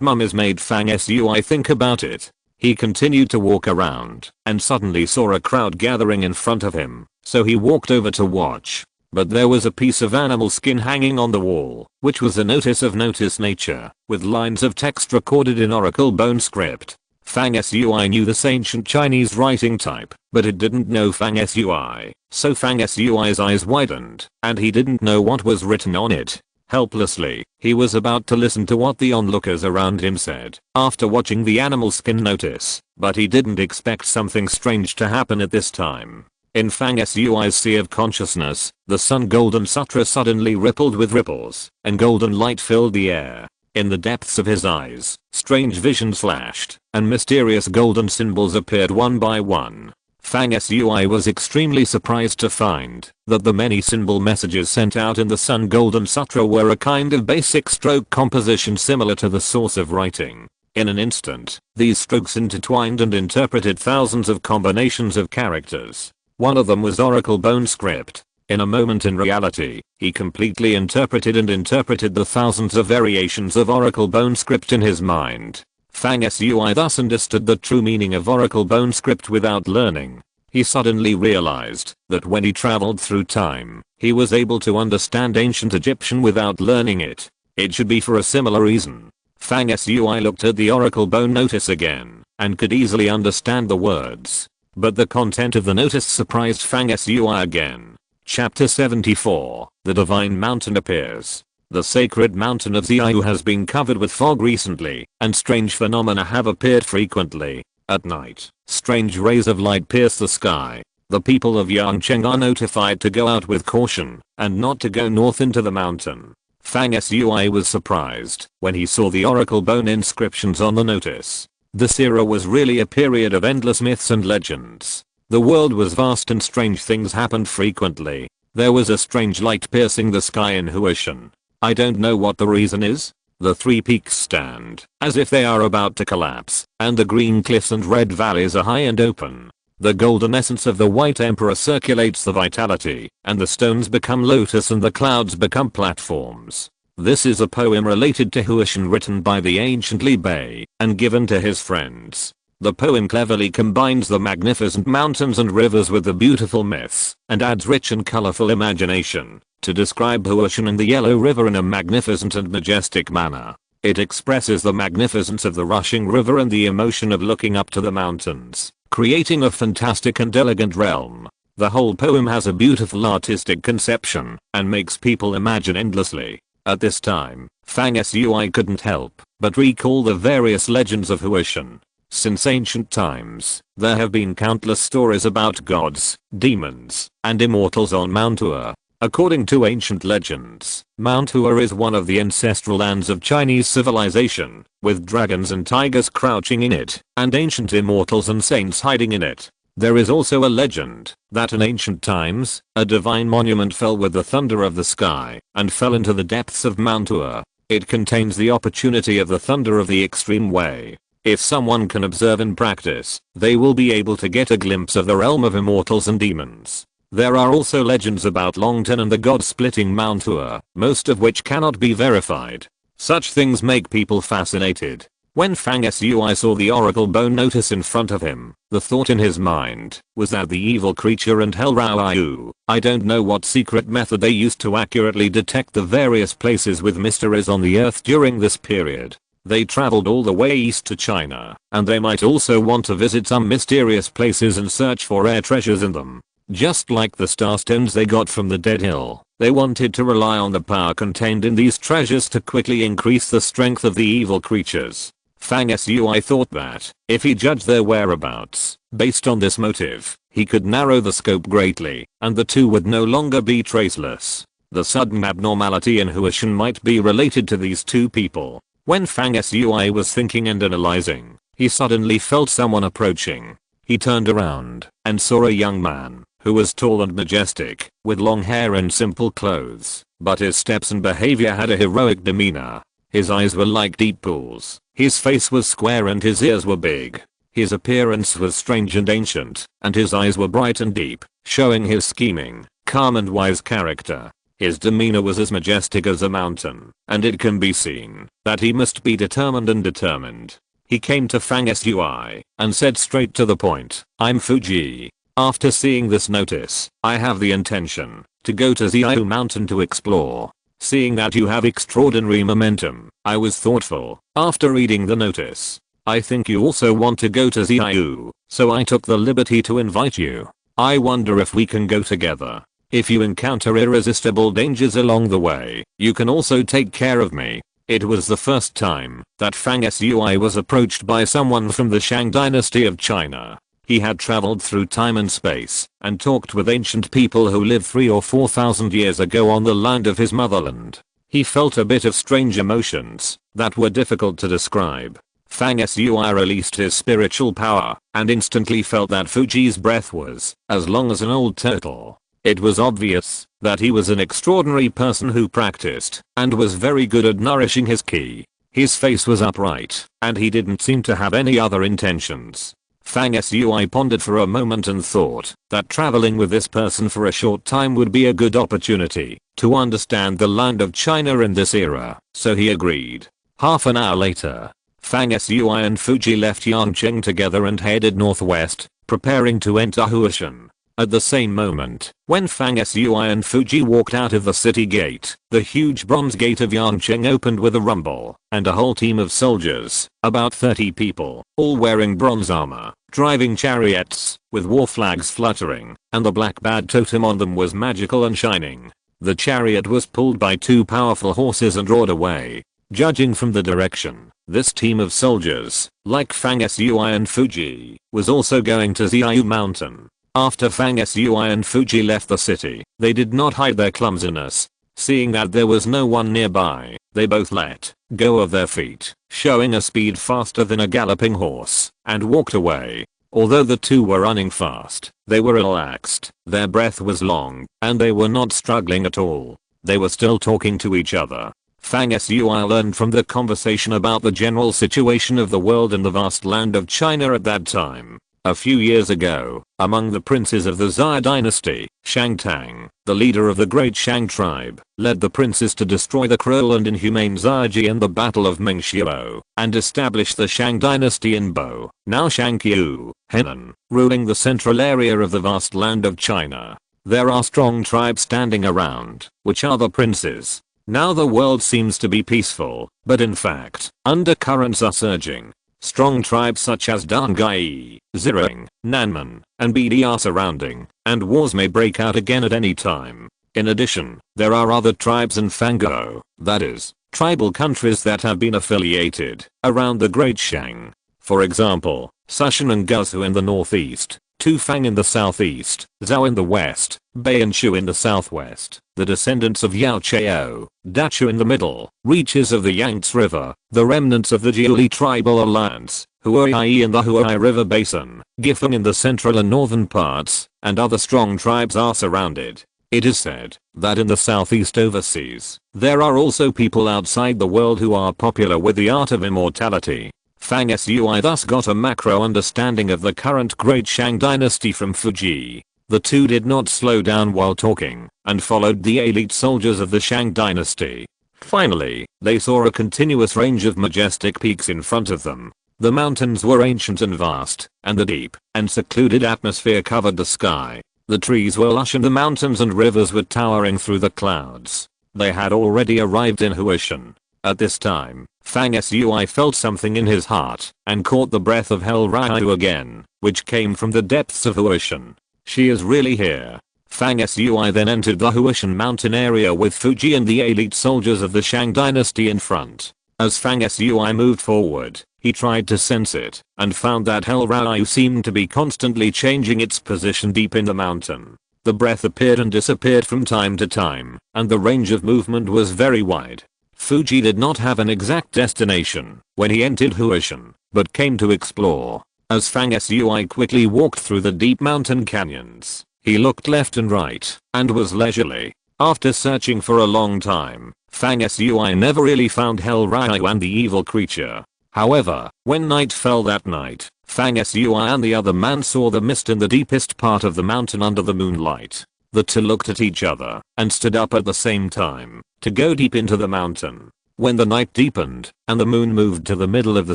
mummies made Fang Sui think about it. He continued to walk around and suddenly saw a crowd gathering in front of him, so he walked over to watch. But there was a piece of animal skin hanging on the wall, which was a notice of notice nature, with lines of text recorded in oracle bone script. Fang Sui knew this ancient Chinese writing type, but it didn't know Fang Sui, so Fang Sui's eyes widened, and he didn't know what was written on it. Helplessly, he was about to listen to what the onlookers around him said after watching the animal skin notice, but he didn't expect something strange to happen at this time. In Fang Sui's sea of consciousness, the Sun Golden Sutra suddenly rippled with ripples, and golden light filled the air. In the depths of his eyes, strange visions flashed, and mysterious golden symbols appeared one by one. Fang Sui was extremely surprised to find that the many symbol messages sent out in the Sun Golden Sutra were a kind of basic stroke composition similar to the source of writing. In an instant, these strokes intertwined and interpreted thousands of combinations of characters. One of them was oracle bone script. In a moment in reality, he completely interpreted the thousands of variations of oracle bone script in his mind. Fang Sui thus understood the true meaning of oracle bone script without learning. He suddenly realized that when he traveled through time, he was able to understand ancient Egyptian without learning it. It should be for a similar reason. Fang Sui looked at the oracle bone notice again, and could easily understand the words. But the content of the notice surprised Fang Sui again. Chapter 74, The Divine Mountain appears. The sacred mountain of Xiaoyu has been covered with fog recently, and strange phenomena have appeared frequently. At night, strange rays of light pierce the sky. The people of Yangcheng are notified to go out with caution, and not to go north into the mountain. Fang Sui was surprised when he saw the oracle bone inscriptions on the notice. This era was really a period of endless myths and legends. The world was vast and strange things happened frequently. There was a strange light piercing the sky in Huishan. I don't know what the reason is. The three peaks stand as if they are about to collapse, and the green cliffs and red valleys are high and open. The golden essence of the White Emperor circulates the vitality, and the stones become lotus and the clouds become platforms. This is a poem related to Huishan written by the ancient Li Bei and given to his friends. The poem cleverly combines the magnificent mountains and rivers with the beautiful myths and adds rich and colorful imagination to describe Huishan and the Yellow River in a magnificent and majestic manner. It expresses the magnificence of the rushing river and the emotion of looking up to the mountains, creating a fantastic and elegant realm. The whole poem has a beautiful artistic conception and makes people imagine endlessly. At this time, Fang Sui couldn't help but recall the various legends of Huishan. Since ancient times, there have been countless stories about gods, demons, and immortals on Mount Hua. According to ancient legends, Mount Hua is one of the ancestral lands of Chinese civilization, with dragons and tigers crouching in it, and ancient immortals and saints hiding in it. There is also a legend that in ancient times, a divine monument fell with the thunder of the sky and fell into the depths of Mount Hua. It contains the opportunity of the thunder of the extreme way. If someone can observe and practice, they will be able to get a glimpse of the realm of immortals and demons. There are also legends about Longten and the god splitting Mount Hua, most of which cannot be verified. Such things make people fascinated. When Fang Sui saw the oracle bone notice in front of him, the thought in his mind was that the evil creature and Hell Rao. I don't know what secret method they used to accurately detect the various places with mysteries on the earth during this period. They traveled all the way east to China, and they might also want to visit some mysterious places and search for rare treasures in them. Just like the starstones they got from the Dead Hill, they wanted to rely on the power contained in these treasures to quickly increase the strength of the evil creatures. Fang Sui thought that, if he judged their whereabouts, based on this motive, he could narrow the scope greatly, and the two would no longer be traceless. The sudden abnormality in Huishan might be related to these two people. When Fang Sui was thinking and analyzing, he suddenly felt someone approaching. He turned around and saw a young man who was tall and majestic, with long hair and simple clothes, but his steps and behavior had a heroic demeanor. His eyes were like deep pools, his face was square and his ears were big. His appearance was strange and ancient, and his eyes were bright and deep, showing his scheming, calm and wise character. His demeanor was as majestic as a mountain, and it can be seen that he must be determined and determined. He came to Fang Sui and said straight to the point, "I'm Fuji. After seeing this notice, I have the intention to go to Xiao Mountain to explore. Seeing that you have extraordinary momentum, I was thoughtful after reading the notice. I think you also want to go to Xiao, so I took the liberty to invite you. I wonder if we can go together. If you encounter irresistible dangers along the way, you can also take care of me." It was the first time that Fang Sui was approached by someone from the Shang dynasty of China. He had traveled through time and space and talked with ancient people who lived 3,000 or 4,000 years ago on the land of his motherland. He felt a bit of strange emotions that were difficult to describe. Fang Sui released his spiritual power and instantly felt that Fuji's breath was as long as an old turtle. It was obvious that he was an extraordinary person who practiced and was very good at nourishing his ki. His face was upright, and he didn't seem to have any other intentions. Fang Sui pondered for a moment and thought that traveling with this person for a short time would be a good opportunity to understand the land of China in this era, so he agreed. Half an hour later, Fang Sui and Fuji left Yangcheng together and headed northwest, preparing to enter Huishan. At the same moment, when Fang Sui and Fuji walked out of the city gate, the huge bronze gate of Yangcheng opened with a rumble, and a whole team of soldiers, about 30 people, all wearing bronze armor, driving chariots, with war flags fluttering, and the black bad totem on them was magical and shining. The chariot was pulled by two powerful horses and roared away. Judging from the direction, this team of soldiers, like Fang Sui and Fuji, was also going to Xiao Mountain. After Fang Sui and Fuji left the city, they did not hide their clumsiness. Seeing that there was no one nearby, they both let go of their feet, showing a speed faster than a galloping horse, and walked away. Although the two were running fast, they were relaxed, their breath was long, and they were not struggling at all. They were still talking to each other. Fang Sui learned from the conversation about the general situation of the world and the vast land of China at that time. A few years ago, among the princes of the Xia dynasty, Shang Tang, the leader of the great Shang tribe, led the princes to destroy the cruel and inhumane Xiaji in the Battle of Mengshuo, and establish the Shang dynasty in Bo, now Shangqiu, Henan, ruling the central area of the vast land of China. There are strong tribes standing around, which are the princes. Now the world seems to be peaceful, but in fact, undercurrents are surging. Strong tribes such as Dangai, Zirong, Nanman, and Bidi are surrounding, and wars may break out again at any time. In addition, there are other tribes in Fango, that is, tribal countries that have been affiliated around the Great Shang. For example, Sushan and Gusu in the northeast, Tufang in the southeast, Zhao in the west, Bei and Shu in the southwest, the descendants of Yao Chao, Dachu in the middle, reaches of the Yangtze River, the remnants of the Jiuli tribal alliance, Huai in the Huai River basin, Gifeng in the central and northern parts, and other strong tribes are surrounded. It is said that in the southeast overseas, there are also people outside the world who are popular with the art of immortality. Fang Sui thus got a macro understanding of the current Great Shang dynasty from Fuji. The two did not slow down while talking, and followed the elite soldiers of the Shang dynasty. Finally, they saw a continuous range of majestic peaks in front of them. The mountains were ancient and vast, and the deep and secluded atmosphere covered the sky. The trees were lush and the mountains and rivers were towering through the clouds. They had already arrived in Huishan. At this time, Fang Sui felt something in his heart, and caught the breath of Hel Ryu again, which came from the depths of Huishan. She is really here. Fang Sui then entered the Huishan mountain area with Fuji and the elite soldiers of the Shang dynasty in front. As Fang Sui moved forward, he tried to sense it, and found that Hel Ryu seemed to be constantly changing its position deep in the mountain. The breath appeared and disappeared from time to time, and the range of movement was very wide. Fuji did not have an exact destination when he entered Huishan, but came to explore. As Fang Sui quickly walked through the deep mountain canyons, he looked left and right, and was leisurely. After searching for a long time, Fang Sui never really found Hel Ryu and the evil creature. However, when night fell that night, Fang Sui and the other man saw the mist in the deepest part of the mountain under the moonlight. The two looked at each other, and stood up at the same time, to go deep into the mountain. When the night deepened, and the moon moved to the middle of the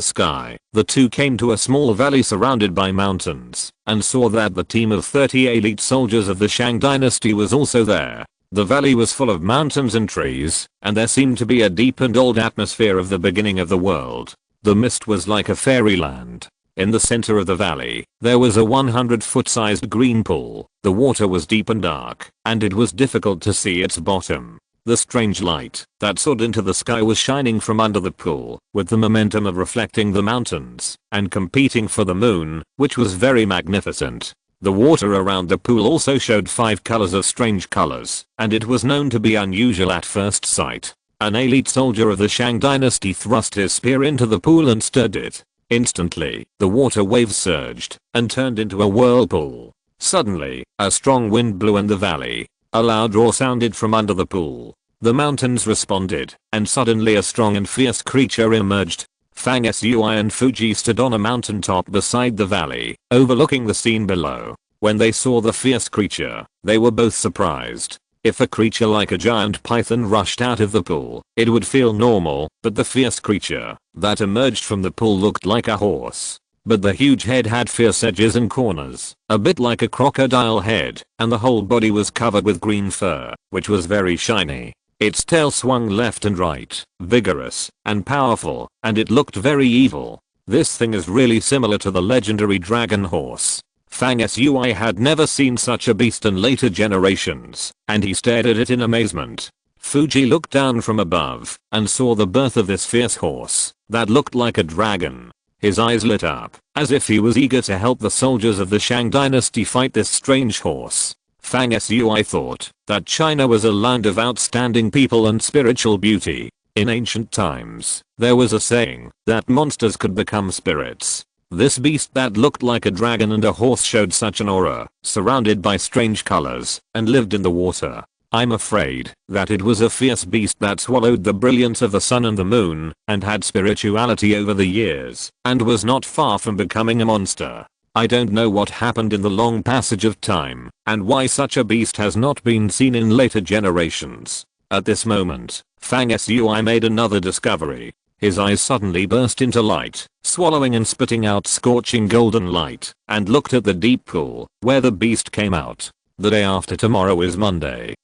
sky, the two came to a small valley surrounded by mountains, and saw that the team of 30 elite soldiers of the Shang dynasty was also there. The valley was full of mountains and trees, and there seemed to be a deep and old atmosphere of the beginning of the world. The mist was like a fairyland. In the center of the valley, there was a 100-foot sized green pool. The water was deep and dark, and it was difficult to see its bottom. The strange light that soared into the sky was shining from under the pool, with the momentum of reflecting the mountains, and competing for the moon, which was very magnificent. The water around the pool also showed 5 colors of strange colors, and it was known to be unusual at first sight. An elite soldier of the Shang dynasty thrust his spear into the pool and stirred it. Instantly, the water waves surged and turned into a whirlpool. Suddenly, a strong wind blew in the valley. A loud roar sounded from under the pool. The mountains responded, and suddenly a strong and fierce creature emerged. Fang Sui and Fuji stood on a mountaintop beside the valley, overlooking the scene below. When they saw the fierce creature, they were both surprised. If a creature like a giant python rushed out of the pool, it would feel normal, but the fierce creature that emerged from the pool looked like a horse. But the huge head had fierce edges and corners, a bit like a crocodile head, and the whole body was covered with green fur, which was very shiny. Its tail swung left and right, vigorous and powerful, and it looked very evil. This thing is really similar to the legendary dragon horse. Fang Sui had never seen such a beast in later generations, and he stared at it in amazement. Fuji looked down from above and saw the birth of this fierce horse that looked like a dragon. His eyes lit up, as if he was eager to help the soldiers of the Shang dynasty fight this strange horse. Fang Sui thought that China was a land of outstanding people and spiritual beauty. In ancient times, there was a saying that monsters could become spirits. This beast that looked like a dragon and a horse showed such an aura, surrounded by strange colors, and lived in the water. I'm afraid that it was a fierce beast that swallowed the brilliance of the sun and the moon, and had spirituality over the years, and was not far from becoming a monster. I don't know what happened in the long passage of time, and why such a beast has not been seen in later generations. At this moment, Fang Sui made another discovery. His eyes suddenly burst into light, swallowing and spitting out scorching golden light, and looked at the deep pool, where the beast came out. The day after tomorrow is Monday.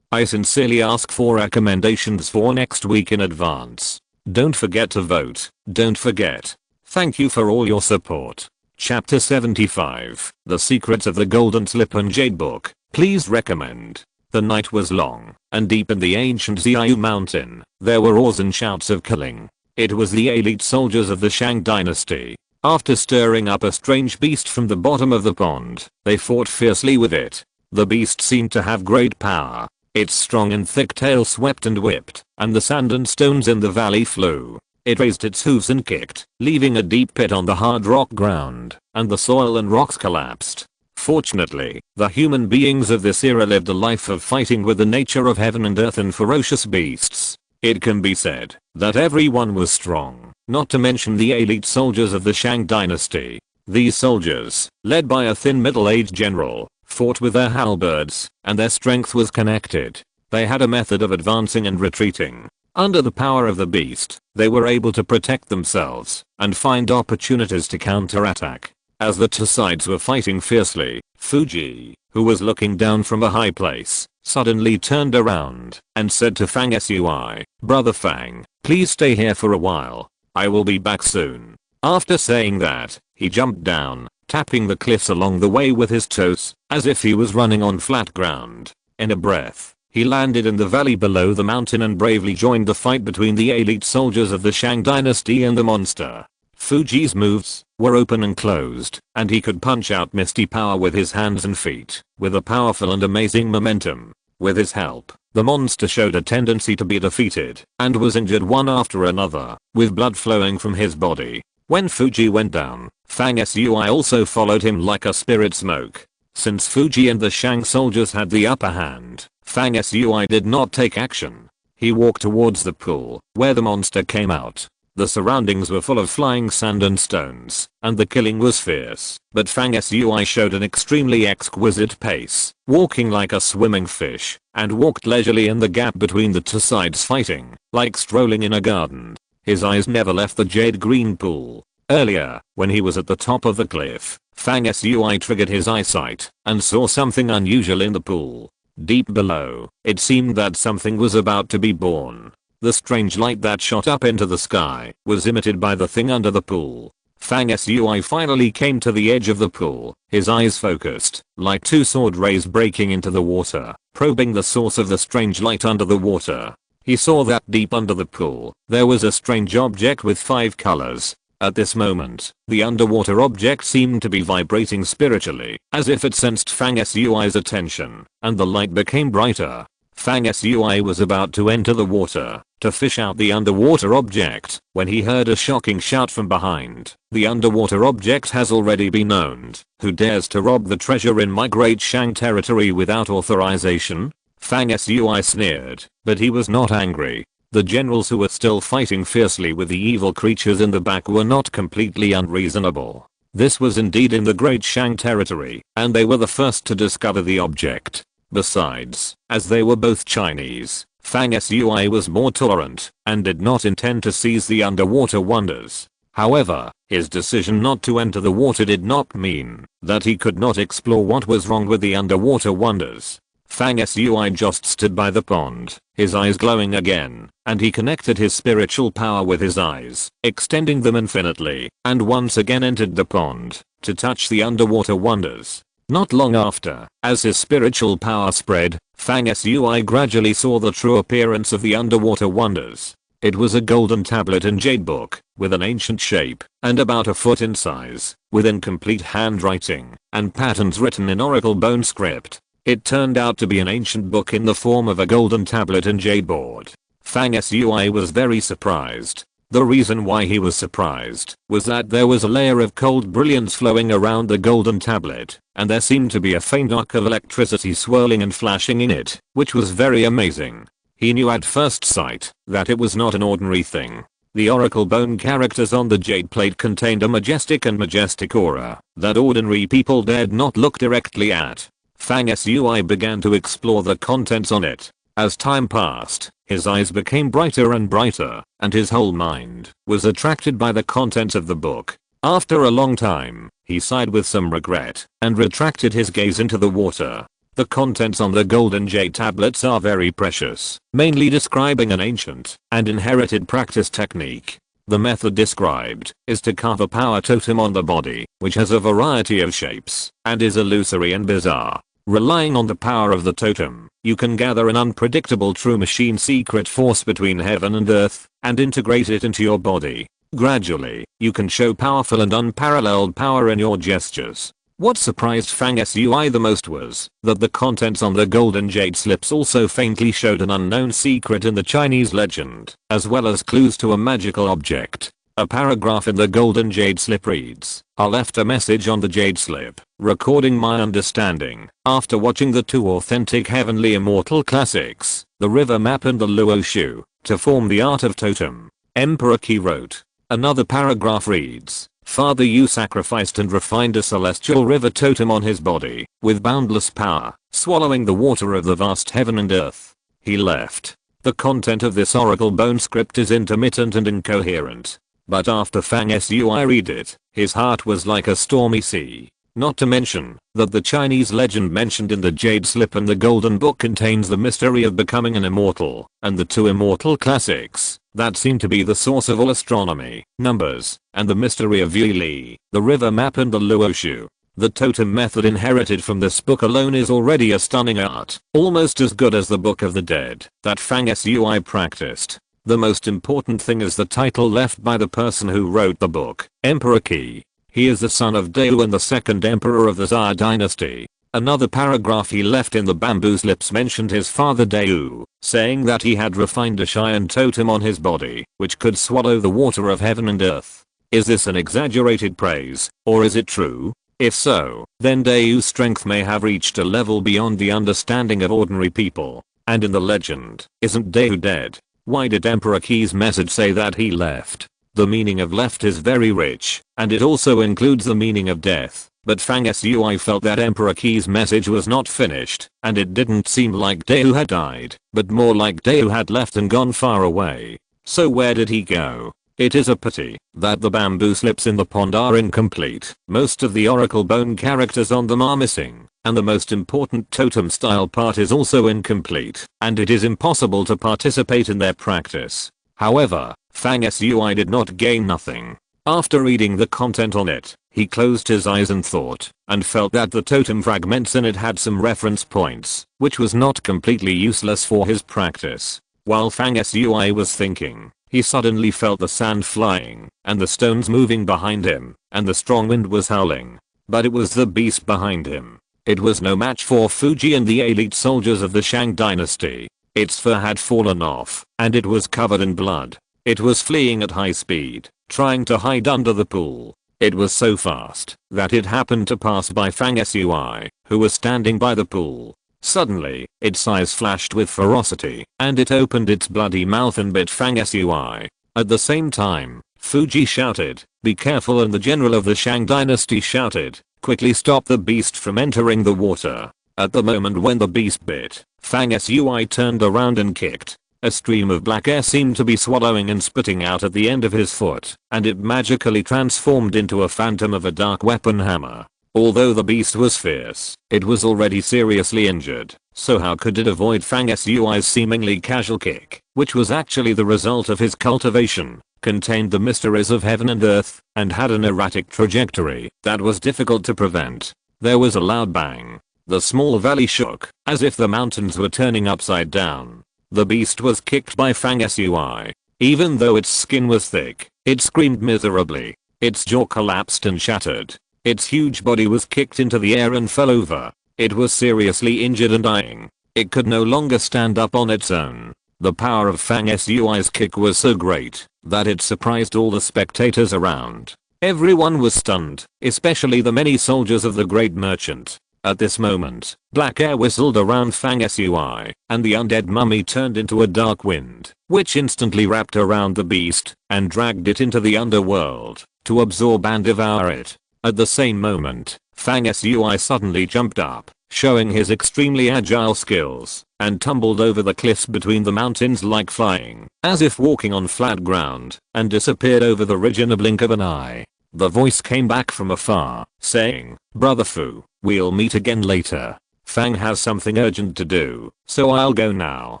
I sincerely ask for recommendations for next week in advance. Don't forget to vote, don't forget. Thank you for all your support. Chapter 75, The Secrets of the Golden Slip and Jade Book. Please recommend. The night was long, and deep in the ancient Xiao mountain, there were roars and shouts of killing. It was the elite soldiers of the Shang dynasty. After stirring up a strange beast from the bottom of the pond, they fought fiercely with it. The beast seemed to have great power. Its strong and thick tail swept and whipped, and the sand and stones in the valley flew. It raised its hooves and kicked, leaving a deep pit on the hard rock ground, and the soil and rocks collapsed. Fortunately, the human beings of this era lived a life of fighting with the nature of heaven and earth and ferocious beasts. It can be said that everyone was strong, not to mention the elite soldiers of the Shang dynasty. These soldiers, led by a thin middle-aged general, fought with their halberds, and their strength was connected. They had a method of advancing and retreating. Under the power of the beast, they were able to protect themselves and find opportunities to counterattack. As the two sides were fighting fiercely, Fuji, who was looking down from a high place, suddenly turned around and said to Fang Sui, "Brother Fang, please stay here for a while. I will be back soon." After saying that, he jumped down, tapping the cliffs along the way with his toes, as if he was running on flat ground. In a breath, he landed in the valley below the mountain and bravely joined the fight between the elite soldiers of the Shang dynasty and the monster. Fuji's moves were open and closed, and he could punch out misty power with his hands and feet, with a powerful and amazing momentum. With his help, the monster showed a tendency to be defeated, and was injured one after another, with blood flowing from his body. When Fuji went down, Fang Sui also followed him like a spirit smoke. Since Fuji and the Shang soldiers had the upper hand, Fang Sui did not take action. He walked towards the pool, where the monster came out. The surroundings were full of flying sand and stones, and the killing was fierce, but Fang Sui showed an extremely exquisite pace, walking like a swimming fish, and walked leisurely in the gap between the two sides fighting, like strolling in a garden. His eyes never left the jade green pool. Earlier, when he was at the top of the cliff, Fang Sui triggered his eyesight and saw something unusual in the pool. Deep below, it seemed that something was about to be born. The strange light that shot up into the sky was emitted by the thing under the pool. Fang Sui finally came to the edge of the pool, his eyes focused, like two sword rays breaking into the water, probing the source of the strange light under the water. He saw that deep under the pool, there was a strange object with 5 colors. At this moment, the underwater object seemed to be vibrating spiritually, as if it sensed Fang Sui's attention, and the light became brighter. Fang Sui was about to enter the water to fish out the underwater object when he heard a shocking shout from behind. "The underwater object has already been owned. Who dares to rob the treasure in my great Shang territory without authorization?" Fang Sui sneered, but he was not angry. The generals who were still fighting fiercely with the evil creatures in the back were not completely unreasonable. This was indeed in the great Shang territory, and they were the first to discover the object. Besides, as they were both Chinese, Fang Sui was more tolerant and did not intend to seize the underwater wonders. However, his decision not to enter the water did not mean that he could not explore what was wrong with the underwater wonders. Fang Sui just stood by the pond, his eyes glowing again, and he connected his spiritual power with his eyes, extending them infinitely, and once again entered the pond to touch the underwater wonders. Not long after, as his spiritual power spread, Fang Sui gradually saw the true appearance of the underwater wonders. It was a golden tablet and jade book, with an ancient shape, and about a foot in size, with incomplete handwriting, and patterns written in oracle bone script. It turned out to be an ancient book in the form of a golden tablet and jade board. Fang Sui was very surprised. The reason why he was surprised was that there was a layer of cold brilliance flowing around the golden tablet, and there seemed to be a faint arc of electricity swirling and flashing in it, which was very amazing. He knew at first sight that it was not an ordinary thing. The oracle bone characters on the jade plate contained a majestic aura that ordinary people dared not look directly at. Fang Sui began to explore the contents on it. As time passed, his eyes became brighter and brighter, and his whole mind was attracted by the contents of the book. After a long time, he sighed with some regret and retracted his gaze into the water. The contents on the golden jade tablets are very precious, mainly describing an ancient and inherited practice technique. The method described is to carve a power totem on the body, which has a variety of shapes and is illusory and bizarre. Relying on the power of the totem, you can gather an unpredictable true machine secret force between heaven and earth and integrate it into your body. Gradually, you can show powerful and unparalleled power in your gestures. What surprised Fang Sui the most was that the contents on the golden jade slips also faintly showed an unknown secret in the Chinese legend, as well as clues to a magical object. A paragraph in the golden jade slip reads, "I left a message on the jade slip, recording my understanding after watching the two authentic heavenly immortal classics, The River Map and the Luo Shu, to form the art of totem." Emperor Qi wrote. Another paragraph reads, "Father Yu sacrificed and refined a celestial river totem on his body, with boundless power, swallowing the water of the vast heaven and earth. He left." The content of this oracle bone script is intermittent and incoherent. But after Fang Sui read it, his heart was like a stormy sea. Not to mention that the Chinese legend mentioned in the jade slip and the golden book contains the mystery of becoming an immortal, and the two immortal classics that seem to be the source of all astronomy, numbers, and the mystery of Yi Li, the river map and the Luo Shu. The totem method inherited from this book alone is already a stunning art, almost as good as the Book of the Dead that Fang Sui practiced. The most important thing is the title left by the person who wrote the book, Emperor Qi. He is the son of Deu and the second emperor of the Xia dynasty. Another paragraph he left in the bamboo slips mentioned his father Deu, saying that he had refined a Xian totem on his body, which could swallow the water of heaven and earth. Is this an exaggerated praise, or is it true? If so, then Deu's strength may have reached a level beyond the understanding of ordinary people. And in the legend, isn't Deu dead? Why did Emperor Qi's message say that he left? The meaning of left is very rich, and it also includes the meaning of death, but Fang Sui felt that Emperor Qi's message was not finished, and it didn't seem like Deu had died, but more like Deu had left and gone far away. So where did he go? It is a pity that the bamboo slips in the pond are incomplete. Most of the oracle bone characters on them are missing, and the most important totem style part is also incomplete, and it is impossible to participate in their practice. However, Fang Sui did not gain nothing. After reading the content on it, he closed his eyes and thought, and felt that the totem fragments in it had some reference points, which was not completely useless for his practice. While Fang Sui was thinking, he suddenly felt the sand flying, and the stones moving behind him, and the strong wind was howling. But it was the beast behind him. It was no match for Fuji and the elite soldiers of the Shang dynasty. Its fur had fallen off, and it was covered in blood. It was fleeing at high speed, trying to hide under the pool. It was so fast that it happened to pass by Fang Sui, who was standing by the pool. Suddenly, its eyes flashed with ferocity, and it opened its bloody mouth and bit Fang Sui. At the same time, Fuji shouted, "Be careful," and the general of the Shang dynasty shouted, "Quickly stop the beast from entering the water." At the moment when the beast bit, Fang Sui turned around and kicked. A stream of black air seemed to be swallowing and spitting out at the end of his foot, and it magically transformed into a phantom of a dark weapon hammer. Although the beast was fierce, it was already seriously injured, so how could it avoid Fang Sui's seemingly casual kick, which was actually the result of his cultivation, contained the mysteries of heaven and earth, and had an erratic trajectory that was difficult to prevent. There was a loud bang. The small valley shook, as if the mountains were turning upside down. The beast was kicked by Fang Sui. Even though its skin was thick, it screamed miserably. Its jaw collapsed and shattered. Its huge body was kicked into the air and fell over. It was seriously injured and dying. It could no longer stand up on its own. The power of Fang Sui's kick was so great that it surprised all the spectators around. Everyone was stunned, especially the many soldiers of the great merchant. At this moment, black air whistled around Fang Sui, and the undead mummy turned into a dark wind, which instantly wrapped around the beast and dragged it into the underworld to absorb and devour it. At the same moment, Fang Sui suddenly jumped up, showing his extremely agile skills, and tumbled over the cliffs between the mountains like flying, as if walking on flat ground, and disappeared over the ridge in a blink of an eye. The voice came back from afar, saying, "Brother Fu, we'll meet again later. Fang has something urgent to do, so I'll go now."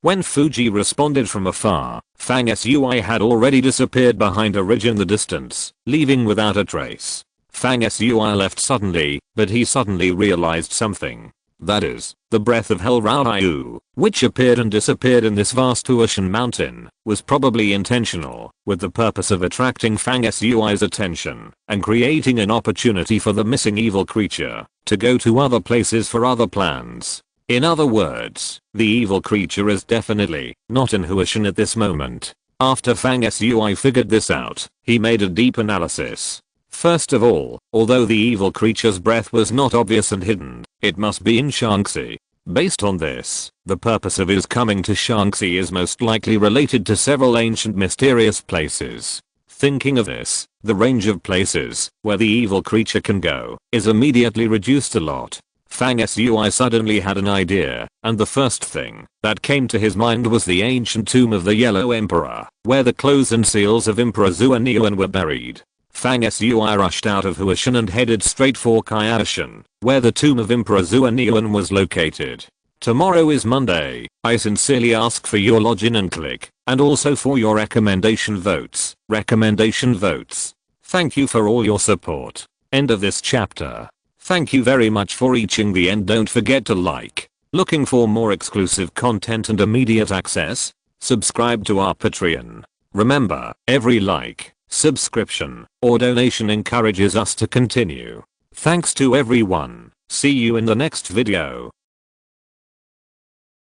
When Fuji responded from afar, Fang Sui had already disappeared behind a ridge in the distance, leaving without a trace. Fang Sui left suddenly, but he suddenly realized something. That is, the breath of Hell Rao Ryu, which appeared and disappeared in this vast Huashan mountain, was probably intentional, with the purpose of attracting Fang Sui's attention and creating an opportunity for the missing evil creature to go to other places for other plans. In other words, the evil creature is definitely not in Huashan at this moment. After Fang Sui figured this out, he made a deep analysis. First of all, although the evil creature's breath was not obvious and hidden, it must be in Shaanxi. Based on this, the purpose of his coming to Shaanxi is most likely related to several ancient mysterious places. Thinking of this, the range of places where the evil creature can go is immediately reduced a lot. Fang Sui suddenly had an idea, and the first thing that came to his mind was the ancient tomb of the Yellow Emperor, where the clothes and seals of Emperor Zhuan Yuan were buried. Fang Sui rushed out of Huashan and headed straight for Kaiashan, where the tomb of Emperor Zhuan Yuan was located. Tomorrow is Monday. I sincerely ask for your login and click, and also for your recommendation votes. Thank you for all your support. End of this chapter. Thank you very much for reaching the end. Don't forget to like. Looking for more exclusive content and immediate access? Subscribe to our Patreon. Remember, every like, subscription, or donation encourages us to continue. Thanks to everyone. See you in the next video.